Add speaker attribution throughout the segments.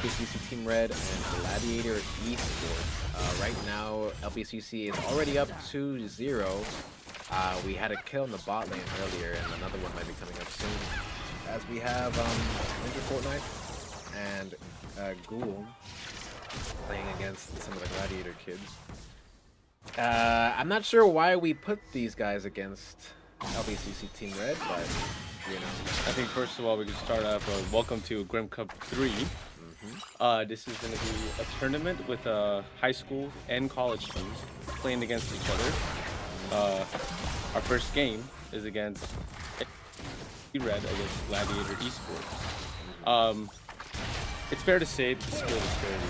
Speaker 1: LBCC Team Red and Gladiator Esports. Right now, LBCC is already up 2-0. We had a kill in the bot lane earlier, and another one might be coming up soon. As we have Ninja Fortnite and Ghoul playing against some of the Gladiator kids. I'm not sure why we put these guys against LBCC Team Red, but you know.
Speaker 2: I think first of all we can start off. Welcome to Grim Cup 3. This is going to be a tournament with high school and college teams playing against each other. Our first game is against Red against Gladiator Esports. It's fair to say that the skill disparity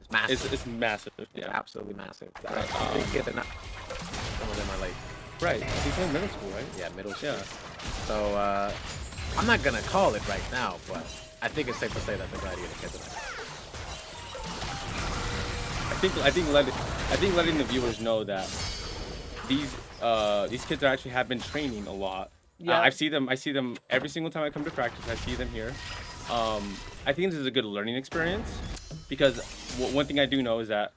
Speaker 1: It's massive.
Speaker 2: It's massive. Yeah,
Speaker 1: Absolutely massive.
Speaker 2: Right.
Speaker 1: I think they're not, some of them are like
Speaker 2: He's in middle school, right?
Speaker 1: yeah, middle school.
Speaker 2: Yeah.
Speaker 1: So I'm not gonna call it right now, but I think it's safe to say that the Gladiator kids are.
Speaker 2: I think letting the viewers know that these kids actually have been training a lot.
Speaker 1: Yeah.
Speaker 2: I see them every single time I come to practice. I see them here. I think this is a good learning experience because one thing I do know is that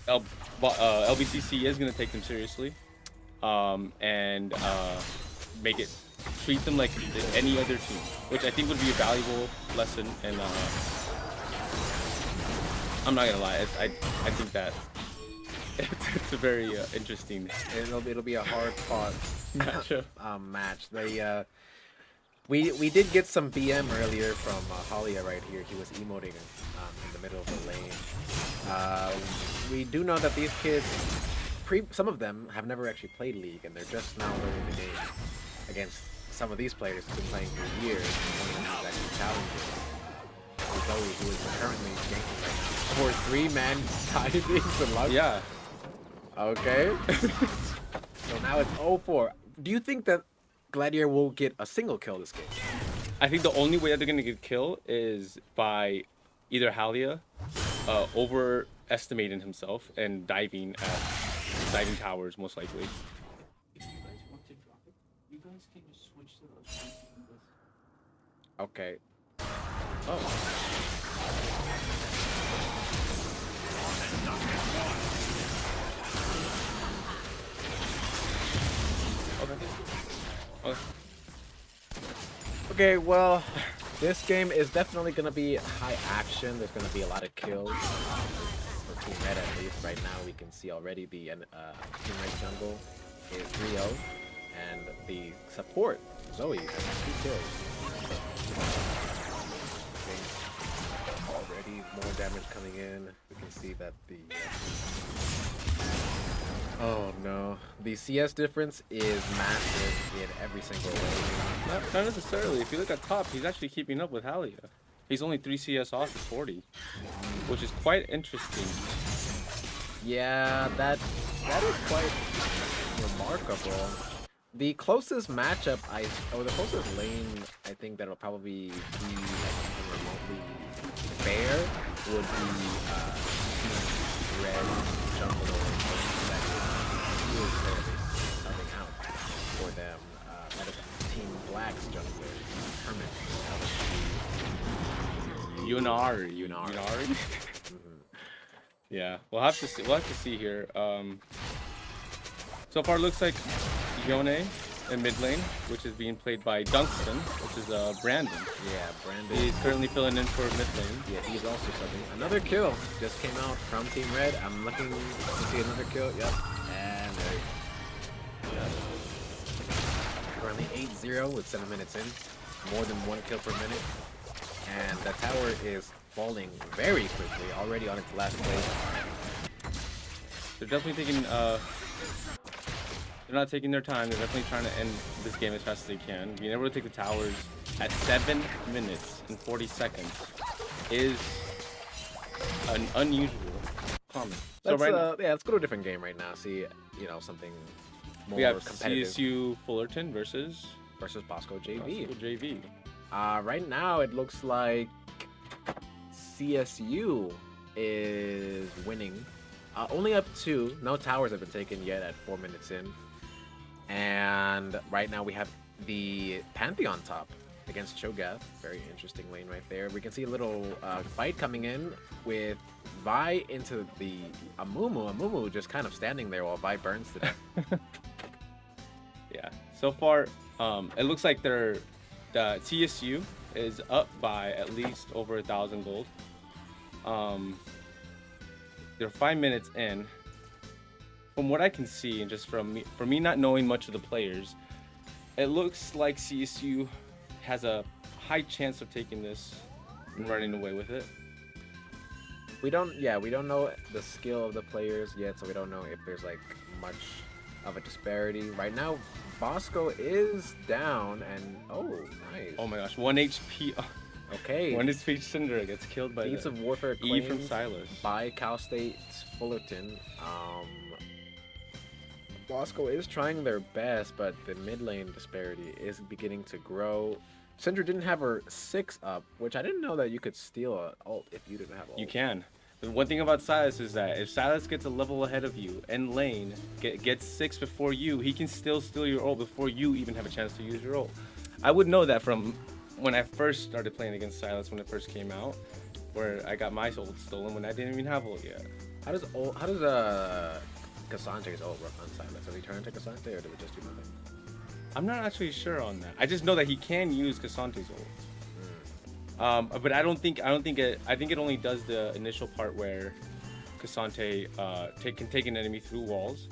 Speaker 2: LBCC is going to take them seriously and treat them like any other team, which I think would be a valuable lesson. And I'm not gonna lie, I think that it's a very interesting.
Speaker 1: It'll be a hard fought
Speaker 2: match.
Speaker 1: match. We did get some BM earlier from Halia right here. He was emoting in the middle of the lane. We do know that these kids, some of them have never actually played League, and they're just now learning the game against some of these players who've been playing for years. And one of them is actually challenging Zoe, who is currently ganking right now. For 3-man timings and luck.
Speaker 2: Yeah.
Speaker 1: Okay. So now it's 0-4. Do you think that Gladiator will get a single kill this game?
Speaker 2: I think the only way that they're gonna get killed is by either Halia overestimating himself and diving towers, most likely.
Speaker 3: If you guys want to drop it, you guys can just switch to those.
Speaker 1: Okay.
Speaker 2: Oh. Okay.
Speaker 1: Okay, well, this game is definitely going to be high action. There's going to be a lot of kills. For Team Red, at least right now, we can see already the Team Red jungle is 3-0. And the support, Zoe, has 2 kills. Already more damage coming in. We can see that the... oh no. The CS difference is massive in every single way.
Speaker 2: Not necessarily. If you look at top, he's actually keeping up with Halia. He's only 3 CS off of 40, which is quite interesting.
Speaker 1: Yeah, that is quite remarkable. The closest matchup, or the closest lane, I think that'll probably be like remotely fair would be Team Red jungle that is coming out for them. That is Team Black's jungler, Hermit.
Speaker 2: Yunari. Yeah, we'll have to see. We'll have to see here. So far, it looks like Yone in mid lane, which is being played by Dunstan, which is Brandon.
Speaker 1: Yeah, Brandon.
Speaker 2: He's currently filling in for mid lane.
Speaker 1: Yeah, he's also subbing. Another kill just came out from Team Red. I'm looking to see another kill. Yep. And there you go. Currently 8-0 with 7 minutes in. More than 1 kill per minute. And the tower is falling very quickly, already on its last play.
Speaker 2: They're definitely taking they're not taking their time. They're definitely trying to end this game as fast as they can. Being able to take the towers at 7 minutes and 40 seconds is an unusual comment.
Speaker 1: Let's, let's go to a different game right now. See, something more
Speaker 2: we have
Speaker 1: competitive.
Speaker 2: CSU Fullerton versus
Speaker 1: Bosco JV.
Speaker 2: Bosco JV.
Speaker 1: Right now it looks like CSU is winning. Only up 2. No towers have been taken yet at 4 minutes in. And right now we have the Pantheon top. against Cho'Gath. Very interesting lane right there. We can see a little fight coming in with Vi into the Amumu. Amumu just kind of standing there while Vi burns to death.
Speaker 2: Yeah. So far, it looks like the TSU is up by at least over 1,000 gold. They're 5 minutes in. From what I can see, and just from me not knowing much of the players, it looks like CSU has a high chance of taking this and running away with it.
Speaker 1: We don't know the skill of the players yet, so we don't know if there's like much of a disparity. Right now, Bosco is down, and oh, nice.
Speaker 2: Oh my gosh, 1 HP.
Speaker 1: Okay.
Speaker 2: 1 HP Syndra gets killed by
Speaker 1: Deeds
Speaker 2: the
Speaker 1: of Warfare
Speaker 2: E from
Speaker 1: claims
Speaker 2: Silas.
Speaker 1: by Cal State's Fullerton. Bosco is trying their best, but the mid lane disparity is beginning to grow. Syndra didn't have her 6 up, which I didn't know that you could steal an ult if you didn't have ult.
Speaker 2: You can. The one thing about Silas is that if Silas gets a level ahead of you in lane, gets 6 before you, he can still steal your ult before you even have a chance to use your ult. I would know that from when I first started playing against Silas when it first came out, where I got my ult stolen when I didn't even have ult yet.
Speaker 1: How does Cassante's ult work on Silas? Does he turn to Cassante or does it just do nothing?
Speaker 2: I'm not actually sure on that. I just know that he can use Cassante's ult. But I think it only does the initial part where Cassante can take an enemy through walls,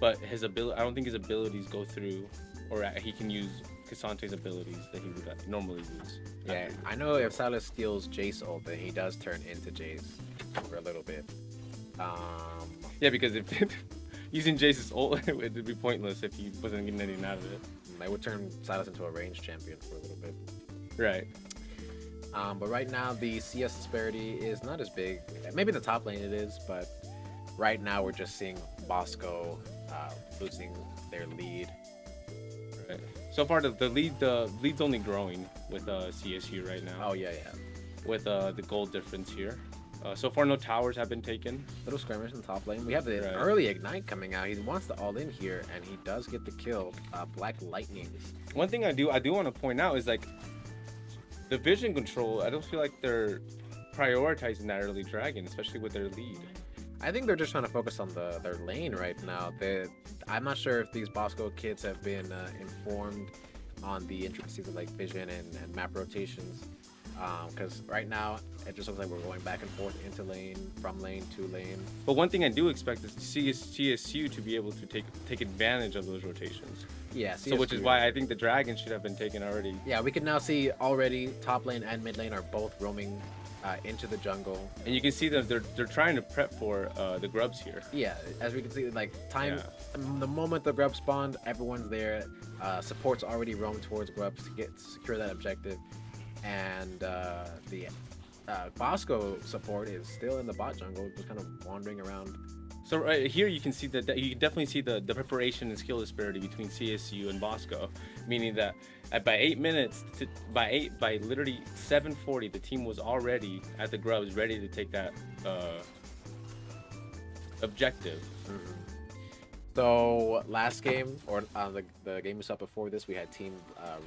Speaker 2: but I don't think his abilities go through, or he can use Cassante's abilities that he would normally use.
Speaker 1: Yeah, I know if Silas steals Jace ult, then he does turn into Jace for a little bit.
Speaker 2: Yeah, because if using Jace's ult, it would be pointless if he wasn't getting anything out of it.
Speaker 1: They would turn Silas into a ranged champion for a little bit.
Speaker 2: Right.
Speaker 1: But right now, the CS disparity is not as big. Maybe in the top lane it is, but right now we're just seeing Bosco losing their lead.
Speaker 2: Right. So far, the lead's only growing with CSU right now.
Speaker 1: Oh, yeah.
Speaker 2: With the gold difference here. So far, no towers have been taken.
Speaker 1: Little skirmish in the top lane. We have the early Ignite coming out. He wants the all-in here, and he does get the kill. Black Lightnings.
Speaker 2: One thing I do want to point out is like the vision control. I don't feel like they're prioritizing that early dragon, especially with their lead.
Speaker 1: I think they're just trying to focus on their lane right now. I'm not sure if these Bosco kids have been informed on the intricacies of like vision and map rotations. Because right now it just looks like we're going back and forth into lane, from lane to lane.
Speaker 2: But one thing I do expect is CSU to be able to take advantage of those rotations.
Speaker 1: Yeah,
Speaker 2: CSU. So which is why I think the dragon should have been taken already.
Speaker 1: Yeah, we can now see already top lane and mid lane are both roaming into the jungle.
Speaker 2: And you can see that they're trying to prep for the grubs here.
Speaker 1: Yeah, as we can see, like the moment the grubs spawned, everyone's there. Support's already roamed towards grubs to secure that objective. And the Bosco support is still in the bot jungle, just kind of wandering around.
Speaker 2: So right here you can see that you can definitely see the preparation and skill disparity between CSU and Bosco, meaning that by 8 minutes by literally 7:40, the team was already at the grubs, ready to take that objective.
Speaker 1: Mm-hmm. So last game, or the game we saw before this, we had Team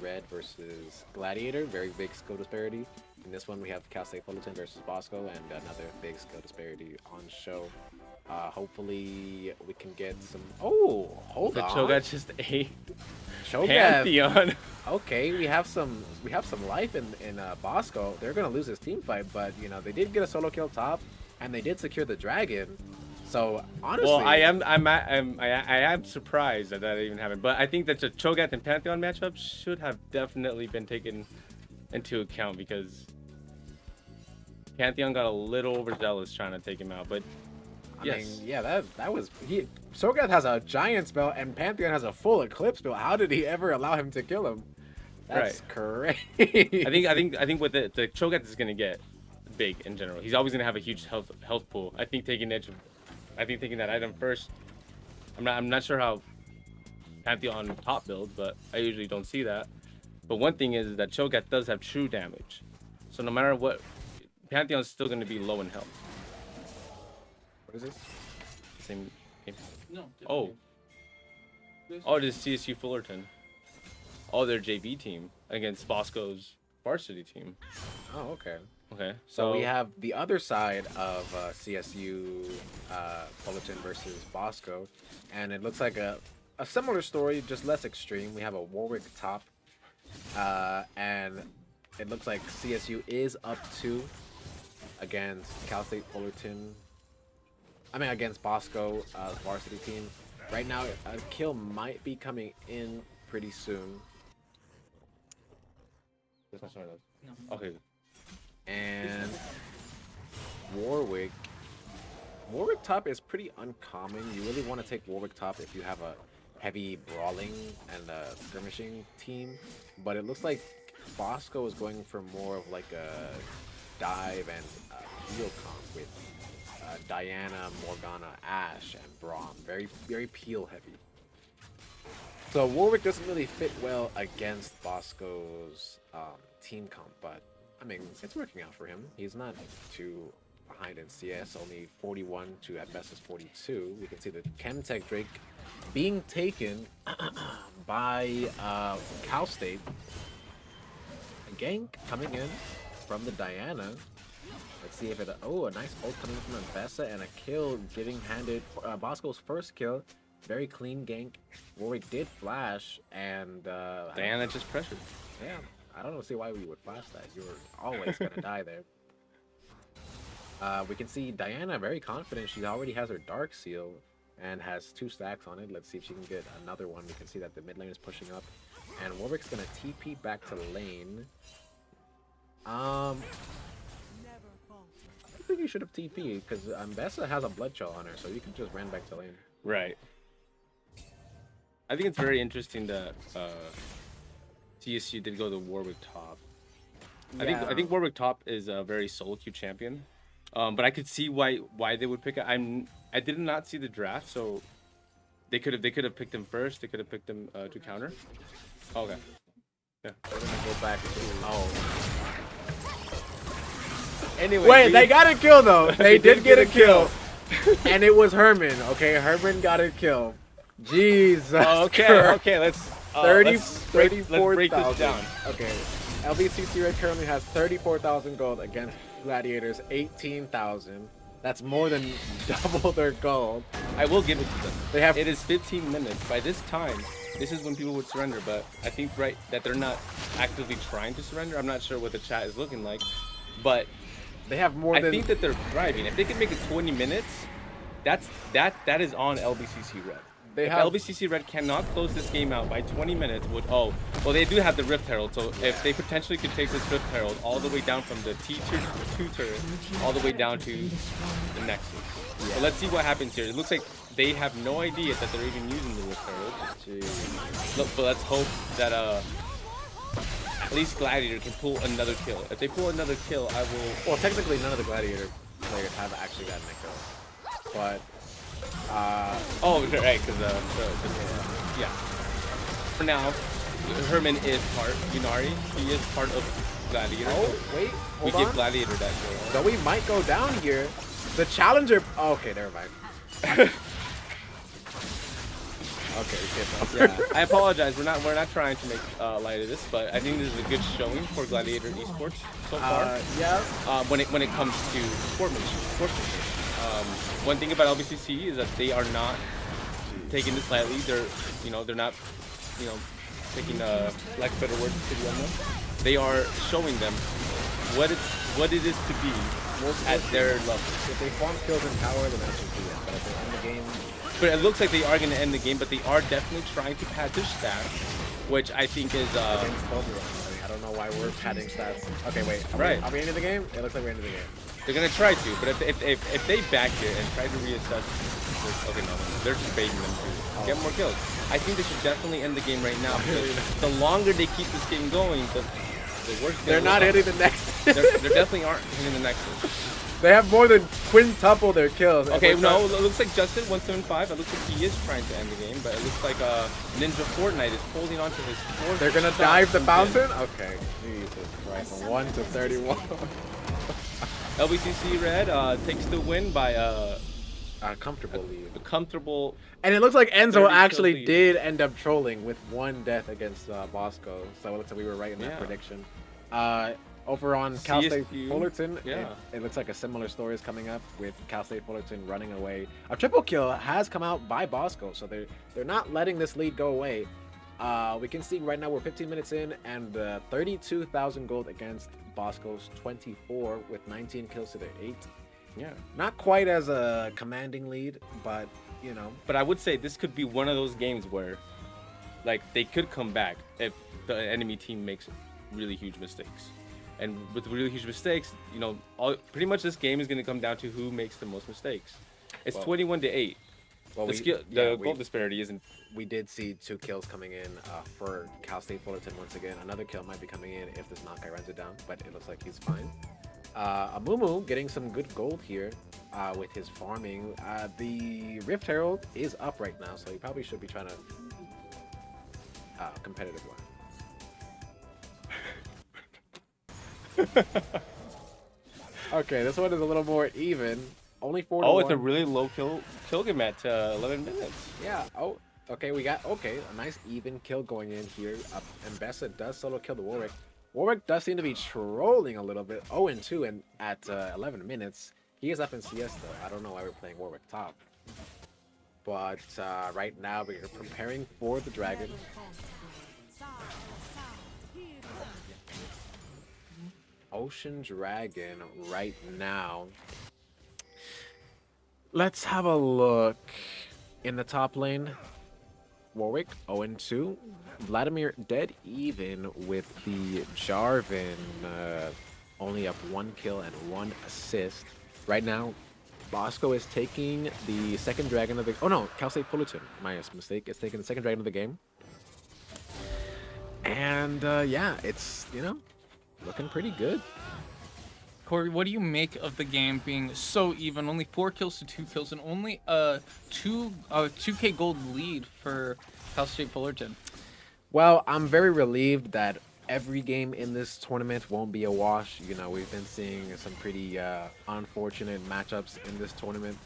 Speaker 1: Red versus Gladiator, very big skill disparity. In this one, we have Cal State Fullerton versus Bosco, and another big skill disparity on show. Hopefully, we can get some. Oh, hold on.
Speaker 2: Cho'Gath just ate
Speaker 1: Cho'Gath.
Speaker 2: Pantheon.
Speaker 1: Okay, we have some life in Bosco. They're gonna lose this team fight, but you know they did get a solo kill top, and they did secure the dragon. So honestly,
Speaker 2: well, I am surprised that even happened, but I think that the Cho'Gath and Pantheon matchup should have definitely been taken into account because Pantheon got a little overzealous trying to take him out. But
Speaker 1: I mean, yeah, that was Cho'Gath has a giant spell and Pantheon has a full eclipse spell. How did he ever allow him to kill him? That's crazy.
Speaker 2: I think with the Cho'Gath is gonna get big in general. He's always gonna have a huge health pool. I think taking that item first. I'm not sure how Pantheon top build, but I usually don't see that. But one thing is that Cho'Gath does have true damage, so no matter what, Pantheon's still going to be low in health.
Speaker 1: What is this?
Speaker 2: Same game.
Speaker 3: No.
Speaker 2: Oh.
Speaker 3: This
Speaker 2: Oh, it is CSU Fullerton. their JV team against Bosco's varsity team.
Speaker 1: Oh, okay.
Speaker 2: Okay,
Speaker 1: So we have the other side of CSU Fullerton versus Bosco, and it looks like a similar story, just less extreme. We have a Warwick top, and it looks like CSU is up 2 against Cal State Fullerton. I mean, against Bosco varsity team. Right now, a kill might be coming in pretty soon.
Speaker 2: That's not showing us.
Speaker 3: No.
Speaker 2: Okay.
Speaker 1: And Warwick top is pretty uncommon. You really want to take Warwick top if you have a heavy brawling and skirmishing team. But it looks like Bosco is going for more of like a dive and heal comp with Diana, Morgana, Ashe, and Braum. Very, very peel heavy. So Warwick doesn't really fit well against Bosco's team comp, but I mean, it's working out for him. He's not too behind in CS, only 41 to at best is 42. We can see the Chemtech Drake being taken by Cal State. A gank coming in from the Diana. Let's see if it. Oh, a nice ult coming from Ambessa and a kill getting handed. Bosco's first kill. Very clean gank. Warwick did flash and
Speaker 2: Diana just pressured.
Speaker 1: Yeah, I don't see why we would flash that. You're always gonna die there. We can see Diana very confident. She already has her Dark Seal and has 2 stacks on it. Let's see if she can get another one. We can see that the mid lane is pushing up, and Warwick's gonna TP back to lane. I think you should have TP because Ambessa has a blood chill on her, so you can just ran back to lane.
Speaker 2: Right. I think it's very interesting that TSU did go to Warwick top.
Speaker 1: Yeah.
Speaker 2: I think Warwick top is a very solo queue champion, but I could see why they would pick it. I did not see the draft, so they could have picked him first. They could have picked him to counter. Okay. Yeah.
Speaker 1: We're gonna go back to
Speaker 2: Anyway,
Speaker 1: Wait, they got a kill though. They did get a kill. And it was Herman, okay? Herman got a kill. Jesus.
Speaker 2: Okay,
Speaker 1: Christ.
Speaker 2: okay, let's
Speaker 1: 34,000.
Speaker 2: break this down.
Speaker 1: Okay. LBCC Red currently has 34,000 gold against Gladiators 18,000. That's more than double their gold.
Speaker 2: I will give it to them.
Speaker 1: They have
Speaker 2: It is 15 minutes. By this time, this is when people would surrender, but I think that they're not actively trying to surrender. I'm not sure what the chat is looking like, but
Speaker 1: they have more
Speaker 2: I
Speaker 1: than
Speaker 2: think that they're thriving. If they can make it 20 minutes, that is on LBCC Red. If LBCC Red cannot close this game out by 20 minutes, well, they do have the Rift Herald, so if they potentially could take this Rift Herald all the way down from the T-tier 2 turret, all the way down to the Nexus. Yeah. So let's see what happens here. It looks like they have no idea that they're even using the Rift Herald. Look, but let's hope that at least Gladiator can pull another kill. If they pull another kill, I will...
Speaker 1: Well, technically none of the Gladiator players have actually gotten a kill. But...
Speaker 2: oh, right, because yeah. For now, Herman is part Yunari. He is part of Gladiator.
Speaker 1: Oh, wait,
Speaker 2: we give Gladiator that kill.
Speaker 1: So we might go down here. The challenger. Oh, okay, never mind. Okay,
Speaker 2: yeah. I apologize. We're not trying to make light of this, but I think this is a good showing for Gladiator Esports so far.
Speaker 1: Yeah.
Speaker 2: When it comes to sportsmanship. One thing about LBCC is that they are not taking this lightly. They're not, taking lack of better words to the unknown. They are showing them what it is to be at their level.
Speaker 1: If they farm kills in tower, then that should be it. But if they end the game.
Speaker 2: But it looks like they are going to end the game, but they are definitely trying to pad their stats, which I think is
Speaker 1: I don't know why we're padding stats. Okay, wait. Are we ending the game? It looks like we're ending the game.
Speaker 2: They're gonna try to, but if they back here and try to reassess, okay, no, they're just baiting them to get more kills. I think they should definitely end the game right now because the longer they keep this game going, the worse.
Speaker 1: They're not hitting the next.
Speaker 2: They definitely aren't hitting the next one.
Speaker 1: They have more than quintuple their kills.
Speaker 2: Okay, no, it looks like Justin 175. It looks like he is trying to end the game, but it looks like Ninja Fortnite is holding on to his fourth.
Speaker 1: They're gonna dive the fountain. Okay, Jesus Christ, from 1 to 31.
Speaker 2: LBCC Red takes the win by
Speaker 1: A comfortable lead.
Speaker 2: A comfortable.
Speaker 1: And it looks like Enzo
Speaker 2: 30
Speaker 1: actually
Speaker 2: kill lead.
Speaker 1: did end up trolling with one death against Bosco. So it looks like we were right in that
Speaker 2: Yeah.
Speaker 1: prediction. Over on Cal State
Speaker 2: CSU,
Speaker 1: Fullerton,
Speaker 2: yeah.
Speaker 1: it looks like a similar story is coming up with Cal State Fullerton running away. A triple kill has come out by Bosco, so they're not letting this lead go away. We can see right now we're 15 minutes in, and 32,000 gold against Bosco's 24 with 19 kills to their 8.
Speaker 2: Yeah.
Speaker 1: Not quite as a commanding lead, but you know.
Speaker 2: But I would say this could be one of those games where, like, they could come back if the enemy team makes really huge mistakes. And with really huge mistakes, you know, pretty much this game is going to come down to who makes the most mistakes. It's
Speaker 1: Well,
Speaker 2: 21-8.
Speaker 1: Well,
Speaker 2: The goal disparity isn't.
Speaker 1: we did see 2 kills coming in for Cal State Fullerton once again. Another kill might be coming in if this knockout runs it down, but it looks like he's fine. Amumu getting some good gold here with his farming. The Rift Herald is up right now, so he probably should be trying to competitive one. Okay, this one is a little more even. Only 4 to 1.
Speaker 2: Oh, it's a really low kill game at 11 minutes.
Speaker 1: Yeah. Oh, okay. We got a nice even kill going in here. Mbessa does solo kill the Warwick. Warwick does seem to be trolling a little bit. 0-2 and at 11 minutes. He is up in CS though. I don't know why we're playing Warwick top. But right now we're preparing for the dragon. Ocean Dragon right now. Let's have a look in the top lane. Warwick 0-2. Vladimir dead even with the Jarvan only up 1 kill and 1 assist. Right now, Bosco is taking the second dragon of the... Oh no, Cal State Fullerton. My mistake. It's taking the second dragon of the game. And yeah, it's, you know, looking pretty good.
Speaker 4: Corey, what do you make of the game being so even? Only 4 kills to 2 kills and only a 2K gold lead for Cal State Fullerton.
Speaker 1: Well, I'm very relieved that every game in this tournament won't be a wash. You know, we've been seeing some pretty unfortunate matchups in this tournament.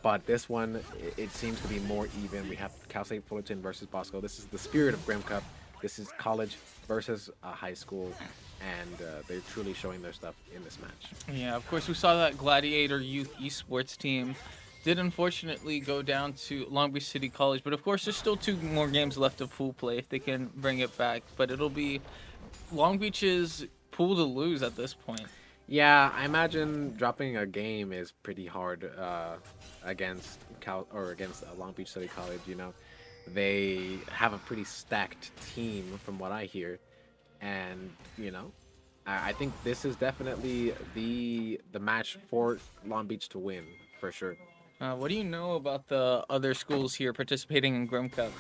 Speaker 1: But this one, it seems to be more even. We have Cal State Fullerton versus Bosco. This is the spirit of Grim Cup. This is college versus high school. And they're truly showing their stuff in this match.
Speaker 4: Yeah, of course, we saw that Gladiator Youth Esports team did unfortunately go down to Long Beach City College. But of course, there's still 2 more games left of pool play if they can bring it back. But it'll be Long Beach's pool to lose at this point.
Speaker 1: Yeah, I imagine dropping a game is pretty hard against Long Beach City College. You know, they have a pretty stacked team from what I hear, and you know, I think this is definitely the match for Long Beach to win for sure.
Speaker 4: What do you know about the other schools here participating in Grim Cup?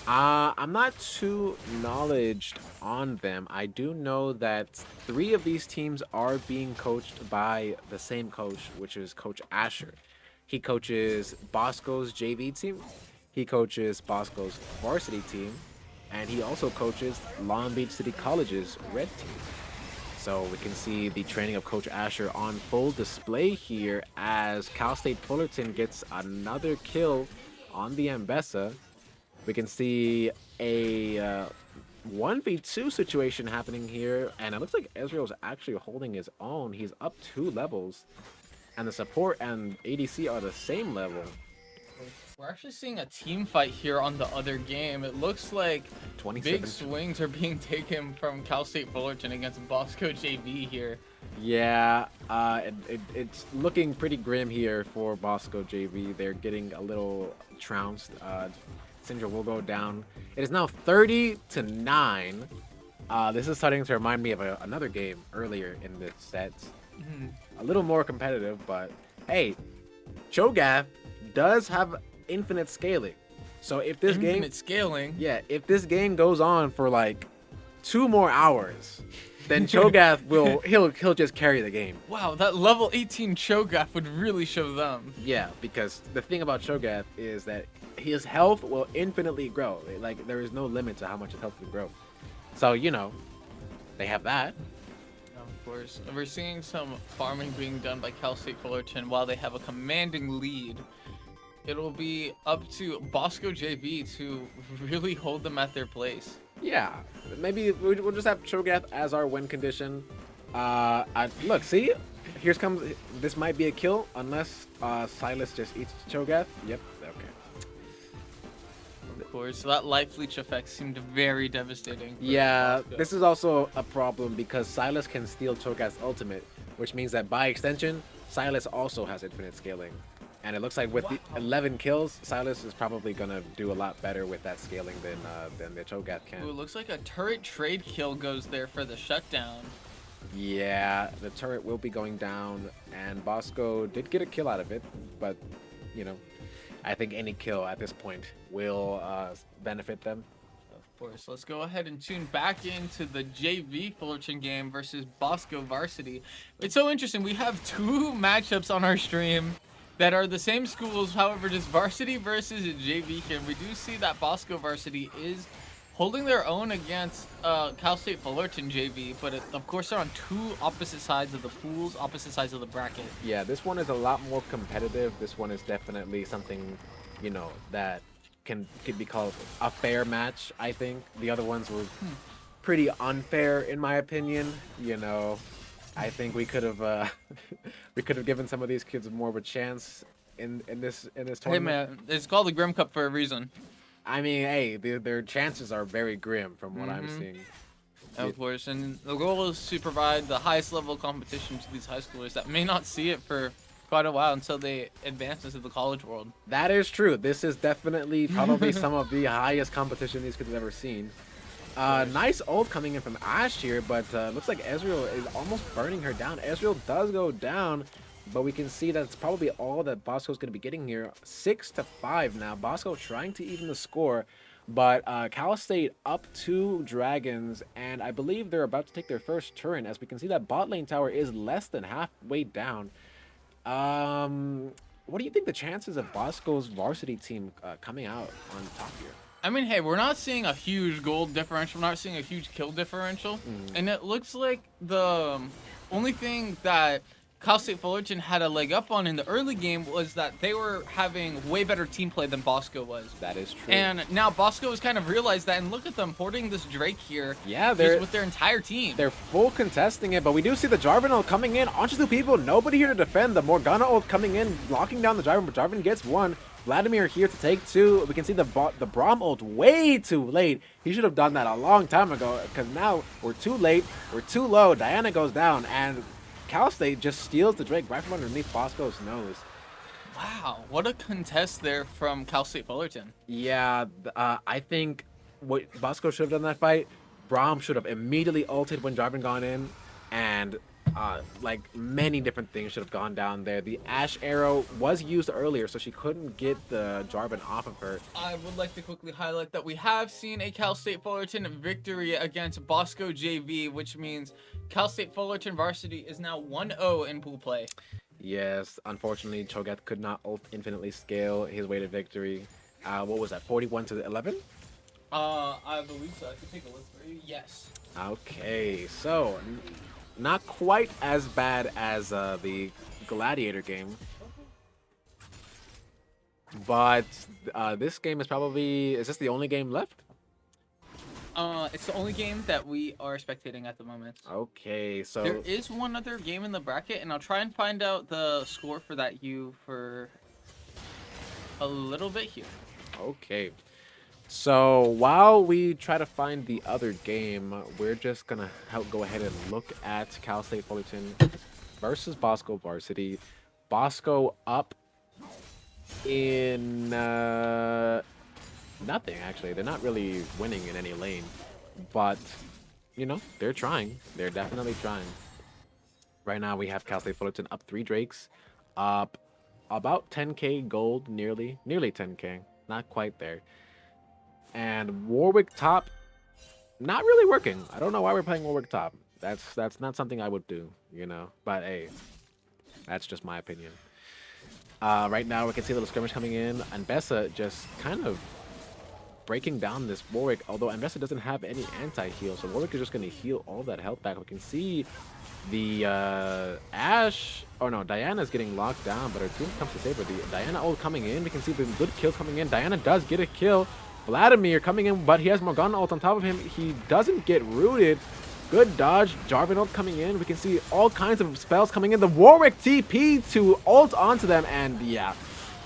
Speaker 1: I'm not too knowledged on them. I do know that 3 of these teams are being coached by the same coach, which is Coach Asher. He coaches Bosco's JV team, he coaches Bosco's varsity team, and he also coaches Long Beach City College's red team. So we can see the training of Coach Asher on full display here as Cal State Fullerton gets another kill on the Mbessa. We can see a 1v2 situation happening here, and it looks like Ezreal's actually holding his own. He's up 2 levels, and the support and ADC are the same level.
Speaker 4: We're actually seeing a team fight here on the other game. It looks like
Speaker 1: 27.
Speaker 4: big swings are being taken from Cal State Fullerton against Bosco JV here.
Speaker 1: Yeah, it's looking pretty grim here for Bosco JV. They're getting a little trounced. Syndra will go down. It is now 30-9. This is starting to remind me of another game earlier in this set. A little more competitive, but hey, Cho'Gath does have infinite scaling. So if this
Speaker 4: scaling.
Speaker 1: Yeah, if this game goes on for like 2 more hours, then Cho'Gath he'll just carry the game.
Speaker 4: Wow, that level 18 Cho'Gath would really show them.
Speaker 1: Yeah, because the thing about Cho'Gath is that his health will infinitely grow. Like, there is no limit to how much his health can grow. So, you know, they have that.
Speaker 4: Of course. We're seeing some farming being done by Cal State Fullerton while they have a commanding lead it'll be up to Bosco JV to really hold them at their place.
Speaker 1: Yeah, maybe we'll just have Cho'Gath as our win condition. Look, see, here's comes. This might be a kill unless Silas just eats Cho'Gath. Yep. Okay.
Speaker 4: Of course, so that life leech effect seemed very devastating. for
Speaker 1: Yeah,
Speaker 4: Bosco.
Speaker 1: this is also a problem because Silas can steal Cho'Gath's ultimate, which means that by extension, Silas also has infinite scaling. And it looks like with the 11 kills, Silas is probably gonna do a lot better with that scaling than the Cho'Gath can.
Speaker 4: Ooh, it looks like a turret trade kill goes there for the shutdown.
Speaker 1: Yeah, the turret will be going down, and Bosco did get a kill out of it, but, you know, I think any kill at this point will benefit them.
Speaker 4: Of course, let's go ahead and tune back into the JV Fullerton game versus Bosco Varsity. It's so interesting. We have two matchups on our stream that are the same schools, however, just Varsity versus JV here. We do see that Bosco Varsity is holding their own against Cal State Fullerton JV, but of course they're on two opposite sides of the pools, opposite sides of the bracket.
Speaker 1: Yeah, this one is a lot more competitive. This one is definitely something, you know, that could be called a fair match, I think. The other ones were pretty unfair in my opinion, you know. I think we could have we could have given some of these kids more of a chance in this
Speaker 4: Hey
Speaker 1: tournament.
Speaker 4: man, it's called the Grim Cup for a reason.
Speaker 1: I mean, hey, their chances are very grim from what I'm seeing.
Speaker 4: Of course, and the goal is to provide the highest level of competition to these high schoolers that may not see it for quite a while until they advance into the college world.
Speaker 1: That is true. This is definitely probably some of the highest competition these kids have ever seen. Nice ult coming in from Ash here, but looks like Ezreal is almost burning her down. Ezreal does go down, but we can see that's probably all that Bosco's going to be getting here. 6-5 now. Bosco trying to even the score, but Cal State up 2 dragons, and I believe they're about to take their first turn, as we can see that bot lane tower is less than halfway down. What do you think the chances of Bosco's varsity team coming out on top here?
Speaker 4: I mean, hey, we're not seeing a huge gold differential, we're not seeing a huge kill differential, and it looks like the only thing that Cal State Fullerton had a leg up on in the early game was that they were having way better team play than Bosco was.
Speaker 1: That is true.
Speaker 4: And now Bosco has kind of realized that, and look at them hoarding this Drake here.
Speaker 1: Yeah,
Speaker 4: just with their entire team.
Speaker 1: They're full contesting it, but we do see the Jarvan ult coming in. Onto 2 people, nobody here to defend. The Morgana ult coming in, locking down the Jarvan, but Jarvan gets 1. Vladimir here to take 2. We can see the Braum ult way too late. He should have done that a long time ago, because now we're too late, we're too low. Diana goes down, and Cal State just steals the Drake right from underneath Bosco's nose.
Speaker 4: Wow, what a contest there from Cal State Fullerton.
Speaker 1: Yeah, I think what Bosco should have done that fight, Braum should have immediately ulted when Jarvan gone in, and like many different things should have gone down there. The Ash arrow was used earlier, so she couldn't get the Jarvan off of her.
Speaker 4: I would like to quickly highlight that we have seen a Cal State Fullerton victory against Bosco JV, which means Cal State Fullerton varsity is now 1-0 in pool play.
Speaker 1: Yes, unfortunately, Cho'Gath could not ult infinitely scale his way to victory. What was that, 41-11?
Speaker 4: I believe so. I can take a look for you. Yes.
Speaker 1: Okay, so not quite as bad as the Gladiator game, but this game is probably, is this the only game left?
Speaker 4: It's the only game that we are spectating at the moment.
Speaker 1: Okay, so
Speaker 4: There is one other game in the bracket, and I'll try and find out the score for that for a little bit here.
Speaker 1: okay. So while we try to find the other game, we're just gonna go ahead and look at Cal State Fullerton versus Bosco Varsity. Bosco up in nothing, actually. They're not really winning in any lane, but you know, they're trying. They're definitely trying. Right now we have Cal State Fullerton up 3 Drakes, up about 10k gold, nearly 10k, not quite there. And Warwick top, not really working. I don't know why we're playing Warwick top. That's not something I would do, you know. But hey, that's just my opinion. Right now we can see a little skirmish coming in, and Bessa just kind of breaking down this Warwick. Although Ambessa doesn't have any anti-heal, so Warwick is just going to heal all that health back. We can see The Ash, oh no, Diana's getting locked down, but her team comes to save her. The Diana ult coming in. We can see the good kills coming in. Diana does get a kill. Vladimir coming in, but he has Morgana ult on top of him. He doesn't get rooted. Good dodge. Jarvan ult coming in. We can see all kinds of spells coming in. The Warwick TP to ult onto them, and yeah,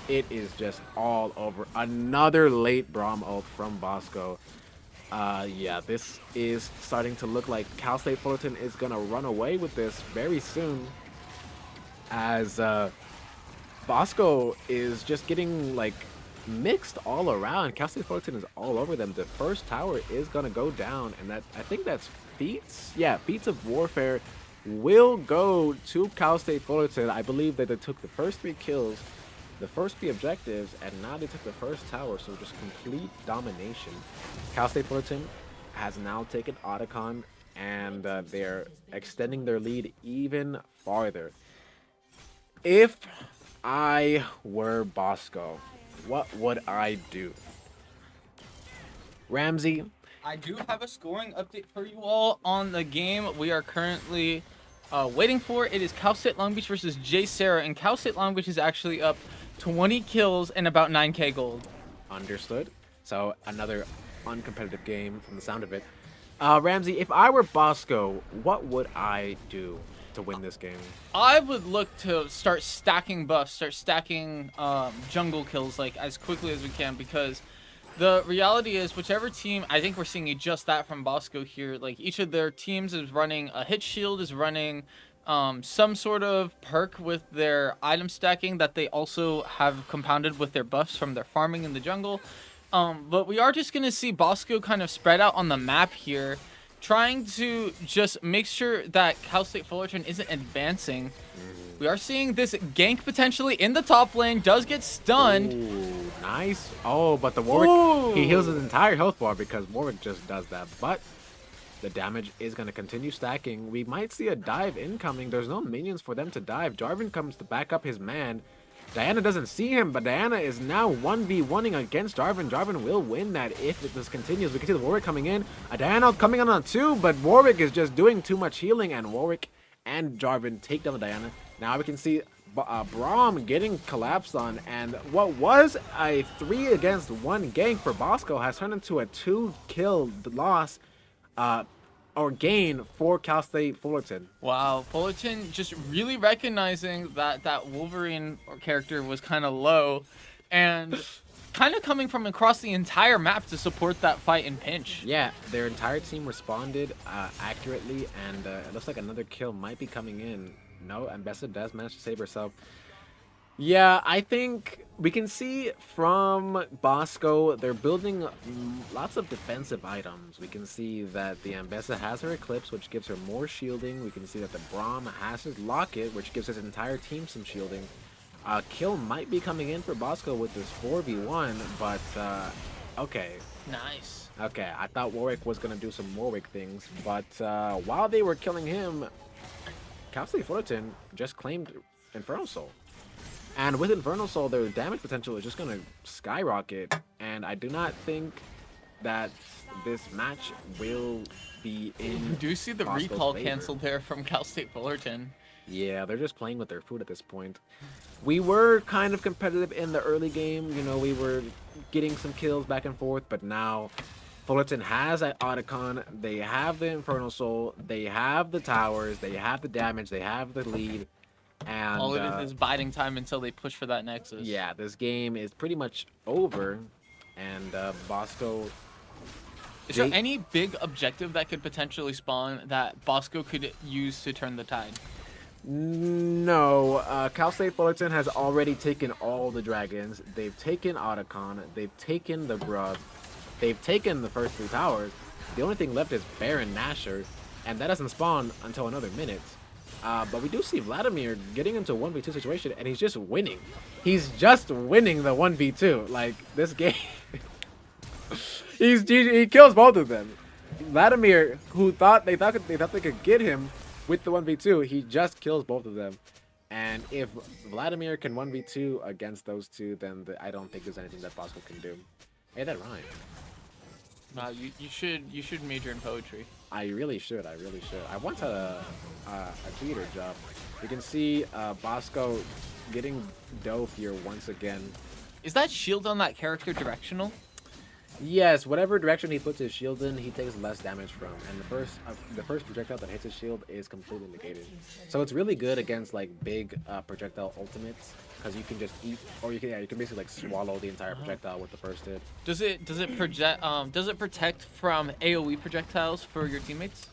Speaker 1: it is just all over. Another late Braum ult from Bosco. Yeah, this is starting to look like Cal State Fullerton is going to run away with this very soon, as Bosco is just getting like mixed all around. Cal State Fullerton is all over them. The first tower is going to go down, and that, I think that's Feats. Yeah, Feats of Warfare will go to Cal State Fullerton. I believe that they took the first 3 kills, the first 3 objectives, and now they took the first tower, so just complete domination. Cal State Fullerton has now taken Otacon, and they're extending their lead even farther. If I were Bosco, what would I do? Ramsey?
Speaker 4: I do have a scoring update for you all on the game we are currently waiting for. It is Cal State Long Beach versus J Sarah, and Cal State Long Beach is actually up 20 kills and about 9k gold.
Speaker 1: Understood. So another uncompetitive game from the sound of it. Ramsey, if I were Bosco, what would I do to win this game?
Speaker 4: I would look to start stacking buffs, start stacking jungle kills like as quickly as we can, because the reality is whichever team, I think we're seeing just that from Bosco here, like each of their teams is running a hit shield, is running some sort of perk with their item stacking that they also have compounded with their buffs from their farming in the jungle. But we are just going to see Bosco kind of spread out on the map here, trying to just make sure that Cal State Fullerton isn't advancing. We are seeing this gank potentially in the top lane, does get stunned.
Speaker 1: Ooh, nice. Oh, but the Warwick, he heals his entire health bar because Warwick just does that. But the damage is going to continue stacking. We might see a dive incoming. There's no minions for them to dive. Jarvan comes to back up his man. Diana doesn't see him, but Diana is now 1v1ing against Jarvan. Jarvan will win that if this continues. We can see the Warwick coming in. A Diana coming on 2, but Warwick is just doing too much healing, and Warwick and Jarvan take down the Diana. Now we can see Braum getting collapsed on, and what was a 3 against 1 gank for Bosco has turned into a 2-kill loss or gain for Cal State Fullerton.
Speaker 4: Wow, Fullerton just really recognizing that that Wolverine character was kind of low, and kind of coming from across the entire map to support that fight in pinch.
Speaker 1: Yeah, their entire team responded accurately, and it looks like another kill might be coming in. No, Ambessa does manage to save herself. Yeah, I think we can see from Bosco, they're building lots of defensive items. We can see that the Ambessa has her Eclipse, which gives her more shielding. We can see that the Braum has his Locket, which gives his entire team some shielding. Kill might be coming in for Bosco with this 4v1, but okay.
Speaker 4: Nice.
Speaker 1: Okay, I thought Warwick was going to do some Warwick things, but while they were killing him, Cal State Fullerton just claimed Infernal Soul. And with Infernal Soul, their damage potential is just going to skyrocket. And I do not think that this match will be in.
Speaker 4: We do see the
Speaker 1: Bosco's
Speaker 4: recall
Speaker 1: favor.
Speaker 4: canceled there from Cal State Fullerton.
Speaker 1: Yeah, they're just playing with their food at this point. We were kind of competitive in the early game. You know, we were getting some kills back and forth. But now Fullerton has an Otacon. They have the Infernal Soul. They have the towers. They have the damage. They have the lead. And
Speaker 4: All it is biding time until they push for that Nexus.
Speaker 1: yeah, this game is pretty much over. And Bosco...
Speaker 4: Is there any big objective that could potentially spawn that Bosco could use to turn the tide?
Speaker 1: No, Cal State Fullerton has already taken all the dragons. They've taken Otacon. They've taken the Grub. They've taken the first 3 towers. The only thing left is Baron Nashor, and that doesn't spawn until another minute. But we do see Vladimir getting into a 1v2 situation, and he's just winning. He's just winning the 1v2. Like, this game... he kills both of them. Vladimir, who thought they thought they could get him with the 1v2, he just kills both of them. And if Vladimir can 1v2 against those two, then I don't think there's anything that Bosco can do. Hey, that rhymed.
Speaker 4: Wow, you should major in poetry.
Speaker 1: I really should. I really should. I once had a theater job. You can see Bosco getting dope here once again.
Speaker 4: Is that shield on that character directional?
Speaker 1: Yes, whatever direction he puts his shield in, he takes less damage from, and the first projectile that hits his shield is completely negated. So it's really good against like big projectile ultimates because you can just eat, or you can basically like swallow the entire projectile with the first hit.
Speaker 4: Does it protect from AoE projectiles for your teammates?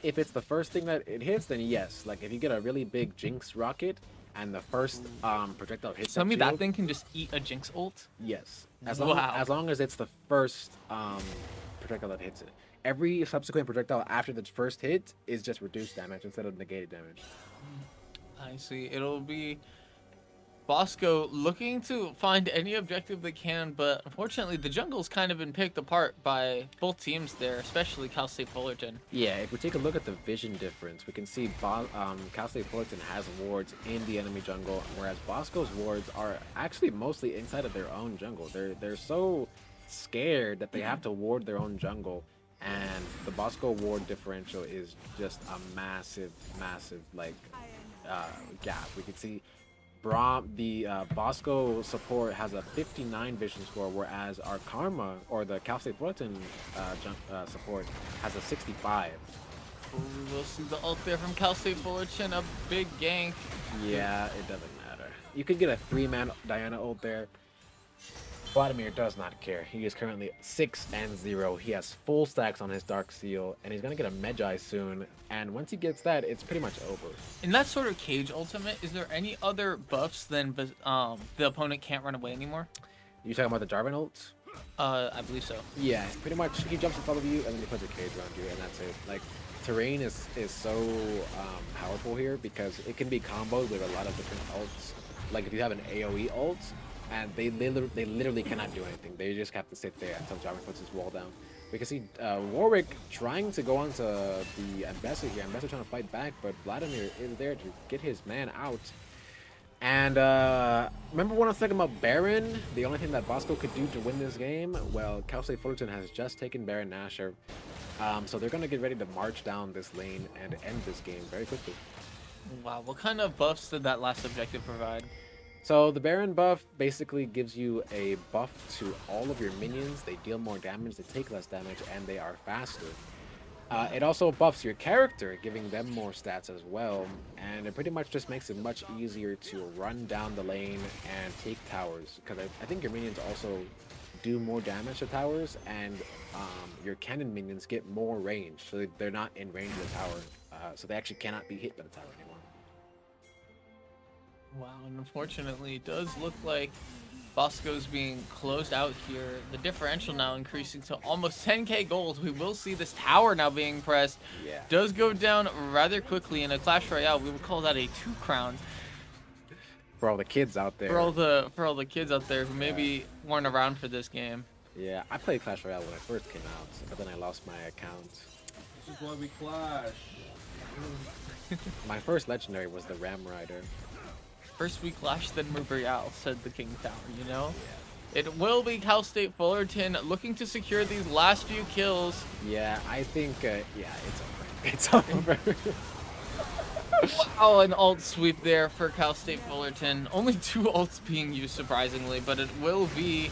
Speaker 1: If it's the first thing that it hits, then yes. Like if you get a really big Jinx rocket and the first projectile hits
Speaker 4: Tell me
Speaker 1: shield,
Speaker 4: that thing can just eat a Jinx ult?
Speaker 1: yes.
Speaker 4: Wow.
Speaker 1: As long as it's the first projectile that hits it. Every subsequent projectile after the first hit is just reduced damage instead of negated damage.
Speaker 4: I see. It'll be Bosco looking to find any objective they can, but unfortunately the jungle's kind of been picked apart by both teams there, especially Cal State Fullerton.
Speaker 1: Yeah, if we take a look at the vision difference, we can see Cal State Fullerton has wards in the enemy jungle, whereas Bosco's wards are actually mostly inside of their own jungle. They're so scared that they have to ward their own jungle, and the Bosco ward differential is just a massive like gap. We can see the Bosco support has a 59 vision score, whereas our Karma, or the Cal State Fullerton support, has a 65.
Speaker 4: We will see the ult there from Cal State Fullerton, a big gank.
Speaker 1: Yeah, it doesn't matter. You could get a 3-man Diana ult there. Vladimir does not care. He is currently 6-0. He has full stacks on his Dark Seal, and he's gonna get a Magi soon. And once he gets that, it's pretty much over.
Speaker 4: In that sort of cage ultimate, is there any other buffs than the opponent can't run away anymore?
Speaker 1: You talking about the Jarvan ult?
Speaker 4: I believe so.
Speaker 1: Yeah, pretty much. He jumps in front of you, and then he puts a cage around you, and that's it. Like, terrain is so powerful here because it can be comboed with a lot of different ults. Like if you have an AoE ult, and they literally cannot do anything. They just have to sit there until Jarvan puts his wall down. We can see Warwick trying to go onto the Ambassador here. Ambassador trying to fight back, but Vladimir is there to get his man out. And remember when I was talking about Baron? The only thing that Bosco could do to win this game? Well, Cal State Fullerton has just taken Baron Nashor. So they're going to get ready to march down this lane and end this game very quickly.
Speaker 4: Wow, what kind of buffs did that last objective provide?
Speaker 1: So the Baron buff basically gives you a buff to all of your minions. They deal more damage, they take less damage, and they are faster. It also buffs your character, giving them more stats as well. And it pretty much just makes it much easier to run down the lane and take towers. Because I think your minions also do more damage to towers, and your cannon minions get more range. So they're not in range of the tower. So they actually cannot be hit by the tower anymore.
Speaker 4: Wow, and unfortunately, it does look like Bosco's being closed out here. The differential now increasing to almost 10k gold. We will see this tower now being pressed.
Speaker 1: Yeah.
Speaker 4: Does go down rather quickly in a Clash Royale. We would call that a 2-crown.
Speaker 1: For all the kids out there.
Speaker 4: For all the kids out there who maybe weren't around for this game.
Speaker 1: Yeah, I played Clash Royale when it first came out, but then I lost my account.
Speaker 3: This is why we clash.
Speaker 1: My first legendary was the Ram Rider.
Speaker 4: First we clash, then move Royale, said the King Tower, you know? Yeah. It will be Cal State Fullerton looking to secure these last few kills.
Speaker 1: Yeah, I think, yeah, it's over. It's over.
Speaker 4: Wow, an ult sweep there for Cal State Fullerton. Only 2 ults being used, surprisingly, but it will be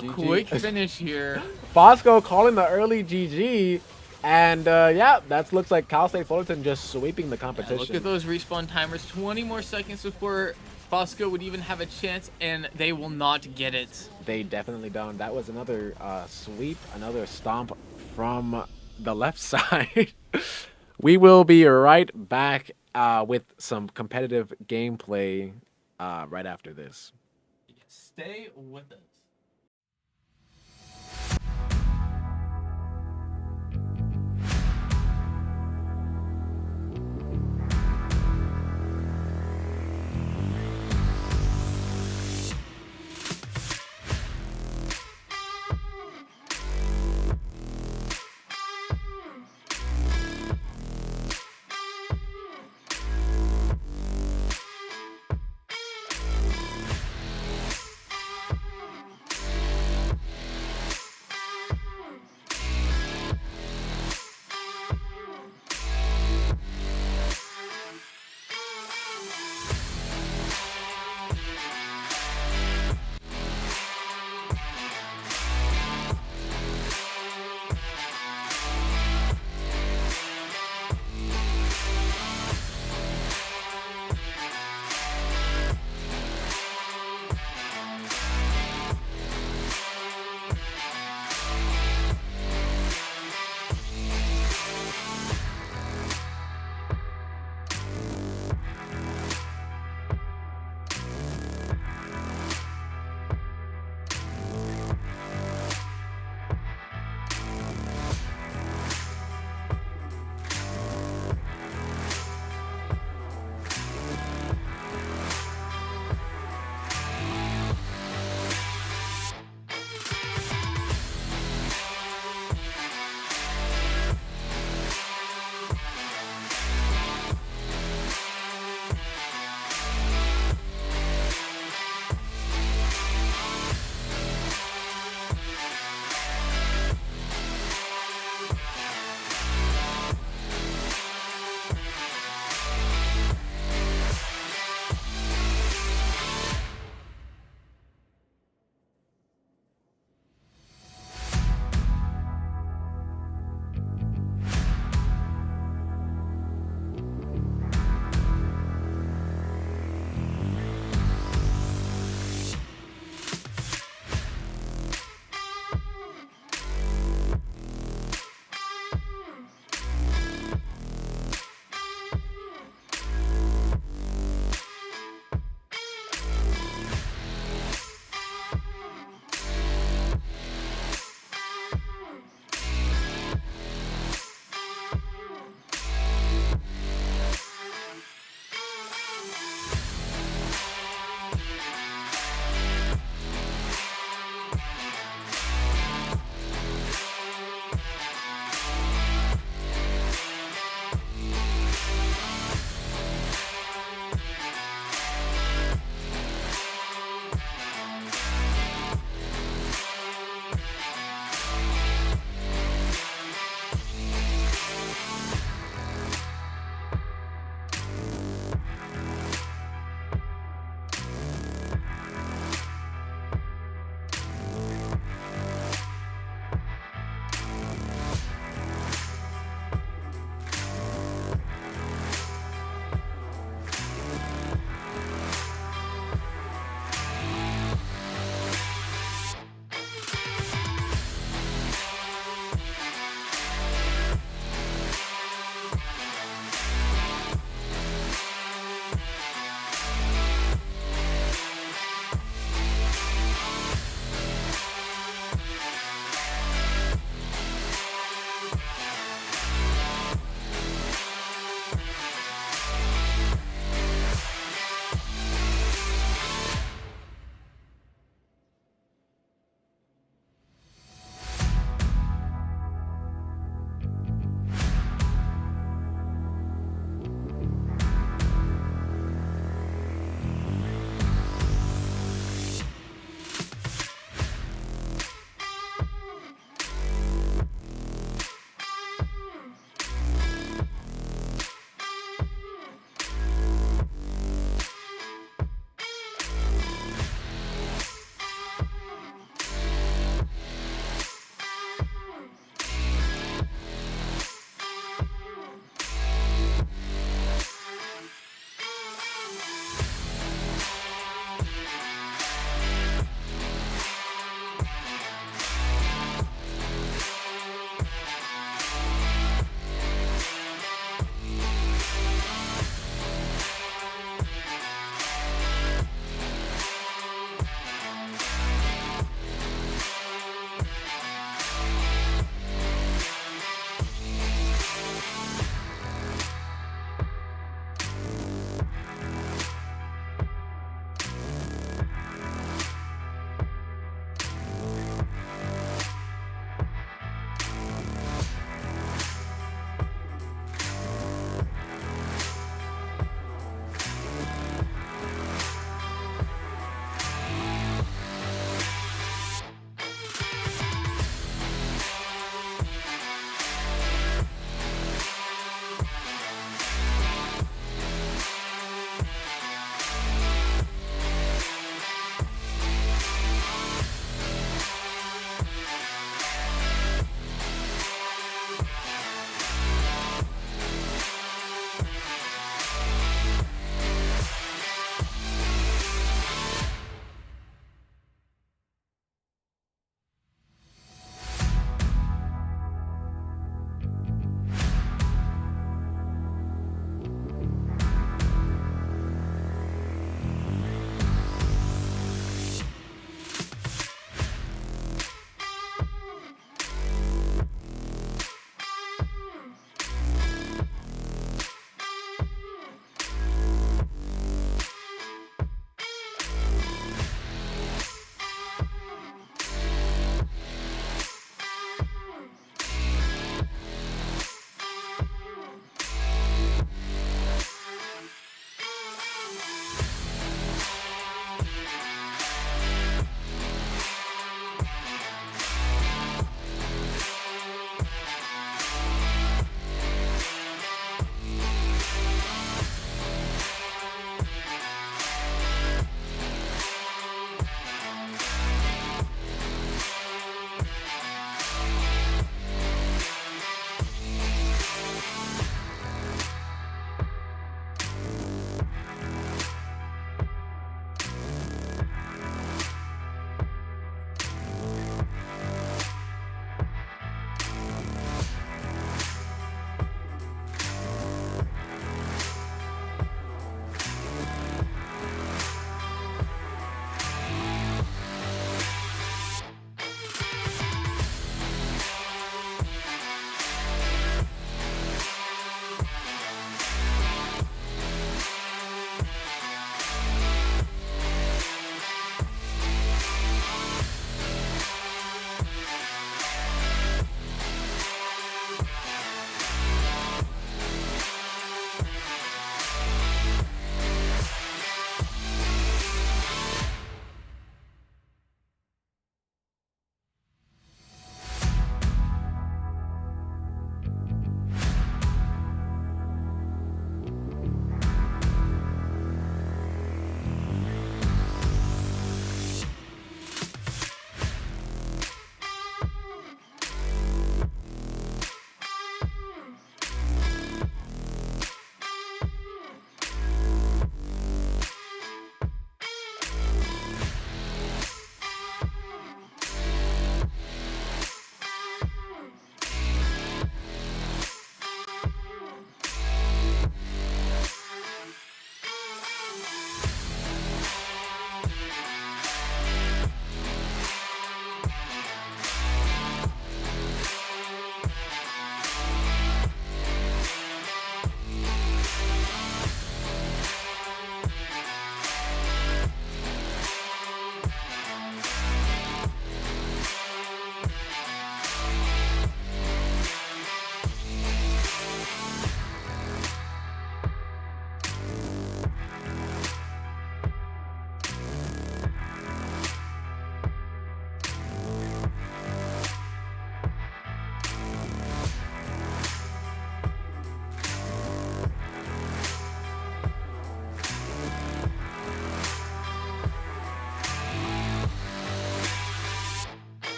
Speaker 4: a quick finish here.
Speaker 1: Bosco calling the early GG. And yeah, that looks like Cal State Fullerton just sweeping the competition.
Speaker 4: Yeah, look at those respawn timers. 20 more seconds before Bosco would even have a chance, and they will not get it.
Speaker 1: They definitely don't. That was another sweep, another stomp from the left side. We will be right back with some competitive gameplay right after this.
Speaker 4: Stay with us.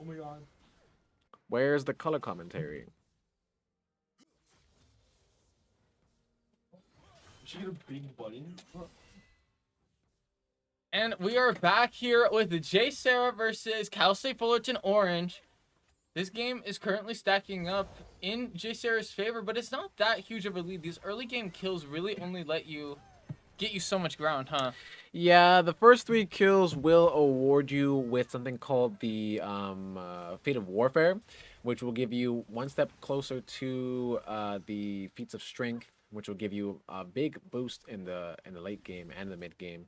Speaker 3: Oh my god.
Speaker 1: Where's the color commentary?
Speaker 3: She get a big button.
Speaker 4: And we are back here with J Sarah versus Cal State Fullerton Orange. This game is currently stacking up in J Sarah's favor, but it's not that huge of a lead. These early game kills really only get you so much ground, huh?
Speaker 1: Yeah, the first 3 kills will award you with something called the Fate of Warfare, which will give you 1 step closer to the Feats of Strength, which will give you a big boost in the late game and the mid game.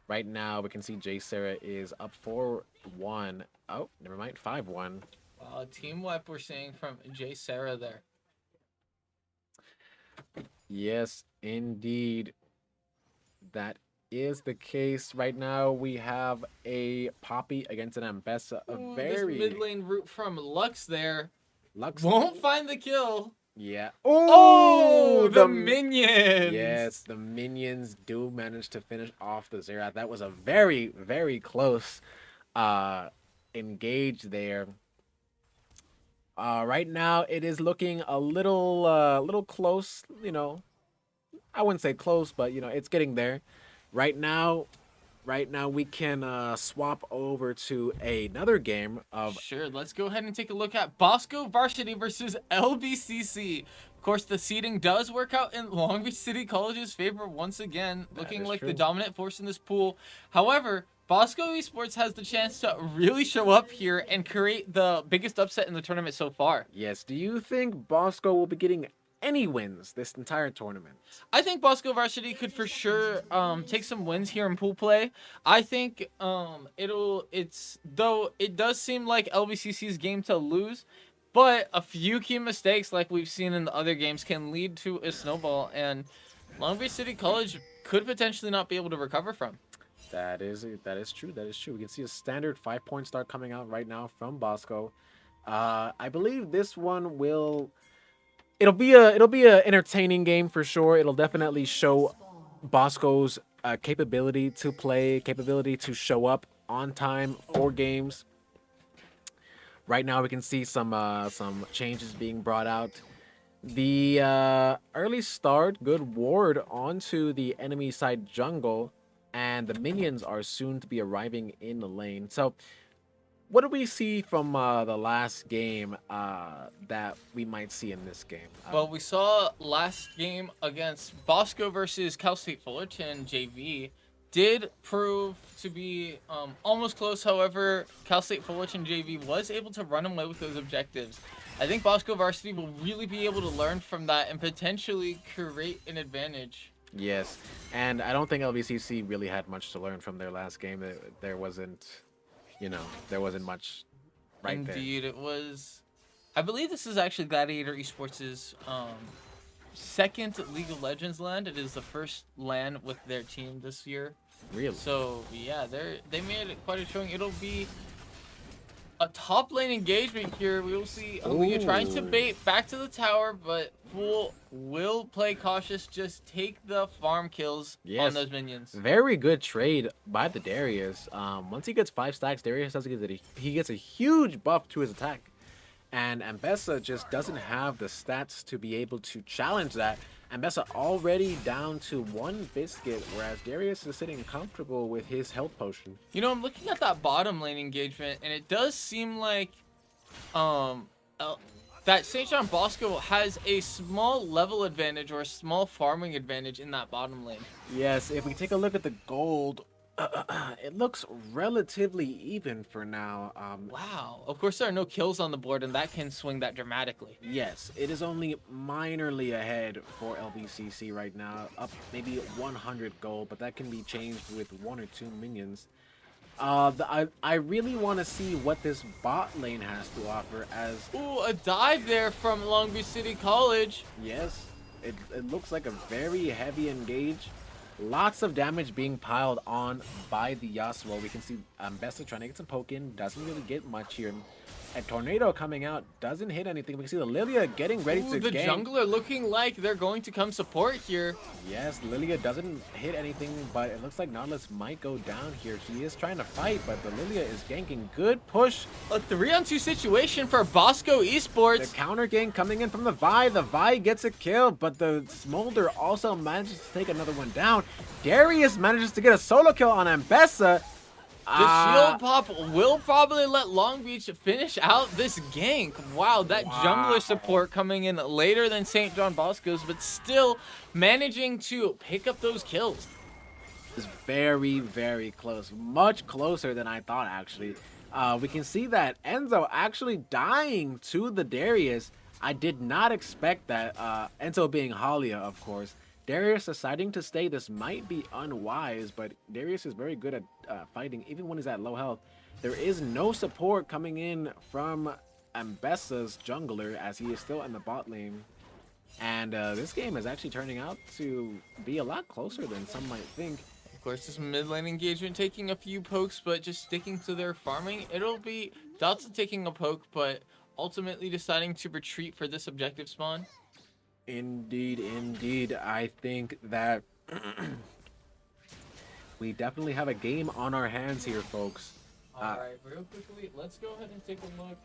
Speaker 1: Right now, we can see J Sarah is up 4-1. Oh, never mind, 5-1.
Speaker 4: Team wipe we're seeing from J Sarah there.
Speaker 1: Yes, indeed. That is the case. Right now, we have a Poppy against an Ambessa.
Speaker 4: This mid lane route from Lux there
Speaker 1: Lux
Speaker 4: won't find the kill.
Speaker 1: Yeah.
Speaker 4: Oh, the minions.
Speaker 1: Yes, the minions do manage to finish off the Zerat. That was a very, very close engage there. Right now, it is looking a little close. You know, I wouldn't say close, but you know, it's getting there. Right now, we can swap over to another game of.
Speaker 4: Sure, let's go ahead and take a look at Bosco Varsity versus LBCC. Of course, the seeding does work out in Long Beach City College's favor once again, looking like the dominant force in this pool. However, Bosco Esports has the chance to really show up here and create the biggest upset in the tournament so far.
Speaker 1: Yes, do you think Bosco will be getting any wins this entire tournament?
Speaker 4: I think Bosco Varsity could for sure take some wins here in pool play. I think though it does seem like LBCC's game to lose, but a few key mistakes like we've seen in the other games can lead to a snowball, and Long Beach City College could potentially not be able to recover from.
Speaker 1: That is true. We can see a standard 5-point start coming out right now from Bosco. I believe this one will. It'll be a entertaining game for sure. It'll definitely show Bosco's capability to play, capability to show up on time for games. Right now, we can see some changes being brought out. The early start, good ward onto the enemy side jungle, and the minions are soon to be arriving in the lane. So, what do we see from the last game that we might see in this game?
Speaker 4: Well, we saw last game against Bosco versus Cal State Fullerton JV did prove to be almost close. However, Cal State Fullerton JV was able to run away with those objectives. I think Bosco Varsity will really be able to learn from that and potentially create an advantage.
Speaker 1: Yes, and I don't think LBCC really had much to learn from their last game. There wasn't much right there.
Speaker 4: Indeed, it was. I believe this is actually Gladiator Esports' second League of Legends LAN. It is the first LAN with their team this year.
Speaker 1: Really?
Speaker 4: So yeah, they made it quite a showing. It'll be a top lane engagement here. We will see Aaliyah trying to bait back to the tower, but Fool will play cautious. Just take the farm kills on those minions.
Speaker 1: Very good trade by the Darius. Once he gets 5 stacks, Darius he gets a huge buff to his attack. And Ambessa just doesn't have the stats to be able to challenge that. Ambessa already down to 1 biscuit, whereas Darius is sitting comfortable with his health potion.
Speaker 4: You know, I'm looking at that bottom lane engagement, and it does seem like that St. John Bosco has a small level advantage or a small farming advantage in that bottom lane.
Speaker 1: Yes, if we take a look at the gold, it looks relatively even for now.
Speaker 4: Wow. Of course, there are no kills on the board, and that can swing that dramatically.
Speaker 1: Yes, it is only minorly ahead for LBCC right now, up maybe 100 gold, but that can be changed with 1 or 2 minions. I really want to see what this bot lane has to offer as...
Speaker 4: Ooh, a dive there from Long Beach City College.
Speaker 1: Yes, it looks like a very heavy engage. Lots of damage being piled on by the Yasuo. We can see Ambessa trying to get some poke in. Doesn't really get much here. A tornado coming out doesn't hit anything. We can see the Lilia getting ready to
Speaker 4: The
Speaker 1: gank.
Speaker 4: jungler looking like they're going to come support here.
Speaker 1: Yes, Lilia doesn't hit anything, but it looks like Nautilus might go down here. He is trying to fight, but the Lilia is ganking. Good push.
Speaker 4: A 3-on-2 situation for Bosco
Speaker 1: The
Speaker 4: Esports.
Speaker 1: counter gank coming in from the Vi. The Vi gets a kill, but the Smolder also manages to take another one down. Darius manages to get a solo kill on Ambessa.
Speaker 4: The shield pop will probably let Long Beach finish out this gank. Wow, that jungler support coming in later than St. John Bosco's, but still managing to pick up those kills.
Speaker 1: Is very, very close. Much closer than I thought, actually. We can see that Enzo actually dying to the Darius. I did not expect that. Enzo being Halia, of course. Darius deciding to stay. This might be unwise, but Darius is very good at fighting, even when he's at low health. There is no support coming in from Ambessa's jungler, as he is still in the bot lane. And this game is actually turning out to be a lot closer than some might think.
Speaker 4: Of course, this mid lane engagement taking a few pokes, but just sticking to their farming. It'll be Dotsa taking a poke, but ultimately deciding to retreat for this objective spawn.
Speaker 1: Indeed, indeed. I think that we definitely have a game on our hands here, folks.
Speaker 4: Alright, real quickly, let's go ahead and take a look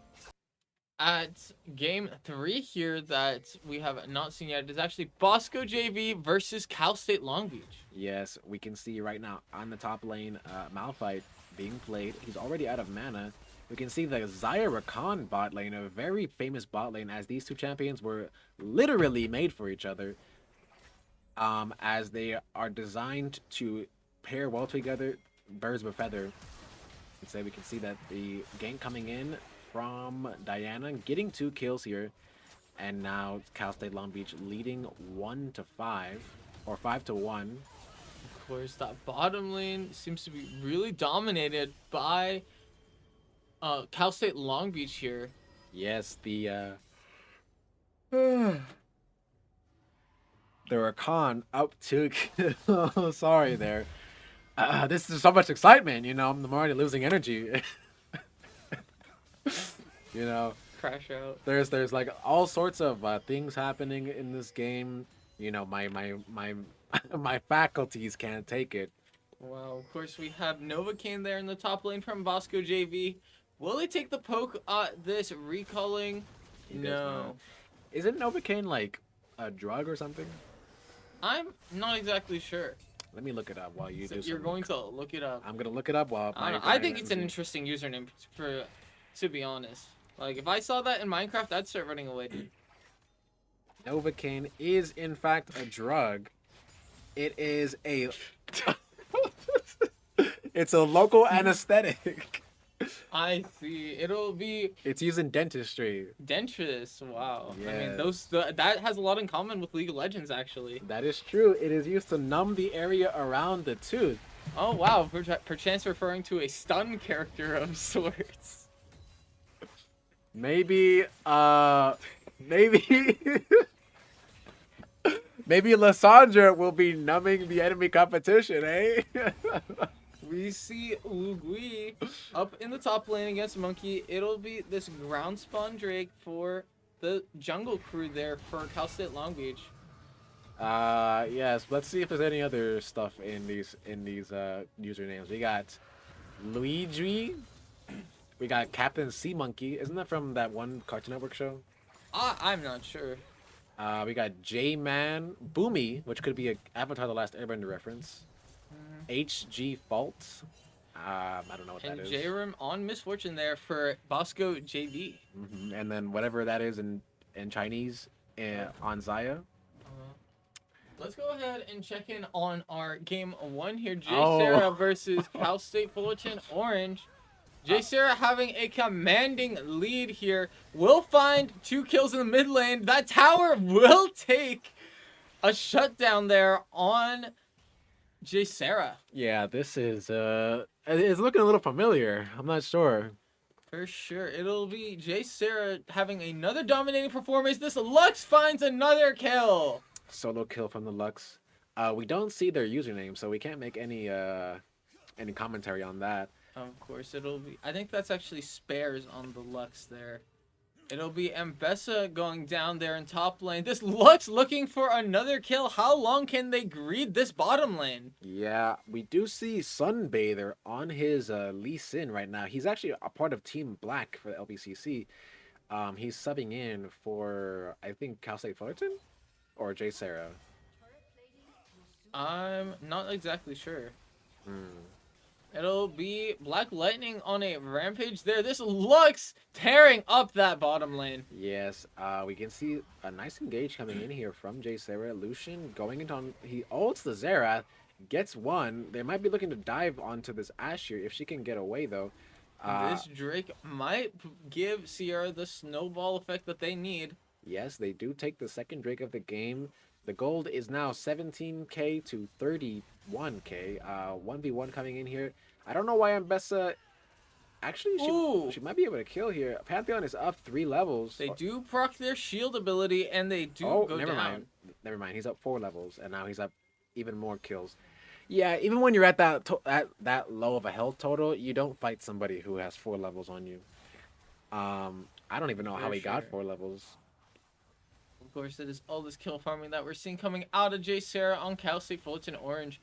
Speaker 4: at game 3 here that we have not seen yet. It is actually Bosco JV versus Cal State Long Beach.
Speaker 1: Yes, we can see right now on the top lane, Malphite being played. He's already out of mana. We can see the Zaya Rakan bot lane, a very famous bot lane, as these two champions were literally made for each other. As they are designed to pair well together, birds of a feather. We can see that the gank coming in from Diana, getting 2 kills here. And now Cal State Long Beach leading 1-5, or 5-1.
Speaker 4: Of course, that bottom lane seems to be really dominated by Cal State Long Beach here.
Speaker 1: Yes, the Rakan up 2 kills. Sorry there. This is so much excitement, you know. I'm already losing energy. You know,
Speaker 4: Crash out.
Speaker 1: there's like all sorts of things happening in this game. You know, my my faculties can't take it.
Speaker 4: Wow, of course we have Novocaine there in the top lane from Bosco JV. Will he take the poke this recalling?
Speaker 1: He does
Speaker 4: No.
Speaker 1: not. Isn't Novocaine like a drug or something?
Speaker 4: I'm not exactly sure.
Speaker 1: Let me look it up while you
Speaker 4: So
Speaker 1: do
Speaker 4: you're
Speaker 1: some-
Speaker 4: going to look it up.
Speaker 1: I'm gonna look it up while
Speaker 4: I, don't know. I think it's an interesting username to be honest. Like if I saw that in Minecraft, I'd start running away.
Speaker 1: Novocaine is in fact a drug. It is a it's a local anesthetic.
Speaker 4: I see. It'll be
Speaker 1: It's used in dentistry.
Speaker 4: Dentress. Wow. I
Speaker 1: Yeah.
Speaker 4: mean, that has a lot in common with League of Legends, actually.
Speaker 1: That is true. It is used to numb the area around the tooth.
Speaker 4: Oh wow. Perchance referring to a stun character of sorts.
Speaker 1: Maybe maybe maybe Lysandra will be numbing the enemy competition, eh?
Speaker 4: We see Lugui up in the top lane against Monkey. It'll be this ground spawn Drake for the jungle crew there for Cal State Long Beach.
Speaker 1: Yes, let's see if there's any other stuff in these usernames. We got Luigi. We got Captain Sea Monkey. Isn't that from that one Cartoon Network show?
Speaker 4: I'm not sure.
Speaker 1: We got J-Man Boomy, which could be a Avatar: The Last Airbender reference. HG Fault. I don't know what
Speaker 4: And
Speaker 1: that is.
Speaker 4: J-Rim on Misfortune there for Bosco JV.
Speaker 1: And then whatever that is in Chinese on Zaya.
Speaker 4: Let's go ahead and check in on our game 1 here. Jay
Speaker 1: Oh.
Speaker 4: Sarah versus Cal State Fullerton Orange. Jay Sarah having a commanding lead here. Will find 2 kills in the mid lane. That tower will take a shutdown there on Jay Sarah.
Speaker 1: Yeah, this is it's looking a little familiar. I'm not sure.
Speaker 4: For sure. It'll be Jay Sarah having another dominating performance. This Lux finds another kill.
Speaker 1: Solo kill from the Lux. We don't see their username, so we can't make any commentary on that.
Speaker 4: Of course, it'll be. I think that's actually spares on the Lux there. It'll be Mbessa going down there in top lane. This Lux looking for another kill. How long can they greed this bottom lane?
Speaker 1: Yeah, we do see Sunbather on his Lee Sin right now. He's actually a part of Team Black for the LBCC. He's subbing in for, I think, Cal State Fullerton or J Sarah.
Speaker 4: I'm not exactly sure.
Speaker 1: Hmm.
Speaker 4: It'll be Black Lightning on a rampage there. This Lux tearing up that bottom lane.
Speaker 1: Yes, we can see a nice engage coming in here from J Sarah. Lucian going into he ults the Xerath, gets one. They might be looking to dive onto this Ashe here if she can get away though.
Speaker 4: This Drake might give Sierra the snowball effect that they need.
Speaker 1: Yes, they do take the second Drake of the game. The gold is now 17k to 31k. 1v1 coming in here. I don't know why Mbessa. Actually, she might be able to kill here. Pantheon is up 3 levels.
Speaker 4: They do proc their shield ability, and they do go
Speaker 1: never
Speaker 4: down.
Speaker 1: mind. Never mind. He's up 4 levels, and now he's up even more kills. Yeah, even when you're at that low of a health total, you don't fight somebody who has 4 levels on you. I don't even know how he got 4 levels.
Speaker 4: Of course, it is all this kill farming that we're seeing coming out of J Sarah on Cal State Fullerton Orange.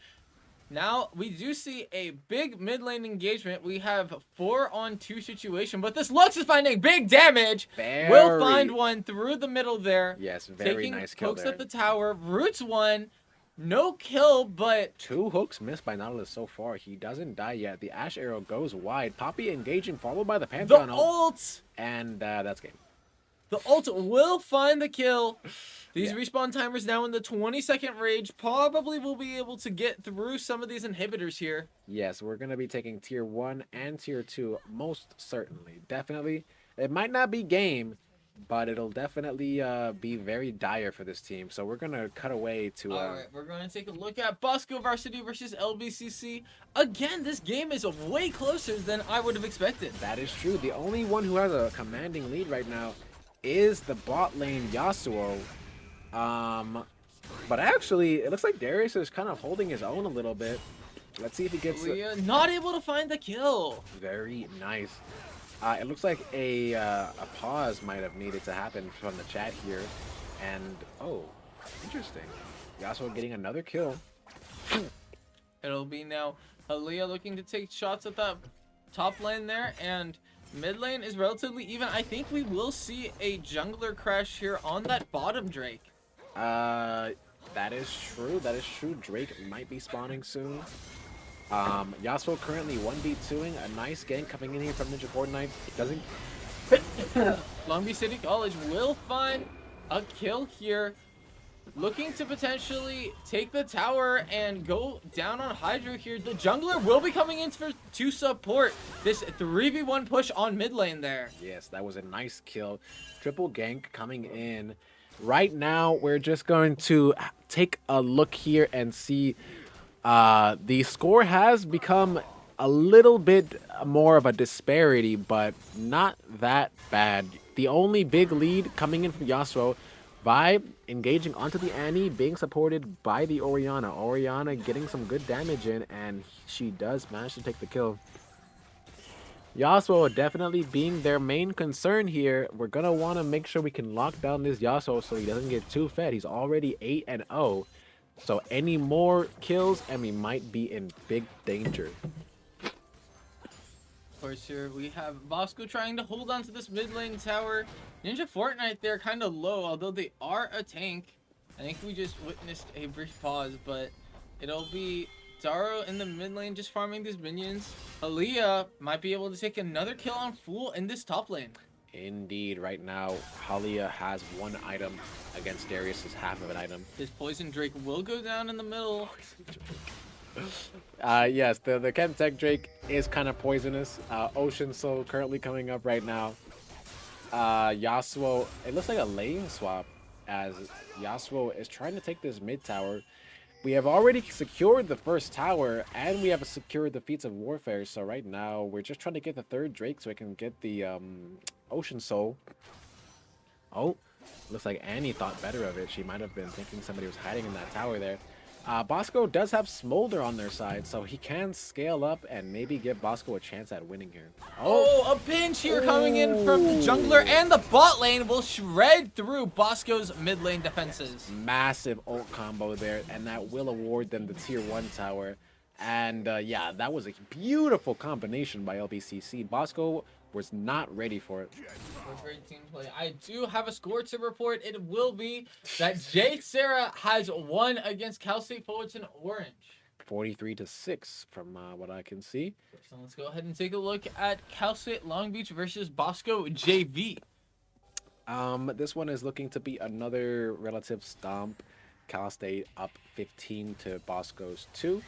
Speaker 4: Now, we do see a big mid lane engagement. We have 4-on-2 situation, but this Lux is finding big damage. Will find one through the middle there.
Speaker 1: Yes, very nice kill
Speaker 4: pokes
Speaker 1: there.
Speaker 4: at the tower, roots one. No kill, but
Speaker 1: 2 hooks missed by Nautilus so far. He doesn't die yet. The Ashe arrow goes wide. Poppy engaging, followed by the Pantheon
Speaker 4: the ult.
Speaker 1: And that's game.
Speaker 4: The ult will find the kill. These respawn timers now in the 20-second range probably will be able to get through some of these inhibitors here.
Speaker 1: Yes, we're going to be taking tier 1 and tier 2 most certainly. Definitely. It might not be game, but it'll definitely be very dire for this team. So we're going to cut away to...
Speaker 4: Alright, we're going to take a look at Bosco Varsity versus LBCC. Again, this game is way closer than I would have expected.
Speaker 1: That is true. The only one who has a commanding lead right now is the bot lane Yasuo. But actually, it looks like Darius is kind of holding his own a little bit. Let's see if he gets
Speaker 4: it. Not able to find the kill.
Speaker 1: Very nice. It looks like a pause might have needed to happen from the chat here. And, oh, interesting. Yasuo getting another kill.
Speaker 4: It'll be now Aaliyah looking to take shots at that top lane there, and mid lane is relatively even. I think we will see a jungler crash here on that bottom Drake.
Speaker 1: That is true. That is true. Drake might be spawning soon. Yasuo currently 1v2ing. A nice gank coming in here from Ninja Fortnite. Doesn't...
Speaker 4: Long Beach City College will find a kill here. Looking to potentially take the tower and go down on Hydra here. The jungler will be coming in to support this 3v1 push on mid lane there.
Speaker 1: Yes, that was a nice kill. Triple gank coming in. Right now, we're just going to take a look here and see the score has become a little bit more of a disparity, but not that bad. The only big lead coming in from Yasuo, Vibe engaging onto the Annie, being supported by the Orianna. Orianna getting some good damage in, and she does manage to take the kill. Yasuo definitely being their main concern here. We're going to want to make sure we can lock down this Yasuo so he doesn't get too fed. He's already 8-0. So any more kills and we might be in big danger.
Speaker 4: Of course, here we have Bosco trying to hold on to this mid lane tower. Ninja Fortnite, they're kind of low, although they are a tank. I think we just witnessed a brief pause, but it'll be Zaro in the mid lane just farming these minions. Aaliyah might be able to take another kill on Fool in this top lane.
Speaker 1: Indeed, right now, Halia has 1 item against Darius's half of an item.
Speaker 4: His Poison Drake will go down in the middle.
Speaker 1: Yes, the Chemtech Drake is kind of poisonous. Ocean Soul currently coming up right now. Yasuo, it looks like a lane swap as Yasuo is trying to take this mid tower. We have already secured the first tower, and we have secured the feats of warfare. So right now, we're just trying to get the 3rd Drake so we can get the Ocean Soul. Oh, looks like Annie thought better of it. She might have been thinking somebody was hiding in that tower there. Bosco does have Smolder on their side, so he can scale up and maybe give Bosco a chance at winning here.
Speaker 4: Oh, a pinch here coming in from the jungler, and the bot lane will shred through Bosco's mid lane defenses.
Speaker 1: Massive ult combo there, and that will award them the tier 1 tower. And yeah, that was a beautiful combination by LBCC. Bosco was not ready for it.
Speaker 4: Great team play. I do have a score to report. It will be that Jade Sarah has won against Cal State Fullerton Orange.
Speaker 1: 43-6 from what I can see.
Speaker 4: So let's go ahead and take a look at Cal State Long Beach versus Bosco JV.
Speaker 1: This one is looking to be another relative stomp. Cal State up 15 to Bosco's 2.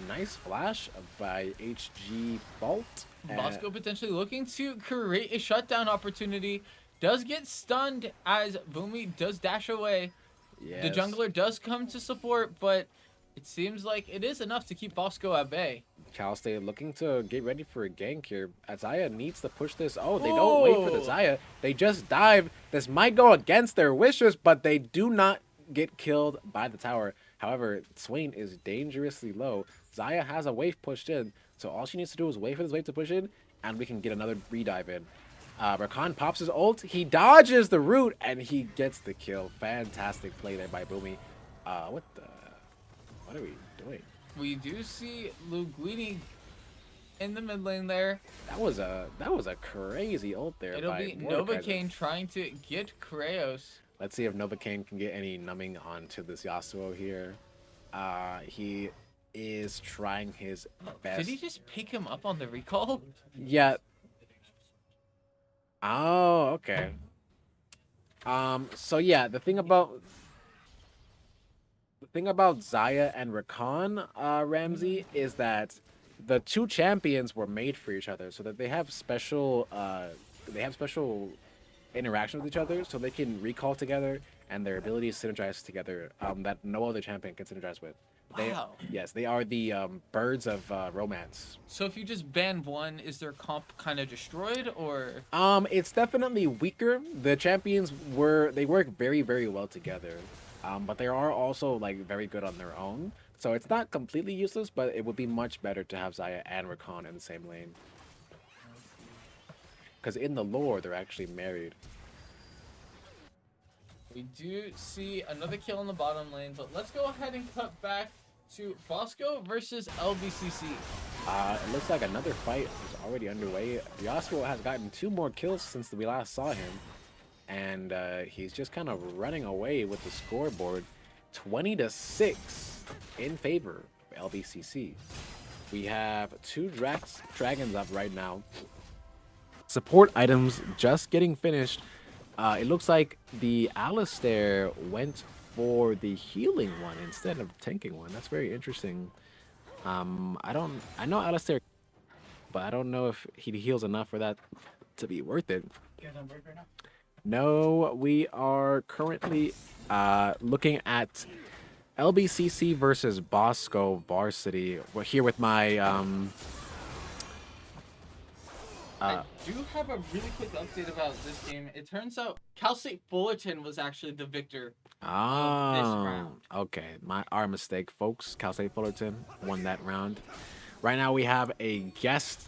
Speaker 1: Nice flash by HG Bolt.
Speaker 4: Bosco potentially looking to create a shutdown opportunity. Does get stunned as Boomy does dash away.
Speaker 1: Yes.
Speaker 4: The jungler does come to support, but it seems like it is enough to keep Bosco at bay.
Speaker 1: Cal State looking to get ready for a gank here. Zaya needs to push this. Oh, they don't wait for the Zaya. They just dive. This might go against their wishes, but they do not get killed by the tower. However, Swain is dangerously low. Zaya has a wave pushed in, so all she needs to do is wait for this wave to push in, and we can get another redive in. Rakan pops his ult, he dodges the root, and he gets the kill. Fantastic play there by Boomy. What are we doing?
Speaker 4: We do see Luguini in the mid lane there.
Speaker 1: That was a crazy ult there.
Speaker 4: It'll
Speaker 1: by
Speaker 4: be
Speaker 1: Mordekaiser.
Speaker 4: Novocaine trying to get Kraos.
Speaker 1: Let's see if Novocaine can get any numbing onto this Yasuo here. He is trying his best.
Speaker 4: Did he just pick him up on the recall?
Speaker 1: Yeah. Oh, okay. So yeah, the thing about Zaya and Rakan, Ramsey, is that the two champions were made for each other, so that they have special interaction with each other, so they can recall together, and their abilities synergize together that no other champion can synergize with.
Speaker 4: Wow.
Speaker 1: Yes, they are the birds of romance.
Speaker 4: So if you just ban one, is their comp kind of destroyed, or?
Speaker 1: It's definitely weaker. The champions work very, very well together, but they are also like very good on their own. So it's not completely useless, but it would be much better to have Zaya and Rakan in the same lane. Because in the lore, they're actually married.
Speaker 4: We do see another kill in the bottom lane, but let's go ahead and cut back to Bosco versus LBCC.
Speaker 1: It looks like another fight is already underway. Yasuo has gotten 2 more kills since we last saw him, and he's just kind of running away with the scoreboard. 20-6 in favor of LBCC. We have 2 dragons up right now. Support items just getting finished. It looks like the Alistair went for the healing one instead of tanking one. That's very interesting. I know Alistair, but I don't know if he heals enough for that to be worth it.
Speaker 3: You guys on break right now?
Speaker 1: No, we are currently looking at LBCC versus Bosco Varsity. We're here with my
Speaker 4: I do have a really quick update about this game. It turns out Cal State Fullerton was actually the victor of this round.
Speaker 1: Okay, our mistake, folks. Cal State Fullerton won that round. Right now we have a guest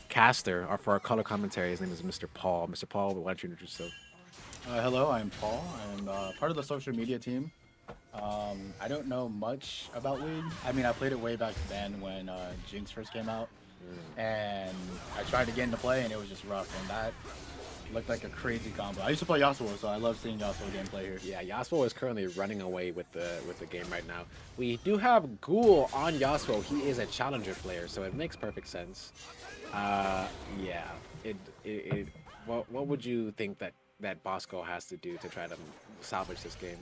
Speaker 1: caster for our color commentary. His name is Mr. Paul. Mr. Paul, why don't you introduce yourself?
Speaker 5: Hello, I'm Paul. I'm part of the social media team. I don't know much about League. I mean, I played it way back then when Jinx first came out. And I tried to get into play, and it was just rough, and that looked like a crazy combo. I used to play Yasuo, so I love seeing Yasuo gameplay here.
Speaker 1: Yeah, Yasuo is currently running away with the game right now. We do have Ghoul on Yasuo. He is a challenger player, so it makes perfect sense. Yeah. What would you think that Bosco has to do to try to salvage this game?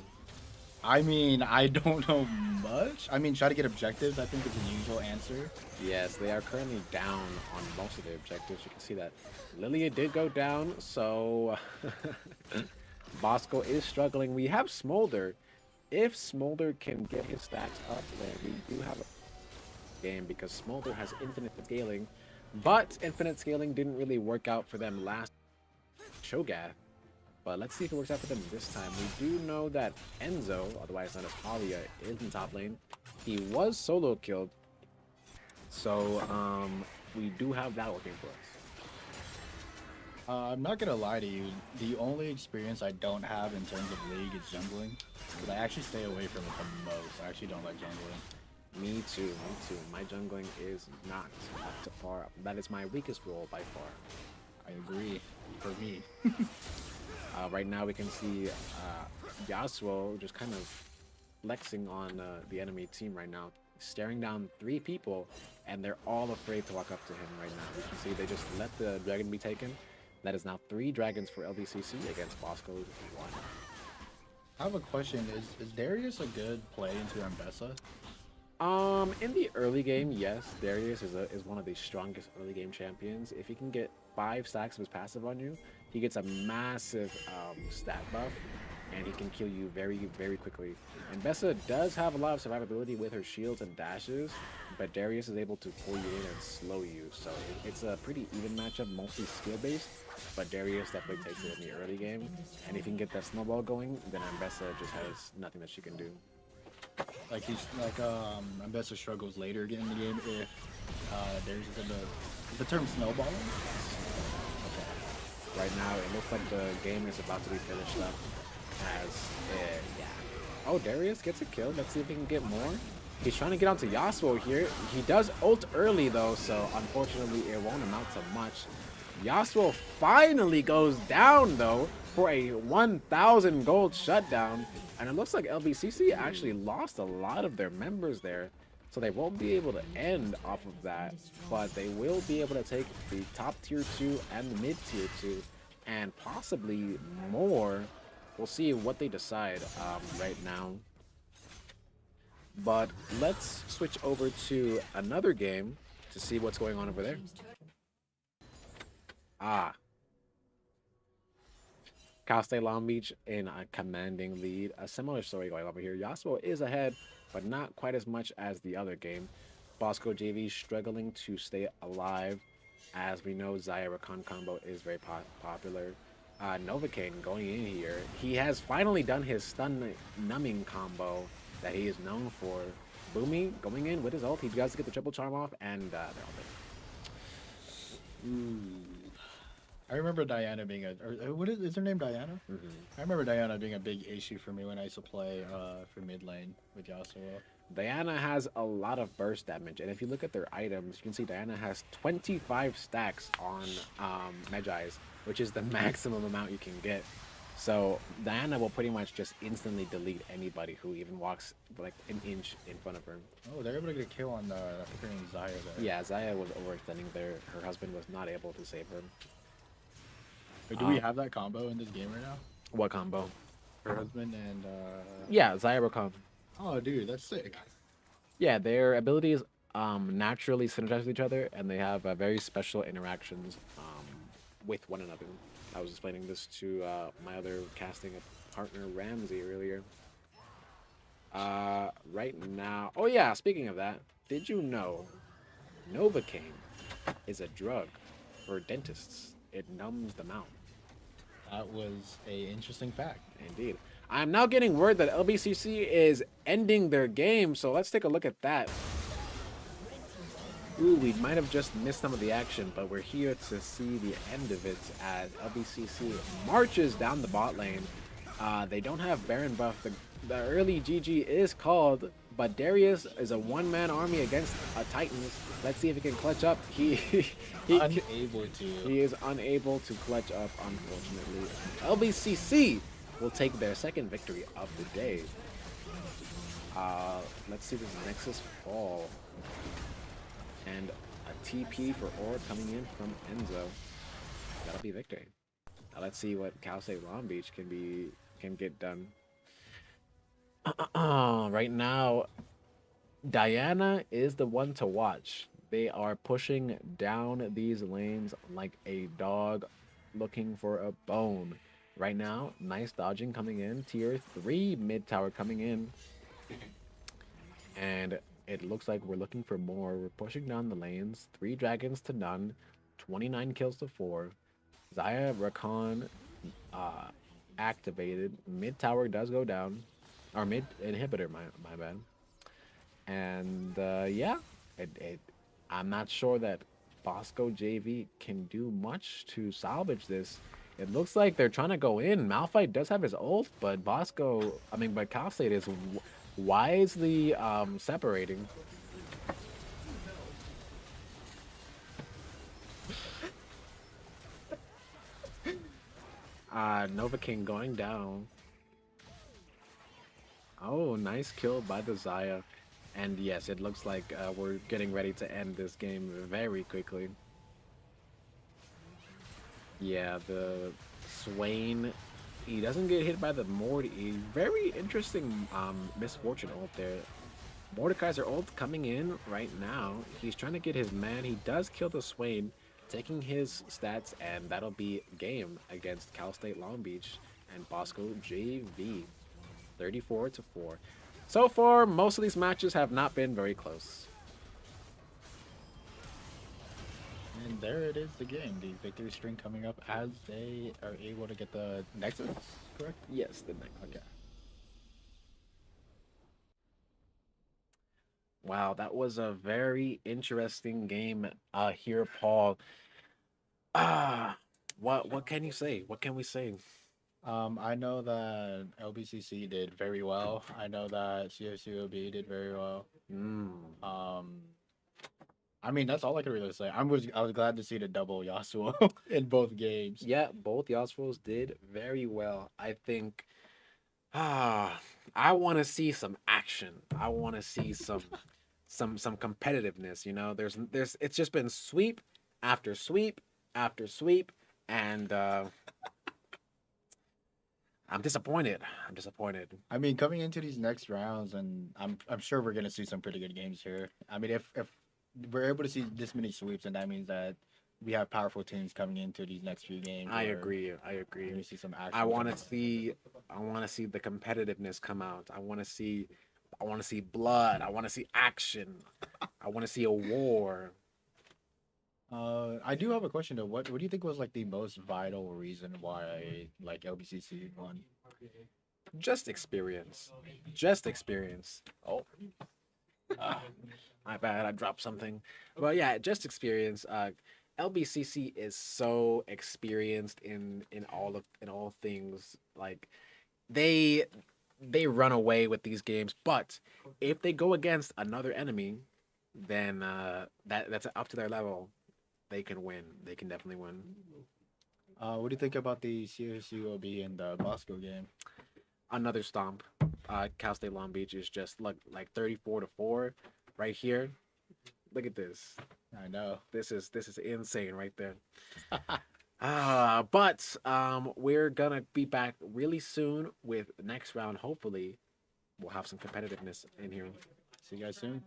Speaker 5: I mean, I don't know much. I mean, try to get objectives, I think, is the usual answer.
Speaker 1: Yes, they are currently down on most of their objectives. You can see that Lilia did go down, so Bosco is struggling. We have Smolder. If Smolder can get his stats up, then we do have a game, because Smolder has infinite scaling, but infinite scaling didn't really work out for them last Shogath. but let's see if it works out for them this time. We do know that Enzo, otherwise known as Alia, is in top lane. He was solo killed, so we do have that working for us.
Speaker 5: I'm not gonna lie to you. The only experience I don't have in terms of League is jungling. But I actually stay away from it the most. I actually don't like jungling.
Speaker 1: Me too, me too. My jungling is not up to par. That is my weakest role by far.
Speaker 5: I agree. For me.
Speaker 1: Right now we can see Yasuo just kind of flexing on the enemy team right now, staring down 3 people, and they're all afraid to walk up to him right now. You can see they just let the dragon be taken. That is now 3 dragons for LBCC against Bosco's 1.
Speaker 5: I have a question. Is Darius a good play into Ambessa?
Speaker 1: In the early game, yes, Darius is one of the strongest early game champions. If he can get 5 stacks of his passive on you, he gets a massive stat buff, and he can kill you very, very quickly. And Bessa does have a lot of survivability with her shields and dashes, but Darius is able to pull you in and slow you. So it's a pretty even matchup, mostly skill-based, but Darius definitely takes it in the early game. And if he can get that snowball going, then Ambessa just has nothing that she can do.
Speaker 5: Like Ambessa struggles later again in the game if Darius is in the term snowballing.
Speaker 1: Okay. Right now, it looks like the game is about to be finished up. Yeah. Oh, Darius gets a kill. Let's see if he can get more. He's trying to get onto Yasuo here. He does ult early though, so unfortunately it won't amount to much. Yasuo finally goes down though for a 1,000 gold shutdown, and it looks like LBCC actually lost a lot of their members there, so they won't be able to end off of that, but they will be able to take the top tier 2 and the mid tier 2 and possibly more. We'll see what they decide right now. But let's switch over to another game to see what's going on over there. Cal State Long Beach in a commanding lead. A similar story going over here. Yasuo is ahead, but not quite as much as the other game. Bosco JV struggling to stay alive. As we know, Xayah Rakan combo is very popular. Novocaine going in here. He has finally done his stun numbing combo that he is known for. Boomy going in with his ult. He does get the triple charm off, and they're all dead.
Speaker 5: I remember Diana being what is her name, Diana? I remember Diana being a big issue for me when I used to play for mid lane with Yasuo.
Speaker 1: Diana has a lot of burst damage, and if you look at their items, you can see Diana has 25 stacks on Magi's, which is the maximum amount you can get. So Diana will pretty much just instantly delete anybody who even walks like an inch in front of her.
Speaker 5: Oh, they're able to get a kill on I think her name's Xayah there.
Speaker 1: Yeah, Xayah was overextending there. Her husband was not able to save her.
Speaker 5: Wait, do we have that combo in this game right now?
Speaker 1: What combo?
Speaker 5: Her husband and
Speaker 1: Yeah, Xayah Rakan.
Speaker 5: Oh, dude, that's sick.
Speaker 1: Yeah, their abilities naturally synergize with each other, and they have very special interactions with one another. I was explaining this to my other casting partner, Ramsey, earlier. Right now... Oh yeah, speaking of that, did you know Novocaine is a drug for dentists? It numbs them out.
Speaker 5: That was a interesting fact.
Speaker 1: Indeed. I'm now getting word that LBCC is ending their game, so let's take a look at that. Ooh, we might have just missed some of the action, but we're here to see the end of it as LBCC marches down the bot lane. They don't have Baron buff. The early GG is called, but Darius is a one-man army against Titans. Let's see if he can clutch up. He is unable to clutch up, unfortunately. LBCC will take their second victory of the day. Let's see this Nexus fall. And a TP for Orb coming in from Enzo. That'll be victory. Now let's see what Cal State Long Beach can get done. Right now, Diana is the one to watch. They are pushing down these lanes like a dog looking for a bone. Right now, nice dodging coming in. Tier 3 mid tower coming in. And it looks like we're looking for more. We're pushing down the lanes. 3 dragons to none. 29 kills to 4. Xayah Rakan activated. Mid tower does go down, or mid inhibitor. My bad. And yeah, I'm not sure that Bosco JV can do much to salvage this. It looks like they're trying to go in. Malphite does have his ult, but but Cal State is wisely separating. Nova King going down. Oh, nice kill by the Zaya. And yes, it looks like we're getting ready to end this game very quickly. Yeah, the Swain, he doesn't get hit by the Morty. Very interesting misfortune ult there. Mordekaiser ult coming in right now. He's trying to get his man. He does kill the Swain, taking his stats, and that'll be game against Cal State Long Beach and Bosco JV. 34-4. So far, most of these matches have not been very close.
Speaker 5: And there it is, the game. The victory string coming up as they are able to get the Nexus, correct?
Speaker 1: Yes, the next.
Speaker 5: Okay.
Speaker 1: Wow, that was a very interesting game here, Paul. What can you say? What can we say?
Speaker 5: I know that LBCC did very well. I know that CSUOB did very well. I mean, that's all I can really say. I was glad to see the double Yasuo in both games.
Speaker 1: Yeah, both Yasuos did very well. I think I want to see some action. I want to see some competitiveness, you know. There's it's just been sweep after sweep after sweep, and I'm disappointed. I'm disappointed.
Speaker 5: I mean, coming into these next rounds, and I'm sure we're gonna see some pretty good games here. I mean, if we're able to see this many sweeps, and that means that we have powerful teams coming into these next few games.
Speaker 1: I agree. I agree.
Speaker 5: We see some action.
Speaker 1: I want to see the competitiveness come out. I want to see blood. I want to see action. I want to see a war.
Speaker 5: I do have a question though. What do you think was like the most vital reason why like LBCC won?
Speaker 1: Just experience. Just experience. Oh. My bad, I dropped something. But yeah, just experience. LBCC is so experienced in all things. Like they run away with these games, but if they go against another enemy, then that's up to their level. They can win. They can definitely win.
Speaker 5: What do you think about the CSUOB and the Bosco game?
Speaker 1: Another stomp. Cal State Long Beach is just like 34-4 right here. Look at this.
Speaker 5: I know.
Speaker 1: This is insane right there. But we're gonna be back really soon with the next round. Hopefully, we'll have some competitiveness in here.
Speaker 5: See you guys soon.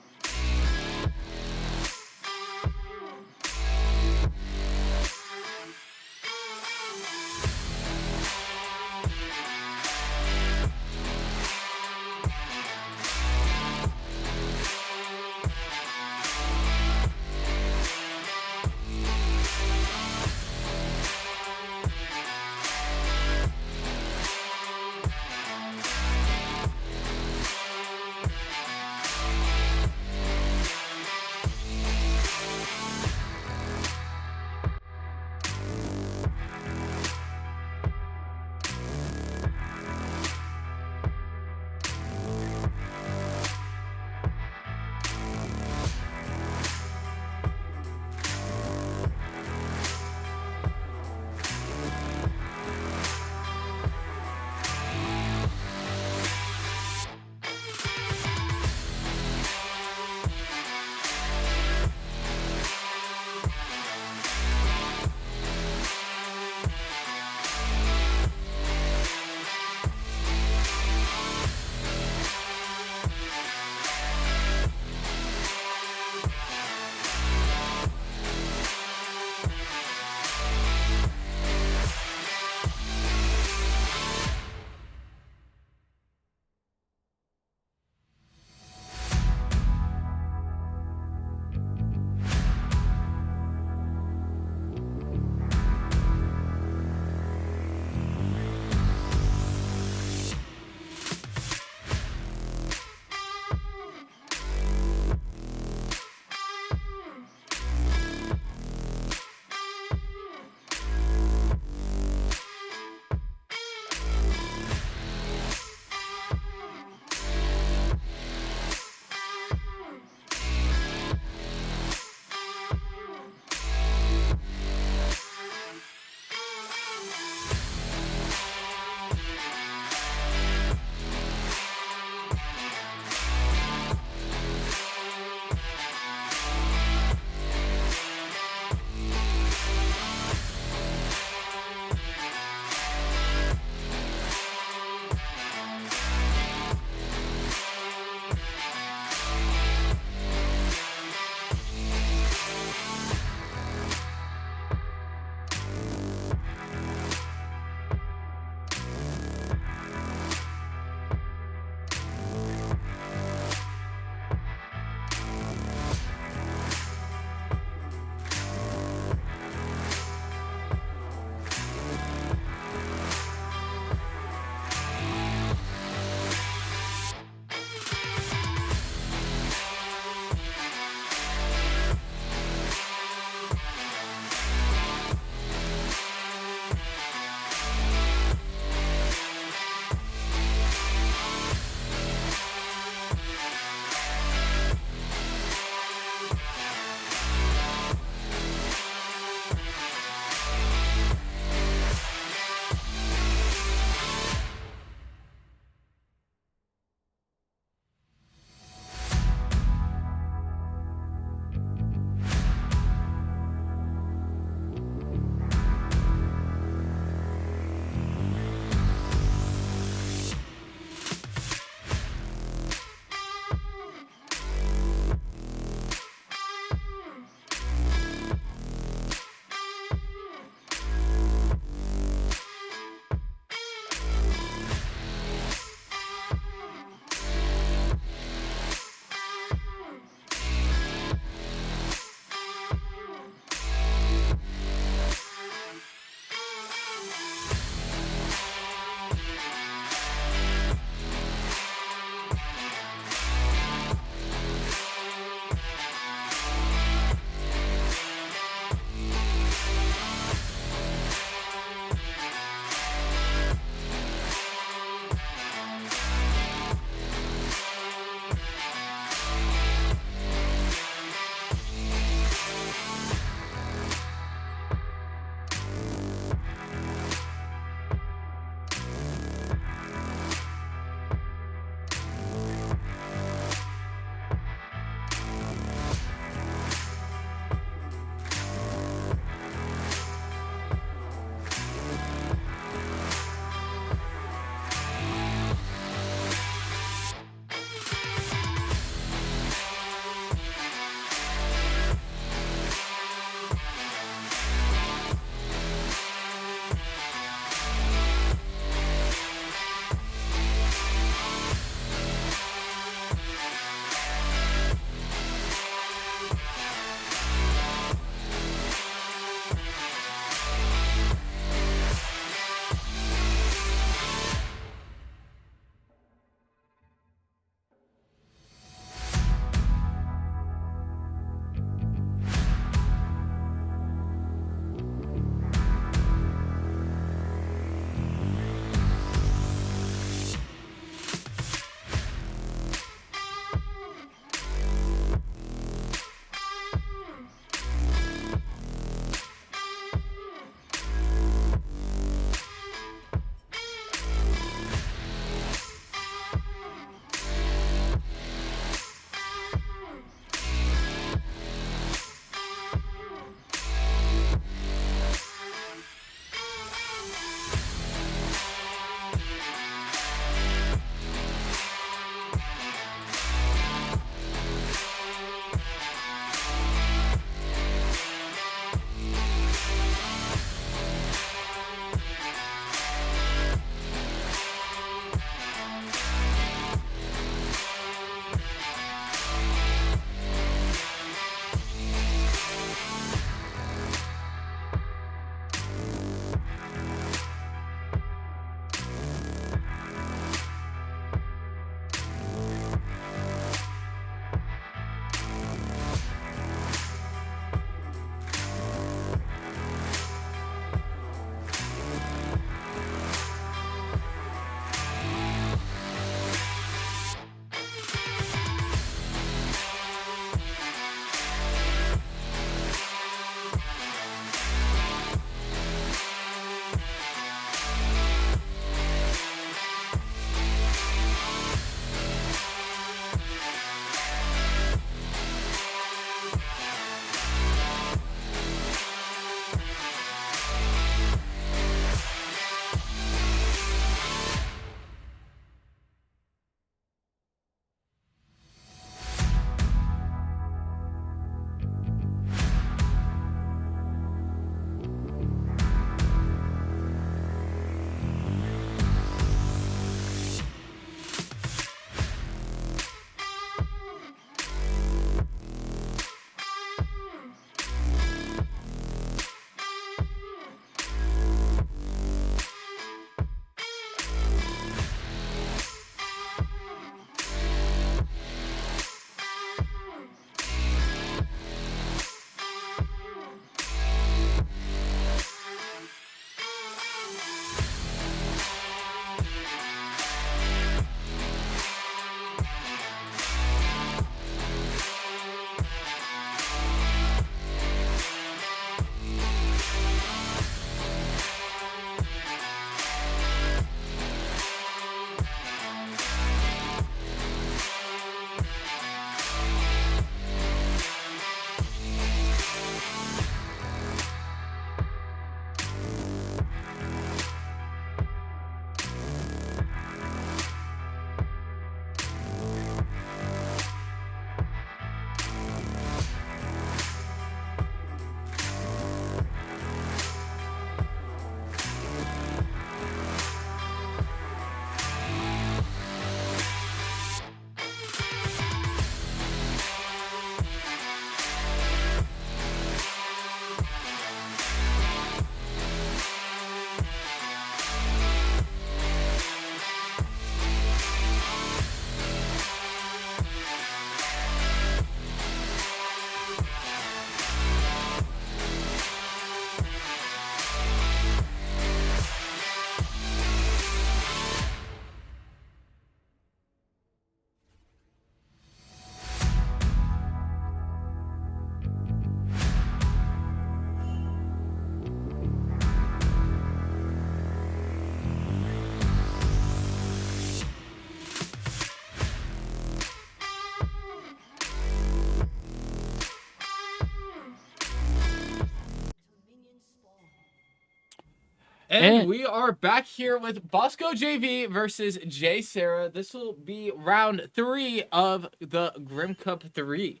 Speaker 4: And we are back here with Bosco JV versus Jay Sarah. This will be round 3 of the Grim Cup 3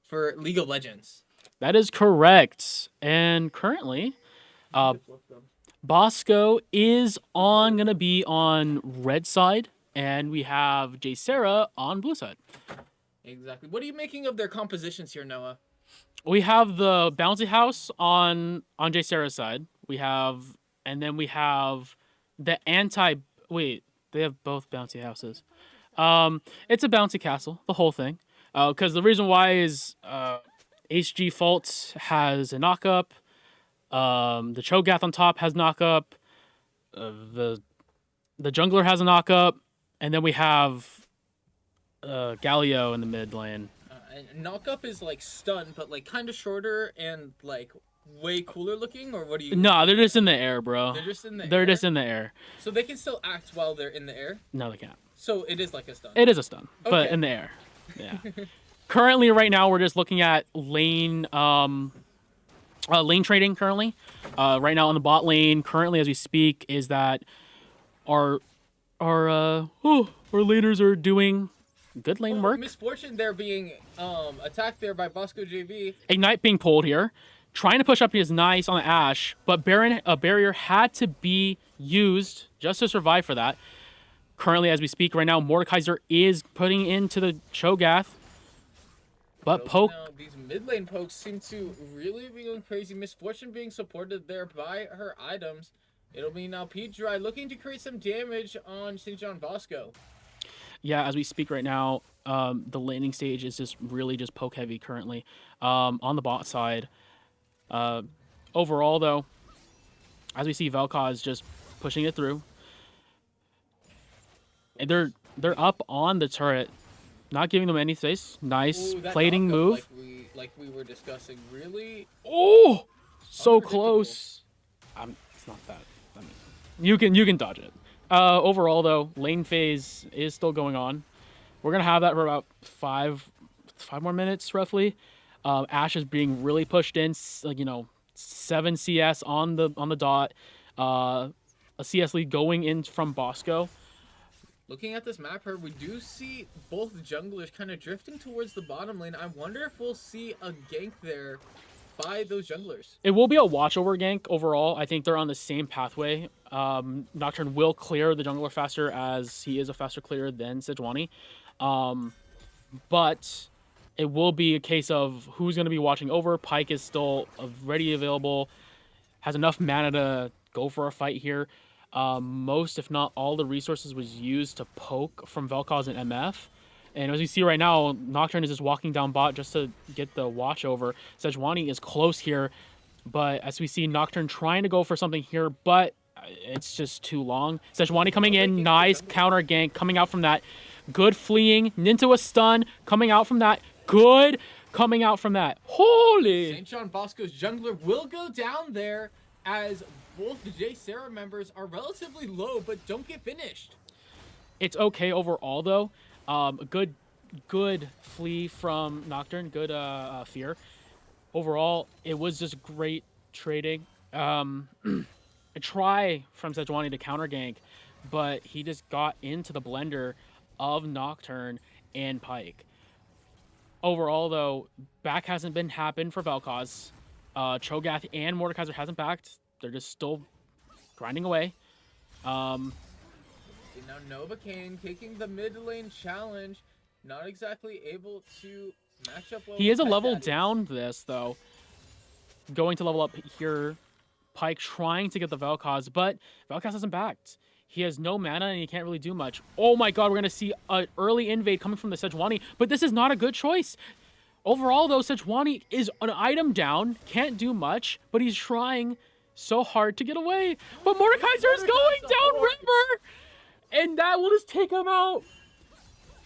Speaker 4: for League of Legends.
Speaker 6: That is correct. And currently, Bosco is gonna be on red side, and we have Jay Sarah on blue side.
Speaker 4: Exactly. What are you making of their compositions here, Noah?
Speaker 6: We have the bouncy house on Jay Sarah's side. And then we have the wait, they have both bouncy houses. It's a bouncy castle, the whole thing. Because the reason why is HG Fault has a knockup. The Cho'Gath on top has knockup. The jungler has a knockup, and then we have Galio in the mid lane.
Speaker 4: And knockup is like stun, but like kind of shorter and like way cooler looking, or what do you?
Speaker 6: No, they're just in the air, bro.
Speaker 4: They're just in the air?
Speaker 6: They're just in the air.
Speaker 4: So they can still act while they're in the air?
Speaker 6: No, they can't.
Speaker 4: So it is like a stun?
Speaker 6: It is a stun, but
Speaker 4: Okay.
Speaker 6: in the air. Yeah. Currently, right now, we're just looking at lane trading currently. Right now on the bot lane, currently as we speak, is that our laners are doing good lane work.
Speaker 4: Misfortune there being attacked there by Bosco JV.
Speaker 6: Ignite being pulled here. Trying to push up his nice on the Ashe, but a barrier had to be used just to survive for that. Currently, as we speak right now, Mordekaiser is putting into the Cho'Gath. But poke.
Speaker 4: Now, these mid lane pokes seem to really be going crazy. Misfortune being supported there by her items. It'll be now P-Dry looking to create some damage on St. John Bosco.
Speaker 6: Yeah, as we speak right now, the laning stage is just really just poke heavy currently. On the bot side. Overall, though, as we see Vel'Koz just pushing it through. And they're up on the turret, not giving them any space. Nice plating move.
Speaker 4: Like we were discussing, really.
Speaker 6: Oh, so close. It's not that. I mean, you can dodge it. Overall, though, lane phase is still going on. We're gonna have that for about five more minutes roughly. Ashe is being really pushed in, 7 CS on the dot. A CS lead going in from Bosco.
Speaker 4: Looking at this map here, we do see both junglers kind of drifting towards the bottom lane. I wonder if we'll see a gank there by those junglers.
Speaker 6: It will be a watchover gank overall. I think they're on the same pathway. Nocturne will clear the jungler faster as he is a faster clearer than Sejuani. But it will be a case of who's going to be watching over. Pyke is still ready available, has enough mana to go for a fight here. Most, if not all, the resources was used to poke from Vel'Koz and MF. And as you see right now, Nocturne is just walking down bot just to get the watch over. Sejuani is close here, but as we see Nocturne trying to go for something here, but it's just too long. Sejuani coming in, nice counter gank coming out from that. Good fleeing, into a stun, coming out from that. Good coming out from that. Holy!
Speaker 4: St. John Bosco's jungler will go down there as both the J Sarah members are relatively low but don't get finished.
Speaker 6: It's okay overall though. Good flee from Nocturne, good fear. Overall, it was just great trading. A try from Sejuani to counter gank, but he just got into the blender of Nocturne and Pyke. Overall though, back hasn't been happened for Vel'Koz. Cho'Gath and Mordekaiser hasn't backed. They're just still grinding away.
Speaker 4: Now Novocaine taking the mid lane challenge, not exactly able to match up well.
Speaker 6: He is a
Speaker 4: with
Speaker 6: level
Speaker 4: Daddy.
Speaker 6: down this though. Going to level up here. Pyke trying to get the Vel'Koz, but Vel'Koz hasn't backed. He has no mana and he can't really do much. Oh my god, we're going to see an early invade coming from the Sejuani, but this is not a good choice. Overall though, Sejuani is an item down, can't do much, but he's trying so hard to get away. But Mordekaiser is going down river, and that will just take him out.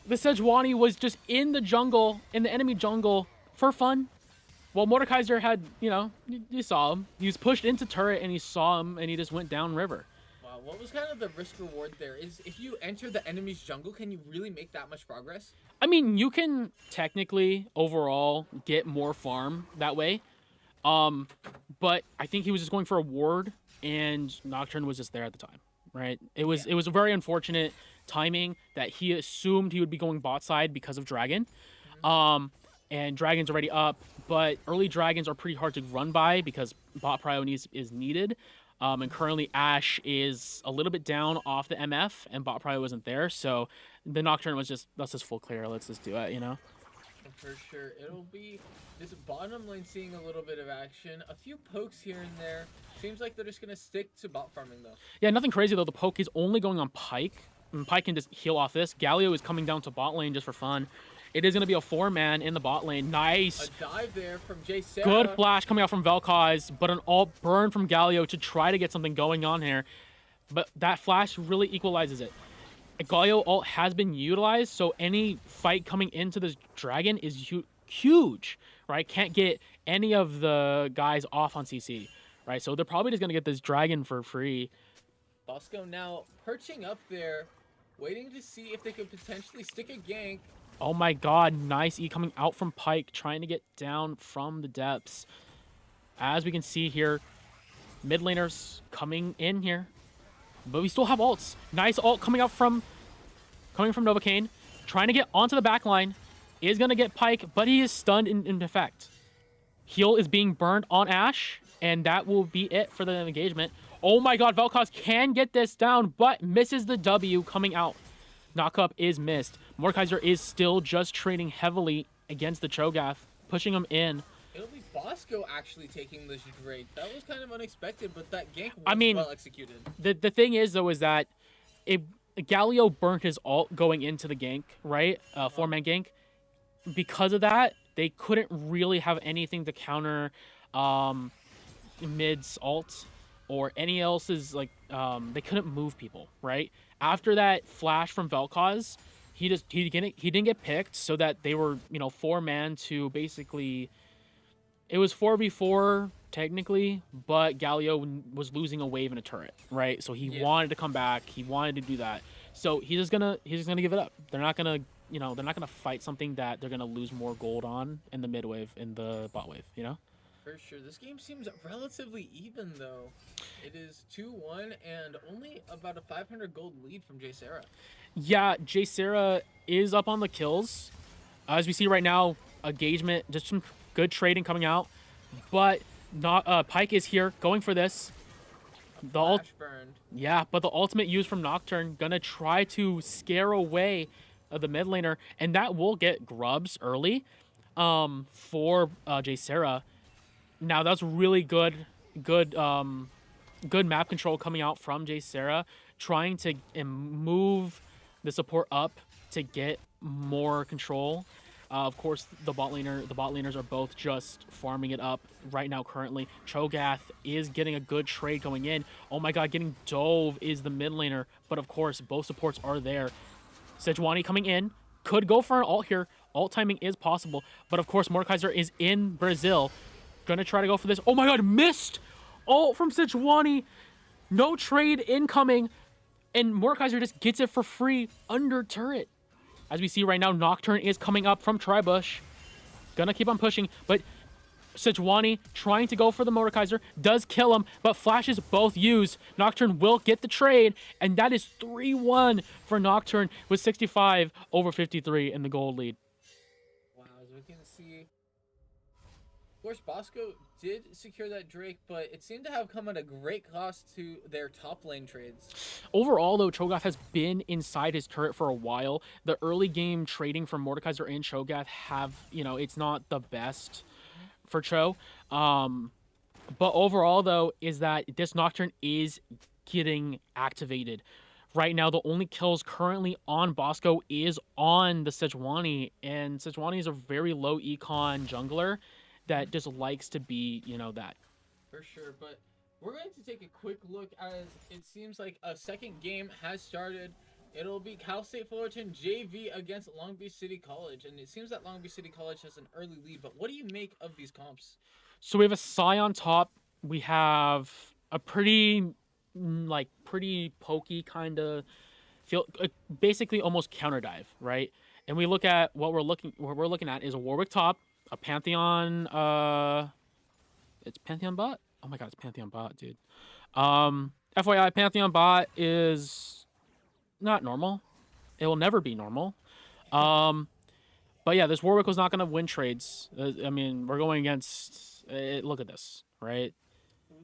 Speaker 6: The Sejuani was just in the jungle, in the enemy jungle, for fun. Well, Mordekaiser had, you saw him. He was pushed into turret, and he saw him, and he just went down river.
Speaker 4: Wow, what was kind of the risk reward there? Is if you enter the enemy's jungle, can you really make that much progress?
Speaker 6: I mean, you can technically, overall, get more farm that way. But I think he was just going for a ward and Nocturne was just there at the time, right? It was a very unfortunate timing that he assumed he would be going bot side because of Dragon. And Dragon's already up, but early Dragons are pretty hard to run by because bot prio is needed. And currently Ash is a little bit down off the MF, and bot prio isn't there, so the Nocturne was just, let's just full clear, let's just do it, you know?
Speaker 4: For sure, it'll be this bottom lane seeing a little bit of action, a few pokes here and there. Seems like they're just gonna stick to bot farming though.
Speaker 6: Yeah, nothing crazy though. The poke is only going on Pyke. And Pyke can just heal off this. Galio is coming down to bot lane just for fun. It is going to be a 4-man in the bot lane. Nice.
Speaker 4: A dive there from Jay Sarah.
Speaker 6: Good flash coming out from Vel'Koz, but an alt burn from Galio to try to get something going on here. But that flash really equalizes it. Galio ult has been utilized, so any fight coming into this dragon is huge, right? Can't get any of the guys off on CC, right? So they're probably just going to get this dragon for free.
Speaker 4: Bosco now perching up there, waiting to see if they could potentially stick a gank.
Speaker 6: Oh my god, nice E coming out from Pyke, trying to get down from the depths. As we can see here, mid laners coming in here. But we still have ults. Nice ult coming from Novocaine. Trying to get onto the back line. Is going to get Pyke, but he is stunned in effect. Heal is being burned on Ash, and that will be it for the engagement. Oh my god, Vel'Koz can get this down, but misses the W coming out. Knockup is missed. Mordekaiser is still just trading heavily against the Cho'Gath, pushing him in.
Speaker 4: It'll be Bosco actually taking this Drake. That was kind of unexpected, but that gank was well executed.
Speaker 6: The thing is, though, is that Galio burnt his ult going into the gank, right? 4-man gank. Because of that, they couldn't really have anything to counter mid's ult or any else's, like, they couldn't move people, right? After that flash from Vel'Koz, he didn't get picked, so that they were, 4-man to basically, it was 4v4 technically, but Galio was losing a wave and a turret, right? So he wanted to come back, he wanted to do that. So he's just gonna give it up. They're not gonna, they're not gonna fight something that they're gonna lose more gold on in the mid wave, in the bot wave,
Speaker 4: For sure. This game seems relatively even, though. It is 2-1 and only about a 500 gold lead from Jay Sarah.
Speaker 6: Yeah, Jay Sarah is up on the kills. As we see right now, engagement, just some good trading coming out. But Pyke is here, going for this.
Speaker 4: Flash burned.
Speaker 6: Yeah, but the ultimate used from Nocturne, gonna try to scare away the mid laner, and that will get grubs early for Jay Sarah. Now that's really good map control coming out from Jay Sarah, trying to move the support up to get more control. Of course, the bot laners are both just farming it up right now. Currently, Cho'Gath is getting a good trade going in. Oh my god, getting dove is the mid laner, but of course both supports are there. Sejuani coming in, could go for an ult here. Ult timing is possible, but of course Mordekaiser is in Brazil. Gonna try to go for this. Oh my god, missed ult from Sejuani. No trade incoming, and Mordekaiser just gets it for free under turret. As we see right now, Nocturne is coming up from Tribush. Gonna keep on pushing, but Sejuani trying to go for the Mordekaiser, does kill him, but flashes both used. Nocturne will get the trade, and that is 3-1 for Nocturne with 65 over 53 in the gold lead.
Speaker 4: Wow, as we can see, of course, Bosco did secure that Drake, but it seemed to have come at a great cost to their top lane trades.
Speaker 6: Overall, though, Cho'Gath has been inside his turret for a while. The early game trading from Mordekaiser and Cho'Gath have, it's not the best for Cho. But overall, though, is that this Nocturne is getting activated. Right now, the only kills currently on Bosco is on the Sejuani, and Sejuani is a very low econ jungler that just likes to be, that.
Speaker 4: For sure, but we're going to take a quick look as it seems like a second game has started. It'll be Cal State Fullerton JV against Long Beach City College, and it seems that Long Beach City College has an early lead, but what do you make of these comps?
Speaker 6: So we have a Psy on top. We have a pretty pokey kind of feel, basically almost counter dive, right? And we look at what we're looking at is a Warwick top, a Pantheon, it's Pantheon bot? Oh my god, it's Pantheon bot, dude. FYI, Pantheon bot is not normal. It will never be normal. But yeah, this Warwick was not going to win trades. I mean, we're going against. Look at this, right?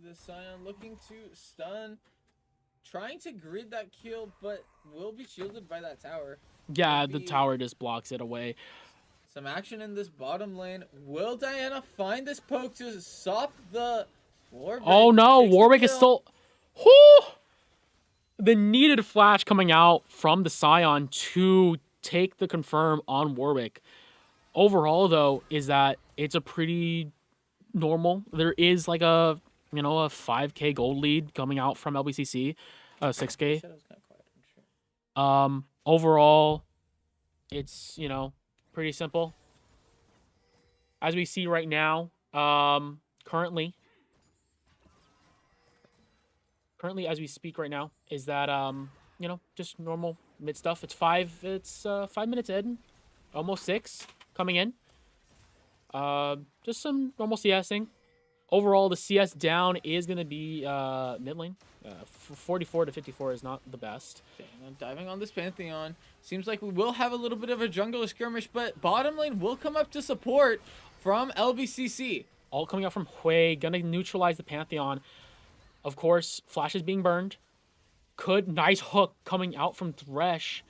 Speaker 4: The Scion looking to stun, trying to grid that kill, but will be shielded by that tower.
Speaker 6: Yeah,
Speaker 4: Maybe
Speaker 6: the tower just blocks it away.
Speaker 4: some action in this bottom lane. Will Diana find this poke to stop the Warwick?
Speaker 6: Oh no,
Speaker 4: Takes the
Speaker 6: Warwick is
Speaker 4: kill.
Speaker 6: still. Whoo! The needed flash coming out from the Scion to take the confirm on Warwick. Overall, though, is that it's a pretty normal. There is like a 5K gold lead coming out from LBCC, 6K.
Speaker 4: Shadow's kinda quiet, I'm sure.
Speaker 6: Overall, it's pretty simple. As we see right now, currently as we speak right now, is that just normal mid stuff. It's 5 minutes in, almost 6 coming in. Just some normal CSing. Overall, the CS down is going to be mid lane. 44 to 54 is not the best.
Speaker 4: Okay, and diving on this Pantheon. Seems like we will have a little bit of a jungle skirmish, but bottom lane will come up to support from LBCC.
Speaker 6: All coming out from Hui, gonna neutralize the Pantheon. Of course, Flash is being burned. Nice hook coming out from Thresh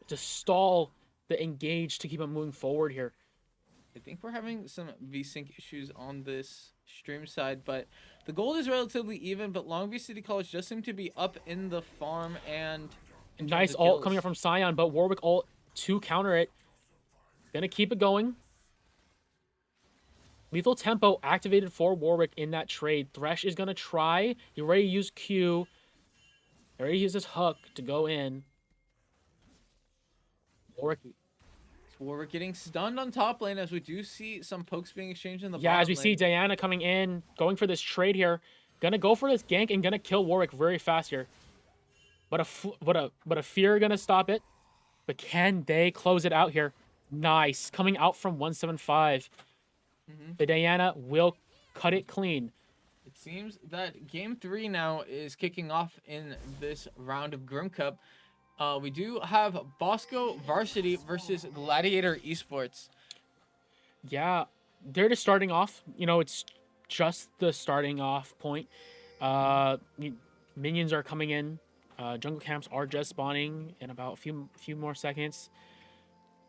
Speaker 6: to stall the engage to keep him moving forward here.
Speaker 4: I think we're having some VSync issues on this stream side, but the gold is relatively even, but Long Beach City College does seem to be up in the farm and in terms
Speaker 6: Nice
Speaker 4: of
Speaker 6: ult
Speaker 4: kills.
Speaker 6: coming up from Scion, but Warwick ult to counter it. Gonna keep it going. Lethal Tempo activated for Warwick in that trade. Thresh is gonna try. He already used Q. He already used his hook to go in.
Speaker 4: Warwick getting stunned on top lane as we do see some pokes being exchanged in the
Speaker 6: Yeah,
Speaker 4: bottom
Speaker 6: as we see
Speaker 4: lane.
Speaker 6: Diana coming in, going for this trade here. Gonna go for this gank and gonna kill Warwick very fast here. But a Fear gonna stop it. But can they close it out here? Nice. Coming out from 175. The Diana will cut it clean.
Speaker 4: It seems that game 3 now is kicking off in this round of Grim Cup. We do have Bosco Varsity versus Gladiator Esports.
Speaker 6: Yeah, they're just starting off. It's just the starting off point. Minions are coming in. Jungle camps are just spawning in about a few more seconds.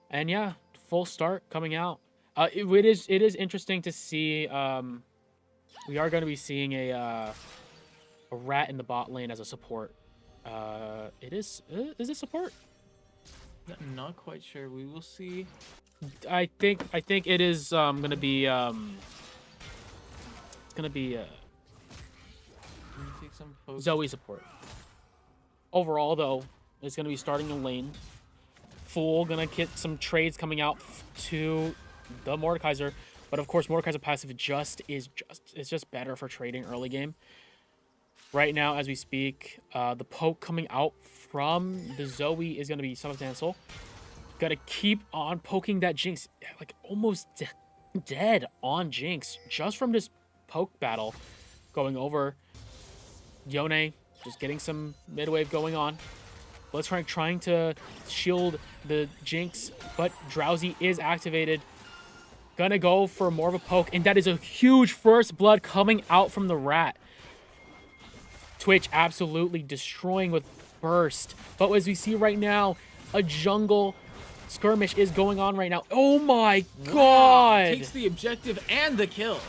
Speaker 6: And yeah, full start coming out. It is interesting to see. We are going to be seeing a rat in the bot lane as a support. Is it support?
Speaker 4: Not quite sure. We will see.
Speaker 6: I think it is gonna be
Speaker 4: Take some pokes.
Speaker 6: Zoe support. Overall, though, it's gonna be starting the lane. Fool gonna get some trades coming out to the Mordekaiser, but of course Mordekaiser passive is just better for trading early game. Right now, as we speak, the poke coming out from the Zoe is going to be Son of Dancel. Got to keep on poking that Jinx, like almost dead on Jinx, just from this poke battle going over. Yone just getting some mid-wave going on. Let's trying to shield the Jinx, but Drowsy is activated. Gonna go for more of a poke, and that is a huge first blood coming out from the rat. Twitch absolutely destroying with burst. But as we see right now, a jungle skirmish is going on right now. Oh my god!
Speaker 4: Takes the objective and the kill.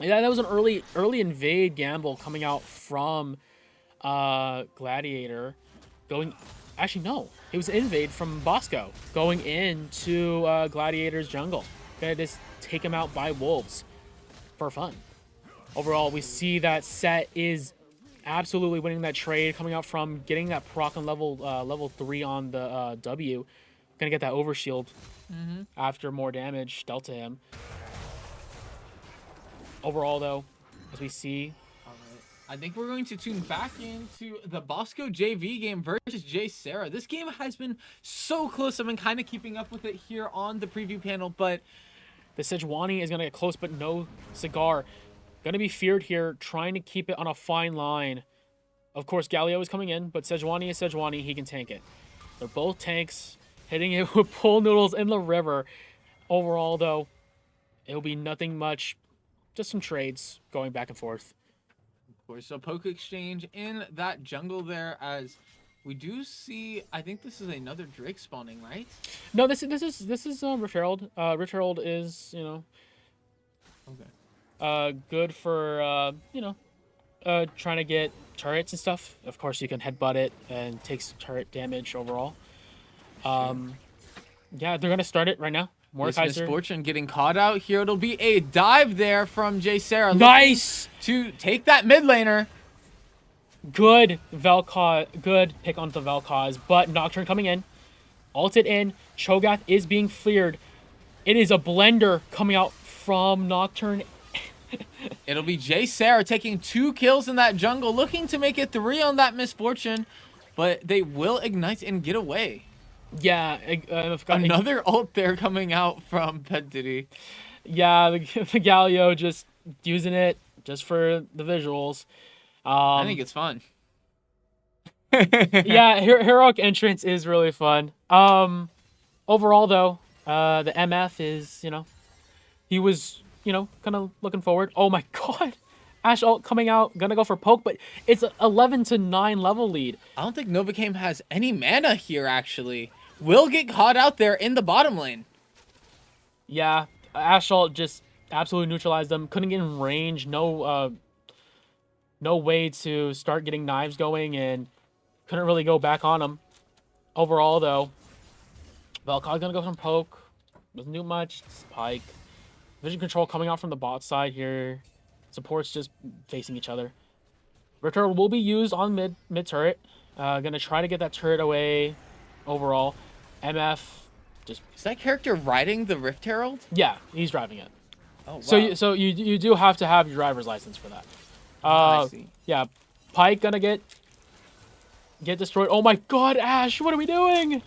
Speaker 6: Yeah, that was an early invade gamble coming out from Gladiator. Actually, no. It was an invade from Bosco going into Gladiator's jungle. Gonna just take him out by wolves for fun. Overall, we see that Set is absolutely winning that trade, coming out from getting that proc on level 3 on the W. Gonna get that overshield after more damage dealt to him. Overall, though, as we see,
Speaker 4: I think we're going to tune back into the Bosco JV game versus J Sarah. This game has been so close. I've been kind of keeping up with it here on the preview panel, but
Speaker 6: the Sejuani is gonna get close, but no Cigar. Gonna be feared here, trying to keep it on a fine line. Of course, Galio is coming in, but Sejuani is Sejuani. He can tank it. They're both tanks, hitting it with pool noodles in the river. Overall, though, it'll be nothing much. Just some trades going back and forth.
Speaker 4: Of course, so poke exchange in that jungle there as we do see. I think this is another Drake spawning, right?
Speaker 6: No, this is Rift Herald. Rift Herald is
Speaker 4: Okay.
Speaker 6: good for trying to get turrets and stuff. Of course, you can headbutt it and takes turret damage overall. Yeah, they're gonna start it right now.
Speaker 4: This
Speaker 6: Mordekaiser.
Speaker 4: Misfortune getting caught out here. It'll be a dive there from Jay Sarah.
Speaker 6: Nice.
Speaker 4: To take that mid laner.
Speaker 6: Good Vel'Koz. Good pick onto Vel'Koz, but Nocturne coming in. Ulted in. Cho'Gath is being cleared. It is a blender coming out from Nocturne.
Speaker 4: It'll be Jay Sarah taking 2 kills in that jungle, looking to make it 3 on that Misfortune, but they will ignite and get away.
Speaker 6: Yeah,
Speaker 4: Another ult there coming out from Pet Diddy.
Speaker 6: Yeah, the Galio just using it just for the visuals.
Speaker 4: I think it's fun.
Speaker 6: Yeah, heroic entrance is really fun. Overall though, the MF is, he was, kind of looking forward. Oh my god. Ashe ult coming out, gonna go for poke, but it's a 11-9 level lead.
Speaker 4: I don't think Novocaine has any mana here, actually. Will get caught out there in the bottom lane.
Speaker 6: Yeah, Ashe ult just absolutely neutralized them. Couldn't get in range. No way to start getting knives going, and couldn't really go back on them. Overall, though, Vel'Koz gonna go from poke. Doesn't do much. Spike. Vision control coming out from the bot side here. Supports just facing each other. Rift Herald will be used on mid turret. Gonna try to get that turret away. Overall, MF just
Speaker 4: Is that character riding the Rift Herald?
Speaker 6: yeah, he's driving it.
Speaker 4: Oh, wow.
Speaker 6: So you do have to have your driver's license for that.
Speaker 4: I see.
Speaker 6: Yeah, Pike gonna get destroyed. Oh my god, Ashe, what are we doing?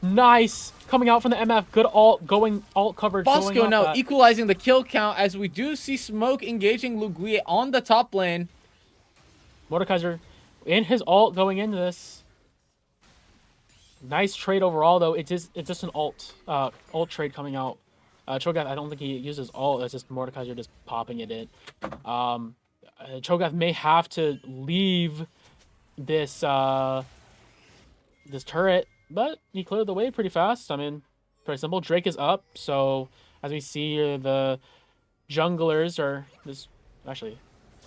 Speaker 6: Nice. Coming out from the MF. Good ult. Going alt coverage.
Speaker 4: Bosco now equalizing the kill count as we do see Smoke engaging Luguie on the top lane.
Speaker 6: Mordekaiser in his ult going into this. Nice trade overall, though. It's just an ult trade coming out. Cho'Gath, I don't think he uses ult. It's just Mordekaiser just popping it in. Cho'Gath may have to leave this this turret, but he cleared the way pretty fast. I mean, pretty simple. Drake is up, so as we see here, the junglers are actually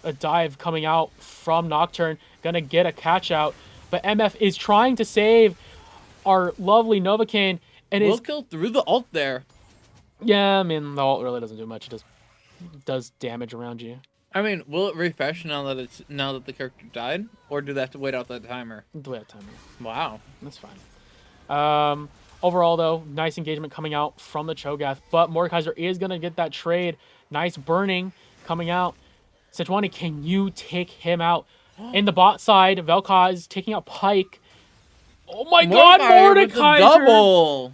Speaker 6: a dive coming out from Nocturne, gonna get a catch out, but MF is trying to save our lovely Novocaine, and
Speaker 4: Will kill through the ult there.
Speaker 6: yeah, I mean the ult really doesn't do much. It just does damage around you.
Speaker 4: I mean, will it refresh now that the character died, or do they have to wait out that timer?
Speaker 6: The way of timer.
Speaker 4: Wow.
Speaker 6: That's fine. Overall, though, nice engagement coming out from the Cho'Gath, but Mordekaiser is going to get that trade. Nice burning coming out. Sejuani, can you take him out? In the bot side, Vel'Koz taking out Pike. Oh my god,
Speaker 4: with the
Speaker 6: Mordekaiser!
Speaker 4: double.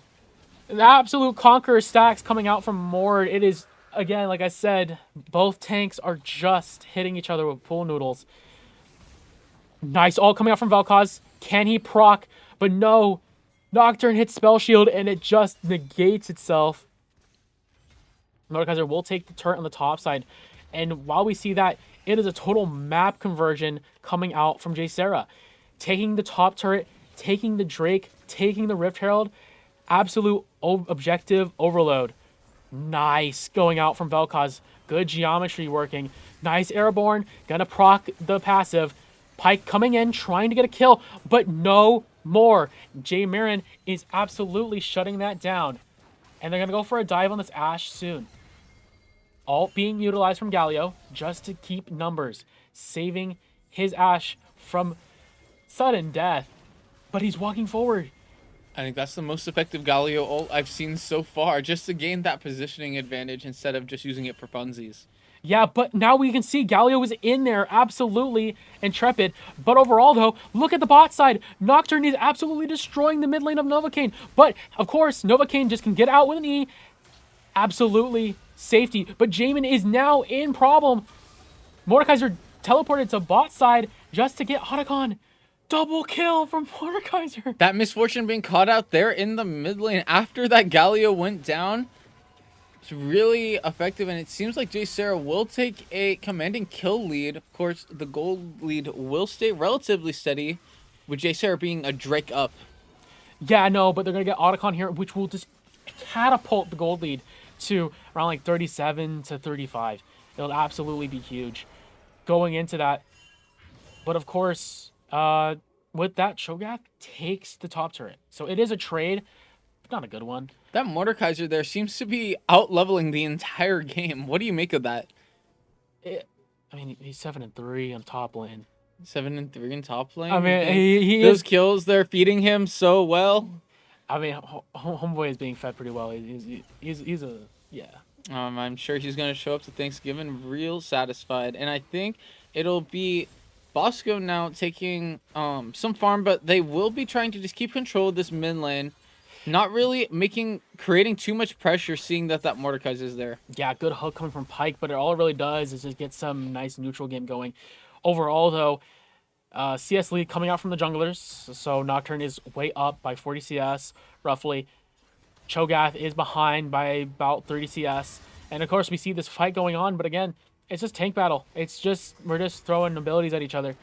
Speaker 6: The absolute conqueror stacks coming out from Mord. It is, again, like I said, both tanks are just hitting each other with pool noodles. Nice all coming out from Vel'Koz. Can he proc? But no. Nocturne hits Spell Shield, and it just negates itself. Mordekaiser will take the turret on the top side. And while we see that, it is a total map conversion coming out from Jay Sarah. Taking the top turret, taking the Drake, taking the Rift Herald. Absolute objective overload. Nice going out from Vel'Koz. Good geometry working. Nice airborne. Gonna proc the passive. Pike coming in, trying to get a kill, but no more. Jay Marin is absolutely shutting that down. And they're gonna go for a dive on this Ashe soon. Ult being utilized from Galio just to keep numbers. Saving his Ashe from sudden death. But he's walking forward.
Speaker 4: I think that's the most effective Galio ult I've seen so far, just to gain that positioning advantage instead of just using it for funsies.
Speaker 6: Yeah, but now we can see Galio is in there, absolutely intrepid. But overall, though, look at the bot side. Nocturne is absolutely destroying the mid lane of Novocaine. But, of course, Novocaine just can get out with an E. Absolutely safety. But Jamin is now in problem. Mordekaiser teleported to bot side just to get Otacon. Double kill from Mordekaiser.
Speaker 4: That misfortune being caught out there in the mid lane after that Galio went down. It's really effective, and it seems like Jay Sarah will take a commanding kill lead. Of course, the gold lead will stay relatively steady, with Jay Sarah being a Drake up.
Speaker 6: Yeah, no, but they're going to get Otacon here, which will just catapult the gold lead to around like 37 to 35. It'll absolutely be huge going into that. But of course, with that, Cho'Gath takes the top turret. So it is a trade, but not a good one.
Speaker 4: That Mordekaiser there seems to be out-leveling the entire game. What do you make of that?
Speaker 6: I mean, he's 7-3 on top lane.
Speaker 4: 7-3 in top lane?
Speaker 6: I mean, he
Speaker 4: those
Speaker 6: is...
Speaker 4: kills, they're feeding him so well.
Speaker 6: I mean, Homeboy is being fed pretty well. He's a... Yeah.
Speaker 4: I'm sure he's going to show up to Thanksgiving real satisfied. And I think it'll be Bosco now taking some farm, but they will be trying to just keep control of this mid lane. Not really creating too much pressure, seeing that Mordekaiser is there.
Speaker 6: Yeah, good hook coming from Pyke, but all it really does is just get some nice neutral game going. Overall, though, CS lead coming out from the junglers, so Nocturne is way up by 40 CS, roughly. Cho'Gath is behind by about 30 CS, and of course we see this fight going on, but again, it's just tank battle. We're just throwing abilities at each other.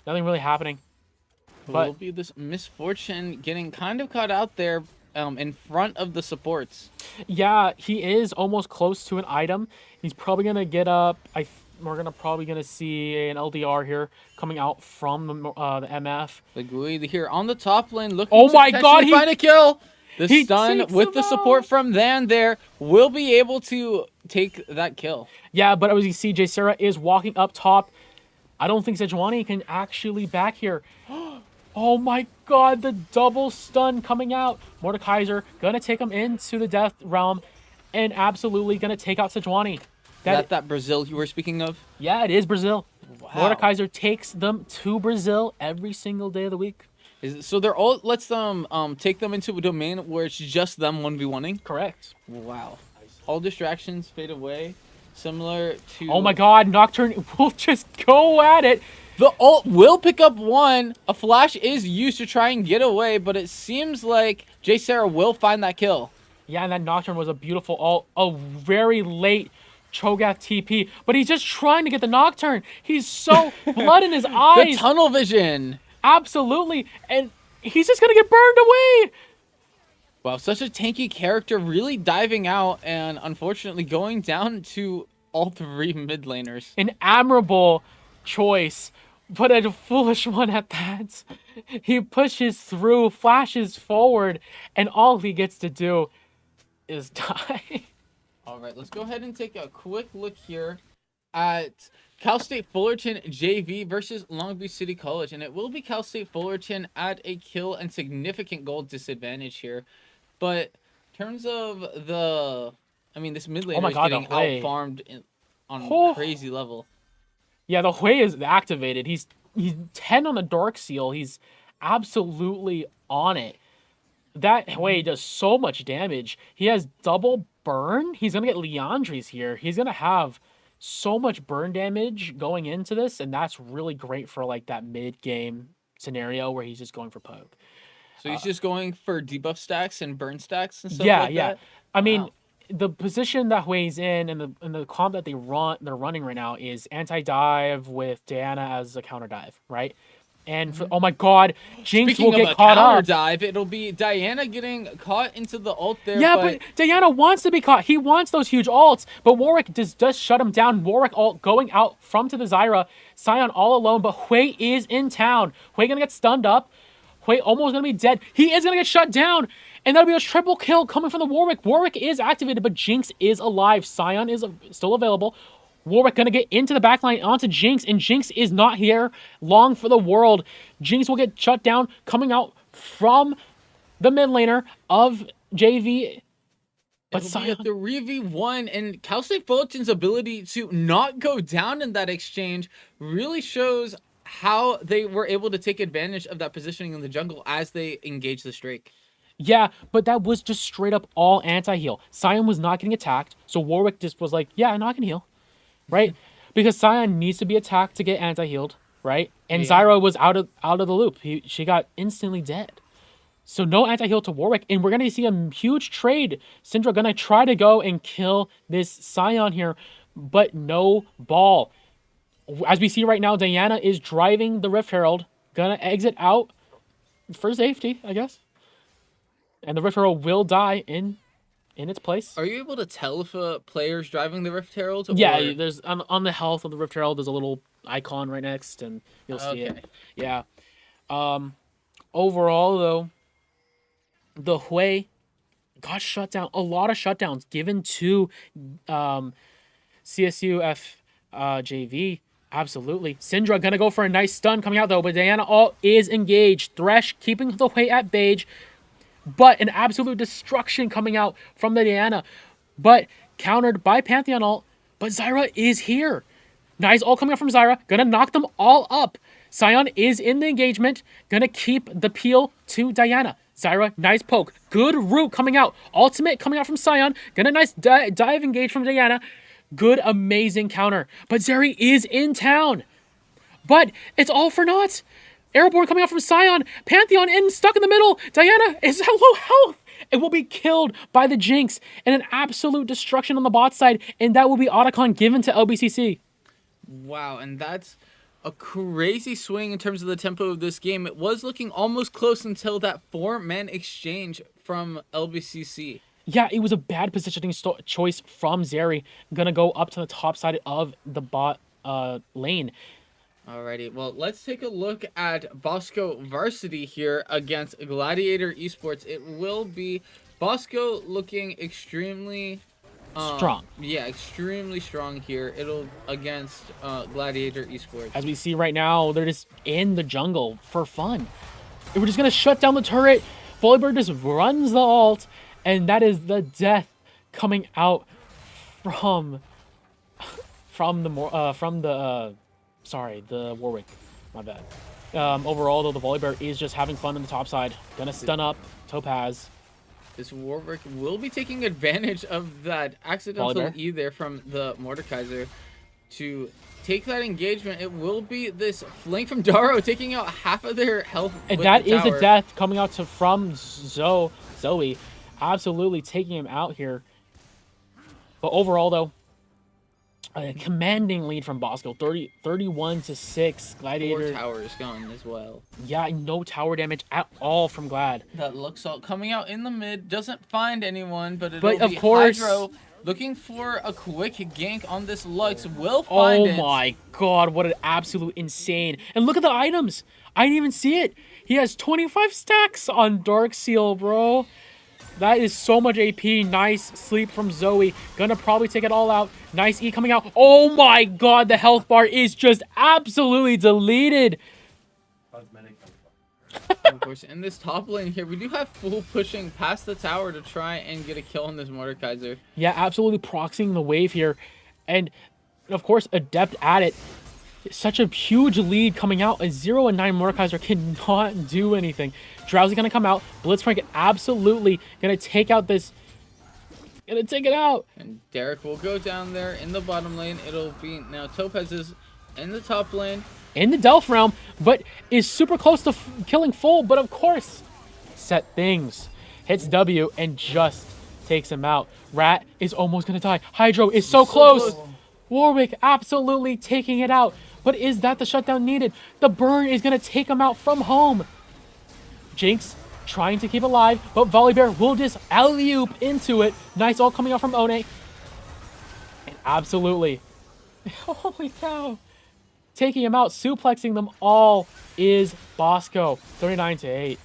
Speaker 6: Nothing really happening.
Speaker 4: But will be this misfortune getting kind of caught out there in front of the supports.
Speaker 6: Yeah, he is almost close to an item. He's probably gonna get up. We're probably gonna see an LDR here coming out from the MF.
Speaker 4: The Gui here on the top lane looking
Speaker 6: oh
Speaker 4: to
Speaker 6: my god, he
Speaker 4: find a kill. The
Speaker 6: he
Speaker 4: stun with the support from Than there will be able to take that kill.
Speaker 6: Yeah, but as you see, Jay Sarah is walking up top. I don't think Sejuani can actually back here. Oh my god, the double stun coming out. Mordekaiser gonna take him into the death realm and absolutely gonna take out Sejuani.
Speaker 4: That Brazil you were speaking of?
Speaker 6: Yeah, it is Brazil.
Speaker 4: Wow.
Speaker 6: Mordekaiser takes them to Brazil every single day of the week.
Speaker 4: So they're all lets them take them into a domain where it's just them 1v1ing?
Speaker 6: Correct.
Speaker 4: Wow. All distractions fade away. Similar to...
Speaker 6: Oh my god, Nocturne will just go at it.
Speaker 4: The ult will pick up one. A flash is used to try and get away, but it seems like Jay Sarah will find that kill.
Speaker 6: Yeah, and that Nocturne was a beautiful ult. A very late Cho'Gath TP, but he's just trying to get the Nocturne. He's so blood in his eyes.
Speaker 4: The tunnel vision.
Speaker 6: Absolutely. And he's just going to get burned away.
Speaker 4: Wow, such a tanky character really diving out and unfortunately going down to all three mid laners.
Speaker 6: An admirable choice, but a foolish one at that. He pushes through, flashes forward, and all he gets to do is die.
Speaker 4: All right, let's go ahead and take a quick look here at Cal State Fullerton JV versus Long Beach City College, and it will be Cal State Fullerton at a kill and significant goal disadvantage here. But in terms of this mid laner is getting out-farmed on a crazy level.
Speaker 6: Yeah, the Hui is activated. He's 10 on the Dark Seal. He's absolutely on it. That Hui does so much damage. He has double burn. He's going to get Leandries here. He's going to have so much burn damage going into this, and that's really great for like that mid-game scenario where he's just going for poke.
Speaker 4: So he's just going for debuff stacks and burn stacks and stuff like that?
Speaker 6: I mean, the position that Hui's in and the comp that they're running right now is anti-dive with Diana as a counter dive, right? And oh my god, Jinx will get caught up.
Speaker 4: Dive, it'll be Diana getting caught into the ult there.
Speaker 6: Yeah, but Diana wants to be caught. He wants those huge ults, but Warwick does shut him down. Warwick ult going out from to the Zyra. Sion all alone, but Hui is in town. Hui gonna get stunned up. Hui almost gonna be dead. He is gonna get shut down, and that'll be a triple kill coming from the Warwick. Warwick is activated, but Jinx is alive. Sion is still available. Warwick gonna get into the backline onto Jinx, and Jinx is not here long for the world. Jinx will get shut down coming out from the mid laner of JV. But
Speaker 4: it'll be a 3v1, and Cal State Fullerton's ability to not go down in that exchange really shows how they were able to take advantage of that positioning in the jungle as they engage the streak.
Speaker 6: Yeah, but that was just straight up all anti-heal. Sion was not getting attacked, so Warwick just was like, yeah, no, I can heal. Right? because Sion needs to be attacked to get anti-healed, right? And
Speaker 4: Yeah.
Speaker 6: Zyra was out of the loop. She got instantly dead. So no anti-heal to Warwick, and we're gonna see a huge trade. Syndra gonna try to go and kill this Sion here, but no ball. As we see right now, Diana is driving the Rift Herald, gonna exit out for safety, I guess. And the Rift Herald will die in its place.
Speaker 4: Are you able to tell if a player's driving the Rift Herald?
Speaker 6: Yeah,
Speaker 4: or-
Speaker 6: there's on the health of the Rift Herald, there's a little icon right next, and you'll see
Speaker 4: Okay.
Speaker 6: it. Yeah. Overall, though, the Hui got shut down. A lot of shutdowns given to CSUF JV. Absolutely. Syndra gonna go for a nice stun coming out though, but Diana all is engaged. Thresh keeping the Hui at bay, but an absolute destruction coming out from the Diana. But countered by Pantheon ult, but Zyra is here. Nice ult coming out from Zyra, gonna knock them all up. Sion is in the engagement, gonna keep the peel to Diana. Zyra, nice poke. Good root coming out. Ultimate coming out from Sion. Gonna nice dive engage from Diana. Good, amazing counter. But Zeri is in town. But it's all for naught. Airborne coming out from Sion. Pantheon in, stuck in the middle. Diana is at low health. It will be killed by the Jinx. And an absolute destruction on the bot side. And that will be Otacon given to LBCC.
Speaker 4: Wow, and that's a crazy swing in terms of the tempo of this game. It was looking almost close until that 4-man exchange from LBCC.
Speaker 6: Yeah, it was a bad positioning choice from Zeri. Gonna go up to the top side of the bot lane.
Speaker 4: Alrighty, well, let's take a look at Bosco Varsity here against Gladiator Esports. It will be Bosco looking extremely
Speaker 6: Strong.
Speaker 4: Yeah, extremely strong here. It'll against Gladiator Esports.
Speaker 6: As we see right now, they're just in the jungle for fun. And we're just gonna shut down the turret. Volibear just runs the ult, and that is the death coming out from the Warwick. My bad. Overall, though, the Volibear is just having fun on the top side. Gonna stun up Topaz.
Speaker 4: This Warwick will be taking advantage of that accidental
Speaker 6: Volibear.
Speaker 4: E there from the Mordekaiser to take that engagement. It will be this flank from Daro taking out half of their health.
Speaker 6: And
Speaker 4: with
Speaker 6: that
Speaker 4: the
Speaker 6: is a
Speaker 4: tower.
Speaker 6: death coming out from Zoe. Absolutely taking him out here. But overall, though, a commanding lead from Bosco. 31-6.
Speaker 4: 4
Speaker 6: Gladiator.
Speaker 4: towers gone as well.
Speaker 6: Yeah, no tower damage at all from Glad.
Speaker 4: That Luxalt coming out in the mid doesn't find anyone, but it'll
Speaker 6: But of
Speaker 4: be
Speaker 6: course-
Speaker 4: Hydro looking for a quick gank on this Lux. Will find
Speaker 6: Oh
Speaker 4: it.
Speaker 6: my god, what an absolute insane. And look at the items. I didn't even see it. He has 25 stacks on Dark Seal, bro. That is so much AP. Nice sleep from Zoe. Gonna probably take it all out. Nice E coming out. Oh my god, the health bar is just absolutely deleted.
Speaker 4: Of course, in this top lane here, we do have full pushing past the tower to try and get a kill on this Mordekaiser.
Speaker 6: Yeah, absolutely proxying the wave here. And, of course, adept at it. Such a huge lead coming out. A 0-9 Mordekaiser cannot do anything. Drowsy gonna come out. Blitzcrank absolutely gonna take out this. Gonna take it out.
Speaker 4: And Derek will go down there in the bottom lane. It'll be now Topaz is in the top lane.
Speaker 6: In the Delph realm, but is super close to killing full. But of course, set things. Hits W and just takes him out. Rat is almost gonna die. Hydro is so close. Warwick absolutely taking it out. But is that the shutdown needed? The burn is gonna take him out from home. Jinx trying to keep alive, but Volibear will just alley-oop into it. Nice all coming out from One. And absolutely, holy cow. Taking him out, suplexing them all is Bosco. 39-8.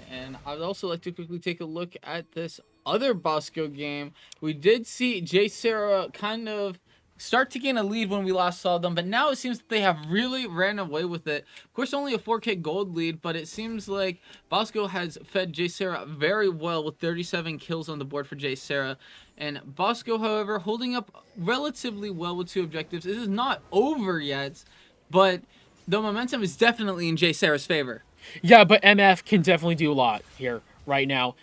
Speaker 4: And I'd also like to quickly take a look at this other Bosco game. We did see J Sarah kind of start to gain a lead when we last saw them, but now it seems that they have really ran away with it. Of course, only a 4K gold lead, but it seems like Bosco has fed J Sarah very well with 37 kills on the board for J Sarah. And Bosco, however, holding up relatively well with 2 objectives. This is not over yet, but the momentum is definitely in J Sarah's favor.
Speaker 6: Yeah, but MF can definitely do a lot here right now.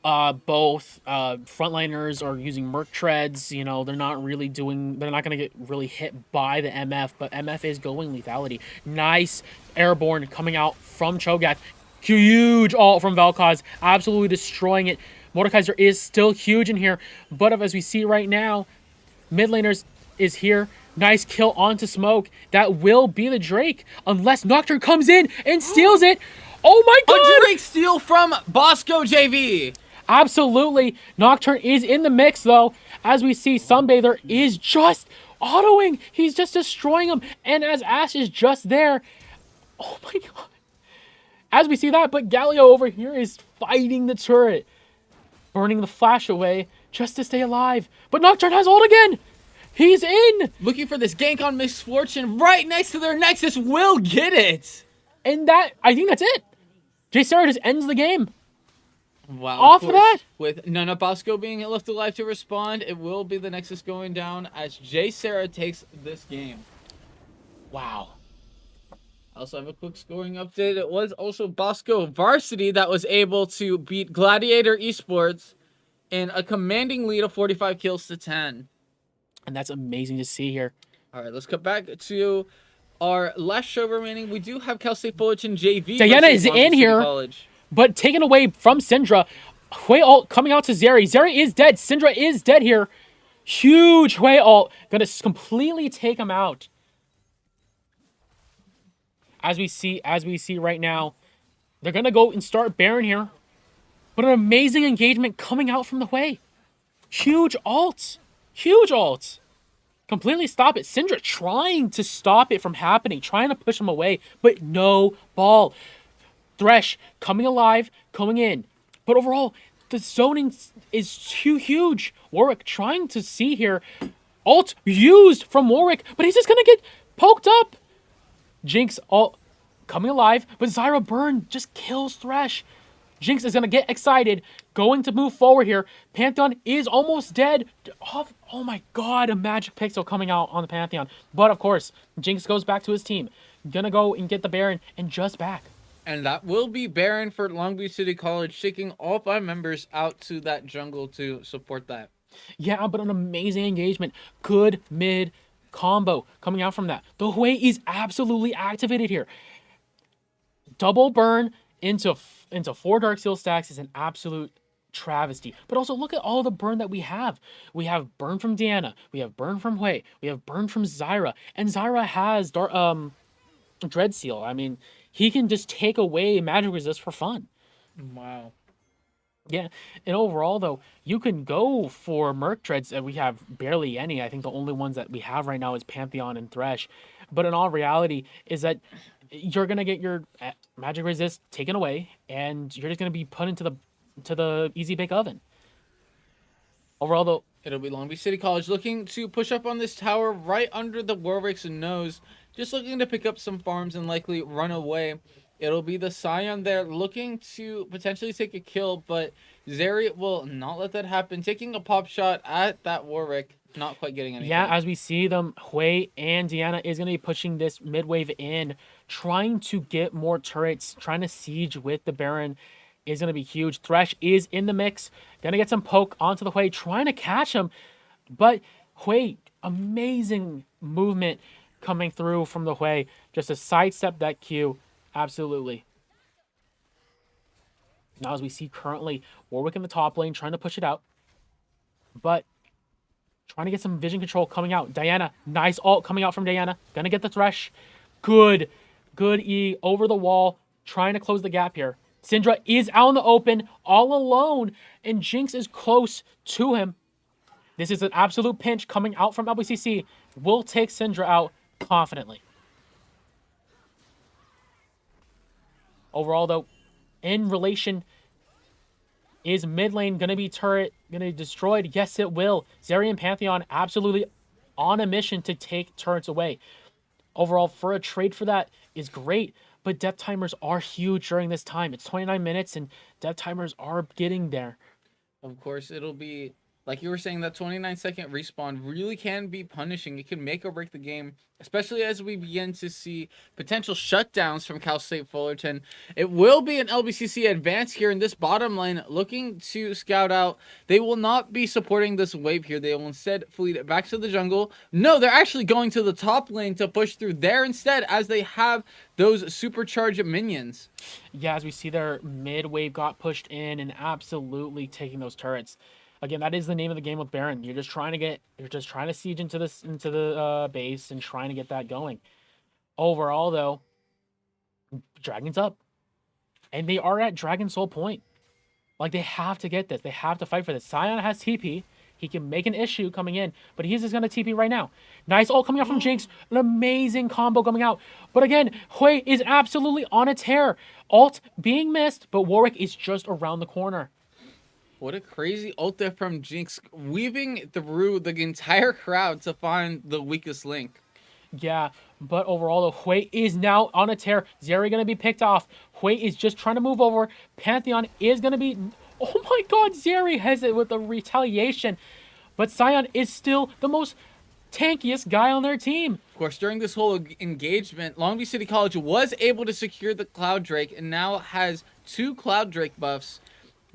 Speaker 6: Both frontliners are using Merc treads. You know, they're not going to get really hit by the MF, but MF is going lethality. Nice airborne coming out from Cho'Gath. Huge ult from Vel'Koz, absolutely destroying it. Mordekaiser is still huge in here, but as we see right now, mid laners is here. Nice kill onto Smoke. That will be the Drake, unless Nocturne comes in and steals it. Oh my god!
Speaker 4: A Drake steal from Bosco JV.
Speaker 6: Absolutely. Nocturne is in the mix, though. As we see, Sunbather is just autoing. He's just destroying him. And as Ash is just there. Oh my god. As we see that, but Galio over here is fighting the turret. Burning the flash away just to stay alive. But Nocturne has ult again. He's in.
Speaker 4: Looking for this gank on Misfortune right next to their Nexus. Will get it.
Speaker 6: And I think that's it. J Sarah just ends the game.
Speaker 4: Wow.
Speaker 6: Off of that?
Speaker 4: With Nana Bosco being left alive to respond, it will be the Nexus going down as J Sarah takes this game.
Speaker 6: Wow.
Speaker 4: I also have a quick scoring update. It was also Bosco Varsity that was able to beat Gladiator Esports in a commanding lead of 45 kills to 10.
Speaker 6: And that's amazing to see here.
Speaker 4: All right, let's cut back to our last show remaining. We do have Cal State Fullerton JV.
Speaker 6: Diana
Speaker 4: versus
Speaker 6: is
Speaker 4: Long Beach
Speaker 6: in
Speaker 4: City
Speaker 6: here.
Speaker 4: College.
Speaker 6: But taken away from Syndra. Hui ult coming out to Zeri. Zeri is dead. Syndra is dead here. Huge Hui ult. Gonna completely take him out. As we see right now, they're gonna go and start Baron here. But an amazing engagement coming out from the Hui. Huge ult. Huge ult. Completely stop it. Syndra trying to stop it from happening. Trying to push him away. But no ball. Thresh coming alive, coming in. But overall, the zoning is too huge. Warwick trying to see here. Ult used from Warwick, but he's just going to get poked up. Jinx ult coming alive, but Zyra Burn just kills Thresh. Jinx is going to get excited, going to move forward here. Pantheon is almost dead. Oh my god, a Magic Pixel coming out on the Pantheon. But of course, Jinx goes back to his team. Gonna go and get the Baron and just back.
Speaker 4: And that will be Baron for Long Beach City College, taking all 5 members out to that jungle to support that.
Speaker 6: Yeah, but an amazing engagement. Good mid combo coming out from that. The Hui is absolutely activated here. Double burn into 4 Dark Seal stacks is an absolute travesty. But also look at all the burn that we have. We have burn from Diana. We have burn from Hui. We have burn from Zyra. And Zyra has Dread Seal. I mean, he can just take away magic resist for fun.
Speaker 4: Wow.
Speaker 6: Yeah, and overall, though, you can go for Merc Treads, and we have barely any. I think the only ones that we have right now is Pantheon and Thresh. But in all reality, is that you're going to get your magic resist taken away, and you're just going to be put into the easy bake oven. Overall, though,
Speaker 4: it'll be Long Beach City College looking to push up on this tower right under the Warwick's nose. Just looking to pick up some farms and likely run away. It'll be the Scion there looking to potentially take a kill, but Zeri will not let that happen. Taking a pop shot at that Warwick, not quite getting anything.
Speaker 6: Yeah, as we see them, Hui and Diana is going to be pushing this mid-wave in, trying to get more turrets, trying to siege with the Baron is going to be huge. Thresh is in the mix, going to get some poke onto the Hui, trying to catch him, but Hui, amazing movement coming through from the Hui, just to sidestep that Q. Absolutely. Now as we see currently, Warwick in the top lane trying to push it out. But trying to get some vision control coming out. Diana, nice ult coming out from Diana. Gonna get the Thresh. Good E over the wall. Trying to close the gap here. Syndra is out in the open, all alone. And Jinx is close to him. This is an absolute pinch coming out from LBCC. Will take Syndra out confidently. Overall, though, in relation, is mid lane going to be turret, going to be destroyed? Yes, it will. Zeri and Pantheon absolutely on a mission to take turrets away. Overall, for a trade for that is great, but death timers are huge during this time. It's 29 minutes, and death timers are getting there.
Speaker 4: Of course, it'll be Like you were saying, that 29-second respawn really can be punishing. It can make or break the game, especially as we begin to see potential shutdowns from Cal State Fullerton. It will be an LBCC advance here in this bottom lane, looking to scout out. They will not be supporting this wave here. They will instead fleet it back to the jungle. No, they're actually going to the top lane to push through there instead, as they have those supercharged minions.
Speaker 6: Yeah, as we see their mid wave got pushed in and absolutely taking those turrets. Again, that is the name of the game with Baron. You're just trying to siege into the base and trying to get that going. Overall, though, Dragon's up, and they are at Dragon Soul Point. Like, they have to get this. They have to fight for this. Sion has TP. He can make an issue coming in, but he's just gonna TP right now. Nice ult coming out from Jinx. An amazing combo coming out. But again, Hui is absolutely on a tear. Ult being missed, but Warwick is just around the corner.
Speaker 4: What a crazy ult there from Jinx, weaving through the entire crowd to find the weakest link.
Speaker 6: Yeah, but overall, the Hui is now on a tear. Zeri going to be picked off. Hui is just trying to move over. Pantheon is going to be... Oh my god, Zeri has it with the retaliation. But Sion is still the most tankiest guy on their team.
Speaker 4: Of course, during this whole engagement, Long Beach City College was able to secure the Cloud Drake and now has 2 Cloud Drake buffs.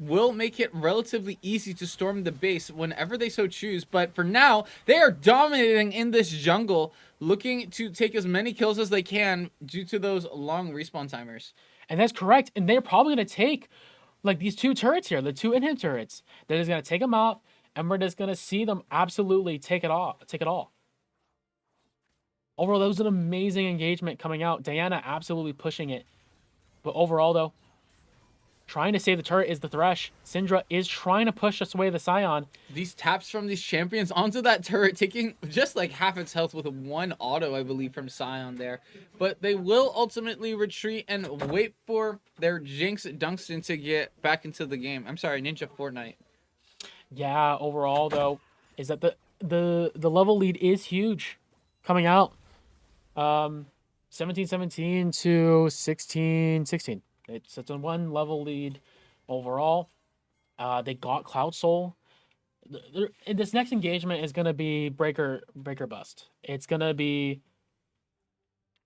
Speaker 4: Will make it relatively easy to storm the base whenever they so choose. But for now, they are dominating in this jungle, looking to take as many kills as they can due to those long respawn timers.
Speaker 6: And that's correct. And they're probably going to take like these 2 turrets here, the 2 inhib turrets. They're just going to take them out, and we're just going to see them absolutely take it all. Overall, that was an amazing engagement coming out. Diana absolutely pushing it. But overall, though, trying to save the turret is the Thresh. Syndra is trying to push us away the Sion.
Speaker 4: These taps from these champions onto that turret, taking just like half its health with 1 auto, I believe, from Sion there. But they will ultimately retreat and wait for their Jinx Dunstan to get back into the game. I'm sorry, Ninja Fortnite.
Speaker 6: Yeah, overall, though, is that the level lead is huge coming out. 17-17 to 16-16. It's a 1 level lead overall. They got Cloud Soul. This next engagement is going to be breaker bust. It's going to be...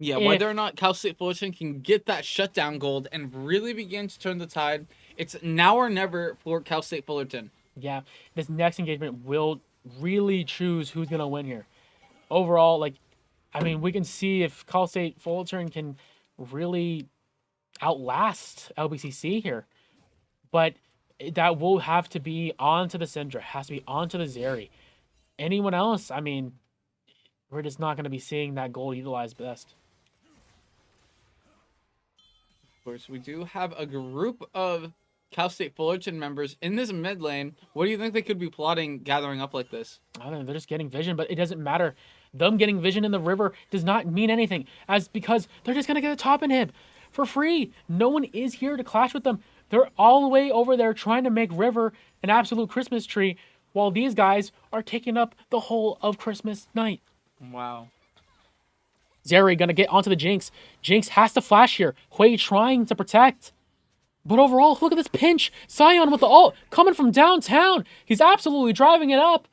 Speaker 4: Yeah, whether or not Cal State Fullerton can get that shutdown gold and really begin to turn the tide, it's now or never for Cal State Fullerton.
Speaker 6: Yeah, this next engagement will really choose who's going to win here. Overall, like, I mean, we can see if Cal State Fullerton can really outlast LBCC here, but that will have to be onto the Syndra, has to be onto the Zeri. Anyone else, I mean, we're just not going to be seeing that gold utilized best.
Speaker 4: Of course, we do have a group of Cal State Fullerton members in this mid lane. What do you think they could be plotting gathering up like this?
Speaker 6: I don't know, they're just getting vision, but it doesn't matter. Them getting vision in the river does not mean anything, because they're just going to get a top inhib for free. No one is here to clash with them. They're all the way over there trying to make River an absolute Christmas tree, while these guys are taking up the whole of Christmas night.
Speaker 4: Wow.
Speaker 6: Zeri gonna get onto the Jinx. Jinx has to flash here. Hui trying to protect. But overall, look at this pinch. Sion with the ult coming from downtown. He's absolutely driving it up.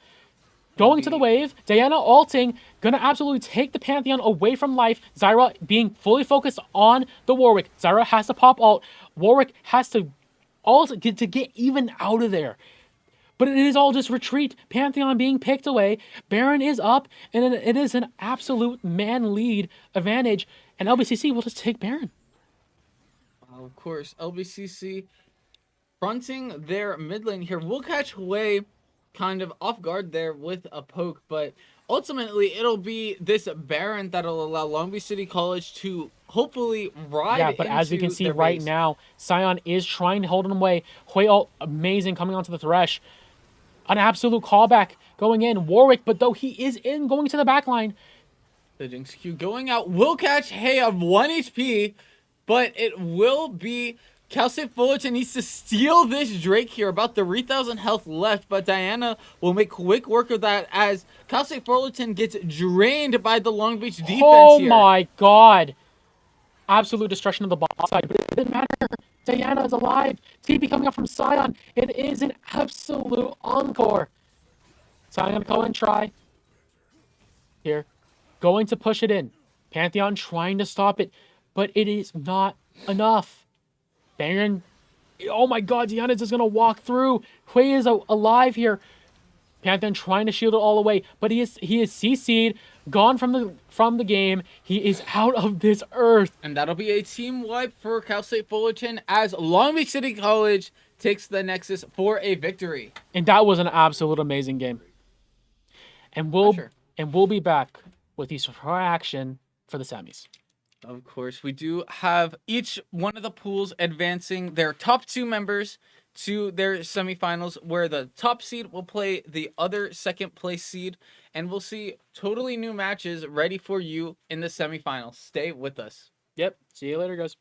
Speaker 6: Going to the wave. Diana ulting. Gonna absolutely take the Pantheon away from life. Zyra being fully focused on the Warwick. Zyra has to pop ult. Warwick has to ult to get even out of there. But it is all just retreat. Pantheon being picked away. Baron is up. And it is an absolute man lead advantage. And LBCC will just take Baron.
Speaker 4: Of course, LBCC fronting their mid lane here. We'll catch Hui kind of off guard there with a poke, but ultimately it'll be this Baron that'll allow Long Beach City College to hopefully ride.
Speaker 6: Yeah, but as we can see right now, Sion is trying to hold him away. Hui ult amazing coming onto the Thresh. An absolute callback going in. Warwick, but though he is in, going to the back line.
Speaker 4: The Jinx Q going out will catch Hay of 1 HP, but it will be Cal State Fullerton needs to steal this Drake here. About 3,000 health left, but Diana will make quick work of that as Cal State Fullerton gets drained by the Long Beach defense
Speaker 6: oh
Speaker 4: here.
Speaker 6: My god. Absolute destruction of the bot side, but it didn't matter. Diana is alive. TP coming up from Sion. It is an absolute encore. So I'm gonna go and try. Here. Going to push it in. Pantheon trying to stop it, but it is not enough. Baron. Oh my god, Diana is just gonna walk through. Hui is alive here. Pantheon trying to shield it all away, but he is CC'd, gone from the game. He is out of this earth.
Speaker 4: And that'll be a team wipe for Cal State Fullerton as Long Beach City College takes the Nexus for a victory.
Speaker 6: And that was an absolute amazing game. And we'll be back with Esports action for the semis.
Speaker 4: Of course, we do have each one of the pools advancing their top 2 members to their semifinals, where the top seed will play the other second place seed, and we'll see totally new matches ready for you in the semifinals. Stay with us.
Speaker 6: Yep. See you later, guys.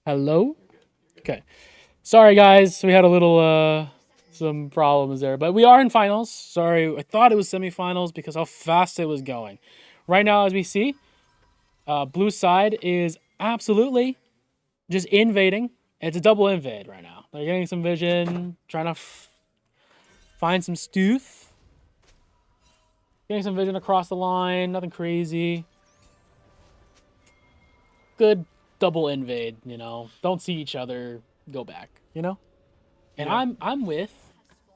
Speaker 6: Hello? Okay. Sorry, guys. We had a little, some problems there. But we are in finals. Sorry, I thought it was semifinals because how fast it was going. Right now, as we see, blue side is absolutely just invading. It's a double invade right now. They're getting some vision, trying to find some stooth. Getting some vision across the line, nothing crazy. Good double invade, you know. Don't see each other, go back, you know? And
Speaker 7: Yeah.
Speaker 6: I'm with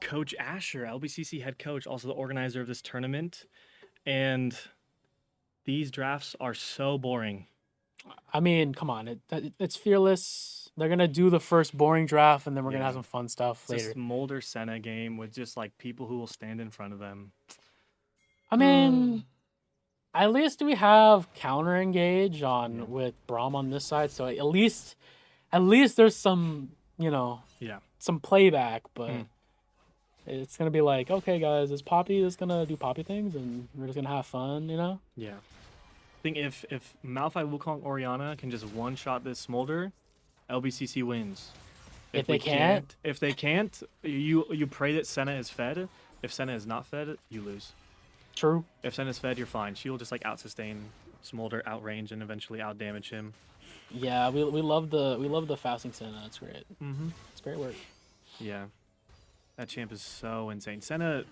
Speaker 7: Coach Asher, LBCC head coach, also the organizer of this tournament. And these drafts are so boring.
Speaker 6: I mean, come on, it's fearless. They're gonna do the first boring draft, and then we're gonna have
Speaker 7: Yeah.
Speaker 6: some fun stuff
Speaker 7: It's
Speaker 6: later.
Speaker 7: this Mulder Senna game with just like people who will stand in front of them.
Speaker 6: I mean, at least we have counter engage on
Speaker 7: Yeah.
Speaker 6: with Braum on this side, so at least there's some, you know,
Speaker 7: Yeah.
Speaker 6: some playback. But
Speaker 7: Mm.
Speaker 6: it's gonna be like, okay, guys, is Poppy just gonna do Poppy things, and we're just gonna have fun, you know?
Speaker 7: Yeah. I think if Malphite, Wukong, Orianna can just one-shot this Smolder, LBCC wins.
Speaker 6: If
Speaker 7: we
Speaker 6: they can't?
Speaker 7: If they can't, you pray that Senna is fed. If Senna is not fed, you lose.
Speaker 6: True.
Speaker 7: If Senna's fed, you're fine. She will just like out-sustain Smolder, outrange, and eventually out-damage him.
Speaker 6: Yeah, we love the fasting Senna. That's great.
Speaker 7: Mm-hmm.
Speaker 6: It's great work.
Speaker 7: Yeah. That champ is so insane. Senna,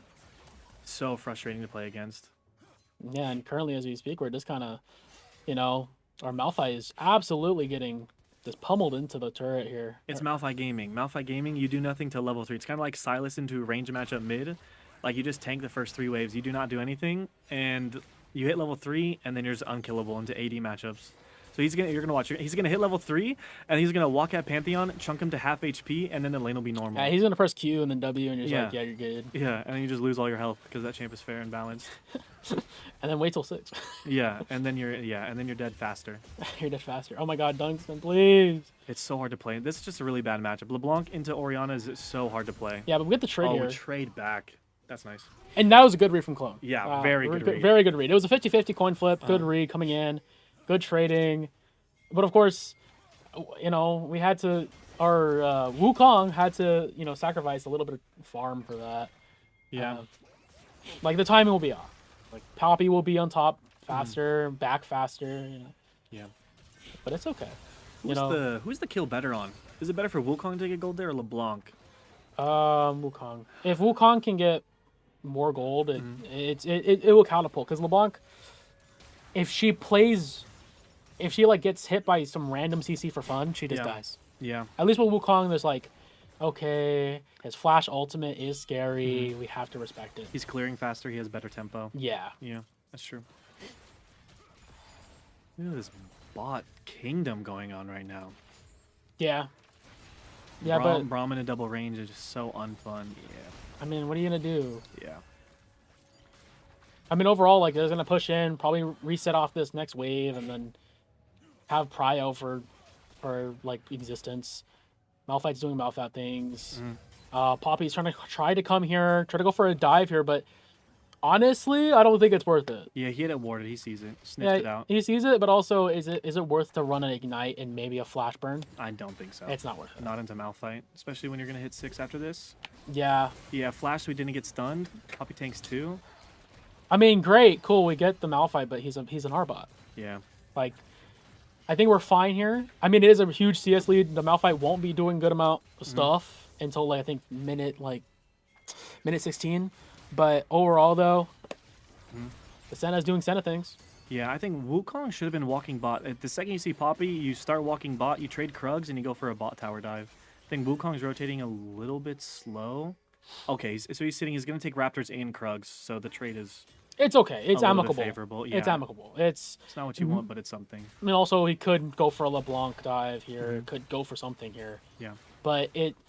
Speaker 7: so frustrating to play against.
Speaker 6: Yeah, and currently as we speak, we're just kind of, you know, our Malphite is absolutely getting just pummeled into the turret here.
Speaker 7: It's Malphite Gaming. Malphite Gaming, you do nothing till level 3. It's kind of like Silas into range matchup mid. Like, you just tank the first 3 waves. You do not do anything, and you hit level 3, and then you're just unkillable into AD matchups. So you're gonna watch. He's gonna hit level 3, and he's gonna walk at Pantheon, chunk him to half HP, and then the lane will be normal.
Speaker 6: Yeah, he's gonna press Q and then W, and you're just
Speaker 7: Yeah.
Speaker 6: like, yeah, you're good.
Speaker 7: Yeah, and then you just lose all your health because that champ is fair and balanced.
Speaker 6: And then wait till 6.
Speaker 7: Yeah, and then you're dead faster.
Speaker 6: You're just faster. Oh my God, Dunstan, please.
Speaker 7: It's so hard to play. This is just a really bad matchup. LeBlanc into Orianna is so hard to play.
Speaker 6: Yeah, but we get the trade
Speaker 7: Oh,
Speaker 6: here.
Speaker 7: we trade back. That's nice.
Speaker 6: And that was a good read from Clone.
Speaker 7: Yeah, very good read.
Speaker 6: Very good read. It was a 50-50 coin flip. Good read coming in. Good trading. But of course, you know, we had to, our Wukong had to, you know, sacrifice a little bit of farm for that.
Speaker 7: Yeah.
Speaker 6: Like the timing will be off. Like Poppy will be on top faster, back faster, you know.
Speaker 7: Yeah.
Speaker 6: But it's okay.
Speaker 7: Who's the kill better on? Is it better for Wukong to get gold there or LeBlanc?
Speaker 6: Wukong. If Wukong can get more gold, it will catapult. Because LeBlanc, if she like gets hit by some random CC for fun, she just dies.
Speaker 7: Yeah.
Speaker 6: At least with Wukong, there's like, okay, his flash ultimate is scary. We have to respect it.
Speaker 7: He's clearing faster. He has better tempo.
Speaker 6: Yeah.
Speaker 7: Yeah, that's true. Look at this bot kingdom going on right now.
Speaker 6: Yeah. Yeah, but
Speaker 7: Braum in a double range is just so unfun. Yeah.
Speaker 6: I mean, what are you gonna do?
Speaker 7: Yeah.
Speaker 6: I mean, overall, like, they're gonna push in, probably reset off this next wave, and then have Prio for like existence. Malphite's doing Malphite things. Poppy's try to come here, try to go for a dive here, but honestly, I don't think it's worth it.
Speaker 7: Yeah, he had it warded. He sees it. Sniffed it out.
Speaker 6: He sees it, but also, is it worth to run an ignite and maybe a flash burn?
Speaker 7: I don't think so.
Speaker 6: It's not worth it.
Speaker 7: Not into Malphite, especially when you're gonna hit 6 after this.
Speaker 6: Yeah.
Speaker 7: Yeah, flash. We didn't get stunned. Poppy tanks 2.
Speaker 6: I mean, great, cool. We get the Malphite, but he's an Arbot.
Speaker 7: Yeah.
Speaker 6: Like, I think we're fine here. I mean, it is a huge CS lead. The Malphite won't be doing good amount of stuff until, like, I think minute 16. But overall, though, the Senna's doing Senna things.
Speaker 7: Yeah, I think Wukong should have been walking bot. The second you see Poppy, you start walking bot, you trade Krugs, and you go for a bot tower dive. I think Wukong's rotating a little bit slow. Okay, so he's going to take Raptors and Krugs, so the trade is
Speaker 6: It's okay. It's
Speaker 7: a little bit
Speaker 6: amicable.
Speaker 7: favorable.
Speaker 6: It's
Speaker 7: Yeah.
Speaker 6: amicable. It's
Speaker 7: not what you want, but it's something.
Speaker 6: I mean, also he could go for a LeBlanc dive here. Could go for something here.
Speaker 7: Yeah.
Speaker 6: But it's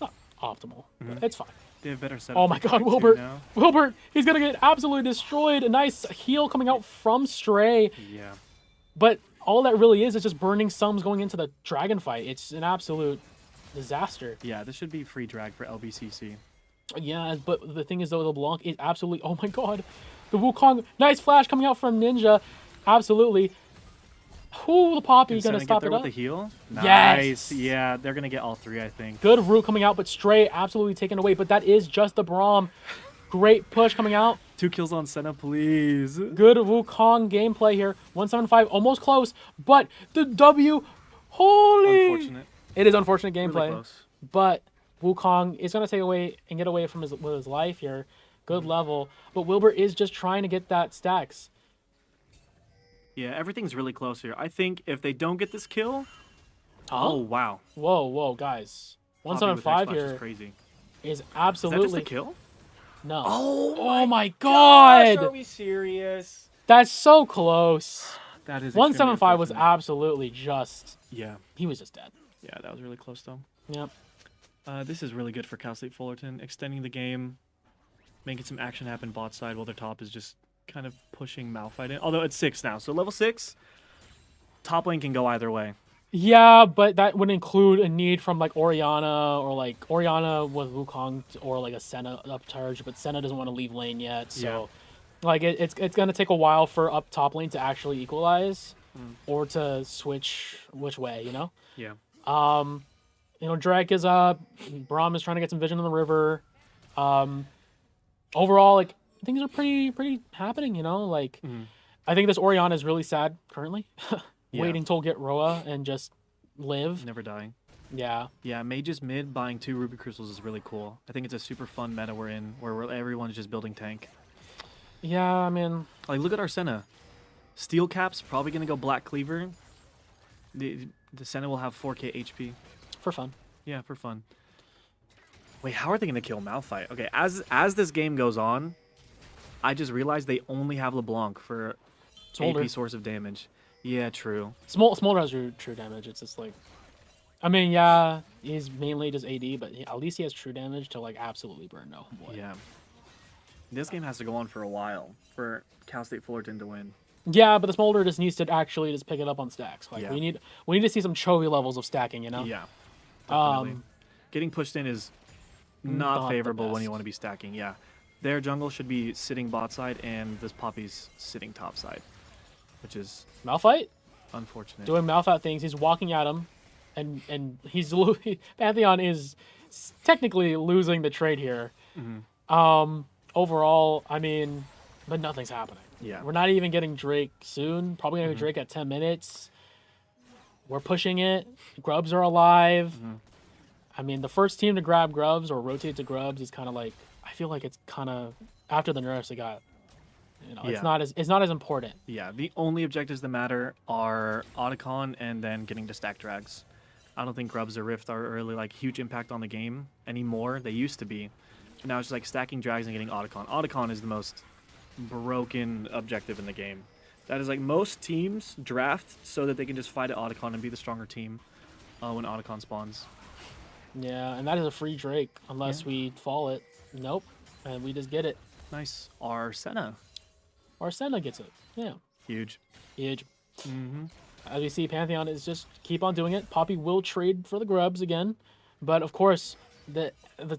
Speaker 6: not optimal. But it's fine.
Speaker 7: They have better setup.
Speaker 6: Oh my
Speaker 7: for
Speaker 6: God,
Speaker 7: fight too
Speaker 6: Wilbert!
Speaker 7: now.
Speaker 6: Wilbert, he's gonna get absolutely destroyed. A nice heal coming out from Stray,
Speaker 7: Yeah.
Speaker 6: but all that really is just burning sums going into the dragon fight. It's an absolute disaster.
Speaker 7: Yeah, this should be free drag for LBCC.
Speaker 6: Yeah, but the thing is though, LeBlanc is absolutely. Oh my God, the Wukong, nice flash coming out from Ninja, absolutely. Ooh, the Poppy
Speaker 7: Can
Speaker 6: gonna
Speaker 7: Senna
Speaker 6: stop
Speaker 7: get
Speaker 6: it
Speaker 7: there
Speaker 6: up.
Speaker 7: with the heal?
Speaker 6: Yes.
Speaker 7: Nice. Yeah, they're gonna get all 3, I think.
Speaker 6: Good root coming out, but Stray absolutely taken away. But that is just the Braum. Great push coming out.
Speaker 7: 2 kills on Senna, please.
Speaker 6: Good Wukong gameplay here. 175, almost close, but the W. Holy!
Speaker 7: Unfortunate.
Speaker 6: It is unfortunate
Speaker 7: Really
Speaker 6: gameplay,
Speaker 7: close.
Speaker 6: but Wukong is gonna take away and get away from with his life here. Good level, but Wilbur is just trying to get that stacks.
Speaker 7: Yeah, everything's really close here. I think if they don't get this kill...
Speaker 6: Huh?
Speaker 7: Oh, wow.
Speaker 6: Whoa, guys.
Speaker 7: Poppy with
Speaker 6: 175
Speaker 7: X Flash
Speaker 6: here
Speaker 7: is crazy.
Speaker 6: is
Speaker 7: Is that just
Speaker 6: absolutely
Speaker 7: a kill?
Speaker 6: no.
Speaker 7: Oh
Speaker 6: my God!
Speaker 2: Are we serious?
Speaker 6: That's so close.
Speaker 7: That is
Speaker 6: 175 was
Speaker 7: unfortunate.
Speaker 6: absolutely just.
Speaker 7: Yeah.
Speaker 6: He was just dead.
Speaker 7: Yeah, that was really close, though.
Speaker 6: Yep.
Speaker 7: This is really good for Cal State Fullerton. Extending the game, making some action happen bot side while their top is just kind of pushing Malphite in. Although it's 6 now, so level 6, top lane can go either way.
Speaker 6: Yeah, but that would include a need from like Orianna or like Orianna with Wukong or like a Senna upcharge, but Senna doesn't want to leave lane yet, so like it's gonna take a while for up top lane to actually equalize or to switch which way, you know.
Speaker 7: Yeah.
Speaker 6: Drake is up. Braum is trying to get some vision on the river. Overall, like things are pretty happening, you know. Like I think this Orianna is really sad currently, waiting till get Roa and just live.
Speaker 7: Never dying.
Speaker 6: Yeah.
Speaker 7: Yeah, Mage's mid buying 2 Ruby Crystals is really cool. I think it's a super fun meta we're in, where everyone's just building tank.
Speaker 6: Yeah, I mean,
Speaker 7: Like, look at our Senna. Steel Cap's probably going to go Black Cleaver. The Senna will have 4k HP.
Speaker 6: for fun.
Speaker 7: Yeah, for fun. Wait, how are they going to kill Malphite? Okay, as this game goes on, I just realized they only have LeBlanc for
Speaker 6: Smolder.
Speaker 7: AP source of damage. Yeah, true.
Speaker 6: Smolder has true damage. It's just like, I mean, yeah, he's mainly just AD, but at least he has true damage to like absolutely burn no boy.
Speaker 7: Yeah. This game has to go on for a while for Cal State Fullerton to win.
Speaker 6: Yeah, but the Smolder just needs to actually just pick it up on stacks. Like
Speaker 7: Yeah.
Speaker 6: we need to see some Chovy levels of stacking, you know.
Speaker 7: Yeah. Definitely.
Speaker 6: Um,
Speaker 7: Getting pushed in is
Speaker 6: Not
Speaker 7: not
Speaker 6: the
Speaker 7: favorable when
Speaker 6: best.
Speaker 7: you want to be stacking. Yeah. Their jungle should be sitting bot side, and this Poppy's sitting top side, which is
Speaker 6: Malphite
Speaker 7: unfortunate.
Speaker 6: doing Malphite things. He's walking at him, and he's Pantheon is technically losing the trade here. Overall, I mean, but nothing's happening.
Speaker 7: Yeah.
Speaker 6: We're not even getting Drake soon. Probably gonna get Drake at 10 minutes. We're pushing it. Grubs are alive. I mean, the first team to grab Grubs or rotate to Grubs is kind of like, I feel like it's kind of after the nerfs they got. You know,
Speaker 7: Yeah.
Speaker 6: it's not as important.
Speaker 7: Yeah, the only objectives that matter are Otacon and then getting to stack drags. I don't think Grubs or Rift are really like huge impact on the game anymore. They used to be. Now it's just like stacking drags and getting Otacon. Otacon is the most broken objective in the game. That is like most teams draft so that they can just fight at Otacon and be the stronger team when Otacon spawns.
Speaker 6: Yeah, and that is a free Drake unless we fall it. Nope, and we just get it.
Speaker 7: Nice. Our Senna.
Speaker 6: Or Senna gets it. Yeah,
Speaker 7: Huge.
Speaker 6: huge. As we see, Pantheon is just keep on doing it. Poppy will trade for the Grubs again, but of course, the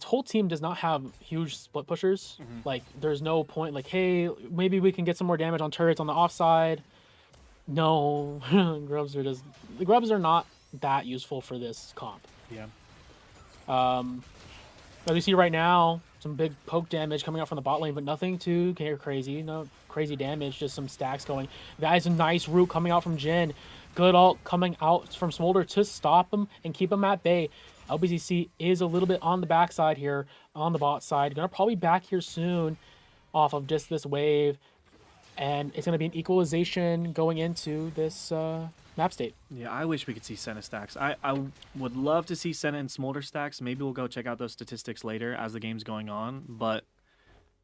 Speaker 6: whole team does not have huge split pushers. Like, there's no point. Like, hey, maybe we can get some more damage on turrets on the offside. No, the Grubs are not that useful for this comp.
Speaker 7: Yeah.
Speaker 6: As we see right now, some big poke damage coming out from the bot lane, but nothing too crazy. No crazy damage, just some stacks going. That is a nice root coming out from Jin. Good ult coming out from Smolder to stop him and keep him at bay. LBCC is a little bit on the backside here, on the bot side. Gonna probably back here soon off of just this wave. And it's gonna be an equalization going into this map state.
Speaker 7: Yeah, I wish we could see Senna stacks. I would love to see Senna and Smolder stacks. Maybe we'll go check out those statistics later as the game's going on. But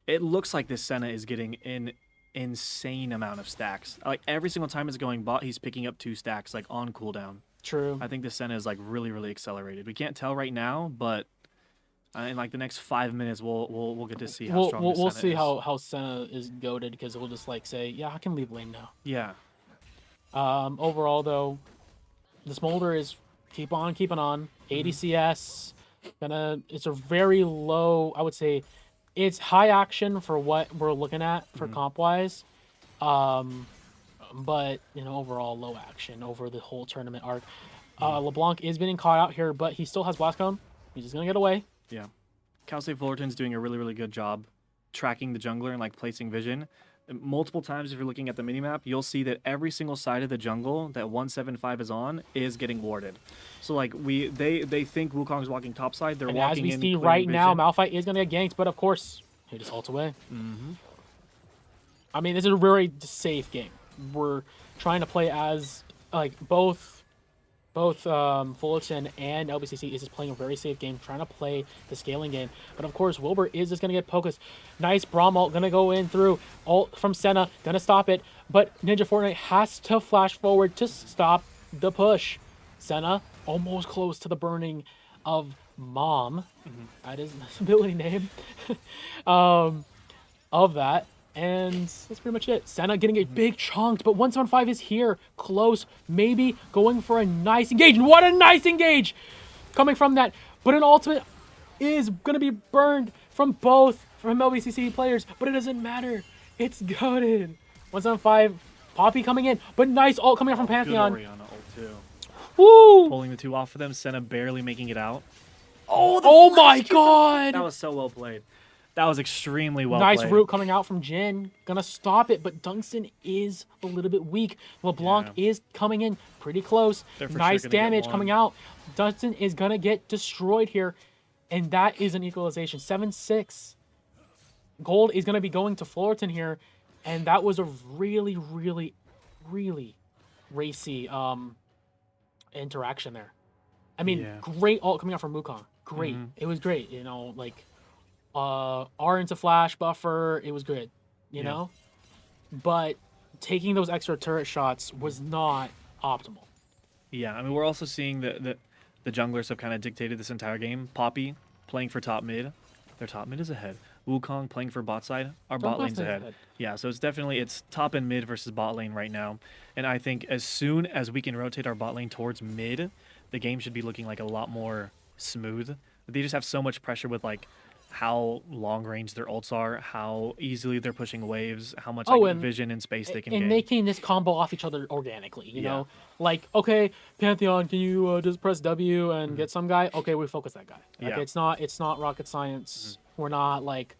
Speaker 7: it looks like this Senna is getting an insane amount of stacks. Like every single time it's going bot, he's picking up 2 stacks like on cooldown.
Speaker 6: True.
Speaker 7: I think this Senna is like really accelerated. We can't tell right now, but in like the next 5 minutes, we'll get to see how strong this
Speaker 6: we'll
Speaker 7: Senna
Speaker 6: see
Speaker 7: is.
Speaker 6: how Senna is goated because we'll just like say, yeah, I can leave lane now.
Speaker 7: Yeah.
Speaker 6: Overall, though, the Smolder is keep on keeping on. 80 CS. It's a very low, I would say, it's high action for what we're looking at for comp wise. but overall low action over the whole tournament arc. LeBlanc is getting caught out here, but he still has Blast Cone. He's just gonna get away.
Speaker 7: Yeah. Cal State Fullerton's doing a really, really good job tracking the jungler and like placing vision. Multiple times, if you're looking at the minimap, you'll see that every single side of the jungle that 175 is on is getting warded. So like they think Wukong's walking topside. They're
Speaker 6: And
Speaker 7: walking
Speaker 6: as we
Speaker 7: in.
Speaker 6: see
Speaker 7: clearing
Speaker 6: right now,
Speaker 7: vision.
Speaker 6: Malphite is gonna get ganked, but of course he just ults away.
Speaker 7: Mm-hmm.
Speaker 6: I mean, this is a very safe game. We're trying to play as like both Fullerton and LBCC is just playing a very safe game, trying to play the scaling game. But of course, Wilbur is just going to get focused. Nice Braum ult, going to go in through. Ult from Senna, going to stop it. But Ninja Fortnite has to flash forward to stop the push. Senna almost close to the burning of Mom. That is the ability name of that. And that's pretty much it. Senna getting a big chunk, but 175 is here. Close, maybe going for a nice engage. What a nice engage coming from that. But an ultimate is going to be burned from both from LBCC players, but it doesn't matter. It's goated. 175, Poppy coming in, but nice ult coming out from Pantheon.
Speaker 7: Good Orianna ult too.
Speaker 6: Woo!
Speaker 7: Pulling the two off of them. Senna barely making it out.
Speaker 6: Oh my god!
Speaker 7: That was so well played. That was extremely well
Speaker 6: Nice
Speaker 7: played.
Speaker 6: root coming out from Jin. Gonna stop it, but Dunstan is a little bit weak. LeBlanc is coming in pretty close.
Speaker 7: They're for
Speaker 6: Nice
Speaker 7: sure gonna get
Speaker 6: damage
Speaker 7: one.
Speaker 6: coming out. Dunstan is gonna get destroyed here. And that is an equalization. 7-6. Gold is gonna be going to Fullerton here. And that was a really, really, really racy interaction there. I mean,
Speaker 7: Yeah.
Speaker 6: great ult coming out from Wukong. Great. It was great, like R into flash buffer, it was good, you know? But taking those extra turret shots was not optimal.
Speaker 7: Yeah, I mean, we're also seeing that the junglers have kind of dictated this entire game. Poppy playing for top mid. Their top mid is ahead. Wukong playing for bot side. Our bot lane's ahead. Yeah, so it's top and mid versus bot lane right now. And I think as soon as we can rotate our bot lane towards mid, the game should be looking like a lot more smooth. They just have so much pressure with like how long range their ults are, how easily they're pushing waves, how much vision and space they can
Speaker 6: And
Speaker 7: gain.
Speaker 6: making this combo off each other organically, you
Speaker 7: Yeah.
Speaker 6: know? Like, okay, Pantheon, can you just press W and get some guy? Okay, we focus that guy. Like,
Speaker 7: Yeah.
Speaker 6: it's not rocket science. We're not like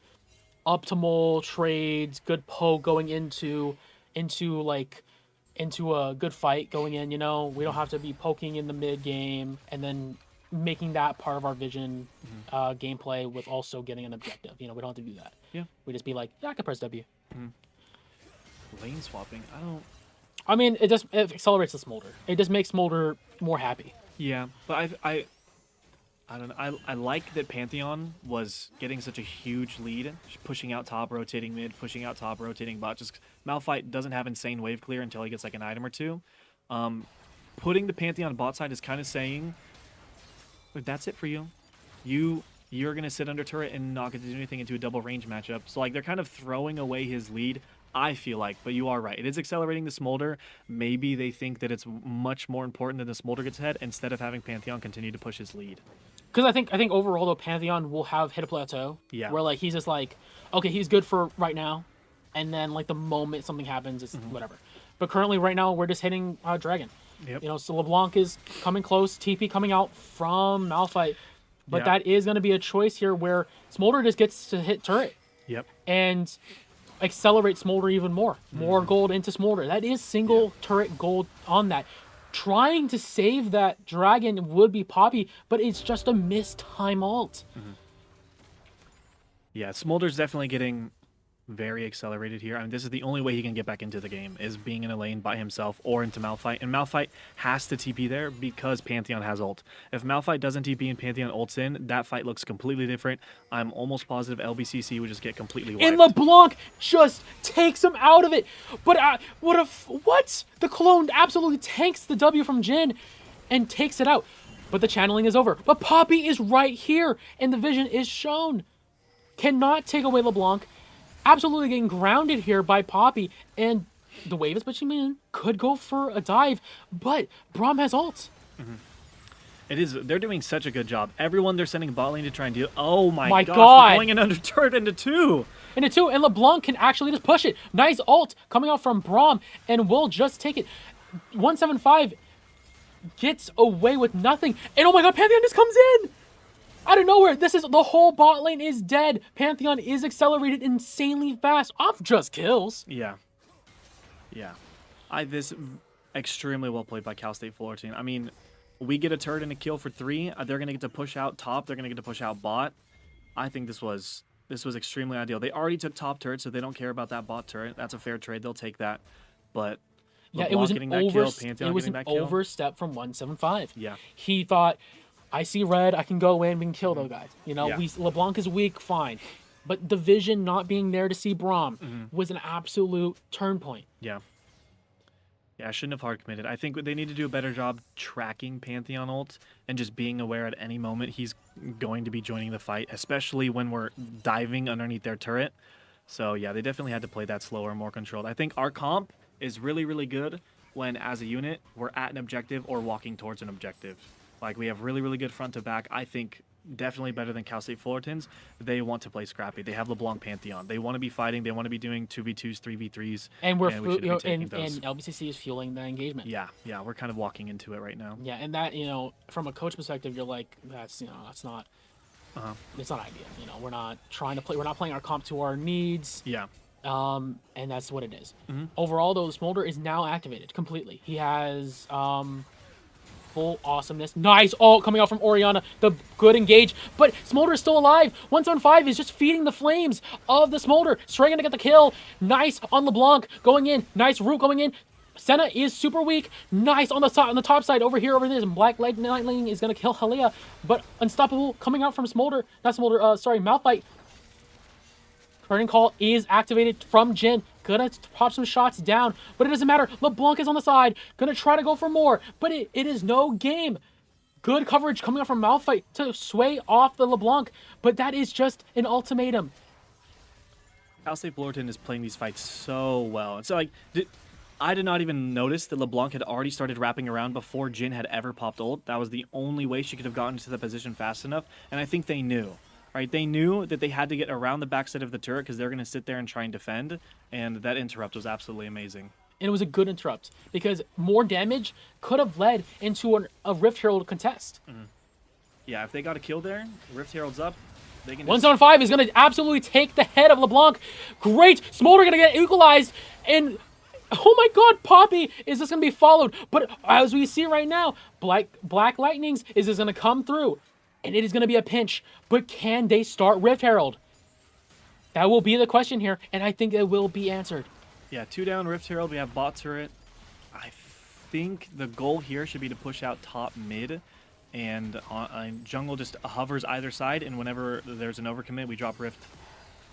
Speaker 6: optimal trades, good poke going into a good fight going in, you know? We don't have to be poking in the mid game and then making that part of our vision gameplay with also getting an objective. You know, we don't have to do that.
Speaker 7: Yeah.
Speaker 6: We just be like, yeah, I can press W.
Speaker 7: Lane swapping,
Speaker 6: I mean, it accelerates the Smolder. It just makes Smolder more happy.
Speaker 7: Yeah, but I don't know. I like that Pantheon was getting such a huge lead, pushing out top, rotating mid, pushing out top, rotating bot. Just Malphite doesn't have insane wave clear until he gets like an item or two. Putting the Pantheon bot side is kind of saying, look, that's it for you. You're gonna sit under turret and not get to do anything into a double range matchup. So like they're kind of throwing away his lead. I feel like, but you are right. It is accelerating the Smolder. Maybe they think that it's much more important that the Smolder gets ahead instead of having Pantheon continue to push his lead.
Speaker 6: Because I think overall though, Pantheon will have hit a plateau.
Speaker 7: Yeah.
Speaker 6: Where like he's just like, okay, he's good for right now, and then like the moment something happens, it's whatever. But currently, right now, we're just hitting Dragon.
Speaker 7: Yep.
Speaker 6: You know, so LeBlanc is coming close. TP coming out from Malphite, but
Speaker 7: Yeah.
Speaker 6: that is going to be a choice here where Smolder just gets to hit turret
Speaker 7: Yep.
Speaker 6: and accelerate Smolder even more. More gold into Smolder. That is single turret gold on that. Trying to save that dragon would be Poppy, but it's just a missed time ult.
Speaker 7: Yeah, Smolder's definitely getting very accelerated here. I mean, this is the only way he can get back into the game, is being in a lane by himself or into Malphite. And Malphite has to TP there because Pantheon has ult. If Malphite doesn't TP and Pantheon ults in, that fight looks completely different. I'm almost positive LBCC would just get completely wiped.
Speaker 6: And LeBlanc just takes him out of it. But what? The clone absolutely tanks the W from Jin and takes it out. But the channeling is over. But Poppy is right here, and the vision is shown. Cannot take away LeBlanc. Absolutely getting grounded here by Poppy, and the wave is pushing in. Could go for a dive, but Braum has ult.
Speaker 7: It is. They're doing such a good job. Everyone they're sending bot lane to try and deal. Oh my gosh,
Speaker 6: God.
Speaker 7: We're going in under turret into 2.
Speaker 6: Into 2, and LeBlanc can actually just push it. Nice ult coming out from Braum, and will just take it. 175 gets away with nothing. And oh my god, Pantheon just comes in! Out of nowhere, the whole bot lane is dead. Pantheon is accelerated insanely fast off just kills.
Speaker 7: Yeah. Yeah. This extremely well played by Cal State Fullerton. I mean, we get a turret and a kill for 3. They're going to get to push out top. They're going to get to push out bot. I think this was extremely ideal. They already took top turret, so they don't care about that bot turret. That's a fair trade. They'll take that. But
Speaker 6: yeah, it was an
Speaker 7: kill.
Speaker 6: overstep from 175.
Speaker 7: Yeah.
Speaker 6: He thought, I see red, I can go in, we can kill those guys. You know,
Speaker 7: Yeah.
Speaker 6: LeBlanc is weak, fine. But the vision not being there to see Braum was an absolute turn point.
Speaker 7: Yeah. Yeah, I shouldn't have hard committed. I think they need to do a better job tracking Pantheon ult and just being aware at any moment he's going to be joining the fight, especially when we're diving underneath their turret. So yeah, they definitely had to play that slower, more controlled. I think our comp is really, really good when, as a unit, we're at an objective or walking towards an objective. Like, we have really, really good front to back. I think definitely better than Cal State Fullerton's. They want to play scrappy. They have LeBlanc Pantheon. They want to be fighting. They want to be doing 2v2s, 3v3s.
Speaker 6: And
Speaker 7: we should be taking
Speaker 6: and
Speaker 7: those.
Speaker 6: LBCC is fueling the engagement.
Speaker 7: Yeah, we're kind of walking into it right now.
Speaker 6: Yeah, and that, from a coach perspective, you're like, that's not, it's not ideal. We're not trying to play. We're not playing our comp to our needs.
Speaker 7: Yeah.
Speaker 6: And that's what it is. Overall, though, Smolder is now activated completely. He has full awesomeness. Nice ult coming out from Orianna. The good engage. But Smolder is still alive. 175 is just feeding the flames of the Smolder. Stray gonna get the kill. Nice on LeBlanc going in. Nice root going in. Senna is super weak. Nice on the top side over here. Black Lightning is gonna kill Halia. But Unstoppable coming out from Smolder. Not Smolder, Malphite. Curtain Call is activated from Jhin. Gonna pop some shots down, but it doesn't matter. LeBlanc is on the side. Gonna try to go for more, but it is no game. Good coverage coming up from Malphite to sway off the LeBlanc, but that is just an ultimatum.
Speaker 7: Cal State Fullerton is playing these fights so well. And so, I did not even notice that LeBlanc had already started wrapping around before Jhin had ever popped ult. That was the only way she could have gotten to the position fast enough, and I think they knew. Right, they knew that they had to get around the backside of the turret because they're going to sit there and try and defend, and that interrupt was absolutely amazing.
Speaker 6: And it was a good interrupt because more damage could have led into a Rift Herald contest.
Speaker 7: Yeah, if they got a kill there, Rift Herald's up. They can
Speaker 6: 175 is going to absolutely take the head of LeBlanc. Great, Smolder going to get equalized, and oh my god, Poppy is just going to be followed. But as we see right now, Black Lightnings is just going to come through. And it is going to be a pinch. But can they start Rift Herald? That will be the question here, and I think it will be answered.
Speaker 7: Yeah, 2 down, Rift Herald. We have bot turret. I think the goal here should be to push out top mid, and jungle just hovers either side, and whenever there's an overcommit, we drop Rift.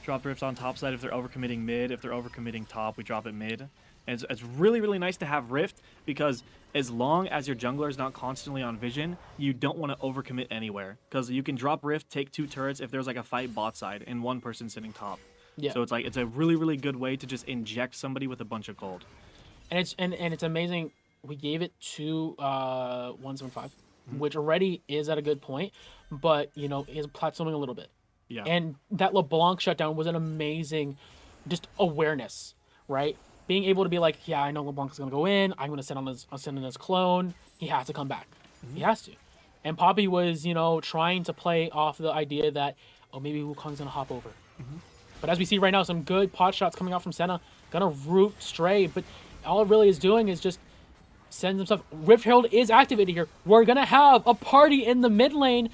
Speaker 7: Drop Rift on top side if they're overcommitting mid. If they're overcommitting top, we drop it mid. And it's really, really nice to have Rift because as long as your jungler is not constantly on vision, you don't want to overcommit anywhere. Because you can drop Rift, take 2 turrets if there's like a fight bot side and one person sitting top.
Speaker 6: Yeah.
Speaker 7: So it's a really, really good way to just inject somebody with a bunch of gold.
Speaker 6: And it's amazing. We gave it to 175, which already is at a good point, but is plateauing a little bit.
Speaker 7: Yeah.
Speaker 6: And that LeBlanc shutdown was an amazing just awareness, right? Being able to be like, yeah, I know LeBlanc is going to go in. I'm going to send in his clone. He has to come back. He has to. And Poppy was, trying to play off the idea that, maybe Wukong's going to hop over. But as we see right now, some good pot shots coming out from Senna. Going to root Stray. But all it really is doing is just send some stuff. Rift Herald is activated here. We're going to have a party in the mid lane.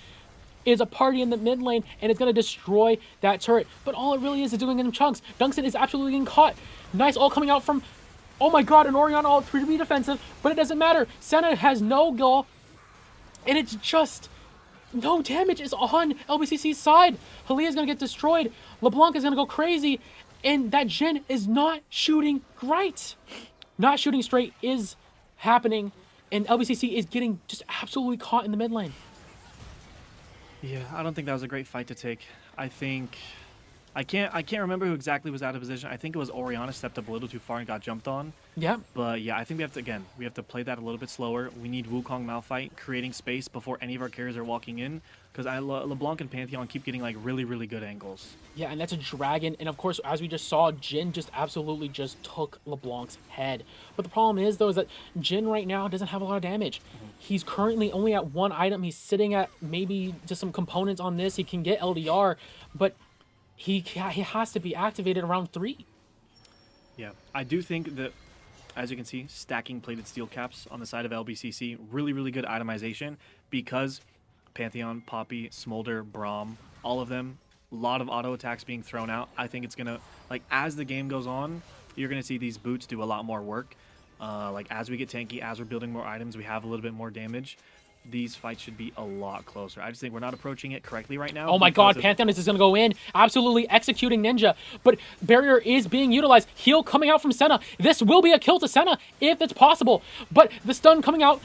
Speaker 6: And it's going to destroy that turret. But all it really is doing it in chunks. Dunkson is absolutely getting caught. Nice ult coming out from, oh my god, an Orianna ult to be defensive, but it doesn't matter. Senna has no goal, and it's just, no damage is on LBCC's side. Halia is going to get destroyed. LeBlanc is going to go crazy, and that Jhin is not shooting great. Not shooting straight is happening, and LBCC is getting just absolutely caught in the mid lane.
Speaker 7: Yeah, I don't think that was a great fight to take. I think I can't remember who exactly was out of position. I think it was Oriana stepped up a little too far and got jumped on.
Speaker 6: Yeah.
Speaker 7: But yeah, I think we have to play that a little bit slower. We need Wukong Malphite creating space before any of our carriers are walking in, because LeBlanc and Pantheon keep getting like really, really good angles.
Speaker 6: Yeah, and that's a dragon. And of course, as we just saw, Jin just absolutely just took LeBlanc's head. But the problem is, though, is that Jin right now doesn't have a lot of damage. He's currently only at one item. He's sitting at maybe just some components on this. He can get LDR, but he has to be activated around 3.
Speaker 7: Yeah, I do think that, as you can see, stacking plated steel caps on the side of LBCC, really, really good itemization, because Pantheon, Poppy, Smolder, Braum, all of them, a lot of auto attacks being thrown out. I think it's going to, like, as the game goes on, you're going to see these boots do a lot more work. Like, as we get tanky, as we're building more items, we have a little bit more damage. These fights should be a lot closer. I just think we're not approaching it correctly right now.
Speaker 6: Oh my god, Pantheon is just going to go in, absolutely executing Ninja. But Barrier is being utilized. Heal coming out from Senna. This will be a kill to Senna if it's possible. But the stun coming out,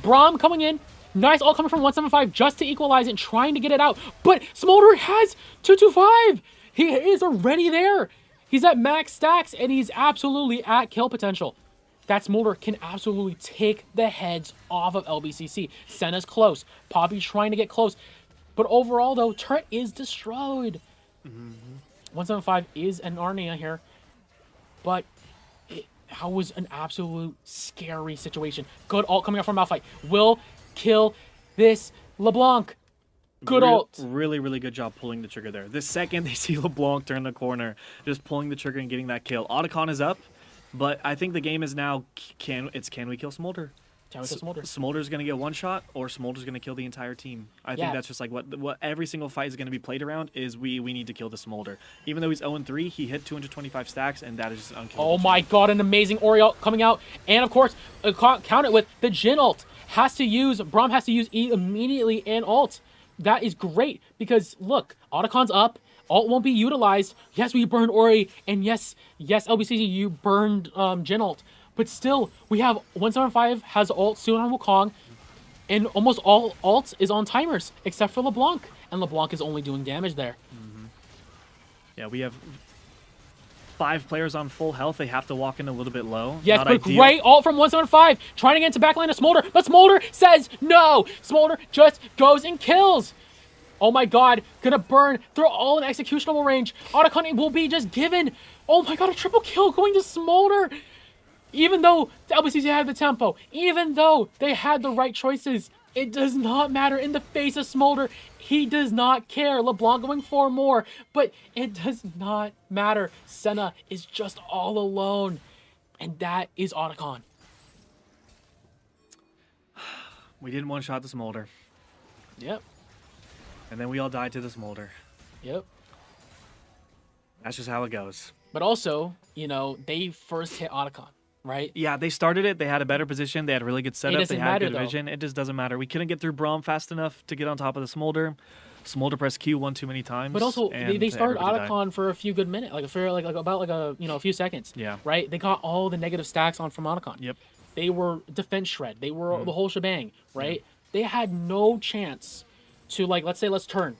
Speaker 6: Braum coming in. Nice, all coming from 175 just to equalize it and trying to get it out. But Smolder has 225. He is already there. He's at max stacks and he's absolutely at kill potential. That Smolder can absolutely take the heads off of LBCC. Senna's close. Poppy trying to get close. But overall, though, turret is destroyed. 175 is an Narnia here. But that was an absolute scary situation. Good ult coming out from Malphite. Will kill this LeBlanc. Good ult.
Speaker 7: Really, really good job pulling the trigger there. The second they see LeBlanc turn the corner, just pulling the trigger and getting that kill. Otacon is up. But I think the game is now, can we kill Smolder?
Speaker 6: Can we kill Smolder?
Speaker 7: Smolder's going to get one shot, or Smolder's going to kill the entire team. I think that's just like what every single fight is going to be played around is we need to kill the Smolder. Even though he's 0-3, he hit 225 stacks, and that is just unkillable.
Speaker 6: Oh my god, an amazing Oriole coming out. And of course, count it with the Jin ult. Braum has to use E immediately and ult. That is great, because look, Otacon's up. Ult won't be utilized. Yes, we burned Ori, and yes, LBCC, you burned Jin ult. But still, we have 175 has ult soon on Wukong, and almost all ult is on timers, except for LeBlanc. And LeBlanc is only doing damage there.
Speaker 7: Yeah, we have 5 players on full health. They have to walk in a little bit low.
Speaker 6: Yes,
Speaker 7: Not
Speaker 6: but
Speaker 7: ideal.
Speaker 6: great ult from 175. Trying to get into backline of Smolder, but Smolder says no. Smolder just goes and kills. Oh my god, gonna burn. They're all in executionable range. Otacon will be just given. Oh my god, a triple kill going to Smolder. Even though the LBCC had the tempo, even though they had the right choices, it does not matter in the face of Smolder. He does not care. LeBlanc going for more, but it does not matter. Senna is just all alone, and that is Otacon.
Speaker 7: We didn't one-shot the Smolder.
Speaker 6: Yep.
Speaker 7: And then we all died to the Smolder.
Speaker 6: Yep.
Speaker 7: That's just how it goes.
Speaker 6: But also, you know, they first hit Otacon, right?
Speaker 7: Yeah, they started it. They had a better position. They had a really good setup.
Speaker 6: doesn't
Speaker 7: They had
Speaker 6: matter,
Speaker 7: good
Speaker 6: though.
Speaker 7: vision. It just doesn't matter. We couldn't get through Braum fast enough to get on top of the Smolder. Smolder pressed Q one too many times.
Speaker 6: But also,
Speaker 7: and
Speaker 6: they started
Speaker 7: everybody died.
Speaker 6: Otacon for a few good minutes, about a few seconds.
Speaker 7: Yeah.
Speaker 6: Right? They got all the negative stacks on from Otacon.
Speaker 7: Yep.
Speaker 6: They were defense shred. They were the whole shebang, right? They had no chance to, like, let's say, let's turn.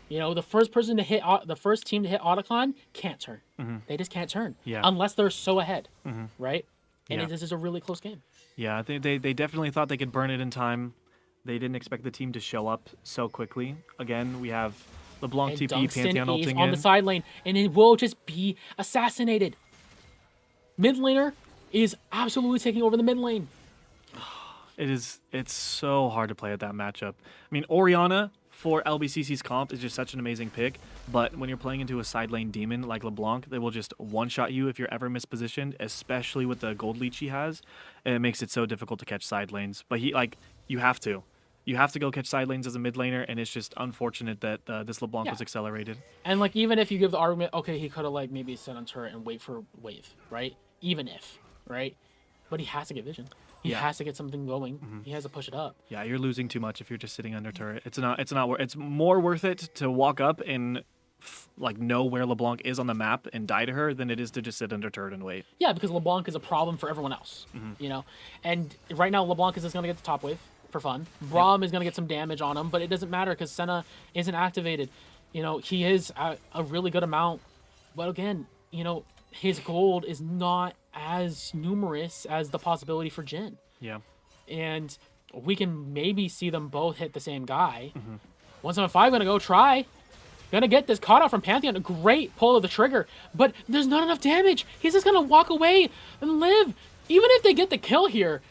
Speaker 6: You know, the first team to hit Otacon can't turn. They just can't turn.
Speaker 7: Yeah.
Speaker 6: Unless they're so ahead, right? And
Speaker 7: Yeah.
Speaker 6: this is a really close game.
Speaker 7: Yeah, I think they definitely thought they could burn it in time. They didn't expect the team to show up so quickly. Again, we have LeBlanc
Speaker 6: And
Speaker 7: TP,
Speaker 6: Dunstan
Speaker 7: Pantheon
Speaker 6: is
Speaker 7: ulting
Speaker 6: on
Speaker 7: in.
Speaker 6: the side lane, and it will just be assassinated. Mid laner is absolutely taking over the mid lane.
Speaker 7: It's so hard to play at that matchup. I mean, Oriana for LBCC's comp is just such an amazing pick, but when you're playing into a side lane demon like LeBlanc, they will just one-shot you if you're ever mispositioned, especially with the gold leech he has, and it makes it so difficult to catch side lanes. But you have to go catch side lanes as a mid laner, and it's just unfortunate that this LeBlanc was accelerated.
Speaker 6: And like, even if you give the argument, okay, he could have like maybe set on turret and wait for wave, right? Even if, right? But he has to get vision. He has to get something going. He has to push it up.
Speaker 7: Yeah, you're losing too much if you're just sitting under turret. It's more worth it to walk up and know where LeBlanc is on the map and die to her than it is to just sit under turret and wait.
Speaker 6: Yeah, because LeBlanc is a problem for everyone else, you know? And right now, LeBlanc is just going to get the top wave for fun. Braum is going to get some damage on him, but it doesn't matter because Senna isn't activated. You know, he is a really good amount, but again, you know, his gold is not as numerous as the possibility for Jin.
Speaker 7: Yeah.
Speaker 6: And we can maybe see them both hit the same guy. 175 gonna go try. Gonna get this caught out from Pantheon. A great pull of the trigger, but there's not enough damage. He's just gonna walk away and live. Even if they get the kill here.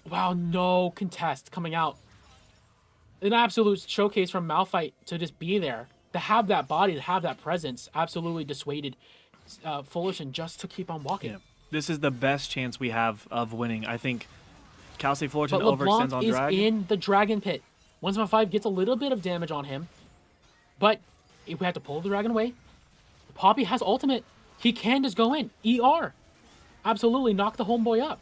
Speaker 6: Wow, no contest coming out. An absolute showcase from Malphite to just be there. To have that body, to have that presence, absolutely dissuaded Fullerton just to keep on walking.
Speaker 7: Yeah. This is the best chance we have of winning. I think Cal State Fullerton
Speaker 6: But
Speaker 7: overextends on
Speaker 6: LeBlanc is
Speaker 7: drag.
Speaker 6: in the Dragon Pit. 175 gets a little bit of damage on him, but if we have to pull the dragon away, Poppy has ultimate. He can just go in. ER. Absolutely knock the homeboy up.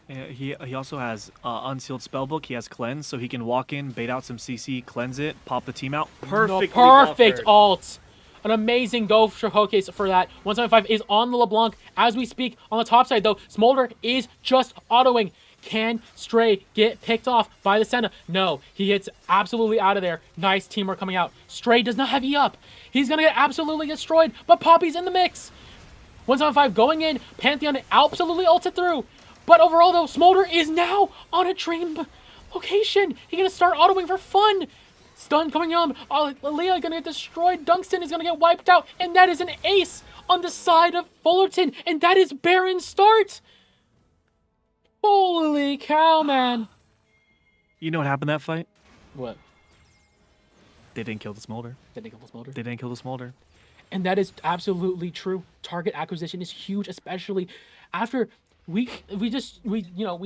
Speaker 7: He also has unsealed spellbook. He has cleanse, so he can walk in, bait out some CC, cleanse it, pop the team out. Perfect.
Speaker 6: Perfect ult. An amazing go showcase for that. 175 is on the LeBlanc as we speak. On the top side, though, Smolder is just autoing. Can Stray get picked off by the Senna? No, he gets absolutely out of there. Nice teamwork coming out. Stray does not have E up. He's going to get absolutely destroyed, but Poppy's in the mix. 175 going in. Pantheon absolutely ulted through. But overall, though, Smolder is now on a dream location. He's going to start autoing for fun. Stun coming on. Leah going to get destroyed. Dungston is going to get wiped out. And that is an ace on the side of Fullerton. And that is Baron's start. Holy cow, man.
Speaker 7: You know what happened in that fight?
Speaker 6: What?
Speaker 7: They didn't kill the Smolder.
Speaker 6: Did they kill the Smolder?
Speaker 7: They didn't kill the Smolder.
Speaker 6: And that is absolutely true. Target acquisition is huge, especially after we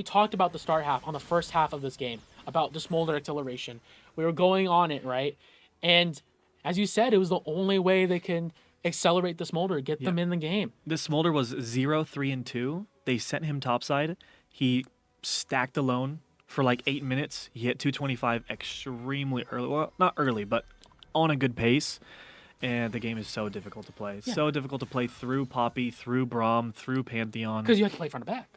Speaker 6: talked about the start half on the first half of this game about the Smolder acceleration. We were going on it, right? And as you said, it was the only way they can accelerate the Smolder, get them in the game.
Speaker 7: This Smolder was 0-3-2. They sent him topside. He stacked alone for like 8 minutes. He hit 225 extremely early. Well, not early, but on a good pace. And the game is so difficult to play.
Speaker 6: Yeah.
Speaker 7: So difficult to play through Poppy, through Braum, through Pantheon.
Speaker 6: Because you have to play front to back.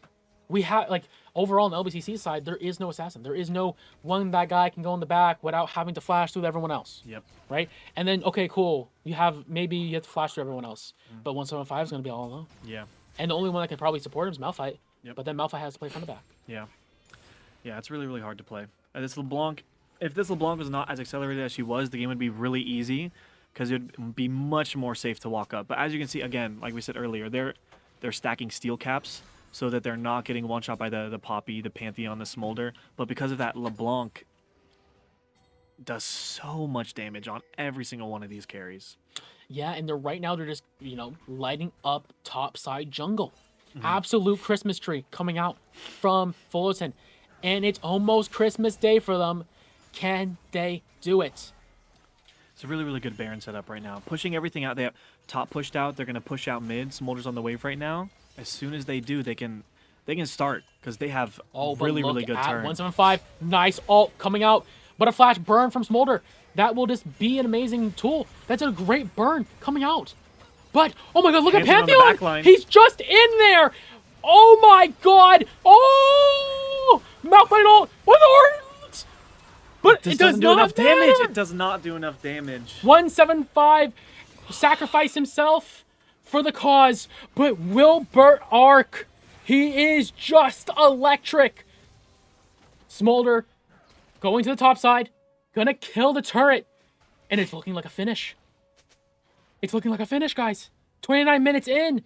Speaker 6: We have, like, overall on the LBCC side, there is no assassin. There is no one that guy can go in the back without having to flash through everyone else.
Speaker 7: Yep.
Speaker 6: Right? And then, okay, cool. You have to flash through everyone else. But 175 is going to be all alone.
Speaker 7: Yeah.
Speaker 6: And the only one that can probably support him is Malphite.
Speaker 7: Yep.
Speaker 6: But then Malphite has to play front to back.
Speaker 7: Yeah. Yeah, it's really, really hard to play. This LeBlanc, if this LeBlanc was not as accelerated as she was, the game would be really easy because it would be much more safe to walk up. But as you can see, again, like we said earlier, they're stacking steel caps so that they're not getting one-shot by the Poppy, the Pantheon, the Smolder. But because of that, LeBlanc does so much damage on every single one of these carries.
Speaker 6: Yeah, and right now they're just, lighting up top side jungle. Absolute Christmas tree coming out from Fullerton. And it's almost Christmas Day for them. Can they do it?
Speaker 7: It's a really, really good Baron setup right now. Pushing everything out. They have top pushed out. They're going to push out mid. Smolder's on the wave right now. As soon as they do, they can start because they have really, really good turn.
Speaker 6: 175. Nice ult coming out. But a flash burn from Smolder. That will just be an amazing tool. That's a great burn coming out. But, oh my god, look at Pantheon! He's just in there! Oh my god! Oh! Malphite ult! What the ult? But it does not
Speaker 7: enough
Speaker 6: matter.
Speaker 7: damage. It does not do enough damage.
Speaker 6: 175 sacrifice himself for the cause. But Wilbert Arc, he is just electric. Smolder going to the top side. Gonna kill the turret. And it's looking like a finish. It's looking like a finish, guys. 29 minutes in.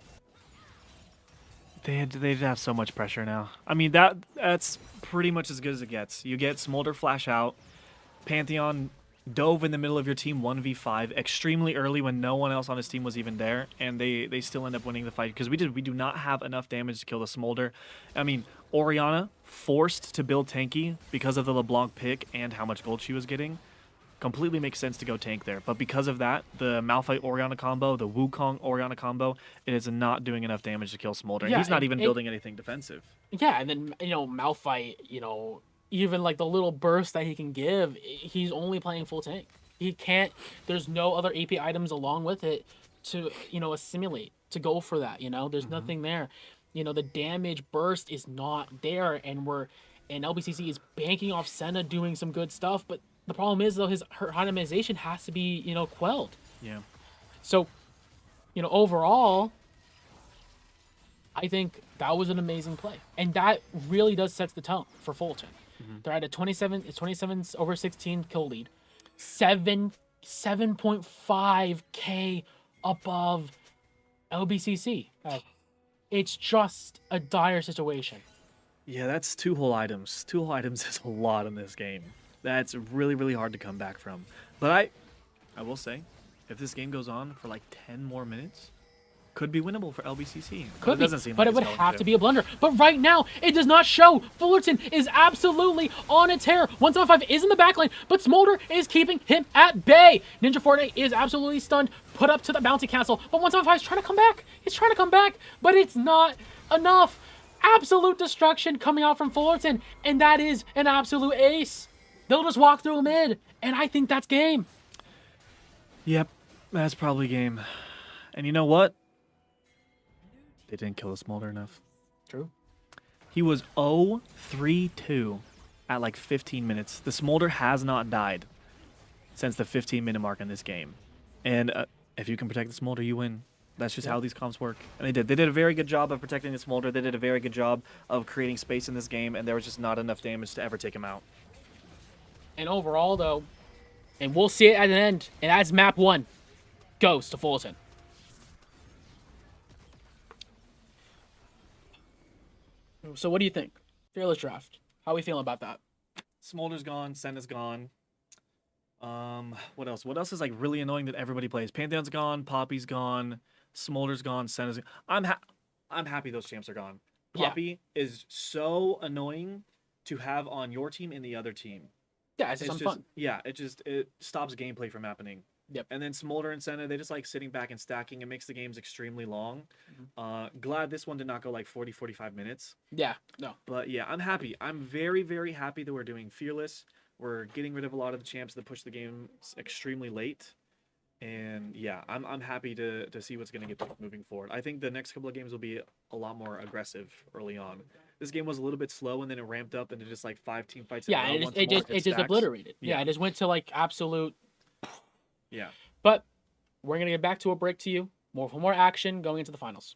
Speaker 7: They have so much pressure now. I mean, that's pretty much as good as it gets. You get Smolder flash out. Pantheon dove in the middle of your team 1v5 extremely early when no one else on his team was even there, and they still end up winning the fight because we do not have enough damage to kill the Smolder. I mean, Orianna forced to build tanky because of the LeBlanc pick and how much gold she was getting. Completely makes sense to go tank there. But because of that, the Malphite Orianna combo, the Wukong Orianna combo, it is not doing enough damage to kill Smolder.
Speaker 6: Yeah,
Speaker 7: He's not even building anything defensive.
Speaker 6: Yeah, and then, Malphite, even like the little burst that he can give, he's only playing full tank. He can't, there's no other AP items along with it to, assimilate, to go for that, There's nothing there. The damage burst is not there, and LBCC is banking off Senna doing some good stuff, but the problem is, though, her itemization has to be, quelled.
Speaker 7: Yeah.
Speaker 6: So, overall, I think that was an amazing play, and that really does set the tone for Fulton. They're at a 27 over 16 kill lead, 7.5K above LBCC. It's just a dire situation.
Speaker 7: Yeah, that's 2 whole items. 2 whole items is a lot in this game. That's really, really hard to come back from. But I will say, if this game goes on for like 10 more minutes, could be winnable for LBCC.
Speaker 6: Could
Speaker 7: it
Speaker 6: be,
Speaker 7: doesn't seem
Speaker 6: but
Speaker 7: like
Speaker 6: it would
Speaker 7: it's going
Speaker 6: have
Speaker 7: to.
Speaker 6: to be a blunder. But right now, it does not show. Fullerton is absolutely on a tear. 175 is in the backline, but Smolder is keeping him at bay. Ninja Forte is absolutely stunned, put up to the bouncy castle, but 175 is trying to come back. He's trying to come back, but it's not enough. Absolute destruction coming out from Fullerton, and that is an absolute ace. They'll just walk through mid, and I think that's game.
Speaker 7: Yep, that's probably game. And you know what? They didn't kill the Smolder enough.
Speaker 6: True.
Speaker 7: He was 0-3-2 at like 15 minutes. The Smolder has not died since the 15-minute mark in this game. And if you can protect the Smolder, you win. That's just how these comps work. And they did. They did a very good job of protecting the Smolder. They did a very good job of creating space in this game, and there was just not enough damage to ever take him out.
Speaker 6: And overall, though, and we'll see it at the end, and as map 1 goes to Fullerton. So what do you think? Fearless draft. How are we feeling about that?
Speaker 7: Smolder's gone. Senna's gone. What else? What else is like really annoying that everybody plays? Pantheon's gone. Poppy's gone. Smolder's gone. Senna's gone. I'm happy those champs are gone.
Speaker 6: Yeah.
Speaker 7: Poppy is so annoying to have on your team and the other team.
Speaker 6: Yeah, it's just some fun.
Speaker 7: Yeah, it stops gameplay from happening.
Speaker 6: Yep.
Speaker 7: And then Smolder and Senna, they just like sitting back and stacking. It makes the games extremely long. Glad this one did not go like 40, 45 minutes.
Speaker 6: Yeah, no.
Speaker 7: But yeah, I'm happy. I'm very, very happy that we're doing Fearless. We're getting rid of a lot of the champs that push the game extremely late. And yeah, I'm happy to see what's going to get moving forward. I think the next couple of games will be a lot more aggressive early on. This game was a little bit slow, and then it ramped up into just like 5 team fights.
Speaker 6: Yeah, it just obliterated. Yeah, it just went to like absolute.
Speaker 7: Yeah.
Speaker 6: But we're gonna get back to a break to you. More action going into the finals.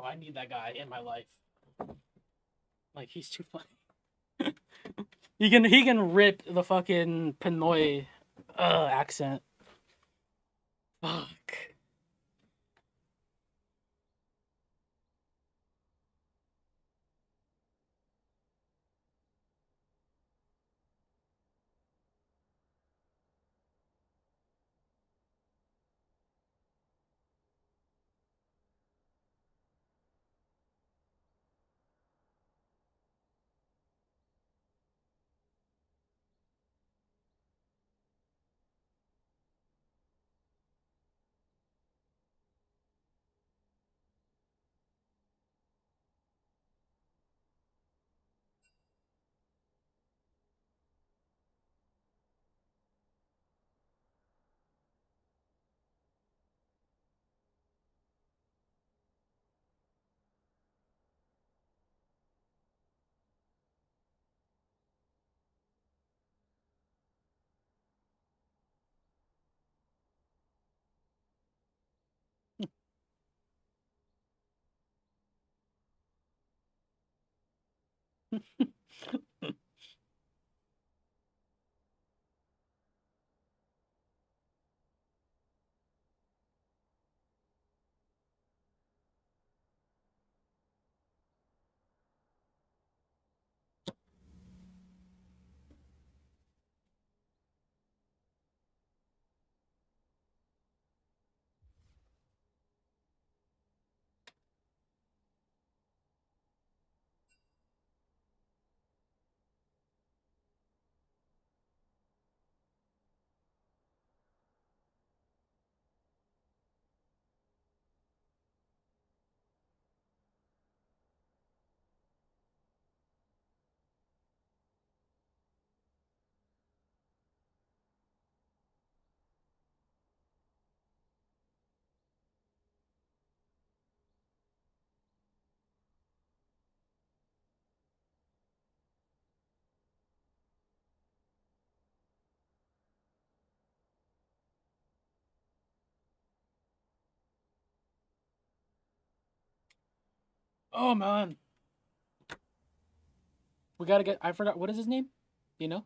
Speaker 6: Bro, I need that guy in my life. Like, he's too funny. he can rip the fucking Pinoy accent. Fuck. Oh, man. We gotta get. I forgot. What is his name? Do you know?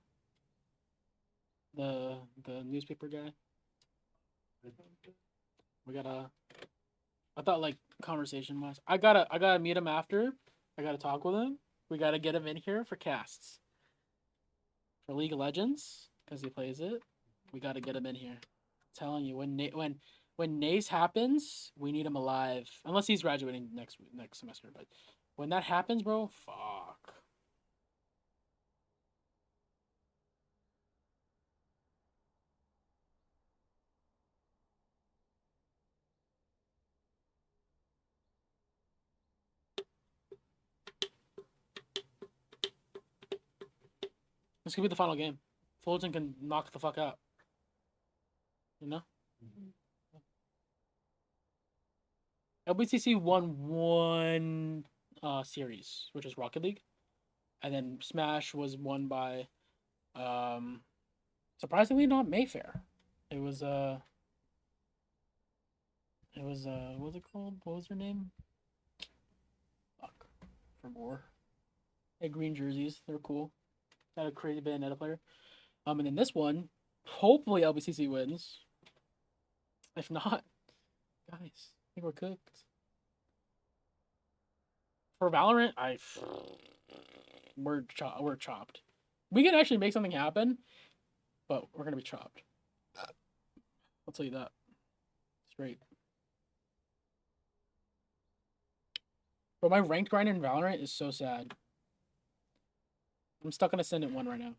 Speaker 6: The newspaper guy. We gotta. I thought like conversation wise. I gotta meet him after. I gotta talk with him. We gotta get him in here for casts. For League of Legends, because he plays it. We gotta get him in here. Telling you, when Nace happens, we need him alive. Unless he's graduating next semester, but when that happens, bro, fuck. This could be the final game. Fulton can knock the fuck out. You know? LBCC won one series, which is Rocket League. And then Smash was won by surprisingly not Mayfair. It was what was it called? What was her name? Fuck. For more. They had green jerseys. They were cool. Had a crazy Bayonetta player. And then this one, hopefully LBCC wins. If not, guys, I think we're cooked. For Valorant, we're chopped. We can actually make something happen, but we're gonna be chopped. I'll tell you that. Straight. But my ranked grind in Valorant is so sad. I'm stuck on Ascendant 1 right now.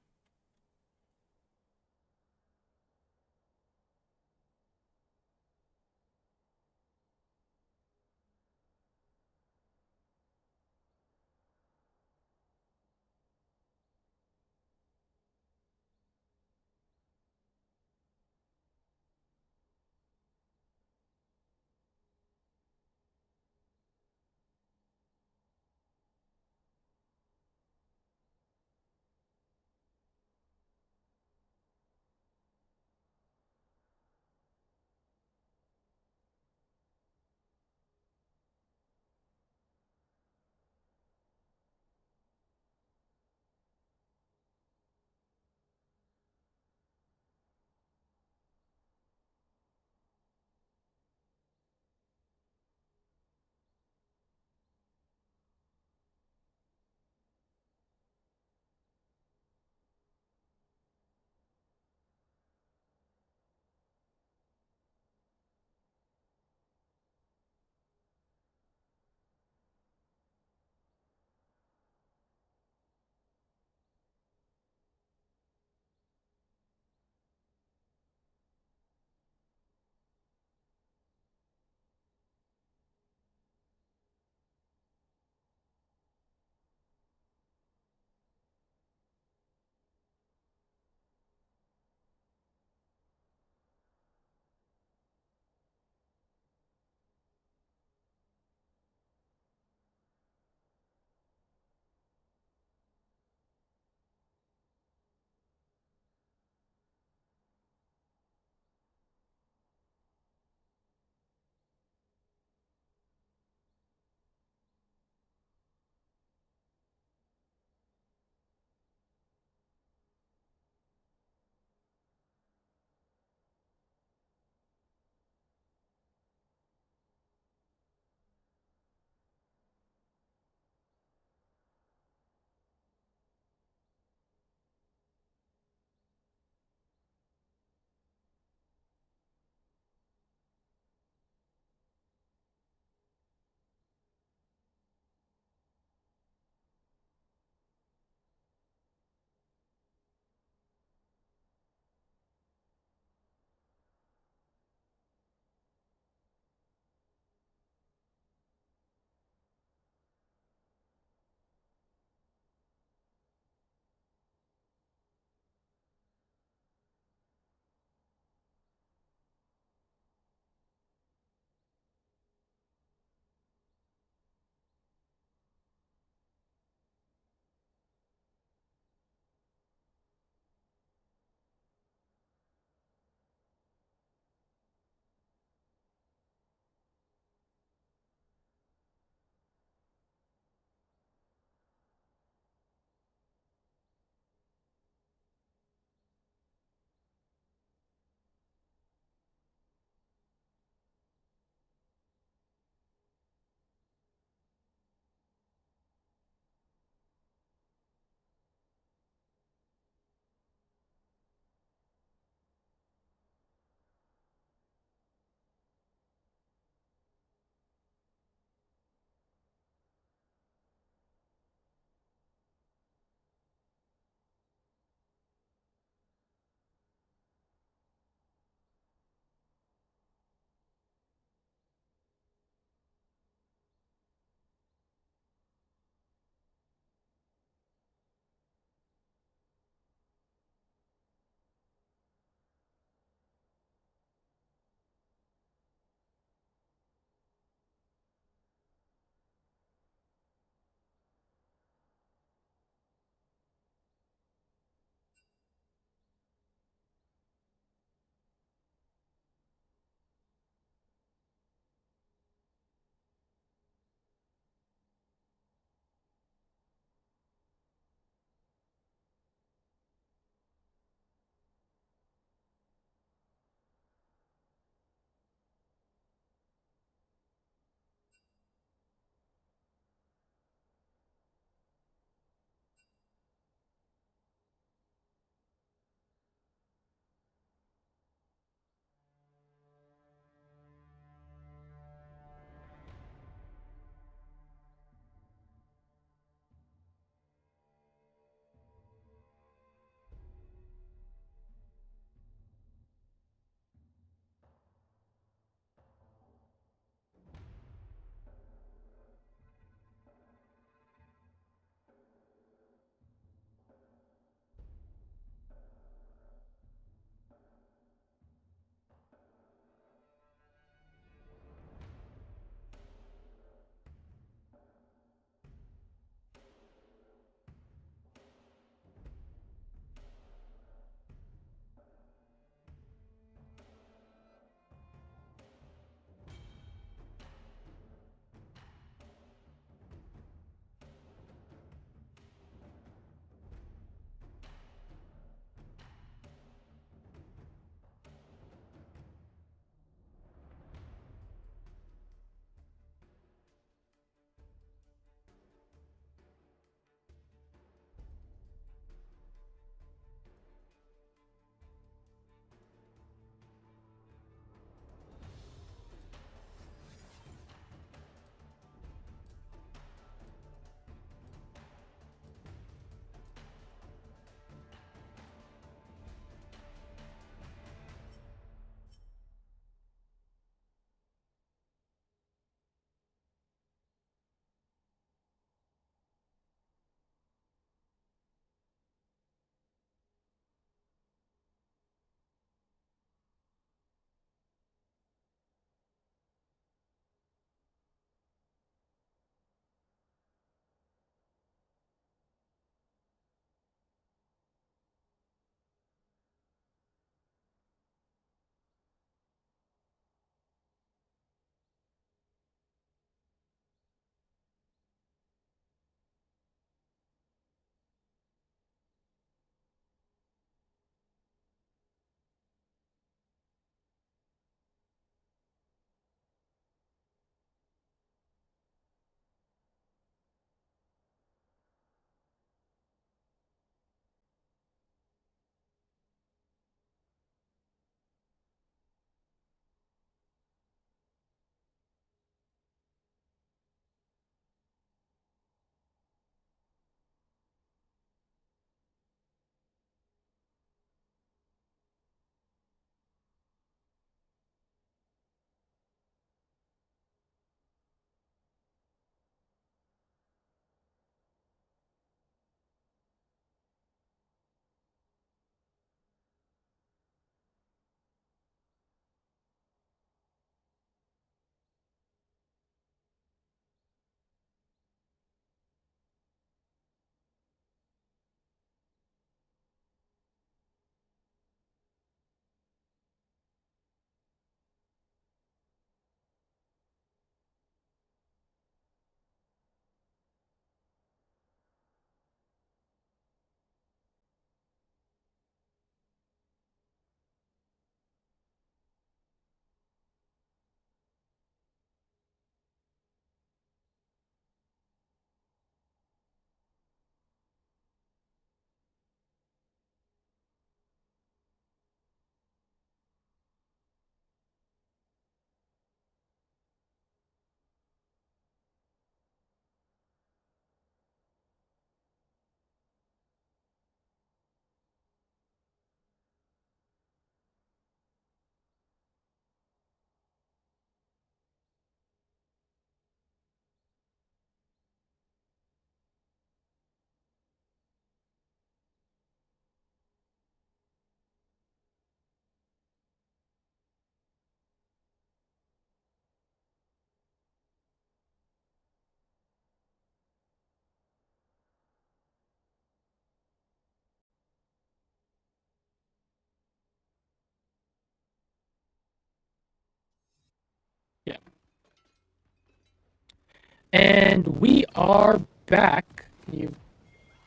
Speaker 6: And we are back. Can you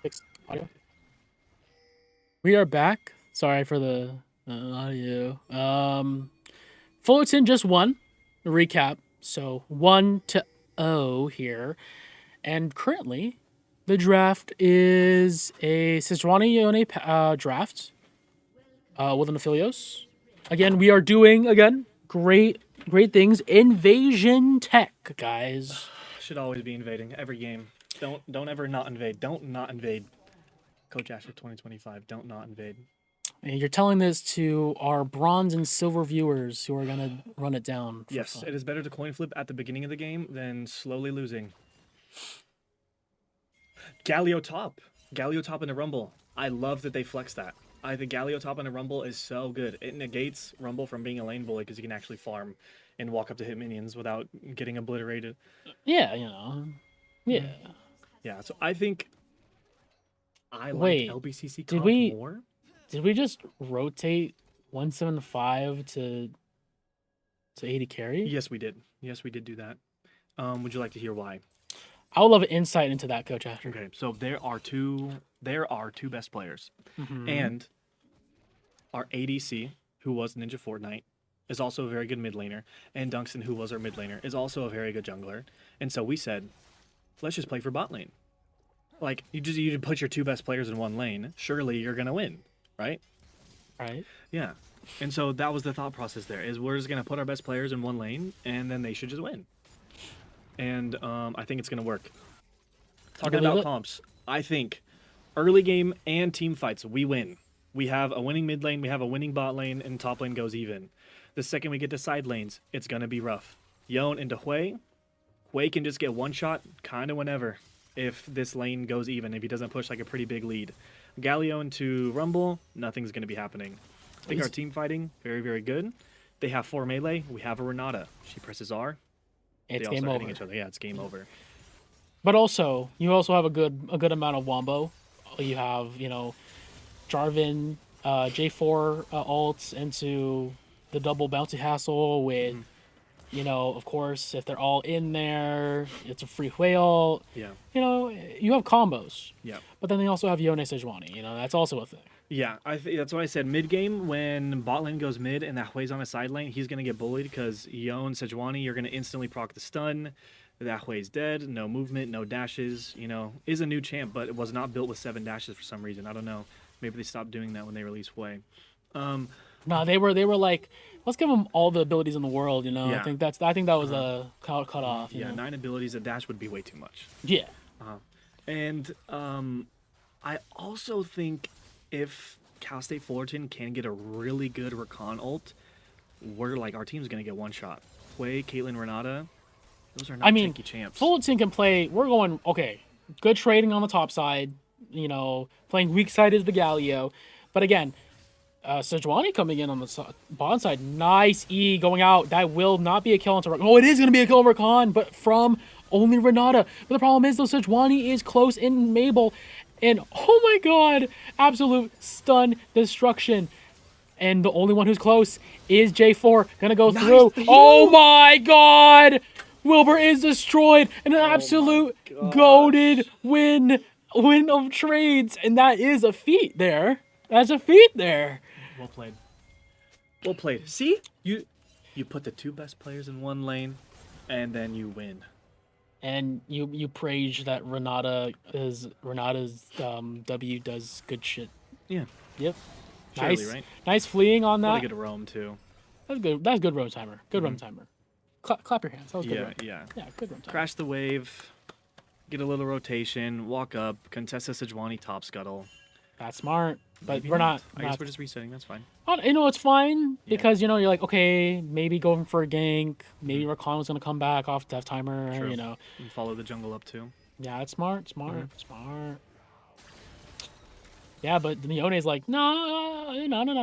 Speaker 6: fix audio? We are back. Sorry for the audio. Fullerton just won. Recap. So 1-0 here. And currently, the draft is a Sejuani Yone draft with an Aphelios. Again, we are doing, great things. Invasion tech, guys.
Speaker 7: Should always be invading every game. Don't ever not invade. Don't not invade. Coach Asher 2025. Don't not invade.
Speaker 6: And you're telling this to our bronze and silver viewers who are going to run it down.
Speaker 7: Yes,
Speaker 6: fun.
Speaker 7: it is better to coin flip at the beginning of the game than slowly losing. Galio top in a rumble. I love that they flex that. I think Galio top in a rumble is so good. It negates rumble from being a lane bully because you can actually farm and walk up to hit minions without getting obliterated.
Speaker 6: Yeah, you know. Yeah.
Speaker 7: Yeah, so I think I like
Speaker 6: Wait,
Speaker 7: LBCC
Speaker 6: did
Speaker 7: comp
Speaker 6: we-
Speaker 7: more.
Speaker 6: Did we just rotate 175 to 80 carry?
Speaker 7: Yes, we did. Yes, we did do that. Would you like to hear why?
Speaker 6: I would love insight into that, Coach Asher.
Speaker 7: Okay, so there are two best players.
Speaker 6: Mhm.
Speaker 7: And our ADC, who was Ninja Fortnite, is also a very good mid laner. And Dunkson, who was our mid laner, is also a very good jungler. And so we said, let's just play for bot lane. Like, you put your two best players in one lane, surely you're going to win, right?
Speaker 6: Right.
Speaker 7: Yeah. And so that was the thought process there, is we're just going to put our best players in one lane, and then they should just win. And I think it's going to work. Talking
Speaker 6: believe
Speaker 7: about
Speaker 6: it?
Speaker 7: comps, I think early game and team fights, we win. We have a winning mid lane, we have a winning bot lane, and top lane goes even. The second we get to side lanes, it's going to be rough. Yon into Hui. Hui can just get one shot kind of whenever if this lane goes even, if he doesn't push like a pretty big lead. Galio into Rumble, nothing's going to be happening. I think our team fighting, very, very good. They have 4 melee. We have a Renata. She presses R.
Speaker 6: It's
Speaker 7: they all
Speaker 6: game
Speaker 7: start
Speaker 6: over.
Speaker 7: hitting each other. Yeah, it's game over.
Speaker 6: But also, you also have a good amount of wombo. You have, Jarvan, J4 ults into the double bounty hassle with, of course, if they're all in there, it's a free whale.
Speaker 7: Yeah.
Speaker 6: You have combos.
Speaker 7: Yeah.
Speaker 6: But then they also have Yone Sejuani. That's also a thing.
Speaker 7: Yeah, that's why I said mid game when bot lane goes mid and that Hui's on a side lane, he's gonna get bullied because Yon Sejuani, you're gonna instantly proc the stun. That Hui's dead, no movement, no dashes. Is a new champ, but it was not built with 7 dashes for some reason. I don't know. Maybe they stopped doing that when they released Hui.
Speaker 6: No, they were like, let's give them all the abilities in the world.
Speaker 7: Yeah.
Speaker 6: I think that was a cut off.
Speaker 7: Yeah, 9 abilities. A dash would be way too much.
Speaker 6: Yeah.
Speaker 7: And I also think if Cal State Fullerton can get a really good Recon ult, our team's gonna get one shot. Hui, Caitlyn, Renata, those are not tanky champs.
Speaker 6: Fullerton can play. We're going good trading on the top side. Playing weak side is the Galio, but again, Sejuani coming in on the bottom side. Nice E going out. That will not be a kill onto Recon. Oh, it is gonna be a kill on Recon, but from only Renata. But the problem is, though, Sejuani is close in Mabel. And, oh my god, absolute stun destruction. And the only one who's close is J4. Gonna go through. Oh my god! Wilbur is destroyed. An absolute goated win of trades. And that is a feat there. That's a feat there.
Speaker 7: Well played. Well played. See? You put the 2 best players in one lane, and then you win.
Speaker 6: And you praise that Renata's W does good shit.
Speaker 7: Yeah.
Speaker 6: Yep.
Speaker 7: Surely,
Speaker 6: Nice,
Speaker 7: right?
Speaker 6: nice fleeing on
Speaker 7: Really
Speaker 6: that.
Speaker 7: good roam too.
Speaker 6: That's good. That's good roam timer. Good roam timer. Clap your hands. That was good.
Speaker 7: Yeah,
Speaker 6: roam.
Speaker 7: yeah.
Speaker 6: Yeah, good roam timer.
Speaker 7: Crash the wave, get a little rotation, walk up, contest a Sejuani top scuttle.
Speaker 6: That's smart. But
Speaker 7: Maybe
Speaker 6: we're not.
Speaker 7: I guess we're just resetting. That's fine.
Speaker 6: It's fine
Speaker 7: Yeah.
Speaker 6: because you're like, okay, maybe going for a gank. Maybe Rakan was gonna come back off death timer.
Speaker 7: True.
Speaker 6: You know.
Speaker 7: And follow the jungle up too.
Speaker 6: Yeah, it's smart. Smart. Yeah, but Yone's like, no,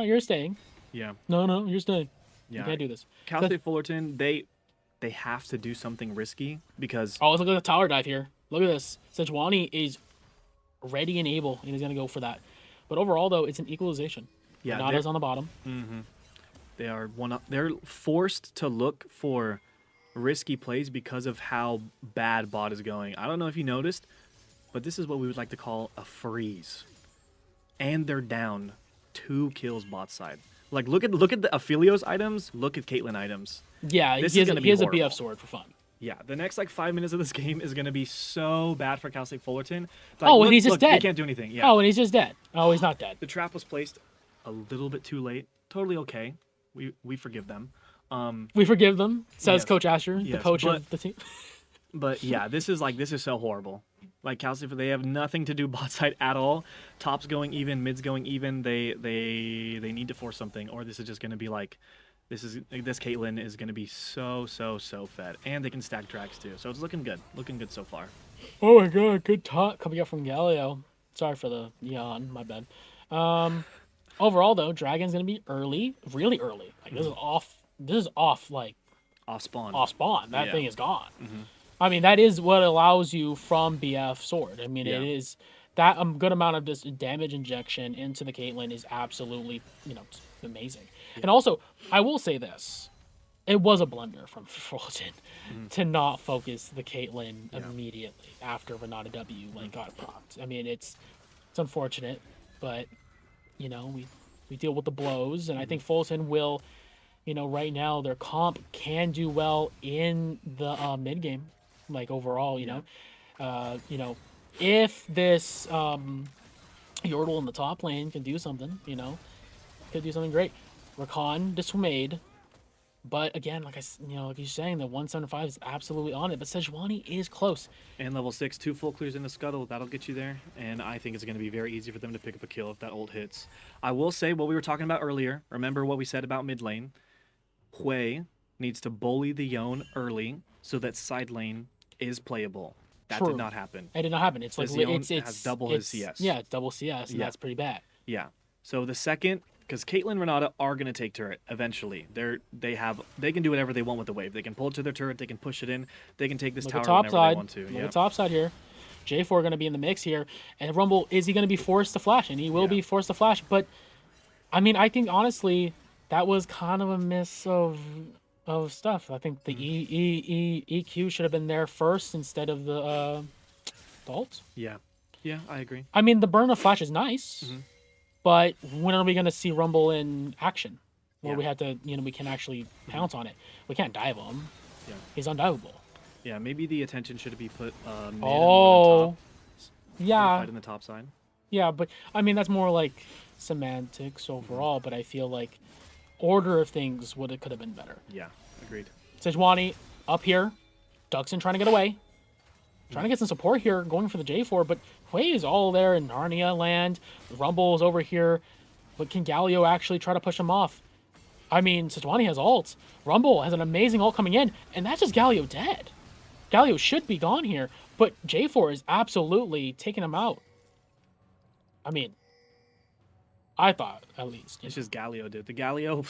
Speaker 6: you're staying.
Speaker 7: Yeah.
Speaker 6: No, you're staying.
Speaker 7: Yeah.
Speaker 6: You can't do this.
Speaker 7: Cal State Fullerton, they have to do something risky because
Speaker 6: Oh, look at the tower dive here. Look at this. Sejuani is ready and able, and he's gonna go for that. But overall, though, it's an equalization.
Speaker 7: yeah,
Speaker 6: Renata's on the bottom.
Speaker 7: they're forced to look for risky plays because of how bad bot is going. I don't know if you noticed, but this is what we would like to call a freeze. And they're down 2 kills bot side. Like, look at the Aphelios items, look at Caitlyn items.
Speaker 6: Yeah,
Speaker 7: This
Speaker 6: he
Speaker 7: is
Speaker 6: has,
Speaker 7: gonna
Speaker 6: he
Speaker 7: be
Speaker 6: has a
Speaker 7: horrible.
Speaker 6: BF sword for fun.
Speaker 7: Yeah, the next like 5 minutes of this game is gonna be so bad for Cal State Fullerton. It's
Speaker 6: Oh, and he's just
Speaker 7: look,
Speaker 6: dead.
Speaker 7: They can't do anything. Yeah.
Speaker 6: Oh, and he's just dead. Oh, he's not dead.
Speaker 7: The trap was placed a little bit too late. Totally okay. We forgive them.
Speaker 6: We forgive them, says
Speaker 7: Yes.
Speaker 6: Coach Asher, the
Speaker 7: Yes,
Speaker 6: coach
Speaker 7: but-
Speaker 6: of the team.
Speaker 7: But yeah, this is so horrible. Like Cal State, they have nothing to do bot side at all. Top's going even, mid's going even. They need to force something, or this is just gonna be like, this Caitlyn is gonna be so fed, and they can stack drags too. So it's looking good so far.
Speaker 6: Oh my god, good talk coming up from Galileo. Sorry for the yawn, my bad. Overall though, Dragon's gonna be early, really early. Like this is off like
Speaker 7: Off spawn.
Speaker 6: off spawn. That
Speaker 7: Yeah.
Speaker 6: thing is gone. I mean, that is what allows you from BF sword. I mean,
Speaker 7: Yeah.
Speaker 6: it is that good amount of just damage injection into the Caitlyn is absolutely, just amazing. And also, I will say this. It was a blunder from Fulton to not focus the Caitlyn immediately after Renata W got propped. I mean, it's unfortunate, but we deal with the blows, and I think Fulton will, right now their comp can do well in the mid game, like overall, if this Yordle in the top lane can do something, could do something great. Rakan dismayed. But again, like you're saying, the 175 is absolutely on it. But Sejuani is close.
Speaker 7: And level 6, 2 full clears in the scuttle. That'll get you there. And I think it's going to be very easy for them to pick up a kill if that ult hits. I will say what we were talking about earlier. Remember what we said about mid lane? Hui needs to bully the Yone early so that side lane is playable. That
Speaker 6: True.
Speaker 7: did not happen.
Speaker 6: It did not happen. It's like
Speaker 7: This Yone
Speaker 6: it's
Speaker 7: has double his CS.
Speaker 6: Yeah, it's double CS, and
Speaker 7: Yeah.
Speaker 6: that's pretty bad.
Speaker 7: Yeah. So the second, because Caitlyn Renata are going to take turret eventually. They can do whatever they want with the wave. They can pull it to their turret. They can push it in. They can take this
Speaker 6: Look
Speaker 7: tower
Speaker 6: at top
Speaker 7: whenever
Speaker 6: side.
Speaker 7: they want to.
Speaker 6: Look
Speaker 7: Yeah.
Speaker 6: at top side here. J4 going to be in the mix here, and Rumble, is he going to be forced to flash? And he will be forced to flash. But I mean, I think honestly that was kind of a miss of stuff. I think the EQ should have been there first instead of the ult.
Speaker 7: Yeah. Yeah, I agree.
Speaker 6: I mean, the burn of flash is nice, but when are we going to see Rumble in action? Where
Speaker 7: Yeah.
Speaker 6: we have to, we can actually pounce on it. We can't dive him.
Speaker 7: Yeah.
Speaker 6: He's undivable.
Speaker 7: Yeah, maybe the attention should be put mid and
Speaker 6: Oh,
Speaker 7: one top.
Speaker 6: yeah.
Speaker 7: Fight in the top side.
Speaker 6: Yeah, but I mean, that's more like semantics overall, but I feel like order of things could have been better.
Speaker 7: Yeah, agreed.
Speaker 6: Sejuani up here. Duxon trying to get away. Trying to get some support here, going for the J4, but Hui is all there in Narnia land. Rumble is over here. But can Galio actually try to push him off? I mean, Sejuani has ults. Rumble has an amazing ult coming in, and that's just Galio dead. Galio should be gone here, but J4 is absolutely taking him out. I mean, I thought, at least.
Speaker 7: It's just Galio, dude. The Galio,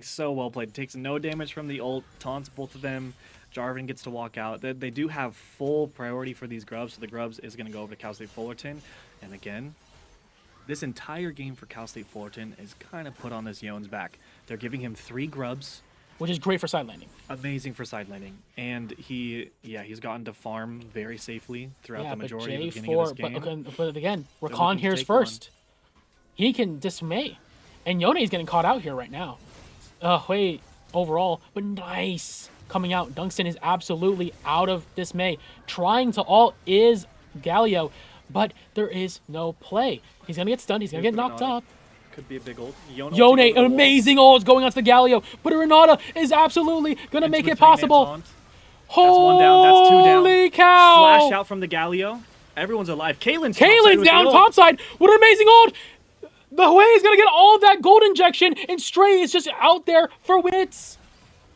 Speaker 7: so well played. Takes no damage from the ult, taunts both of them. Jarvan gets to walk out. They do have full priority for these grubs, so the grubs is going to go over to Cal State Fullerton. And again, this entire game for Cal State Fullerton is kind of put on this Yone's back. They're giving him 3 grubs.
Speaker 6: Which is great for side landing.
Speaker 7: Amazing for side laning. And he's gotten to farm very safely throughout the majority of the beginning of this game.
Speaker 6: But again,
Speaker 7: looking
Speaker 6: Rakan
Speaker 7: to
Speaker 6: here's
Speaker 7: take one.
Speaker 6: first. He can dismay. And Yone is getting caught out here right now. Hui overall, but nice. Coming out. Dunstan is absolutely out of dismay. Trying to ult is Galio, but there is no play. He's going to get stunned. He's going to get knocked up.
Speaker 7: Could be a big ult.
Speaker 6: Yone, an amazing ult going onto the Galio, but Renata is absolutely going to make it possible.
Speaker 7: That's 1 down. That's 2 down.
Speaker 6: Holy cow!
Speaker 7: Flash out from the Galio. Everyone's alive. Kaelin's
Speaker 6: down topside. What an amazing ult! The Hui is going to get all of that gold injection, and Stray is just out there for wits.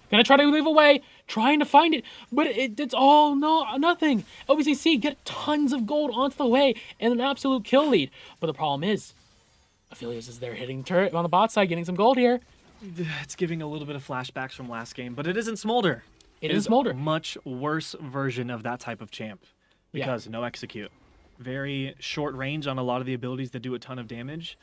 Speaker 6: Gonna try to leave away, trying to find it, but it's all nothing. LBCC get tons of gold onto the Hui and an absolute kill lead. But the problem is, Aphelios is there hitting turret on the bot side, getting some gold here.
Speaker 7: It's giving a little bit of flashbacks from last game, but it isn't Smolder.
Speaker 6: It is Smolder.
Speaker 7: A much worse version of that type of champ because no execute. Very short range on a lot of the abilities that do a ton of damage.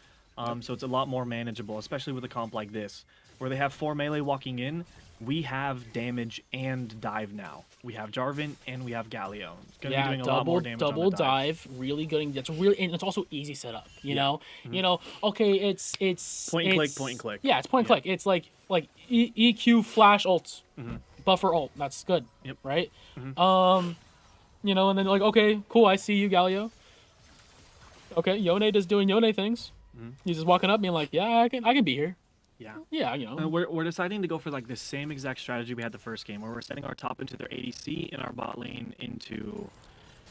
Speaker 7: So it's a lot more manageable, especially with a comp like this. where they have 4 melee walking in, we have damage and dive now. We have Jarvan and we have Galio. It's gonna be doing a lot more damage on
Speaker 6: double
Speaker 7: the dive.
Speaker 6: really good. That's really, and it's also easy setup. You know, okay, it's
Speaker 7: Point and click.
Speaker 6: Yeah, it's point and click. It's like EQ flash ult, buffer ult. That's good.
Speaker 7: Yep.
Speaker 6: Right. You know, and then like, okay, cool. I see you, Galio. Okay, Yone just doing Yone things. He's just walking up, being like, yeah, I can be here.
Speaker 7: Yeah.
Speaker 6: Yeah, you know.
Speaker 7: We're deciding to go for like the same exact strategy we had the first game, where we're setting our top into their ADC and our bot lane into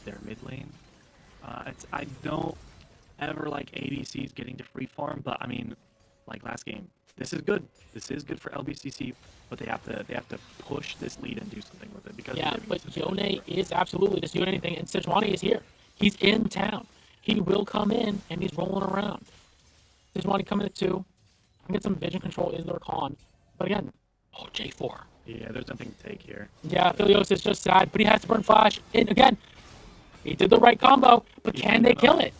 Speaker 7: their mid lane. I don't ever like ADCs getting to free farm, but I mean, like last game, this is good. This is good for LBCC, but they have to push this lead and do something with it because
Speaker 6: Yeah, but Yone is absolutely just doing anything, and Sejuani is here. He's in town. He will come in, and he's rolling around. Sejuani coming at 2. I get some vision control is their con. But again, J4.
Speaker 7: Yeah, there's nothing to take here.
Speaker 6: Yeah, Philios is just sad, but he has to burn flash. And again, he did the right combo, but can they kill it?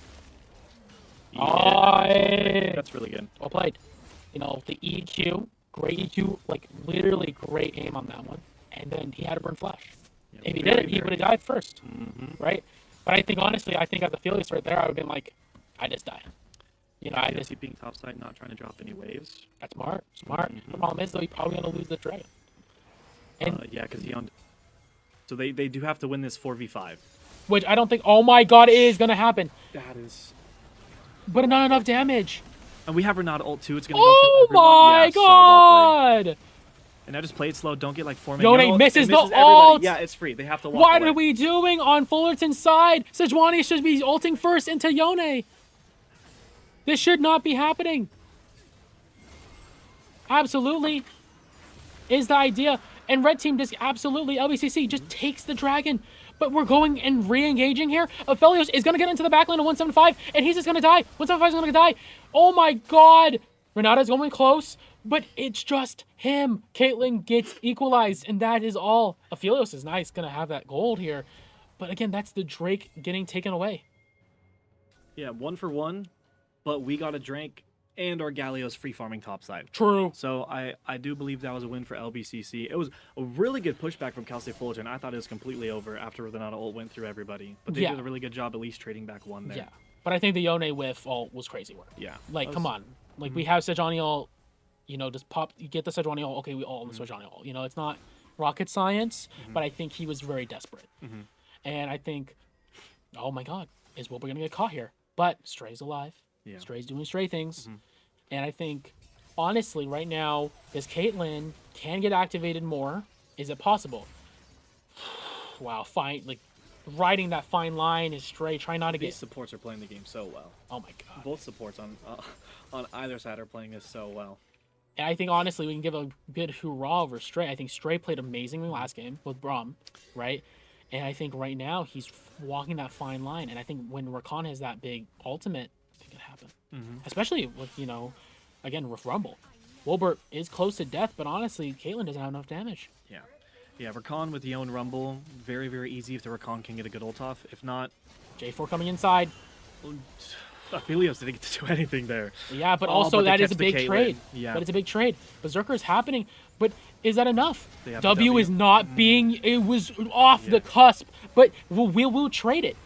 Speaker 7: Yeah, that's really good.
Speaker 6: Well played. You know, the EQ, great EQ, like literally great aim on that one. And then he had to burn flash.
Speaker 7: Yeah,
Speaker 6: If he did it, he would have died first, right? But I think, honestly, as a Philios right there, I would have been like, I just died. You know, I just...
Speaker 7: keeping topside, not trying to drop any waves.
Speaker 6: That's smart. The problem is, though, he's probably going to lose the dragon. And
Speaker 7: Yeah, because he owned... So they do have to win this 4v5.
Speaker 6: which I don't think, oh my god, it is going to happen.
Speaker 7: That is...
Speaker 6: But not enough damage.
Speaker 7: And we have Renata ult too. It's going to
Speaker 6: Oh
Speaker 7: go through everyone.
Speaker 6: my
Speaker 7: Yeah, so well played.
Speaker 6: god!
Speaker 7: And I just played slow. Don't get like 4
Speaker 6: Yone
Speaker 7: minutes.
Speaker 6: misses the
Speaker 7: everybody.
Speaker 6: ult!
Speaker 7: Yeah, it's free. They have to walk
Speaker 6: What
Speaker 7: away.
Speaker 6: are we doing on Fullerton's side? Sejuani should be ulting first into Yone. This should not be happening. Absolutely is the idea. And red team just absolutely, LBCC just takes the dragon. But we're going and re-engaging here. Aphelios is going to get into the backline of 175, and he's just going to die. 175 is going to die. Oh my god. Renata's going close, but it's just him. Caitlyn gets equalized, and that is all. Aphelios is nice, going to have that gold here. But again, that's the Drake getting taken away.
Speaker 7: Yeah, 1 for 1, but we got a Drake and our Galio's free farming topside.
Speaker 6: True.
Speaker 7: So I do believe that was a win for LBCC. It was a really good pushback from Cal State Fullerton. I thought it was completely over after the Renata ult went through everybody. But they did a really good job at least trading back 1 there.
Speaker 6: Yeah. But I think the Yone whiff ult was crazy work.
Speaker 7: Yeah.
Speaker 6: Like, come on. Like, we have Sejuani ult, you know, just pop, you get the Sejuani ult, okay, we ult the Sejuani ult. You know, it's not rocket science, but I think he was very desperate. And I think, oh my god, is Wilbur going to get caught here? But Stray's alive.
Speaker 7: Yeah.
Speaker 6: Stray's doing Stray things. And I think, honestly, right now, this Caitlyn can get activated more. Is it possible? Wow, fine. Like, riding that fine line is Stray, trying not to
Speaker 7: These
Speaker 6: get...
Speaker 7: supports are playing the game so well.
Speaker 6: Oh my god.
Speaker 7: Both supports on either side are playing this so well.
Speaker 6: And I think, honestly, we can give a good hoorah over Stray. I think Stray played amazingly last game with Braum, right? And I think right now he's walking that fine line. And I think when Rakan has that big ultimate, I think it happen. Especially with, you know, again, with Rumble. Wilbert is close to death, but honestly, Caitlyn doesn't have enough damage.
Speaker 7: Yeah. Yeah, Rakan with the own Rumble, very, very easy if the Rakan can get a good ult off. If not,
Speaker 6: J4 coming inside.
Speaker 7: Aphelios didn't get to do anything there.
Speaker 6: Yeah, but
Speaker 7: Oh,
Speaker 6: also
Speaker 7: but they
Speaker 6: that is a
Speaker 7: kept the
Speaker 6: big
Speaker 7: Caitlyn.
Speaker 6: trade.
Speaker 7: Yeah.
Speaker 6: But it's a big trade. Berserker is happening, but is that enough?
Speaker 7: They have
Speaker 6: W
Speaker 7: the
Speaker 6: is not being, it was off the cusp, but we'll trade it.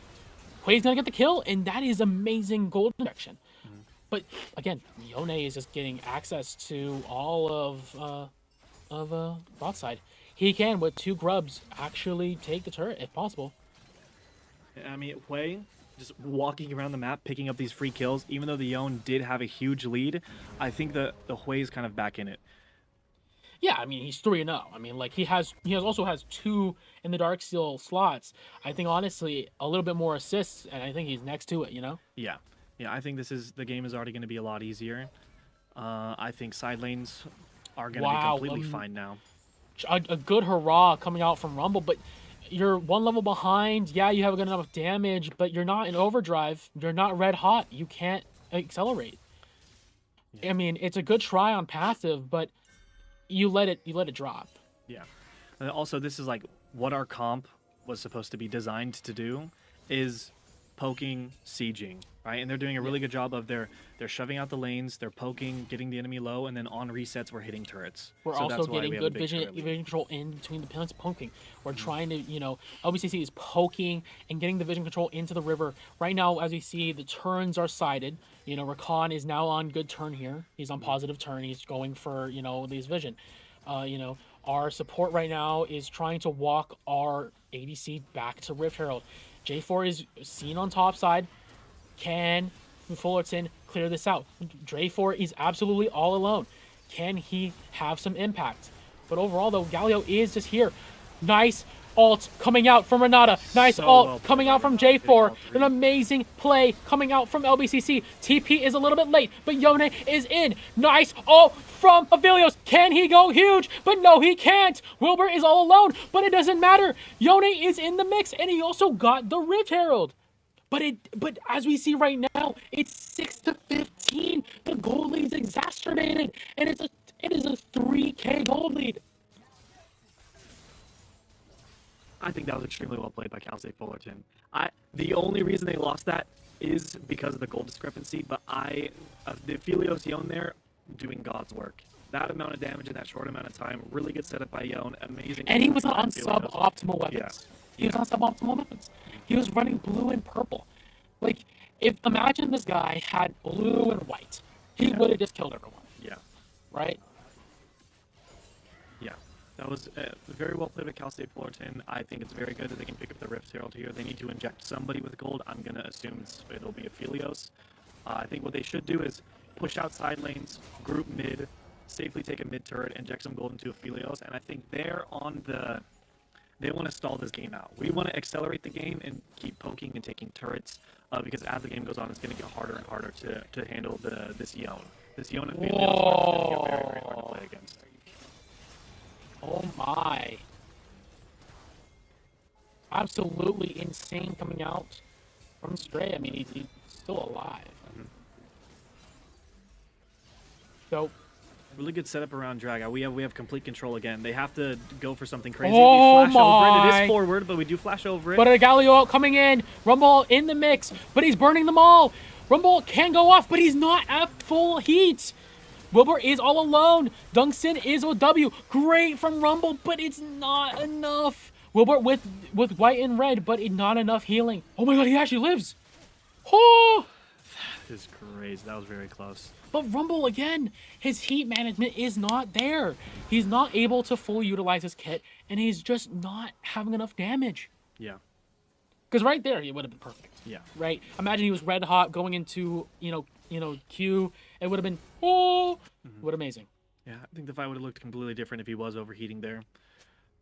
Speaker 6: Quay's gonna get the kill, and that is amazing gold injection. But again, Yone is just getting access to all of bot side. He can, with 2 grubs, actually take the turret if possible.
Speaker 7: I mean, Hui just walking around the map, picking up these free kills, even though the Yone did have a huge lead, I think the Hui is kind of back in it.
Speaker 6: Yeah, I mean, he's 3-0. I mean, like, he also has 2 in the Darksteel slots. I think, honestly, a little bit more assists, and I think he's next to it, you know?
Speaker 7: Yeah. Yeah, I think the game is already going to be a lot easier. I think side lanes are going to be completely fine now.
Speaker 6: A good hurrah coming out from Rumble, but you're 1 level behind. Yeah, you have good enough damage, but you're not in overdrive. You're not red hot. You can't accelerate. Yeah. I mean, it's a good try on passive, but you let it drop.
Speaker 7: Yeah. And also, this is like what our comp was supposed to be designed to do is poking, sieging, right? And they're doing a really good job of they're shoving out the lanes, they're poking, getting the enemy low, and then on resets we're hitting turrets.
Speaker 6: We're
Speaker 7: So
Speaker 6: also
Speaker 7: that's why
Speaker 6: getting
Speaker 7: we have a
Speaker 6: good
Speaker 7: big turret lead.
Speaker 6: vision control in between the pillars poking. We're trying to, LBCC is poking and getting the vision control into the river. Right now, as we see, the turns are sided. Rakan is now on good turn here. He's on positive turn. He's going for, these vision. Our support right now is trying to walk our ADC back to Rift Herald. J4 is seen on top side. Can Fullerton clear this out? J4 is absolutely all alone. Can he have some impact? But overall, though, Galio is just here. Nice ult coming out from Renata. Nice
Speaker 7: So
Speaker 6: ult
Speaker 7: well
Speaker 6: coming
Speaker 7: played
Speaker 6: out
Speaker 7: by
Speaker 6: from
Speaker 7: Renata, hitting
Speaker 6: J4.
Speaker 7: all three.
Speaker 6: An amazing play coming out from LBCC. TP is a little bit late, but Yone is in. Nice ult from Avilios. Can he go huge? But no, he can't. Wilbur is all alone, but it doesn't matter. Yone is in the mix, and he also got the Rift Herald. But as we see right now, it's 6-15. The gold lead is exacerbated, and it is a 3K gold lead.
Speaker 7: I think that was extremely well played by Cal State Fullerton. The only reason they lost that is because of the goal discrepancy, but the Aphelios Yone there doing God's work. That amount of damage in that short amount of time, really good setup by Yone, amazing.
Speaker 6: And he was on
Speaker 7: Aphelios.
Speaker 6: suboptimal weapons. He was on suboptimal weapons. He was running blue and purple. Like, imagine this guy had blue and white. He would have just killed everyone,
Speaker 7: Yeah,
Speaker 6: right?
Speaker 7: yeah. That was very well played by Cal State Fullerton. I think it's very good that they can pick up the Rift Herald here. They need to inject somebody with gold. I'm going to assume it'll be Aphelios. I think what they should do is push out side lanes, group mid, safely take a mid turret, inject some gold into Aphelios, and I think they're on the... They want to stall this game out. We want to accelerate the game and keep poking and taking turrets because as the game goes on, it's going to get harder and harder to handle this Yone. This Yone and Aphelios is going to get very, very hard to play against.
Speaker 6: Oh my. Absolutely insane coming out from Stray. I mean, he's still alive. So,
Speaker 7: Really good setup around Drag. We have complete control again. They have to go for something crazy.
Speaker 6: Oh
Speaker 7: We flash over it. It
Speaker 6: my.
Speaker 7: is forward, but we do flash over it.
Speaker 6: but a Galio coming in. Rumble in the mix, but he's burning them all. Rumble can go off, but he's not at full heat. Wilbur is all alone. Dunstan is with W. Great from Rumble, but it's not enough. Wilbur with white and red, but not enough healing. Oh my god, he actually lives. Oh!
Speaker 7: That is crazy. That was very close.
Speaker 6: But Rumble, again, his heat management is not there. He's not able to fully utilize his kit, and he's just not having enough damage.
Speaker 7: Yeah.
Speaker 6: Because right there, he would have been perfect.
Speaker 7: Yeah.
Speaker 6: Right? Imagine he was red hot going into, Q. It would have been, what amazing.
Speaker 7: Yeah, I think the fight would have looked completely different if he was overheating there.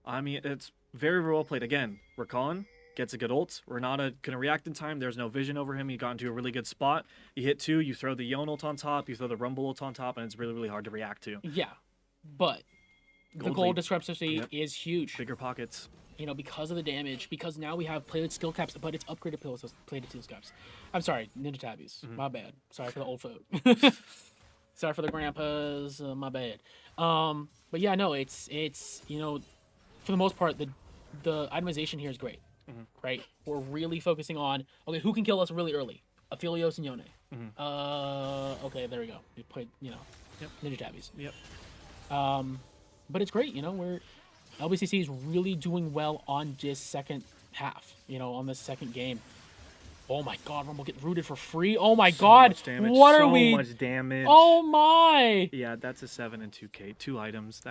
Speaker 7: I mean, it's very, very well played. Again, Rakan gets a good ult. Renata couldn't react in time. There's no vision over him. He got into a really good spot. You hit 2, you throw the Yone ult on top, you throw the Rumble ult on top, and it's really, really hard to react to.
Speaker 6: Yeah. But the
Speaker 7: Gold
Speaker 6: goal
Speaker 7: lead.
Speaker 6: discrepancy is huge.
Speaker 7: Bigger pockets.
Speaker 6: Because of the damage, because now we have plated skill caps, but it's upgraded plated skill caps. I'm sorry, Ninja Tabbies. My bad. Sorry for the old folk. Sorry for the grandpas. My bad. But yeah, no, it's for the most part, the itemization here is great. Right? We're really focusing on, okay, who can kill us really early? Aphelios and Yone. Okay, there we go. We played, Ninja Tabbies.
Speaker 7: Yep.
Speaker 6: But it's great, we're LBCC is really doing well on this second half, on this second game. Oh my god, Rumble get rooted for free. Oh my god.
Speaker 7: Much damage,
Speaker 6: What are
Speaker 7: so
Speaker 6: we?
Speaker 7: much damage.
Speaker 6: Oh my.
Speaker 7: Yeah, that's a 7 and 2K. 2 items.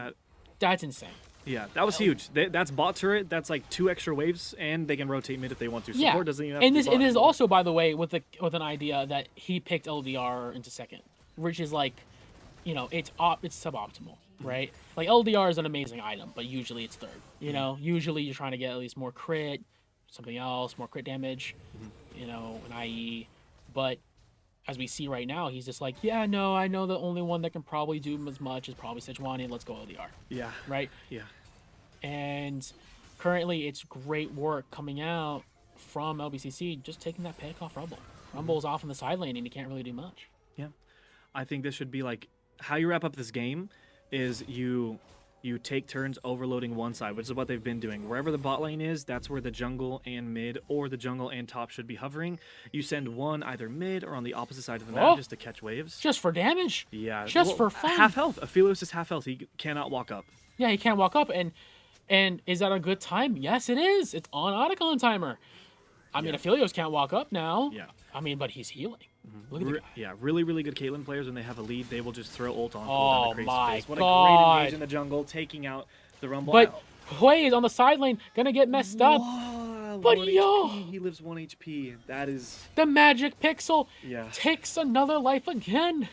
Speaker 6: That's insane.
Speaker 7: Yeah, that was huge. That's bot turret. That's like 2 extra waves, and they can rotate mid if they want to.
Speaker 6: Yeah.
Speaker 7: Support doesn't even have
Speaker 6: And
Speaker 7: to
Speaker 6: this
Speaker 7: be bot
Speaker 6: it is
Speaker 7: anymore.
Speaker 6: also, by the way, with an idea that he picked LDR into second, which is like, it's suboptimal, right? Like LDR is an amazing item, but usually it's third. Usually you're trying to get at least more crit, something else, more crit damage, an IE. But as we see right now, he's just like, yeah, no, I know the only one that can probably do as much is probably Sejuani. Let's go LDR,
Speaker 7: Yeah.
Speaker 6: right?
Speaker 7: Yeah.
Speaker 6: And currently, it's great work coming out from LBCC, just taking that pick off Rumble. Rumble's off in the side lane, and he can't really do much.
Speaker 7: Yeah. I think this should be like how you wrap up this game is you You take turns overloading one side, which is what they've been doing. Wherever the bot lane is, that's where the jungle and mid or the jungle and top should be hovering. You send one either mid or on the opposite side of the map just to catch waves.
Speaker 6: Just for damage.
Speaker 7: Yeah.
Speaker 6: Just for fun.
Speaker 7: Half health. Aphelios is half health. He cannot walk up.
Speaker 6: Yeah, he can't walk up. And is that a good time? Yes, it is. It's on Otacon timer. I mean, Aphelios can't walk up now.
Speaker 7: Yeah.
Speaker 6: I mean, but he's healing. Look at the guy.
Speaker 7: Yeah, really, really good Caitlyn players, when they have a lead, they will just throw ult on
Speaker 6: Oh
Speaker 7: cooldown to create
Speaker 6: my
Speaker 7: space. What
Speaker 6: God.
Speaker 7: a great engage in the jungle, taking out the Rumble.
Speaker 6: But Hui is on the side lane, gonna get messed up.
Speaker 7: Wow,
Speaker 6: But
Speaker 7: 1
Speaker 6: yo!
Speaker 7: HP. He lives 1 HP. That is,
Speaker 6: The magic pixel
Speaker 7: yeah,
Speaker 6: takes another life again.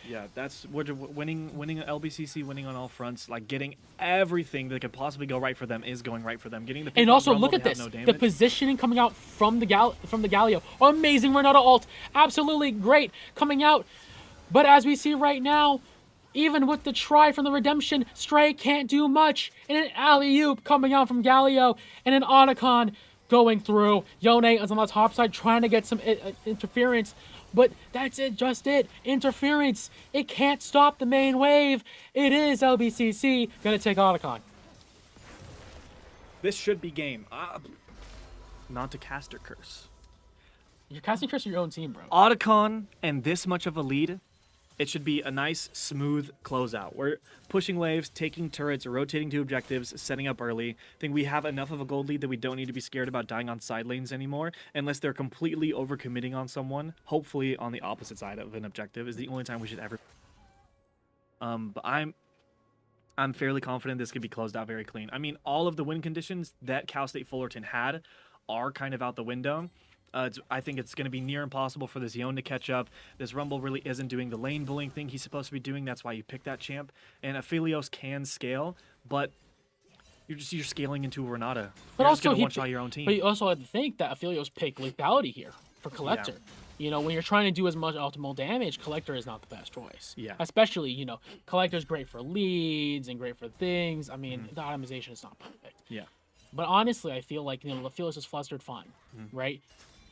Speaker 7: yeah. That's what winning LBCC, winning on all fronts, like getting everything that could possibly go right for them is going right for them. Getting the pick
Speaker 6: And
Speaker 7: on
Speaker 6: also,
Speaker 7: Rumble,
Speaker 6: look at
Speaker 7: they have
Speaker 6: this.
Speaker 7: no
Speaker 6: The
Speaker 7: damage.
Speaker 6: positioning coming out from the Galio. Amazing Renata ult. Absolutely great coming out. But as we see right now, even with the try from the Redemption, Stray can't do much. And an alley-oop coming out from Galio. And an Otacon going through. Yone is on the top side trying to get some interference. But that's it, just it. Interference. It can't stop the main wave. It is LBCC gonna take Otacon.
Speaker 7: This should be game. Not to caster curse.
Speaker 6: You're casting curse your own team, bro.
Speaker 7: Otacon and this much of a lead, it should be a nice, smooth closeout. We're pushing waves, taking turrets, rotating to objectives, setting up early. I think we have enough of a gold lead that we don't need to be scared about dying on side lanes anymore, unless they're completely overcommitting on someone. Hopefully on the opposite side of an objective is the only time we should ever. But I'm fairly confident this could be closed out very clean. I mean, all of the win conditions that Cal State Fullerton had are kind of out the window. I think it's going to be near impossible for this Yone to catch up. This Rumble really isn't doing the lane bullying thing he's supposed to be doing. That's why you pick that champ. And Aphelios can scale, but you're scaling into Renata.
Speaker 6: But
Speaker 7: You're just
Speaker 6: also,
Speaker 7: going to one-shot your own team.
Speaker 6: But you also have to think that Aphelios picked lethality here for Collector. You know, when you're trying to do as much optimal damage, Collector is not the best choice.
Speaker 7: Yeah.
Speaker 6: Especially, you know, Collector's great for leads and great for things. I mean, the optimization is not perfect.
Speaker 7: Yeah.
Speaker 6: But honestly, I feel like, you know, Aphelios is flustered fine, right?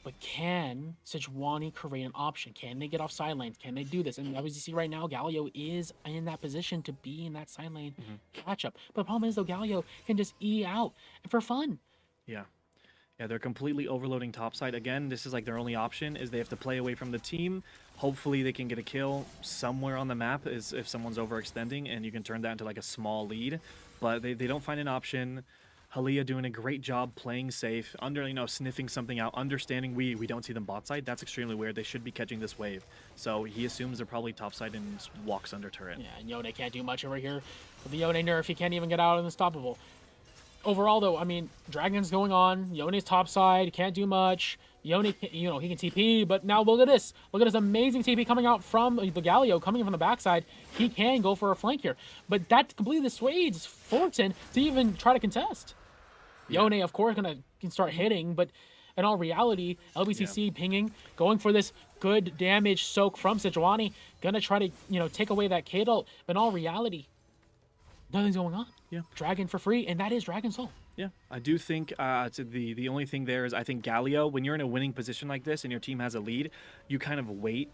Speaker 6: But can Sejuani create an option? Can they get off side lanes? Can they do this? And as you see right now, Galio is in that position to be in that side lane catch up. But the problem is, though, Galio can just E out for fun.
Speaker 7: Yeah. Yeah, they're completely overloading topside. Again, this is like their only option is they have to play away from the team. Hopefully they can get a kill somewhere on the map is if someone's overextending and you can turn that into like a small lead. But they don't find an option. Halia doing a great job playing safe, sniffing something out, understanding we don't see them bot side. That's extremely weird. They should be catching this wave. So he assumes they're probably topside and walks under turret.
Speaker 6: Yeah, and Yone can't do much over here. With the Yone nerf, he can't even get out unstoppable. Overall, though, I mean, Dragon's going on. Yone's topside, can't do much. Yone, he can TP, but now look at this. Look at this amazing TP coming out from the Galio, coming from the backside. He can go for a flank here. But that completely dissuades Fullerton to even try to contest. Yone, of course, can start hitting, but in all reality, LBCC pinging, going for this good damage soak from Sejuani, gonna try to, take away that K ult. But in all reality, nothing's going on.
Speaker 7: Yeah.
Speaker 6: Dragon for free, and that is Dragon Soul.
Speaker 7: Yeah, I do think the only thing there is I think Galio, when you're in a winning position like this and your team has a lead, you kind of wait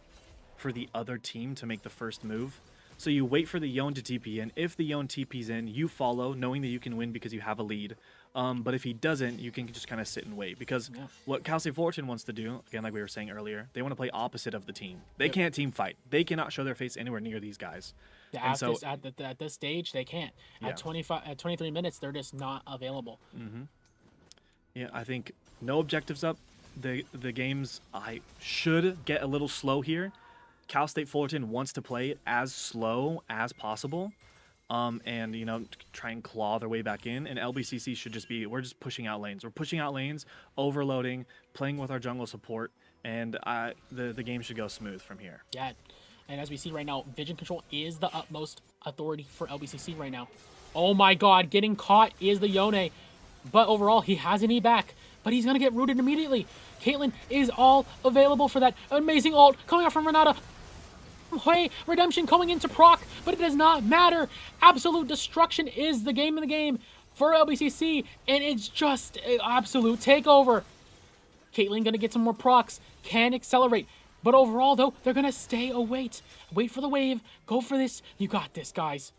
Speaker 7: for the other team to make the first move. So you wait for the Yone to TP in. If the Yone TP's in, you follow, knowing that you can win because you have a lead. But if he doesn't, you can just kind of sit and wait. Because what Cal State Fullerton wants to do, again, like we were saying earlier, they want to play opposite of the team. They can't team fight. They cannot show their face anywhere near these guys.
Speaker 6: Yeah, at this stage, they can't. At 23 minutes, they're just not available.
Speaker 7: Yeah, I think no objectives up. The games should get a little slow here. Cal State Fullerton wants to play it as slow as possible. And try and claw their way back in. And LBCC should just be, we're just pushing out lanes. We're pushing out lanes, overloading, playing with our jungle support, and the game should go smooth from here.
Speaker 6: Yeah, and as we see right now, vision control is the utmost authority for LBCC right now. Oh my god, getting caught is the Yone. But overall, he has an E back, but he's gonna get rooted immediately. Caitlyn is all available for that amazing ult coming out from Renata. Hey, Redemption coming into proc, but it does not matter. Absolute destruction is the game in the game for LBCC, and it's just an absolute takeover. Caitlyn gonna get some more procs, can accelerate, but overall though, they're gonna stay await. Wait for the wave, go for this. You got this, guys.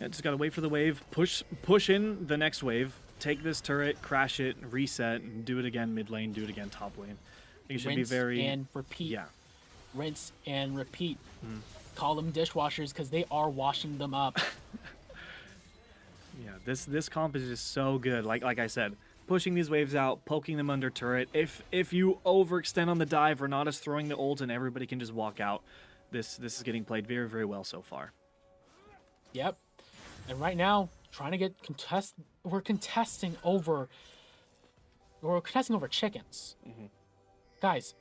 Speaker 7: Yeah, just gotta wait for the wave, push in the next wave, take this turret, crash it, reset, and do it again mid lane, do it again top lane. I think it should be
Speaker 6: Rinse
Speaker 7: very
Speaker 6: and repeat.
Speaker 7: yeah.
Speaker 6: Rinse and repeat. Call them dishwashers because they are washing them up.
Speaker 7: Yeah, this comp is just so good. Like I said, pushing these waves out, poking them under turret. If you overextend on the dive, Renata's throwing the ult and everybody can just walk out. This is getting played very, very well so far.
Speaker 6: Yep. And right now, trying to get we're contesting over chickens. Guys,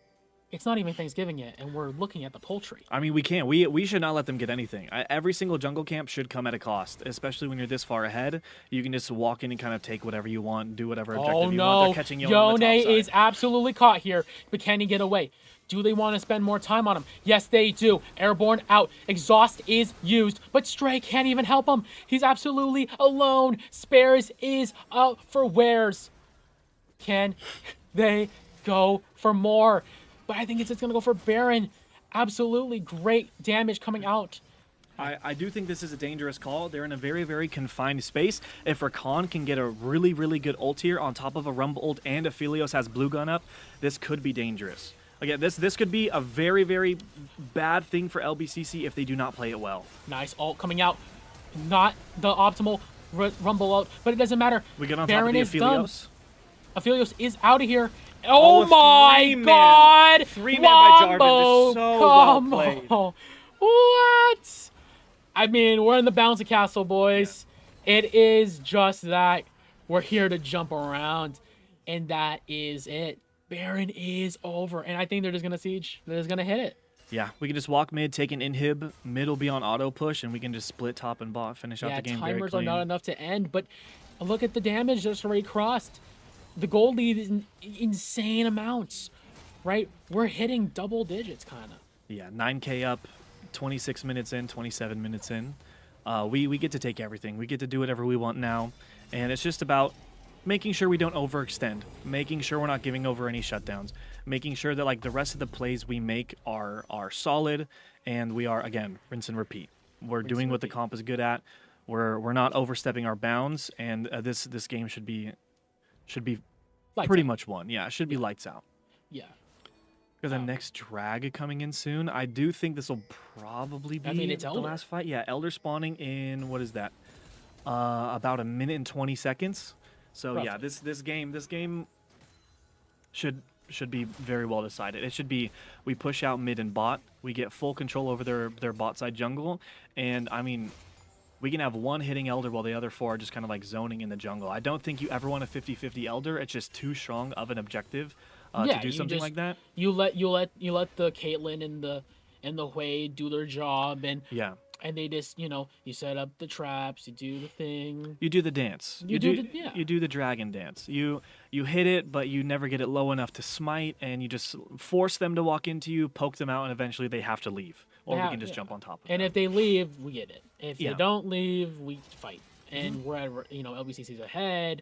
Speaker 6: it's not even Thanksgiving yet, and we're looking at the poultry.
Speaker 7: I mean, we can't. We should not let them get anything. Every single jungle camp should come at a cost, especially when you're this far ahead. You can just walk in and kind of take whatever you want, do whatever objective you want. They're catching Yone on the top side.
Speaker 6: Is absolutely caught here, but can he get away? Do they want to spend more time on him? Yes, they do. Airborne out. Exhaust is used, but Stray can't even help him. He's absolutely alone. Spares is out for wares. Can they go for more? But I think it's just going to go for Baron. Absolutely great damage coming out.
Speaker 7: I do think this is a dangerous call. They're in a very, very confined space. If Rakan can get a really, really good ult here on top of a Rumble ult and Aphelios has blue gun up, this could be dangerous. Again, this could be a very, very bad thing for LBCC if they do not play it well.
Speaker 6: Nice ult coming out. Not the optimal Rumble ult, but it doesn't matter.
Speaker 7: We get on
Speaker 6: Baron
Speaker 7: top of the Aphelios.
Speaker 6: Aphelios is out of here. Oh my
Speaker 7: 3-man.
Speaker 6: god!
Speaker 7: 3-man by Jarvan,
Speaker 6: Wombo
Speaker 7: just so well
Speaker 6: combo.
Speaker 7: played.
Speaker 6: What? I mean, we're in the bouncy castle, boys. Yeah. It is just that. We're here to jump around, and that is it. Baron is over, and I think they're just gonna siege. They're just gonna hit it.
Speaker 7: Yeah, we can just walk mid, take an inhib. Mid will be on auto push, and we can just split top and bot, finish out the game very
Speaker 6: timers
Speaker 7: clean.
Speaker 6: are not enough to end, but look at the damage that's already crossed. The gold lead is insane amounts, right? We're hitting double digits, kind of.
Speaker 7: Yeah, 9K up, 26 minutes in, 27 minutes in. We get to take everything. We get to do whatever we want now, and it's just about making sure we don't overextend, making sure we're not giving over any shutdowns, making sure that like the rest of the plays we make are solid, and we are again rinse and repeat. We're doing what the comp is good at. We're not overstepping our bounds, and this game should be
Speaker 6: Lights
Speaker 7: pretty
Speaker 6: out.
Speaker 7: much won. Yeah, it should be lights out.
Speaker 6: Yeah.
Speaker 7: Because the next drag coming in soon, I do think this will probably be
Speaker 6: it's
Speaker 7: the
Speaker 6: Elder.
Speaker 7: last fight. Yeah, Elder spawning in what is that? About a minute and 20 seconds. So
Speaker 6: Roughly.
Speaker 7: yeah, this game should be very well decided. It should be we push out mid and bot, we get full control over their bot side jungle, and I mean we can have one hitting Elder while the other four are just kind of like zoning in the jungle. I don't think you ever want a 50-50 Elder. It's just too strong of an objective to do something like that.
Speaker 6: You let the Caitlyn and the Hui do their job, and
Speaker 7: Yeah.
Speaker 6: and they just you set up the traps, you do the thing.
Speaker 7: You do the dance.
Speaker 6: You do the-
Speaker 7: You do the dragon dance. You hit it, but you never get it low enough to smite, and you just force them to walk into you, poke them out, and eventually they have to leave. Or we can just jump on top of them.
Speaker 6: And if they leave, we get it. If
Speaker 7: Yeah.
Speaker 6: they don't leave, we fight. And we're at LBCC's ahead.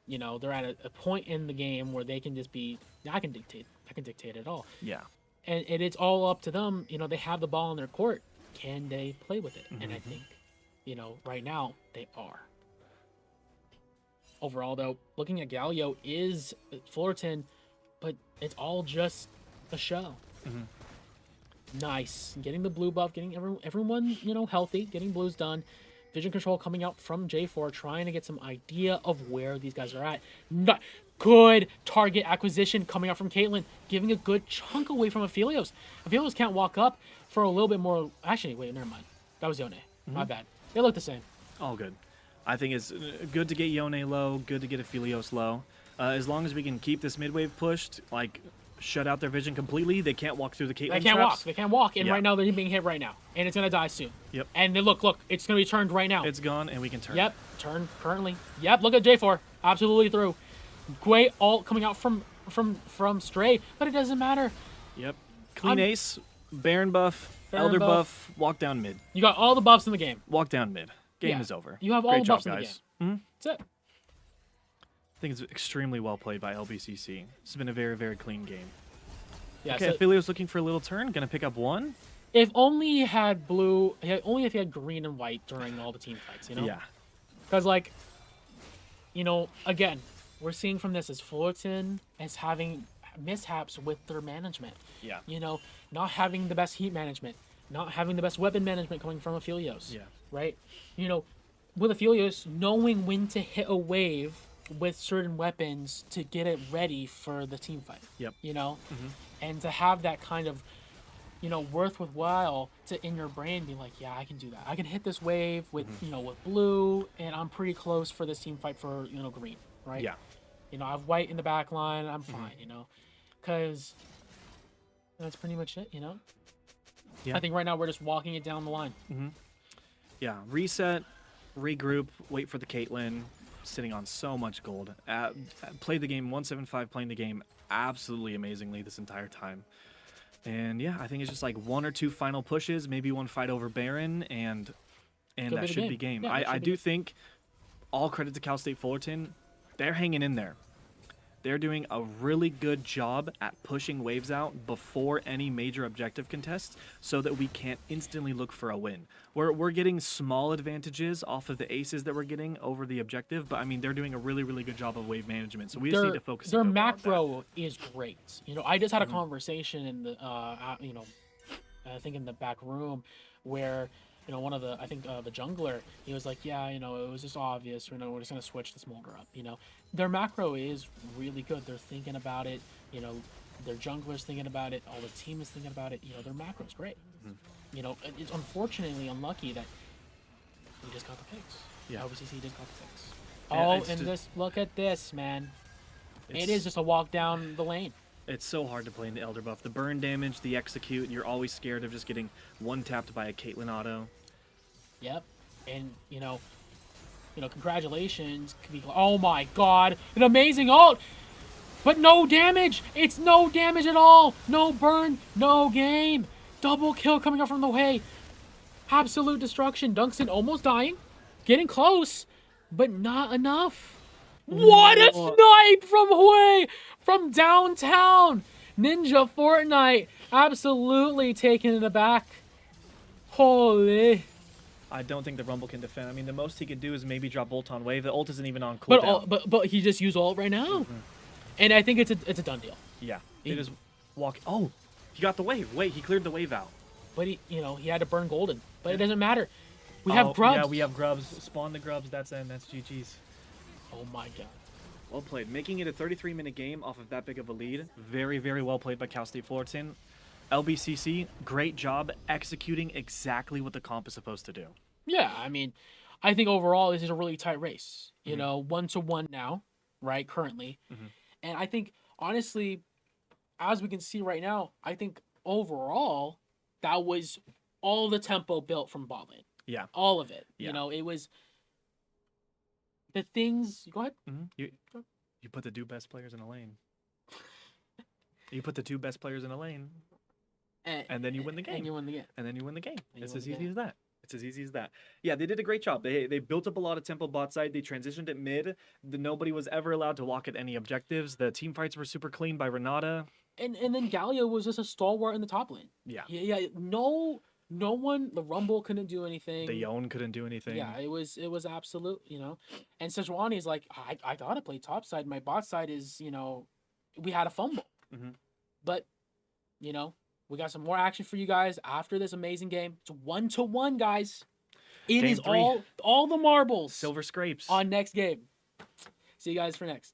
Speaker 6: They're at a point in the game where they can just be. I can dictate it all.
Speaker 7: Yeah.
Speaker 6: And it's all up to them. They have the ball in their court. Can they play with it? And I think, right now they are. Overall, though, looking at Galio is Fullerton, but it's all just a show. Nice. Getting the blue buff, getting everyone, healthy, getting blues done. Vision control coming out from J4, trying to get some idea of where these guys are at. Not good target acquisition coming out from Caitlyn, giving a good chunk away from Aphelios. Aphelios can't walk up for a little bit more. Actually, wait, never mind. That was Yone. My bad. They look the same.
Speaker 7: All good. I think it's good to get Yone low, good to get Aphelios low. As long as we can keep this mid wave pushed, like shut out their vision completely, they can't walk through the Caitlyn traps.
Speaker 6: They can't walk. And
Speaker 7: Yeah.
Speaker 6: right now they're being hit right now. And it's going to die soon.
Speaker 7: Yep.
Speaker 6: And then look, it's going to be turned right now.
Speaker 7: It's gone, and we can turn.
Speaker 6: Yep, turn currently. Yep, look at J4. Absolutely through. Great ult coming out from Stray, but it doesn't matter.
Speaker 7: Yep. Clean
Speaker 6: I'm-
Speaker 7: ace, Baron buff,
Speaker 6: Baron
Speaker 7: Elder
Speaker 6: buff.
Speaker 7: buff, walk down mid.
Speaker 6: You got all the buffs in the game.
Speaker 7: Walk down mid. Game
Speaker 6: Yeah.
Speaker 7: is over.
Speaker 6: You have all
Speaker 7: Great
Speaker 6: the
Speaker 7: job,
Speaker 6: buffs in the
Speaker 7: guys.
Speaker 6: That's it.
Speaker 7: I think it's extremely well played by LBCC. This has been a very, very clean game.
Speaker 6: Yeah,
Speaker 7: Okay,
Speaker 6: so
Speaker 7: Aphelios looking for a little turn. Gonna pick up one.
Speaker 6: If only he had blue, only if he had green and white during all the team fights, you know?
Speaker 7: Yeah.
Speaker 6: Because, like, you know, again, we're seeing from this is Fullerton is having mishaps with their management.
Speaker 7: Yeah.
Speaker 6: You know, not having the best heat management, not having the best weapon management coming from Aphelios.
Speaker 7: Yeah.
Speaker 6: Right? You know, with Aphelios, knowing when to hit a wave with certain weapons to get it ready for the team fight.
Speaker 7: Yep.
Speaker 6: You know? And to have that kind of, you know, worthwhile to in your brain be like, yeah, I can do that. I can hit this wave with, you know, with blue, and I'm pretty close for this team fight for, you know, green, right?
Speaker 7: Yeah.
Speaker 6: You know, I have white in the back line, I'm fine, you know? Because that's pretty much it, you know?
Speaker 7: Yeah.
Speaker 6: I think right now we're just walking it down the line.
Speaker 7: Yeah. Reset, regroup, wait for the Caitlyn. Sitting on so much gold. Played the game 175, playing the game absolutely amazingly this entire time. And yeah, I think it's just like 1 or 2 final pushes, maybe 1 fight over Baron, and
Speaker 6: Could
Speaker 7: that
Speaker 6: be the
Speaker 7: should be
Speaker 6: game.
Speaker 7: game.
Speaker 6: Yeah, that
Speaker 7: I
Speaker 6: should be
Speaker 7: do
Speaker 6: good.
Speaker 7: think all credit to Cal State Fullerton. They're hanging in there. They're doing a really good job at pushing waves out before any major objective contests so that we can't instantly look for a win. We're getting small advantages off of the aces that we're getting over the objective, but I mean, they're doing a really, really good job of wave management. So we just need to focus.
Speaker 6: Their
Speaker 7: a bit more on that.
Speaker 6: macro is great. You know, I just had a conversation in the, you know, I think in the back room where, you know, one of the, I think the jungler, he was like, yeah, you know, it was just obvious, you know, we're just going to switch the smolder up, you know. Their macro is really good. They're thinking about it, you know, their jungler's thinking about it, all the team is thinking about it, you know, their macro's great. You know, it's unfortunately unlucky that we just got the picks.
Speaker 7: Yeah.
Speaker 6: LBCC just got the picks.
Speaker 7: Yeah,
Speaker 6: Oh,
Speaker 7: it's
Speaker 6: and
Speaker 7: just-
Speaker 6: this, look at this, man. It
Speaker 7: It's-
Speaker 6: is just a walk down the lane.
Speaker 7: It's so hard to play in the Elder buff. The burn damage, the execute, you're always scared of just getting one tapped by a Caitlyn auto.
Speaker 6: Yep. And, you know, congratulations. Oh my god. An amazing ult. But no damage. It's no damage at all. No burn. No game. Double kill coming up from the way. Absolute destruction. Dunkson almost dying. Getting close. But not enough. What a snipe from Hui. From downtown. Ninja Fortnite. Absolutely taking it aback. Holy.
Speaker 7: I don't think the Rumble can defend. I mean, the most he could do is maybe drop ult on wave. The ult isn't even on cooldown.
Speaker 6: But he just used ult right now. And I think it's a done deal.
Speaker 7: Yeah, they just walk. Oh, he got the wave. Wait, he cleared the wave out.
Speaker 6: But he had to burn golden. But it doesn't matter. We have grubs.
Speaker 7: Yeah, we have grubs. Spawn the grubs. That's it. That's GG's.
Speaker 6: Oh my god.
Speaker 7: Well played. Making it a 33-minute game off of that big of a lead. Very, very well played by Cal State Fullerton. LBCC, great job executing exactly what the comp is supposed to do.
Speaker 6: Yeah, I mean, I think overall this is a really tight race. You know, 1-1 now, right? Currently. And I think, honestly, as we can see right now, I think overall that was all the tempo built from bot lane.
Speaker 7: Yeah.
Speaker 6: All of it.
Speaker 7: Yeah.
Speaker 6: You know, it was the things. Go ahead.
Speaker 7: You put the two best players in a lane. You put the two best players in a lane, and then you win the game.
Speaker 6: And you win the game.
Speaker 7: And then you win the game.
Speaker 6: And you
Speaker 7: It's
Speaker 6: win
Speaker 7: as
Speaker 6: the
Speaker 7: easy
Speaker 6: game.
Speaker 7: as that. It's as easy as that. Yeah, they did a great job. They built up a lot of tempo bot side. They transitioned it mid. Nobody was ever allowed to walk at any objectives. The team fights were super clean by Renata.
Speaker 6: And then Galio was just a stalwart in the top lane.
Speaker 7: Yeah.
Speaker 6: Yeah. No one. The Rumble couldn't do anything.
Speaker 7: The Yone couldn't do anything.
Speaker 6: Yeah, it was absolute, you know. And Sejuani is like, I gotta play top side. My bot side is, you know, we had a fumble. But, you know, we got some more action for you guys after this amazing game. It's 1-1, guys. It
Speaker 7: Game
Speaker 6: is
Speaker 7: 3.
Speaker 6: all the marbles
Speaker 7: Silver scrapes.
Speaker 6: on next game. See you guys for next.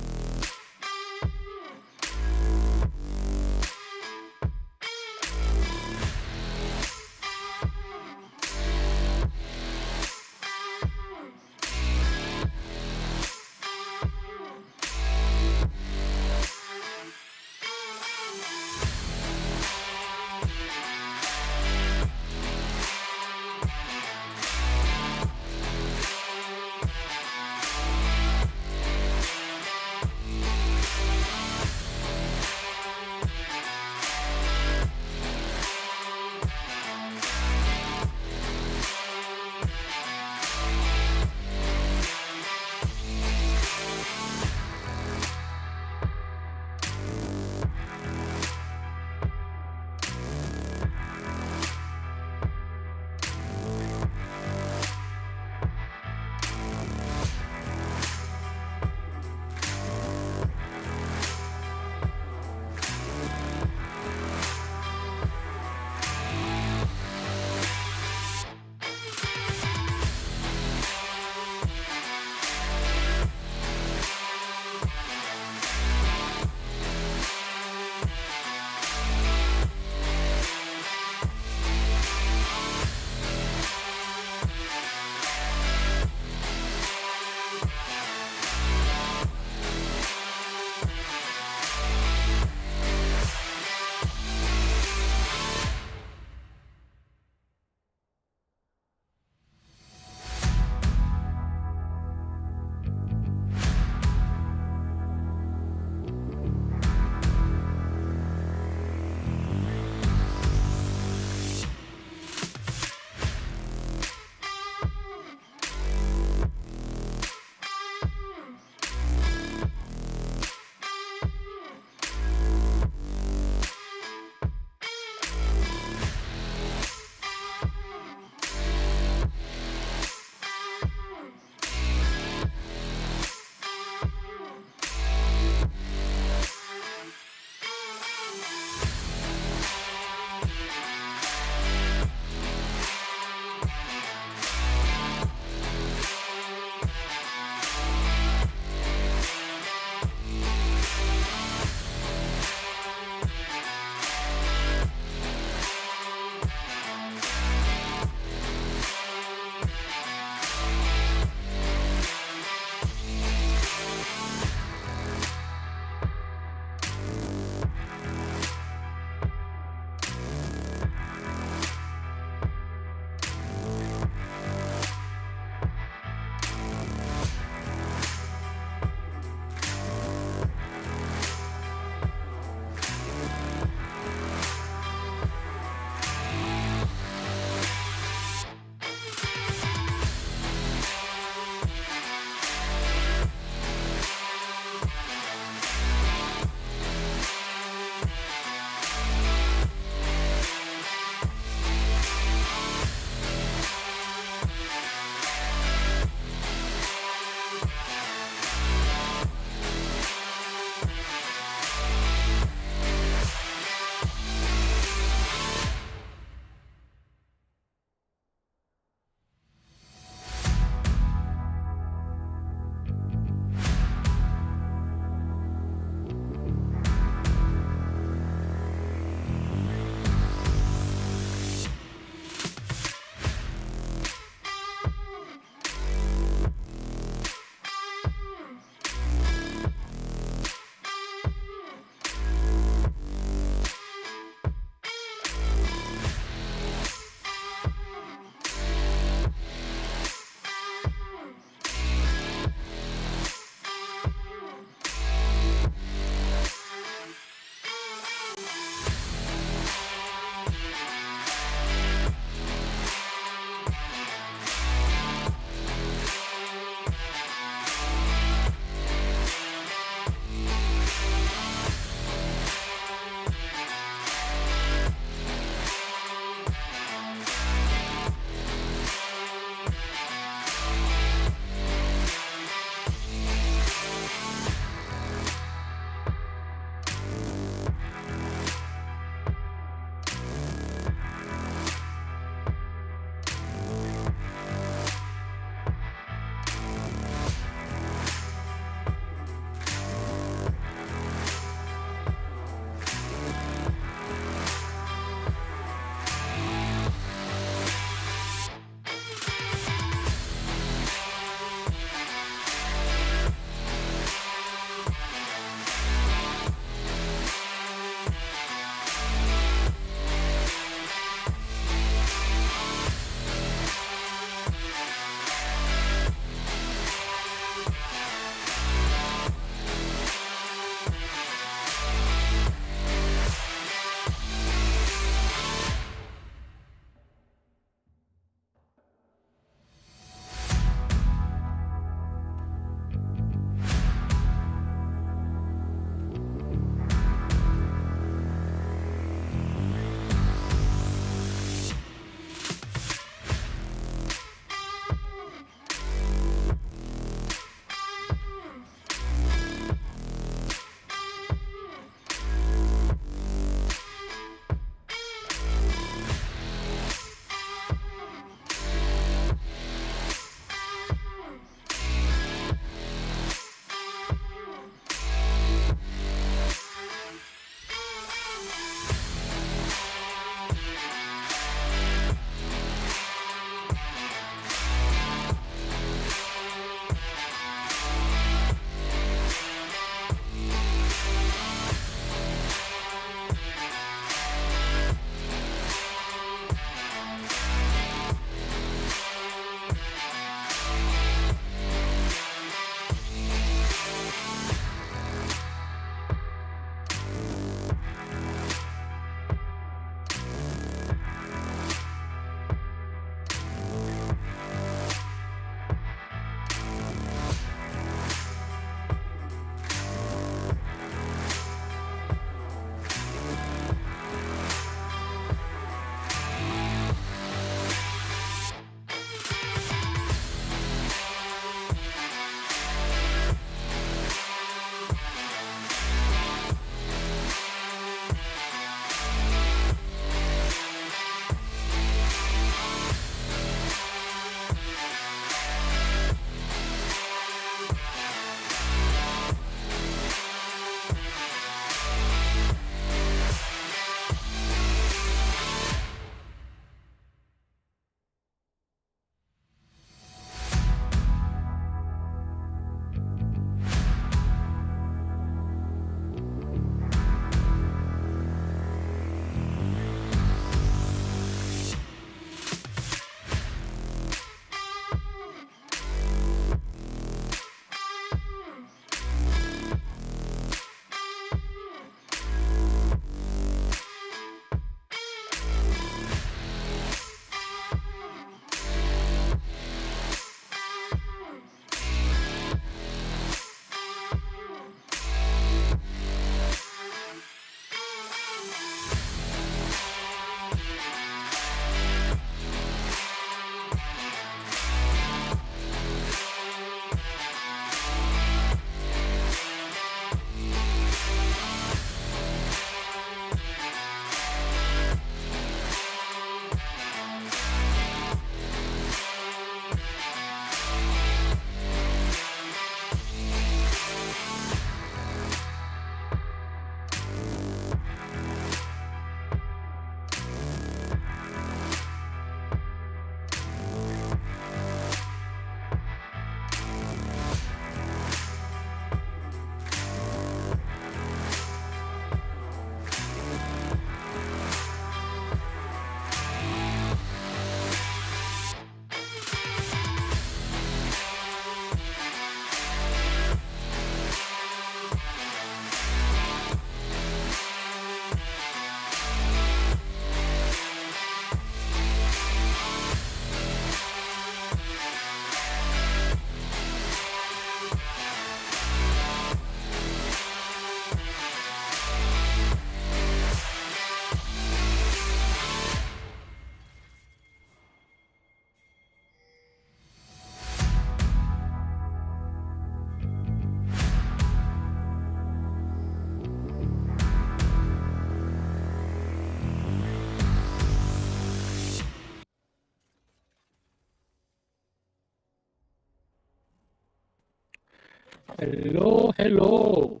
Speaker 6: Hello, hello.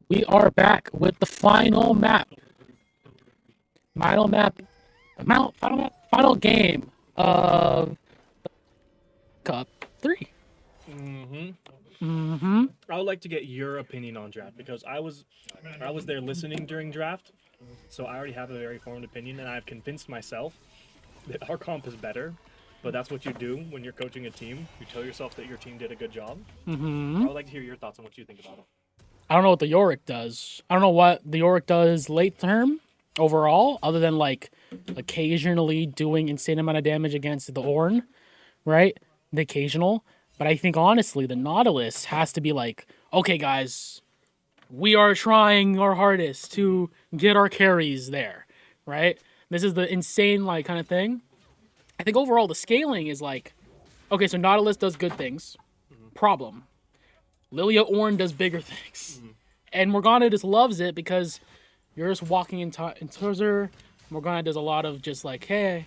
Speaker 6: We are back with the final map. Final map. Final game of Cup 3.
Speaker 7: I would like to get your opinion on draft because I was there listening during draft, so I already have a very formed opinion, and I've convinced myself that our comp is better. But that's what you do when you're coaching a team. You tell yourself that your team did a good job. I would like to hear your thoughts on what you think about it.
Speaker 6: I don't know what the Yorick does. I don't know what the Yorick does late term overall, other than like occasionally doing insane amount of damage against the Ornn, right? The occasional. But I think honestly, the Nautilus has to be like, okay, guys, we are trying our hardest to get our carries there, right? This is the insane like kind of thing. I think overall the scaling is like, okay, so Nautilus does good things. Problem. Lilia Ornn does bigger things. And Morgana just loves it because you're just walking in towards her. Morgana does a lot of just like, hey,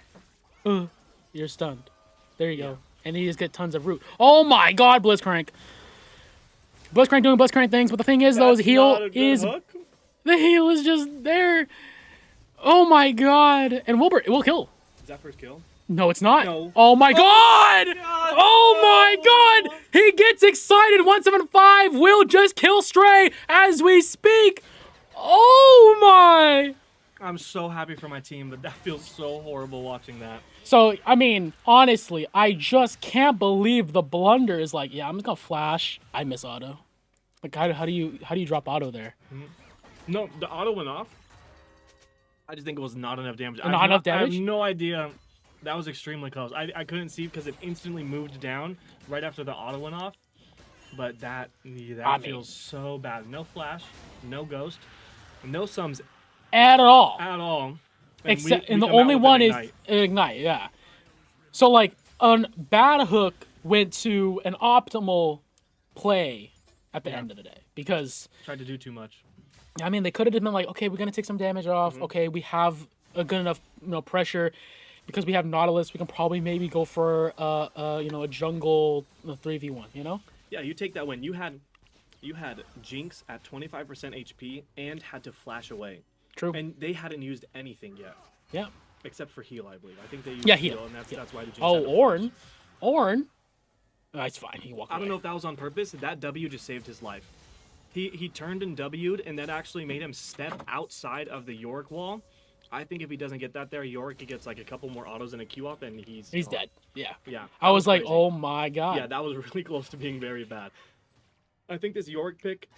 Speaker 6: you're stunned. There you go. And you just get tons of root. Oh my god, Blitzcrank. Blitzcrank doing Blitzcrank things, but the thing is, though, his heal is... The heal is just there. Oh my god. And Wilbur, it will kill.
Speaker 7: Is that first kill?
Speaker 6: No, it's not.
Speaker 7: No.
Speaker 6: Oh my god! Oh my god! He gets excited. 175 will just kill Stray as we speak. Oh my!
Speaker 7: I'm so happy for my team, but that feels so horrible watching that.
Speaker 6: So, I mean, honestly, I just can't believe the blunder is like, yeah, I'm just gonna flash. I miss auto. Like, how do you drop auto there?
Speaker 7: No, the auto went off. I just think it was not enough damage.
Speaker 6: Not enough damage?
Speaker 7: I have no idea. That was extremely close. I couldn't see because it instantly moved down right after the auto went off. But that feels so bad. No flash, no ghost, no sums
Speaker 6: At all.
Speaker 7: at all.
Speaker 6: Except,
Speaker 7: we
Speaker 6: and the
Speaker 7: come out
Speaker 6: only
Speaker 7: with
Speaker 6: one
Speaker 7: an
Speaker 6: is Ignite, yeah. So, like, Bad Hook went to an optimal play at the end of the day. Because,
Speaker 7: Tried to do too much.
Speaker 6: I mean, they could have been like, okay, we're going to take some damage off.
Speaker 7: Mm-hmm.
Speaker 6: Okay, we have a good enough pressure. Because we have Nautilus, we can probably maybe go for a jungle 3v1, you know?
Speaker 7: Yeah, you take that win. You had Jinx at 25% HP and had to flash away.
Speaker 6: True.
Speaker 7: And they hadn't used anything yet.
Speaker 6: Yeah.
Speaker 7: Except for heal, I believe. I think they used
Speaker 6: heal.
Speaker 7: and that's why the Jinx
Speaker 6: Oh,
Speaker 7: had to flash.
Speaker 6: Ornn. Oh, it's fine. He walked away.
Speaker 7: I don't know if that was on purpose. That W just saved his life. He turned and W'd, and that actually made him step outside of the Yorick wall. I think if he doesn't get that there, Yorick gets like a couple more autos and a Q up, and he's
Speaker 6: dead. Yeah.
Speaker 7: Yeah.
Speaker 6: I was like,
Speaker 7: crazy.
Speaker 6: oh my god.
Speaker 7: Yeah, that was really close to being very bad. I think this Yorick pick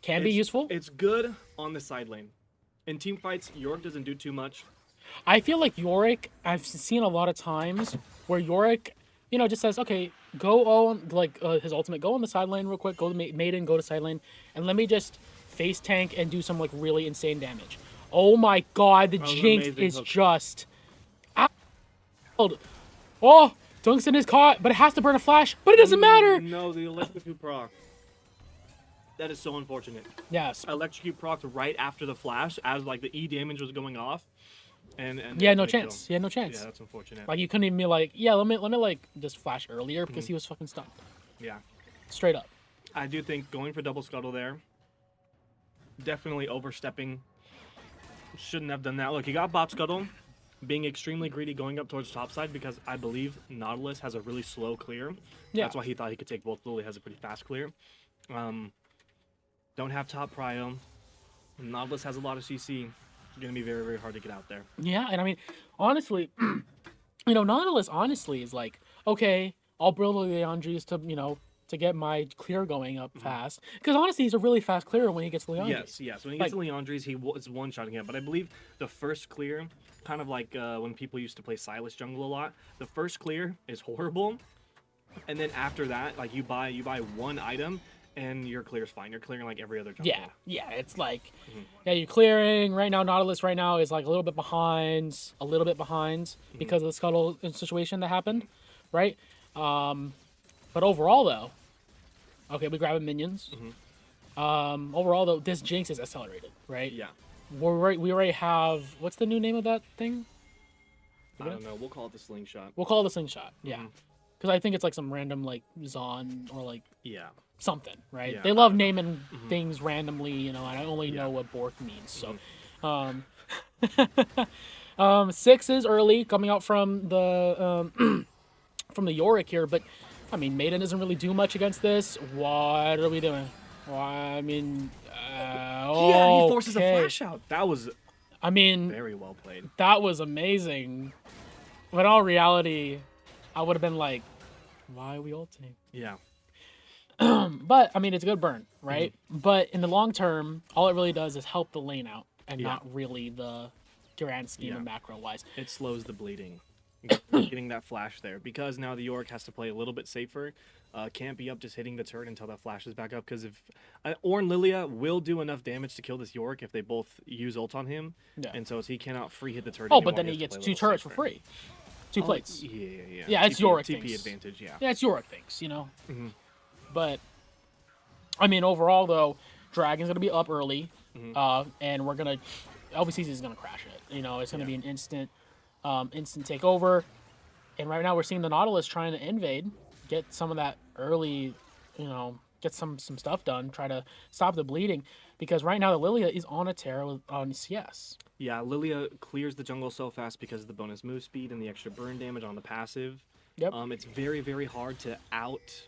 Speaker 6: Can be useful.
Speaker 7: It's good on the side lane. In team fights, Yorick doesn't do too much.
Speaker 6: I feel like Yorick, I've seen a lot of times where Yorick, just says, okay, go on, his ultimate, go on the side lane real quick, go to Maiden, go to side lane, and let me just face tank and do some, really insane damage. Oh my god, the Jinx is just... out. Oh, Tungsten is caught, but it has to burn a flash, but it doesn't matter!
Speaker 7: No, the electrocute proc. That is so unfortunate.
Speaker 6: Yes.
Speaker 7: Electrocute proc right after the flash, as the E damage was going off. And
Speaker 6: yeah, no chance. Yeah, no chance.
Speaker 7: Yeah, that's unfortunate.
Speaker 6: Like, you couldn't even be like, yeah, let me just flash earlier because he was fucking stunned.
Speaker 7: Yeah.
Speaker 6: Straight up.
Speaker 7: I do think going for double scuttle there, definitely overstepping. Shouldn't have done that. Look, he got bot scuttle, being extremely greedy going up towards top side because I believe Nautilus has a really slow clear.
Speaker 6: Yeah.
Speaker 7: That's why he thought he could take both. Lily has a pretty fast clear. Don't have top prio. Nautilus has a lot of CC. It's going to be very, very hard to get out there.
Speaker 6: Yeah, and I mean, honestly, Nautilus honestly is like, okay, I'll build the Leandries to get my clear going up fast. Because honestly, he's a really fast clearer when he gets Leandries.
Speaker 7: Yes. When he gets to Leandries, he is one-shotting him. But I believe the first clear, kind of like when people used to play Silas jungle a lot, the first clear is horrible. And then after that, you buy one item, and your clear's fine. You're clearing every other jungle.
Speaker 6: Yeah, it's like, you're clearing. Right now, Nautilus right now is a little bit behind because of the scuttle situation that happened, right? But overall, though, okay, we grabbing minions. Overall, though, this Jinx is accelerated, right?
Speaker 7: Yeah.
Speaker 6: We already have, what's the new name of that thing?
Speaker 7: I don't know. We'll call it the slingshot.
Speaker 6: We'll call it the slingshot, yeah. Because I think it's some random Zon or
Speaker 7: Yeah.
Speaker 6: something, right?
Speaker 7: Yeah,
Speaker 6: They
Speaker 7: I
Speaker 6: love
Speaker 7: don't know.
Speaker 6: naming things randomly, you know, and I only know what Bork means. So, six is early coming out from the from the Yorick here, but I mean, Maiden doesn't really do much against this. What are we doing? Why? I mean,
Speaker 7: Yeah, he forces a
Speaker 6: okay.
Speaker 7: flash out. That was
Speaker 6: I mean,
Speaker 7: very well played.
Speaker 6: that was amazing. But in all reality, I would have been like, why are we ulting?
Speaker 7: Yeah.
Speaker 6: But I mean, it's a good burn, right? But in the long term, all it really does is help the lane out, and
Speaker 7: Yeah.
Speaker 6: not really the grand scheme
Speaker 7: Yeah.
Speaker 6: of macro wise.
Speaker 7: It slows the bleeding. Getting that flash there, because now the Yorick has to play a little bit safer. Can't be up just hitting the turret until that flash is back up, because if Ornn Lilia will do enough damage to kill this Yorick if they both use ult on him,
Speaker 6: Yeah.
Speaker 7: and so he cannot free hit the turret.
Speaker 6: Oh,
Speaker 7: anymore,
Speaker 6: but then he
Speaker 7: has to
Speaker 6: gets
Speaker 7: play a
Speaker 6: 2
Speaker 7: little
Speaker 6: turrets for
Speaker 7: safer.
Speaker 6: free. 2 plates.
Speaker 7: Yeah.
Speaker 6: Yeah, it's
Speaker 7: TP,
Speaker 6: Yorick
Speaker 7: TP
Speaker 6: things.
Speaker 7: advantage, yeah.
Speaker 6: Yeah, it's Yorick things, you know?
Speaker 7: Mhm.
Speaker 6: But, I mean, overall, though, Dragon's going to be up early, and we're going to... LBCC is going to crash it. You know, it's going to be an instant takeover. And right now we're seeing the Nautilus trying to invade, get some of that early, you know, get some stuff done, try to stop the bleeding. Because right now the Lilia is on a tear on CS.
Speaker 7: Yeah, Lilia clears the jungle so fast because of the bonus move speed and the extra burn damage on the passive.
Speaker 6: Yep.
Speaker 7: It's very, very hard to out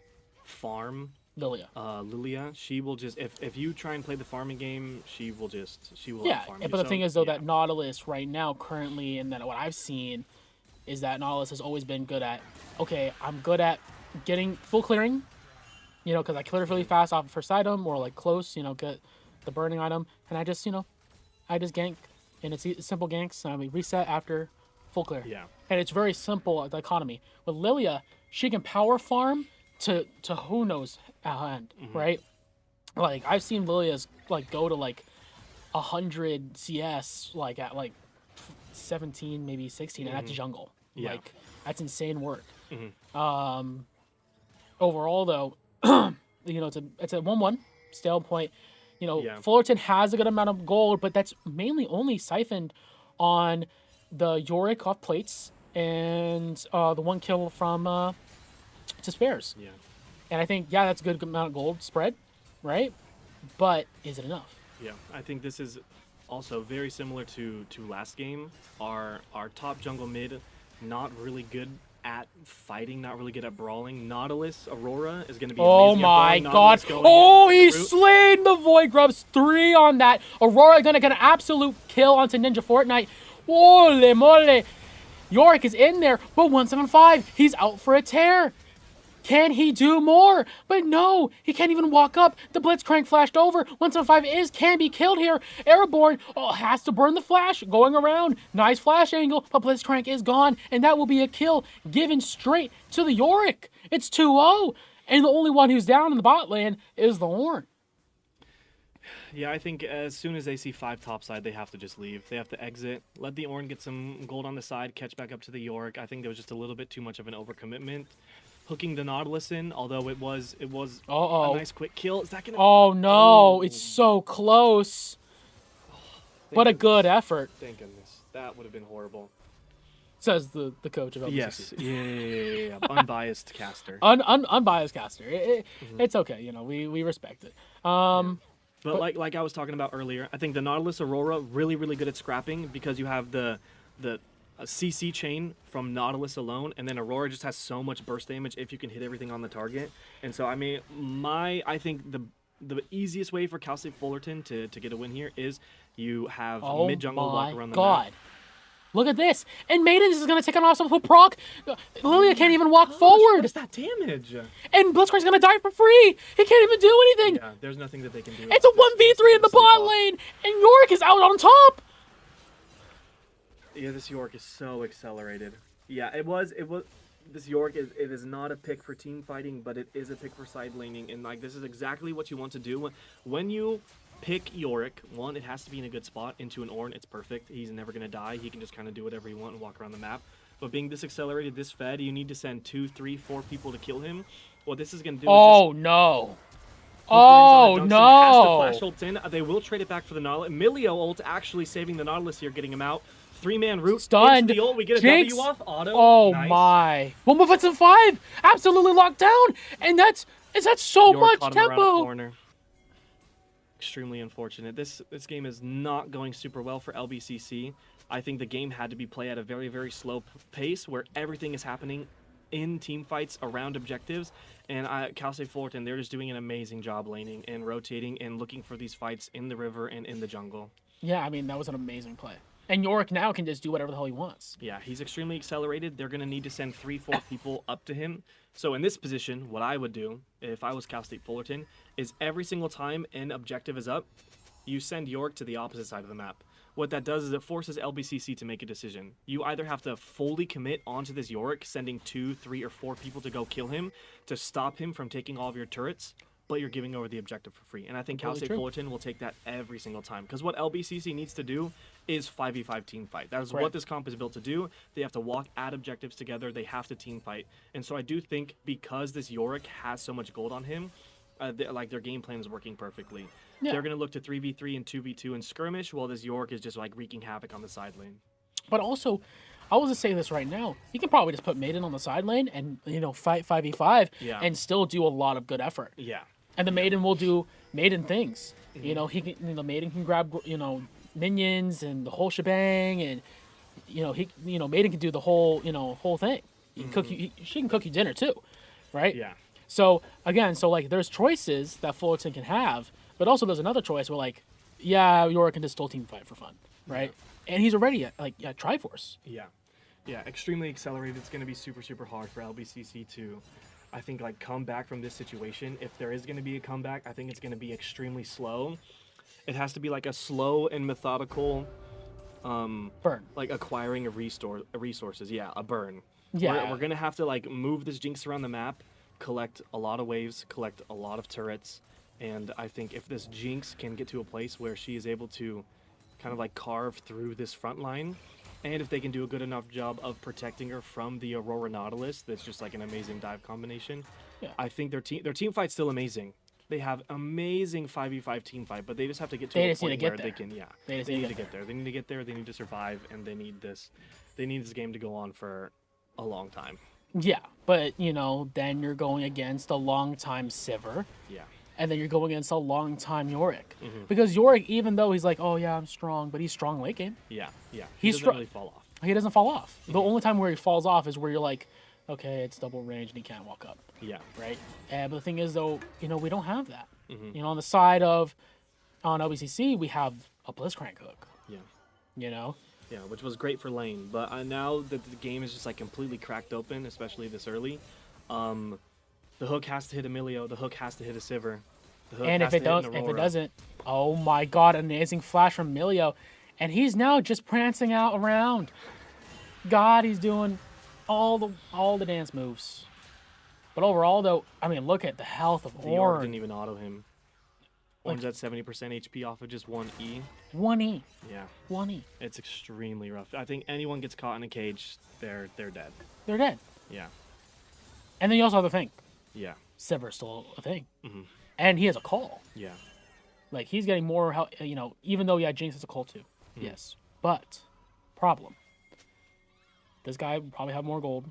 Speaker 7: farm
Speaker 6: Lilia.
Speaker 7: Lilia. She will just if you try and play the farming game, she will
Speaker 6: Yeah,
Speaker 7: out-farm
Speaker 6: but
Speaker 7: you.
Speaker 6: the thing is though
Speaker 7: yeah.
Speaker 6: that Nautilus right now currently, and that what I've seen is that Nautilus has always been good at, okay, I'm good at getting full clearing, you know, because I clear really fast off the first item or like close, you know, get the burning item, and I just, you know, I just gank, and it's simple ganks, and we reset after full clear.
Speaker 7: Yeah.
Speaker 6: And it's very simple dichotomy. With Lilia, she can power farm to who knows end, right? Like I've seen Lilia's like go to like 100 CS like at like 17, maybe 16, and that's jungle.
Speaker 7: Yeah.
Speaker 6: Like that's insane work.
Speaker 7: Mhm.
Speaker 6: Overall though, you know, it's a 1-1 stale point. You know,
Speaker 7: Yeah.
Speaker 6: Fullerton has a good amount of gold, but that's mainly only siphoned on the Yorick off plates and the 1 kill from to spares.
Speaker 7: Yeah.
Speaker 6: And I think, yeah, that's a good amount of gold spread, right? But is it enough?
Speaker 7: Yeah, I think this is also very similar to last game. Our top jungle mid, not really good at fighting, not really good at brawling. Nautilus, Aurora is going to be
Speaker 6: Oh
Speaker 7: amazing at
Speaker 6: my
Speaker 7: brawling.
Speaker 6: god.
Speaker 7: Nautilus going
Speaker 6: Oh,
Speaker 7: in
Speaker 6: he's
Speaker 7: the root.
Speaker 6: slain the Void Grubs. 3 on that. Aurora gonna get an absolute kill onto Ninja Fortnite. Holy moly. Yorick is in there, but 175. He's out for a tear. Can he do more? But no, he can't even walk up. The Blitzcrank flashed over. 175 can be killed here. Airborne has to burn the flash. Going around. Nice flash angle, but Blitzcrank is gone. And that will be a kill given straight to the Yorick. It's 2-0. And the only one who's down in the bot lane is the Horn.
Speaker 7: Yeah, I think as soon as they see 5 topside, they have to just leave. They have to exit, let the Ornn get some gold on the side, catch back up to the Yorick. I think there was just a little bit too much of an overcommitment. Hooking the Nautilus in, although it was a nice quick kill. Is that gonna?
Speaker 6: Oh no, it's so close. What a good effort,
Speaker 7: Thank goodness. That would have been horrible.
Speaker 6: says the coach of LBCC.
Speaker 7: Yes. Yeah. Unbiased caster.
Speaker 6: Unbiased caster. It's okay, you know, we respect it.
Speaker 7: But like I was talking about earlier, I think the Nautilus Aurora really good at scrapping because you have the CC chain from Nautilus alone, and then Aurora just has so much burst damage if you can hit everything on the target. And so I mean, I think the easiest way for Cal State Fullerton to get a win here is you have mid jungle walk around the map.
Speaker 6: Look at this. And Maiden is going to take an awesome full proc. Lilia can't even walk forward.
Speaker 7: What is that damage?
Speaker 6: And Blitzcrank's going to die for free. He can't even do anything.
Speaker 7: Yeah, there's nothing that they can do.
Speaker 6: It's a 1v3 in the bot lane. And Yorick is out on top.
Speaker 7: Yeah, this Yorick is so accelerated. Yeah, it was. This Yorick is not a pick for team fighting, but it is a pick for side laning, and like this is exactly what you want to do when you pick Yorick. One, it has to be in a good spot. Into an Ornn, it's perfect. He's never gonna die. He can just kind of do whatever he wants and walk around the map. But being this accelerated, this fed, you need to send 2, 3, 4 people to kill him. What this is gonna do.
Speaker 6: Oh
Speaker 7: is
Speaker 6: no.
Speaker 7: Hook lands
Speaker 6: Oh
Speaker 7: on it, Dunkson has to
Speaker 6: no.
Speaker 7: flash ult in. They will trade it back for the Nautilus. Milio ult actually saving the Nautilus here, getting him out. 3-man root.
Speaker 6: Stunned.
Speaker 7: Into the ult. We get a
Speaker 6: Jinx.
Speaker 7: W off. Auto.
Speaker 6: Oh
Speaker 7: Nice.
Speaker 6: my. 1 5 absolutely locked down. And that's Is that so
Speaker 7: York
Speaker 6: much
Speaker 7: caught him around a
Speaker 6: tempo?
Speaker 7: corner. Extremely unfortunate. This game is not going super well for LBCC. I think the game had to be played at a very, very slow pace where everything is happening in team fights around objectives. And Cal State Fullerton, they're just doing an amazing job laning and rotating and looking for these fights in the river and in the jungle.
Speaker 6: Yeah, I mean, that was an amazing play. And Yorick now can just do whatever the hell he wants.
Speaker 7: Yeah, he's extremely accelerated. They're going to need to send 3-4 people up to him. So in this position, what I would do if I was Cal State Fullerton is every single time an objective is up, you send York to the opposite side of the map. What that does is it forces LBCC to make a decision. You either have to fully commit onto this Yorick, sending 2, 3, or 4 people to go kill him to stop him from taking all of your turrets, but you're giving over the objective for free. And I think Cal State Fullerton will take that every single time. Because what LBCC needs to do is 5v5 team fight. That is what this comp is built to do. They have to walk at objectives together. They have to team fight. And so I do think because this Yorick has so much gold on him, their game plan is working perfectly. Yeah. They're going to look to 3v3 and 2v2 and skirmish, while this Yorick is just like wreaking havoc on the side lane.
Speaker 6: But also, I will just say this right now. You can probably just put Maiden on the side lane and, fight 5v5 and still do a lot of good effort.
Speaker 7: Yeah.
Speaker 6: And the Maiden will do Maiden things. Mm-hmm. Maiden can grab, minions and the whole shebang, and Maiden can do the whole, whole thing. She can cook you dinner too, right?
Speaker 7: Yeah.
Speaker 6: So again, there's choices that Fullerton can have, but also there's another choice where Yorick can just still team fight for fun, right? Yeah. And he's already at Triforce.
Speaker 7: Yeah. Yeah, extremely accelerated. It's going to be super, super hard for LBCC to, I think, come back from this situation. If there is going to be a comeback, I think it's going to be extremely slow. It has to be a slow and methodical
Speaker 6: burn.
Speaker 7: Acquiring of resources. Yeah, a burn.
Speaker 6: Yeah.
Speaker 7: We're going to have to move this Jinx around the map, collect a lot of waves, collect a lot of turrets. And I think if this Jinx can get to a place where she is able to kind of carve through this front line, and if they can do a good enough job of protecting her from the Aurora Nautilus, that's just an amazing dive combination. Yeah. I think their team fight's still amazing. They have amazing 5v5 team fight, but they just have to get to a point where they can, they need to get there. They need to get there, they need to survive, and they need this game to go on for a long time.
Speaker 6: Yeah, but then you're going against a long-time Sivir.
Speaker 7: Yeah.
Speaker 6: And then you're going against a long-time Yorick. Mm-hmm. Because Yorick, even though he's oh yeah, I'm strong, but he's strong late game.
Speaker 7: Yeah, yeah. He doesn't really fall off.
Speaker 6: He doesn't fall off. Mm-hmm. The only time where he falls off is where you're okay, it's double range and he can't walk up.
Speaker 7: Yeah.
Speaker 6: Right? But the thing is, though, we don't have that.
Speaker 7: Mm-hmm.
Speaker 6: On the side of, on LBCC, we have a Blitzcrank hook.
Speaker 7: Yeah.
Speaker 6: Yeah,
Speaker 7: which was great for lane. But now that the game is just completely cracked open, especially this early, the hook has to hit Emilio. The hook has to hit a Sivir.
Speaker 6: And if it doesn't, oh my God, amazing flash from Emilio, and he's now just prancing out around. God, he's doing all the dance moves. But overall, though, I mean, look at the health of
Speaker 7: the
Speaker 6: Ornn.
Speaker 7: Didn't even auto him. Ornn's at 70% HP off of just 1E.
Speaker 6: 1E.
Speaker 7: Yeah.
Speaker 6: 1E.
Speaker 7: It's extremely rough. I think anyone gets caught in a cage, they're dead.
Speaker 6: They're dead.
Speaker 7: Yeah.
Speaker 6: And then you also have the thing.
Speaker 7: Yeah.
Speaker 6: Sivir's still a thing.
Speaker 7: Mm-hmm.
Speaker 6: And he has a call.
Speaker 7: Yeah.
Speaker 6: He's getting more help, even though, Jinx has a call too. Mm-hmm. Yes. But, problem. This guy will probably have more gold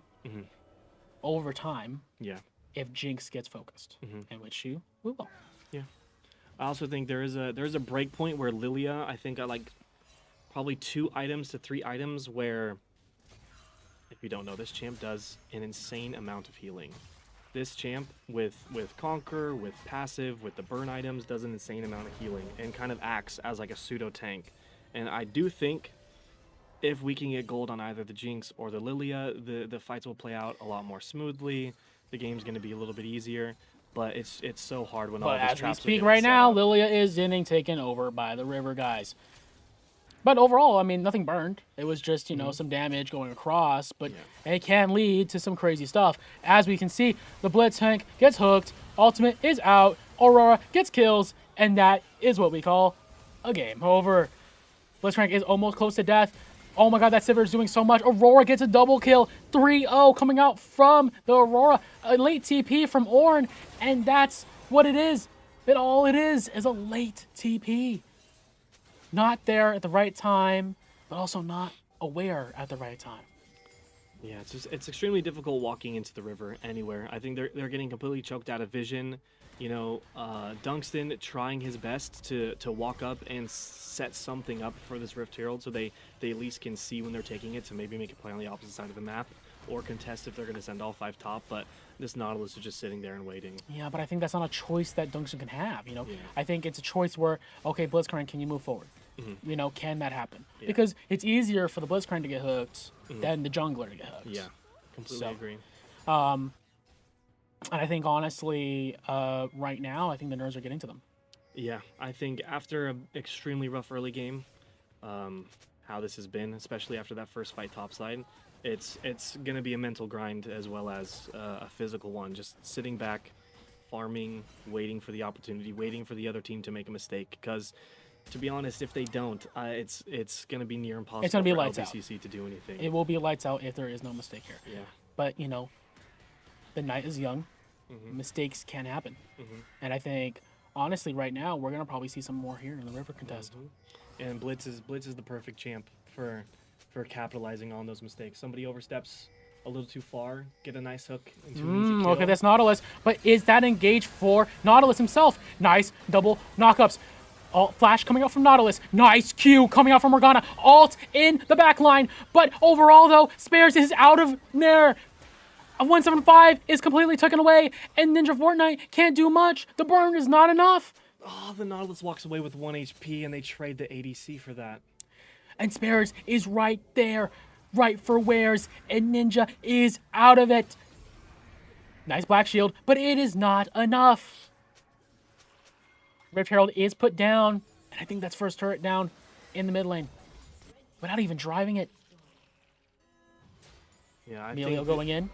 Speaker 6: over time.
Speaker 7: Yeah.
Speaker 6: If Jinx gets focused. In which we will.
Speaker 7: Yeah. I also think there is a break point where Lilia, I think, got probably 2 items to 3 items where, if you don't know, this champ does an insane amount of healing. This champ with Conquer, with passive, with the burn items, does an insane amount of healing and kind of acts as a pseudo tank. And I do think if we can get gold on either the Jinx or the Lilia, the fights will play out a lot more smoothly. The game's going to be a little bit easier, but it's so hard when all these traps are getting set up.
Speaker 6: As we speak right now, Lilia is getting taken over by the River guys. But overall, I mean, nothing burned. It was just, some damage going across, but it can lead to some crazy stuff. As we can see, the Blitz tank gets hooked, Ultimate is out, Aurora gets kills, and that is what we call a game over. Blitzcrank is almost close to death. Oh my God, that Sivir is doing so much. Aurora gets a double kill. 3-0 coming out from the Aurora. A late TP from Ornn, and that's what it is. All it is a late TP. Not there at the right time, but also not aware at the right time.
Speaker 7: Yeah, it's extremely difficult walking into the river anywhere. I think they're getting completely choked out of vision. You know, Dunkston trying his best to walk up and set something up for this Rift Herald so they at least can see when they're taking it to maybe make a play on the opposite side of the map or contest if they're going to send all 5 top. But this Nautilus is just sitting there and waiting.
Speaker 6: Yeah, but I think that's not a choice that Dunkston can have. You know,
Speaker 7: Yeah.
Speaker 6: I think it's a choice where, okay, Blitzcrank, can you move forward?
Speaker 7: Mm-hmm.
Speaker 6: You know, can that happen?
Speaker 7: Yeah.
Speaker 6: Because it's easier for the Blitzcrank to get hooked than the jungler to get hooked.
Speaker 7: Yeah, completely
Speaker 6: So-
Speaker 7: agree.
Speaker 6: And I think honestly, right now, I think the nerves are getting to them.
Speaker 7: Yeah, I think after an extremely rough early game, how this has been, especially after that first fight topside, it's gonna be a mental grind as well as a physical one. Just sitting back, farming, waiting for the opportunity, waiting for the other team to make a mistake. Because, to be honest, if they don't, it's gonna be near impossible
Speaker 6: gonna be
Speaker 7: for
Speaker 6: lights out.
Speaker 7: LBCC to do anything.
Speaker 6: It will be lights out if there is no mistake here.
Speaker 7: Yeah.
Speaker 6: But you know, the night is young.
Speaker 7: Mm-hmm.
Speaker 6: Mistakes can happen. And I think honestly, right now, we're gonna probably see some more here in the river contest.
Speaker 7: And Blitz is the perfect champ for capitalizing on those mistakes. Somebody oversteps a little too far, get a nice hook into an easy kill.
Speaker 6: Okay, that's Nautilus. But is that engaged for Nautilus himself? Nice double knockups. Alt flash coming out from Nautilus. Nice Q coming out from Morgana. Alt in the back line. But overall, though, Spares is out of there. A 175 is completely taken away, and Ninja Fortnite can't do much. The burn is not enough.
Speaker 7: Oh, the Nautilus walks away with 1 HP, and they trade the ADC for that.
Speaker 6: And Spares is right there, right for wares, and Ninja is out of it. Nice Black Shield, but it is not enough. Rift Herald is put down, and I think that's first turret down in the mid lane. Without even driving it.
Speaker 7: Yeah, I
Speaker 6: Emilio
Speaker 7: think
Speaker 6: going in.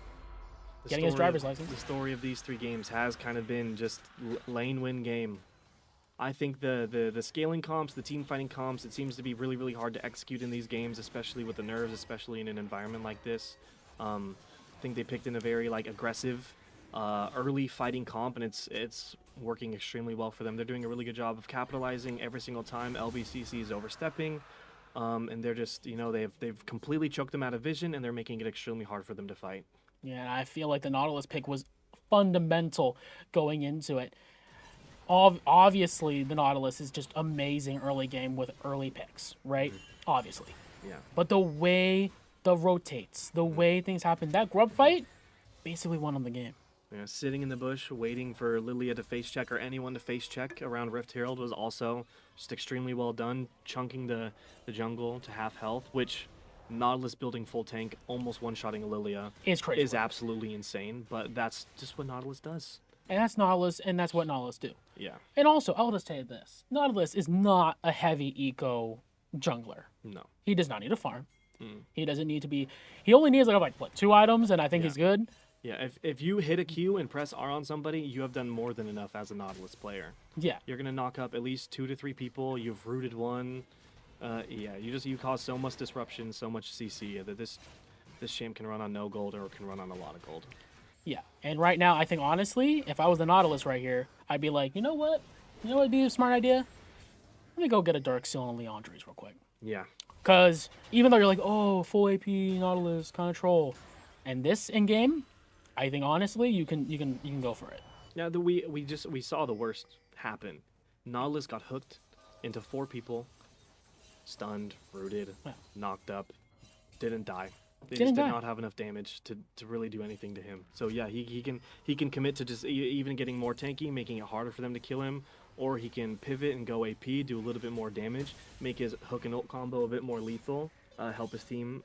Speaker 7: the
Speaker 6: getting his
Speaker 7: story
Speaker 6: driver's
Speaker 7: of-
Speaker 6: license.
Speaker 7: The story of these 3 games has kind of been just lane win game. I think the scaling comps, the team fighting comps, it seems to be really, really hard to execute in these games, especially with the nerves, especially in an environment like this. I think they picked in a very aggressive, early fighting comp, and it's working extremely well for them. They're doing a really good job of capitalizing every single time LBCC is overstepping, and they're just they've completely choked them out of vision, and they're making it extremely hard for them to fight.
Speaker 6: Yeah, I feel like the Nautilus pick was fundamental going into it. Obviously, the Nautilus is just amazing early game with early picks, right? Obviously.
Speaker 7: Yeah.
Speaker 6: But the way the rotates, the way things happen, that grub fight basically won on the game.
Speaker 7: Yeah, sitting in the bush, waiting for Lilia to face check or anyone to face check around Rift Herald was also just extremely well done. Chunking the jungle to half health, which Nautilus building full tank, almost one-shotting a Lilia
Speaker 6: It's crazy.
Speaker 7: is absolutely insane, but that's just what Nautilus does.
Speaker 6: And that's Nautilus, and that's what Nautilus do.
Speaker 7: Yeah,
Speaker 6: And also, I'll just tell you this. Nautilus is not a heavy eco jungler.
Speaker 7: no.
Speaker 6: He does not need to farm. He doesn't need to be... He only needs, what, 2 items, and I think he's good?
Speaker 7: Yeah, if you hit a Q and press R on somebody, you have done more than enough as a Nautilus player.
Speaker 6: Yeah.
Speaker 7: You're going to knock up at least 2 to 3 people, you've rooted one. Yeah, you cause so much disruption, so much CC that this champ can run on no gold or can run on a lot of gold.
Speaker 6: Yeah, and right now, I think honestly, if I was the Nautilus right here, I'd be like, you know what? You know what would be a smart idea? Let me go get a Dark Seal and Leandres real quick.
Speaker 7: Yeah.
Speaker 6: Because even though you're like, oh, full AP Nautilus, kind of troll, and this in game, I think honestly, you can go for it.
Speaker 7: Yeah, we saw the worst happen. Nautilus got hooked into 4 people, stunned, rooted,
Speaker 6: Yeah.
Speaker 7: knocked up, didn't die. They
Speaker 6: Didn't
Speaker 7: just did
Speaker 6: die.
Speaker 7: not have enough damage to really do anything to him. So yeah, he can commit to just even getting more tanky, making it harder for them to kill him, or he can pivot and go AP, do a little bit more damage, make his hook and ult combo a bit more lethal, help his team,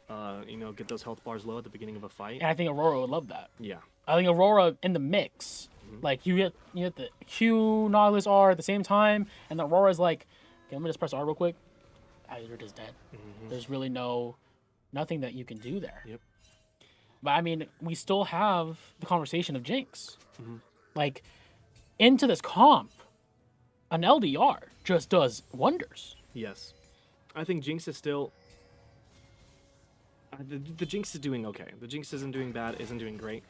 Speaker 7: get those health bars low at the beginning of a fight.
Speaker 6: And I think Aurora would love that.
Speaker 7: Yeah.
Speaker 6: I think Aurora in the mix, like you get the Q Nautilus R at the same time, and the Aurora's like, okay, let me just press R real quick. You're just dead. There's really nothing that you can do there.
Speaker 7: Yep.
Speaker 6: But I mean, we still have the conversation of Jinx. Like, into this comp, an LDR just does wonders.
Speaker 7: Yes. I think Jinx is still... the Jinx is doing okay. The Jinx isn't doing bad, isn't doing great.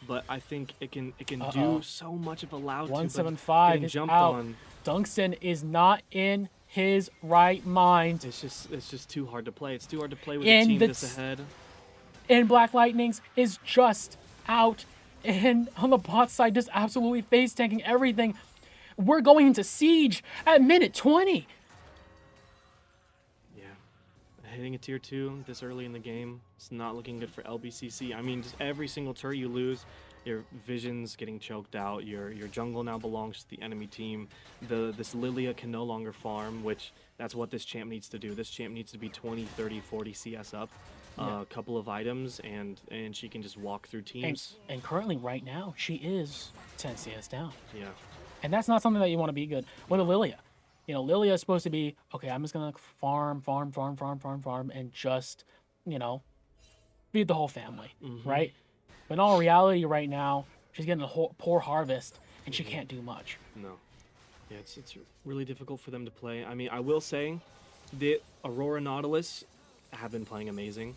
Speaker 7: But I think it can do so much if allowed to.
Speaker 6: 175
Speaker 7: getting
Speaker 6: is
Speaker 7: jumped
Speaker 6: out.
Speaker 7: on.
Speaker 6: Dunkston is not in his right mind.
Speaker 7: It's just too hard to play. It's too hard to play with
Speaker 6: And
Speaker 7: a team
Speaker 6: the
Speaker 7: this ahead.
Speaker 6: And Black Lightnings is just out. And on the bot side, just absolutely face tanking everything. We're going into siege at minute 20.
Speaker 7: Yeah. Hitting a tier 2 this early in the game, it's not looking good for LBCC. I mean, just every single turret you lose, your vision's getting choked out, your jungle now belongs to the enemy team. This Lilia can no longer farm, which that's what this champ needs to do. This champ needs to be 20, 30, 40 CS up. A couple of items, and she can just walk through teams.
Speaker 6: And currently, right now, she is 10 CS down.
Speaker 7: Yeah.
Speaker 6: And that's not something that you want to be good with a Lilia. You know, Lilia is supposed to be, okay, I'm just going to farm, and just, you know, feed the whole family, right? But in all reality, right now, she's getting a poor harvest, and she can't do much.
Speaker 7: No. Yeah, it's really difficult for them to play. I mean, I will say, the Aurora Nautilus have been playing amazing.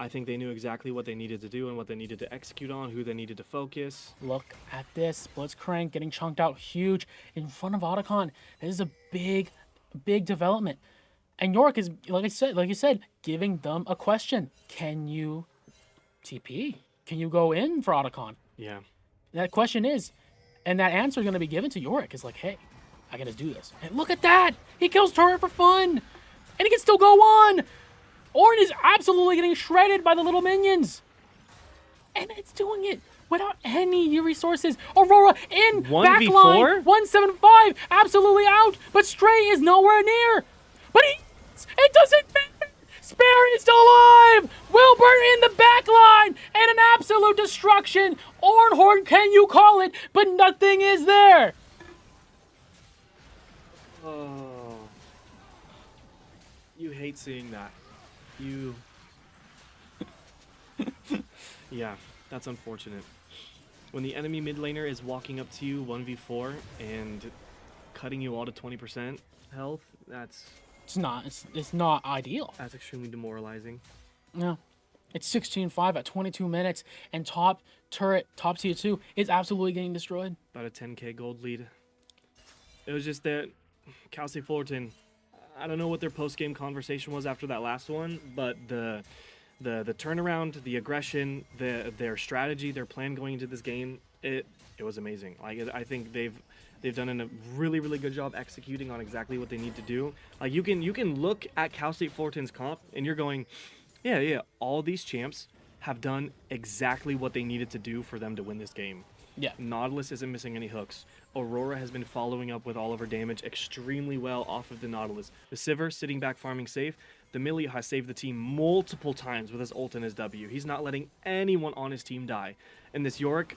Speaker 7: I think they knew exactly what they needed to do and what they needed to execute on, who they needed to focus.
Speaker 6: Look at this. Blitzcrank getting chunked out huge in front of Otacon. This is a big development. And York is, like you said, giving them a question. Can you TP? Can you go in for Otacon?
Speaker 7: Yeah.
Speaker 6: That question is, and that answer is going to be given to Yorick. Is like, hey, I got to do this. And look at that. He kills turret for fun. And he can still go on. Ornn is absolutely getting shredded by the little minions. And it's doing it without any resources. Aurora in
Speaker 7: 1v4?
Speaker 6: backline. 175. Absolutely out. But Stray is nowhere near. But it doesn't matter. Spare is still alive. Wilbur in the backline. And an absolute destruction. Ornhorn, can you call it? But nothing is there.
Speaker 7: Oh. You hate seeing that. You... Yeah, that's unfortunate. When the enemy mid laner is walking up to you 1v4 and cutting you all to 20% health,
Speaker 6: it's not ideal.
Speaker 7: that's extremely demoralizing.
Speaker 6: No. It's 16-5 at 22 minutes, and top turret, top tier 2, is absolutely getting destroyed.
Speaker 7: About a 10k gold lead. It was just that Cal State Fullerton, I don't know what their post-game conversation was after that last one, but the turnaround, the aggression, their strategy, their plan going into this game, it was amazing. Like, I think they've done a really, really good job executing on exactly what they need to do. Like, you can look at Cal State Fullerton's comp and you're going, yeah, all these champs have done exactly what they needed to do for them to win this game.
Speaker 6: Yeah.
Speaker 7: Nautilus isn't missing any hooks. Aurora has been following up with all of her damage extremely well off of the Nautilus. The Sivir sitting back farming safe. The Millie has saved the team multiple times with his ult and his W. He's not letting anyone on his team die. And this Yorick,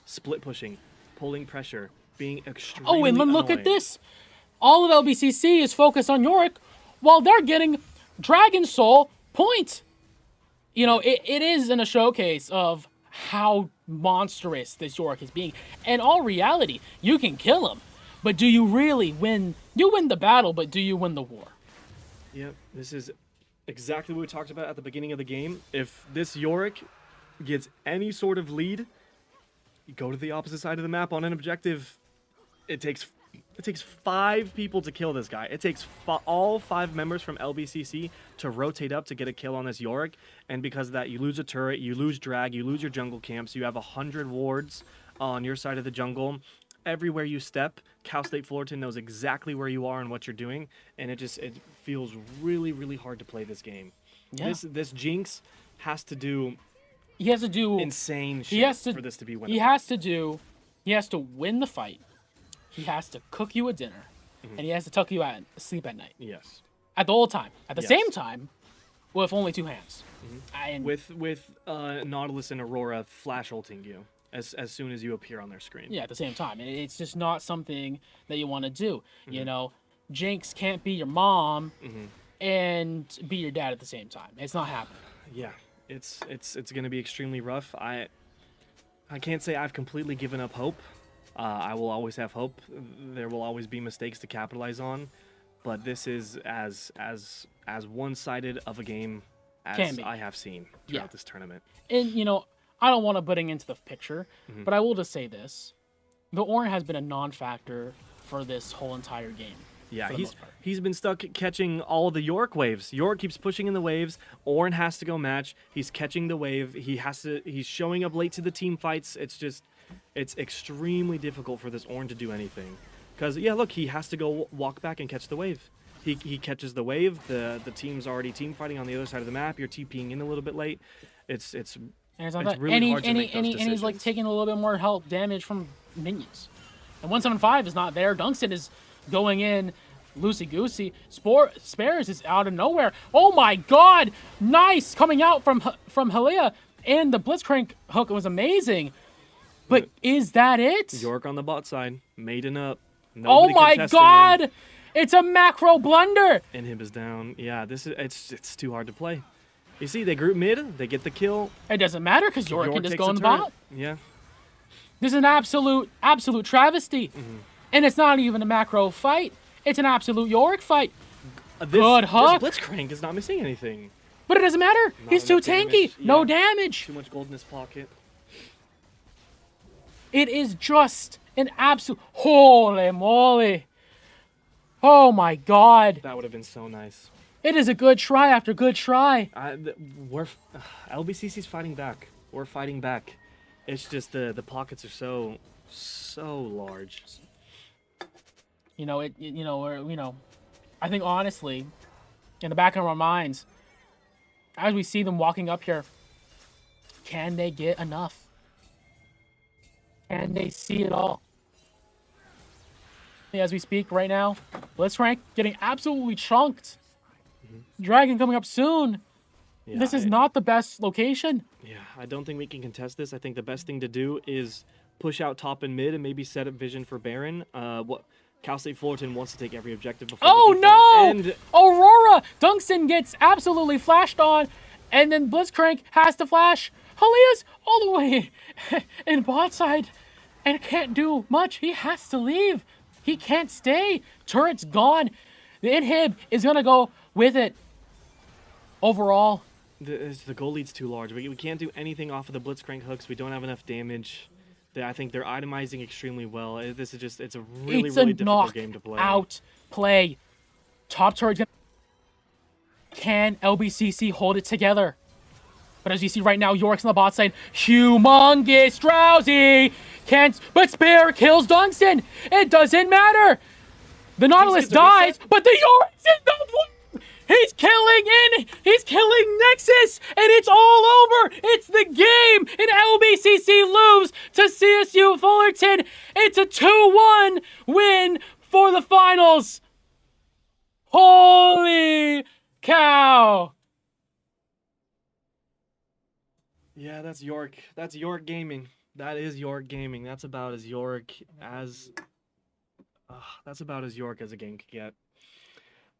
Speaker 7: split pushing, pulling pressure, being extremely
Speaker 6: Oh, and then look
Speaker 7: annoying.
Speaker 6: at this. All of LBCC is focused on Yorick while they're getting Dragon Soul points. You know, it is in a showcase of how monstrous this Yorick is being. In all reality, you can kill him, but do you really win? You win the battle, but do you win the war?
Speaker 7: Yep, this is exactly what we talked about at the beginning of the game. If this Yorick gets any sort of lead, you go to the opposite side of the map on an objective. It takes 5 people to kill this guy. It takes all 5 members from LBCC to rotate up to get a kill on this Yorick, and because of that, you lose a turret, you lose drag, you lose your jungle camps, you have 100 wards on your side of the jungle. Everywhere you step, Cal State Fullerton knows exactly where you are and what you're doing, and it feels really, really hard to play this game.
Speaker 6: Yeah.
Speaker 7: This Jinx has to do
Speaker 6: He has to do
Speaker 7: insane
Speaker 6: he
Speaker 7: shit
Speaker 6: has to,
Speaker 7: for this to be winnable.
Speaker 6: He has to win the fight. He has to cook you a dinner, and he has to tuck you out and sleep at night.
Speaker 7: Yes.
Speaker 6: At the whole time. At the
Speaker 7: Yes.
Speaker 6: same time, with only 2 hands. And
Speaker 7: With Nautilus and Aurora flash ulting you as soon as you appear on their screen.
Speaker 6: yeah, at the same time. And it's just not something that you want to do. You know, Jinx can't be your mom and be your dad at the same time. It's not happening.
Speaker 7: Yeah, it's gonna be extremely rough. I can't say I've completely given up hope. I will always have hope. There will always be mistakes to capitalize on, but this is as one-sided of a game
Speaker 6: Can
Speaker 7: as
Speaker 6: be.
Speaker 7: I have seen throughout
Speaker 6: Yeah.
Speaker 7: this tournament.
Speaker 6: And, you know, I don't want to putting into the picture, but I will just say this. The Ornn has been a non-factor for this whole entire game.
Speaker 7: Yeah,
Speaker 6: for the most part.
Speaker 7: he's been stuck catching all the York waves. York keeps pushing in the waves. Ornn has to go match. He's catching the wave. He's showing up late to the team fights. It's extremely difficult for this Ornn to do anything. Because yeah, look, he has to go walk back and catch the wave. He catches the wave. The team's already team fighting on the other side of the map. You're TPing in a little bit late. It's
Speaker 6: And it's
Speaker 7: really hard to make those
Speaker 6: and he's like
Speaker 7: decisions.
Speaker 6: taking a little bit more help damage from minions. And 175 is not there. Dunstan is going in loosey goosey. Spares is out of nowhere. Oh my god! Nice coming out from Halia, and the Blitzcrank hook was amazing. But is that it?
Speaker 7: York on the bot side, maiden up.
Speaker 6: Oh
Speaker 7: Nobody
Speaker 6: my
Speaker 7: contesting him.
Speaker 6: god! It's a macro blunder.
Speaker 7: Inhib is down. Yeah, it's too hard to play. You see, they group mid, they get the kill.
Speaker 6: It doesn't matter because York can just
Speaker 7: takes
Speaker 6: go
Speaker 7: a
Speaker 6: in the
Speaker 7: turret.
Speaker 6: bot.
Speaker 7: Yeah.
Speaker 6: This is an absolute travesty. And it's not even a macro fight. It's an absolute York fight. Good hook.
Speaker 7: This Blitzcrank is not missing anything.
Speaker 6: But it doesn't matter.
Speaker 7: Not
Speaker 6: He's too
Speaker 7: enough
Speaker 6: tanky.
Speaker 7: damage.
Speaker 6: No
Speaker 7: Yeah.
Speaker 6: damage.
Speaker 7: Too much gold in his pocket.
Speaker 6: It is just an absolute... Holy moly. Oh my god.
Speaker 7: That would have been so nice.
Speaker 6: It is a good try after good try.
Speaker 7: LBCC's fighting back. We're fighting back. It's just the pockets are so large.
Speaker 6: I think honestly, in the back of our minds, as we see them walking up here, can they get enough? Can they see it all? As we speak right now, Blitzcrank getting absolutely chunked. Dragon coming up soon.
Speaker 7: Yeah,
Speaker 6: This is not the best location.
Speaker 7: Yeah, I don't think we can contest this. I think the best thing to do is push out top and mid and maybe set up vision for Baron. Cal State Fullerton wants to take every objective before
Speaker 6: Oh
Speaker 7: the
Speaker 6: no!
Speaker 7: defense.
Speaker 6: Aurora! Dunstan gets absolutely flashed on, and then Blitzcrank has to flash. Halia's all the way in bot side and can't do much. He has to leave. He can't stay. Turret's gone. The inhib is going to go with it. Overall,
Speaker 7: The goal lead's too large. We can't do anything off of the Blitzcrank hooks. We don't have enough damage. I think they're itemizing extremely well. It's a really,
Speaker 6: it's
Speaker 7: really
Speaker 6: a
Speaker 7: difficult game to play.
Speaker 6: out play. Top turret's gonna... Can LBCC hold it together? But as you see right now, York's on the bot side. Humongous Drowsy can't, but Spare kills Dunstan. It doesn't matter. The Nautilus
Speaker 7: gets a
Speaker 6: dies,
Speaker 7: reset.
Speaker 6: but the York's in the blue. He's killing Nexus, and it's all over. It's the game, and LBCC lose to CSU Fullerton. It's a 2-1 win for the finals. Holy cow.
Speaker 7: Yeah, that's York. That's York Gaming. That is York Gaming. That's about as York as a game could get.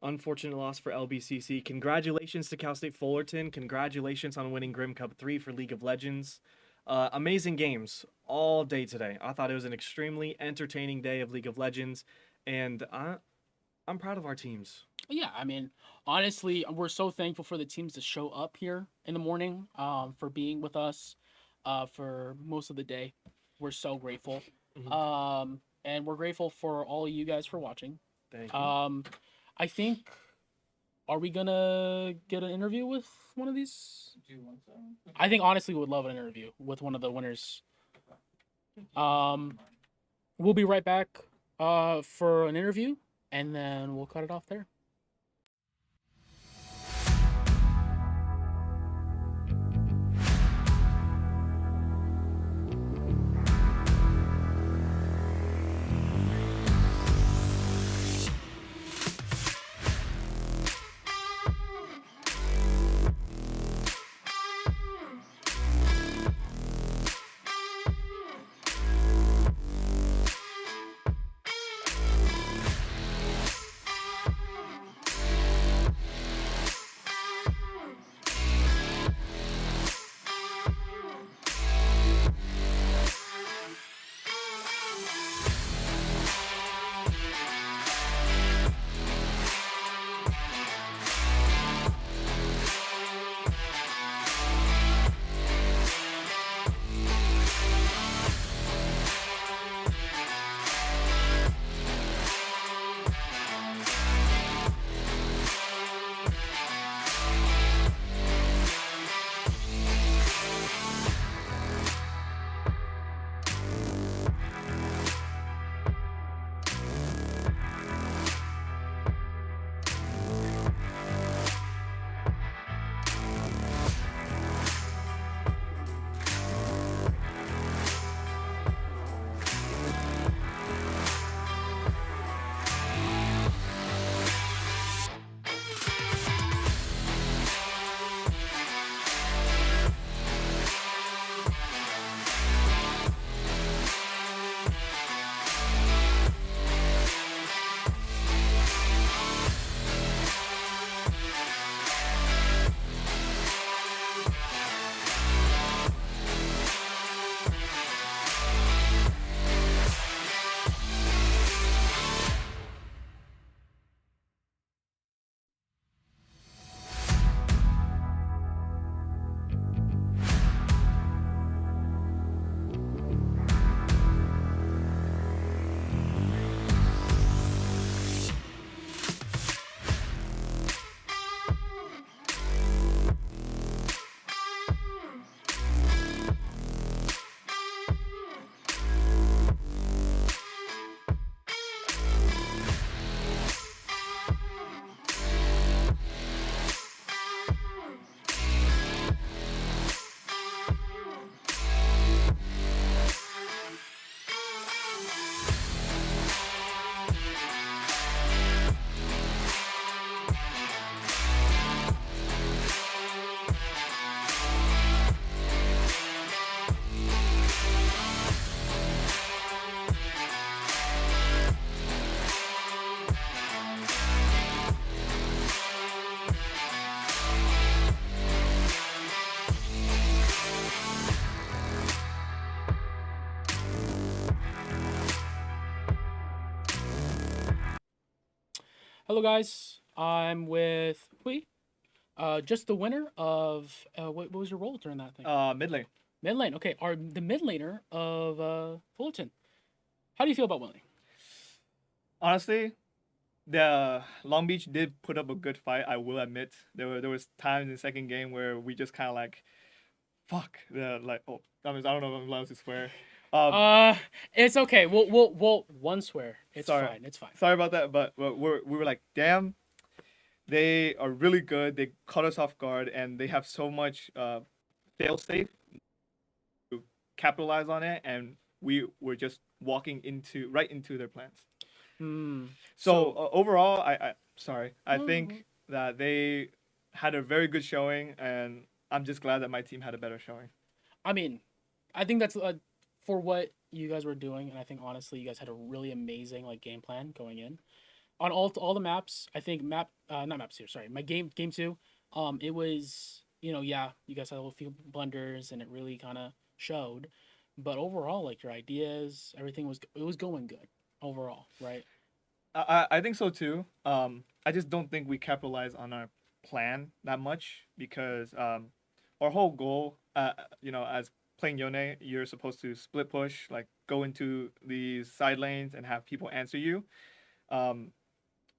Speaker 7: Unfortunate loss for LBCC. Congratulations to Cal State Fullerton. Congratulations on winning Grim Cup 3 for League of Legends. Amazing games all day today. I thought it was an extremely entertaining day of League of Legends, and I'm proud of our teams.
Speaker 6: Yeah, I mean, honestly, we're so thankful for the teams to show up here in the morning, for being with us, for most of the day. We're so grateful. And we're grateful for all of you guys for watching.
Speaker 7: Thank you.
Speaker 6: I think, are we gonna get an interview with one of these?
Speaker 3: Do you want that?
Speaker 6: I think honestly we would love an interview with one of the winners. We'll be right back for an interview, and then we'll cut it off there. Hello, guys. I'm with Hui. Just the winner of what was your role during that thing?
Speaker 7: Mid lane.
Speaker 6: Mid lane. Okay, the mid laner of Fullerton. How do you feel about winning?
Speaker 7: Honestly, the Long Beach did put up a good fight. I will admit there was times in the second game where we just kind of like, fuck. Like oh, I don't know if I'm allowed to swear.
Speaker 6: It's okay. We'll one swear. It's
Speaker 7: Sorry.
Speaker 6: fine. It's fine.
Speaker 7: Sorry about that, but we were like, damn, they are really good. They caught us off guard, and they have so much fail safe to capitalize on it, and we were just walking right into their plans.
Speaker 6: Hmm.
Speaker 7: So overall, I
Speaker 6: No,
Speaker 7: think that they had a very good showing, and I'm just glad that my team had a better showing.
Speaker 6: I mean, I think that's for what you guys were doing, and I think honestly, you guys had a really amazing like game plan going in on all the maps. I think not maps here. Sorry, my game 2. It was yeah, you guys had a few blunders, and it really kind of showed. But overall, like your ideas, everything was going good overall, right?
Speaker 7: I think so too. I just don't think we capitalize on our plan that much because our whole goal, as playing Yone, you're supposed to split push, like go into these side lanes and have people answer you. Um,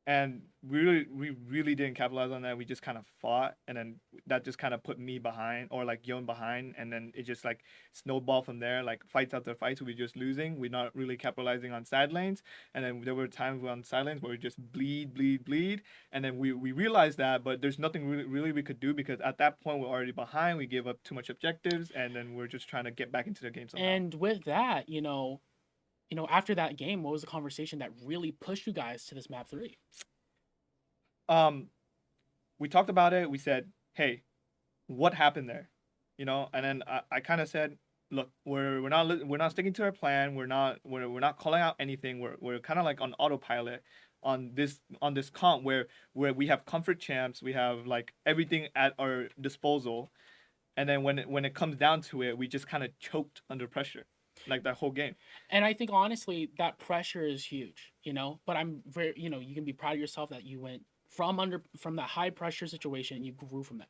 Speaker 7: and we really didn't capitalize on that. We just kind of fought, and then that just kind of put me behind or like Yon behind, and then it just like snowballed from there. Like fights after fights, we were just losing. We're not really capitalizing on side lanes, and then there were times on side lanes where we just bleed, and then we realized that, but there's nothing really we could do because at that point we're already behind. We gave up too much objectives, and then we're just trying to get back into the game somehow.
Speaker 6: And with that, after that game, what was the conversation that really pushed you guys to this map 3?
Speaker 7: We talked about it. We said, hey, what happened there? And then I kind of said, look, we're not sticking to our plan. We're not calling out anything. We're kind of like on autopilot on this comp where we have comfort champs, we have like everything at our disposal, and then when it comes down to it, we just kind of choked under pressure, like that whole game.
Speaker 6: And I think honestly that pressure is huge, but I'm very, you can be proud of yourself that you went from that high pressure situation and you grew from that.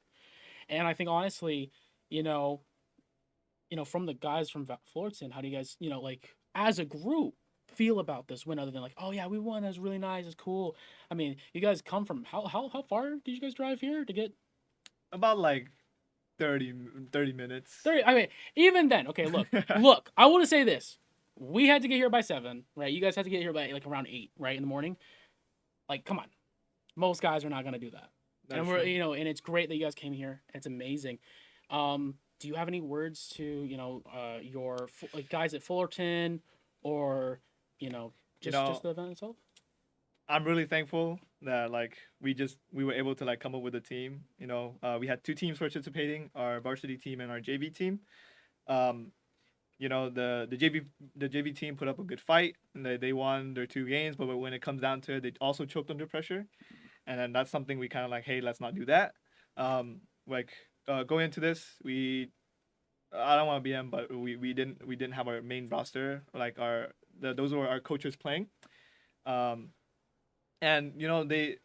Speaker 6: And I think honestly, from the guys from Fullerton, how do you guys, like as a group feel about this win other than like, oh yeah, we won, that's really nice, it's cool. I mean, you guys come from how far did you guys drive here to get?
Speaker 7: About like 30 minutes.
Speaker 6: 30. I mean, even then, okay, look, I want to say this. We had to get here by 7, right? You guys had to get here by like around 8, right, in the morning. Like, come on. Most guys are not going to do that.
Speaker 7: That's
Speaker 6: and we're,
Speaker 7: true.
Speaker 6: and it's great that you guys came here. It's amazing. Do you have any words to, your like guys at Fullerton or, just the event itself?
Speaker 7: I'm really thankful that like we were able to like come up with a team. We had 2 teams participating, our varsity team and our JV team. The JV team put up a good fight and they won their 2 games, but when it comes down to it, they also choked under pressure, and then that's something we kind of like, hey, let's not do that. Going into this, I don't want to BM, but we didn't have our main roster, like those were our coaches playing. And they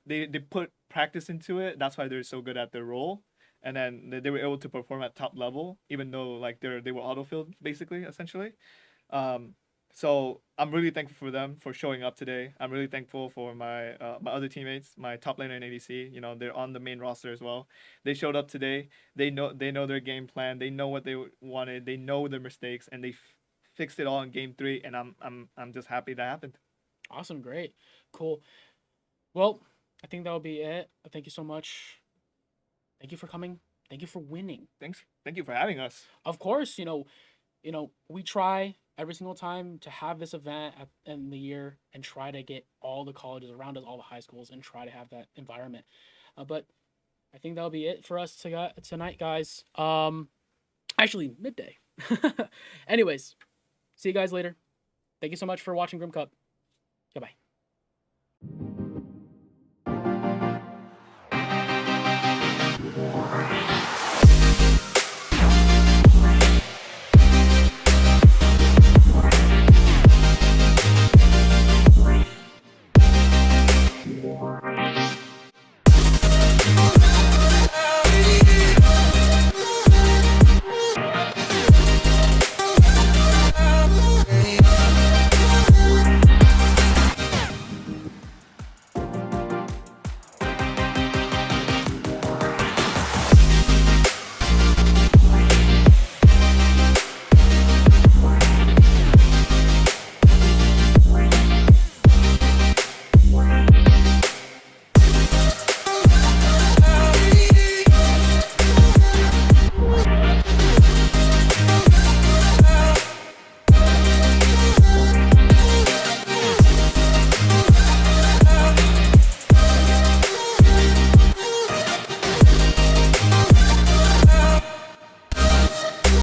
Speaker 7: put practice into it. That's why they're so good at their role, and then they were able to perform at top level, even though like they were autofilled basically, essentially. So I'm really thankful for them for showing up today. I'm really thankful for my other teammates, my top laner and ADC. They're on the main roster as well. They showed up today. They know their game plan. They know what they wanted. They know their mistakes, and they fixed it all in game 3. And I'm just happy that happened.
Speaker 6: Awesome, great, cool. Well, I think that'll be it. Thank you so much. Thank you for coming. Thank you for winning.
Speaker 7: Thanks. Thank you for having us.
Speaker 6: Of course, we try every single time to have this event in the year and try to get all the colleges around us, all the high schools, and try to have that environment. But I think that'll be it for us tonight, guys. Actually, midday. Anyways, see you guys later. Thank you so much for watching Grim Cup. Goodbye.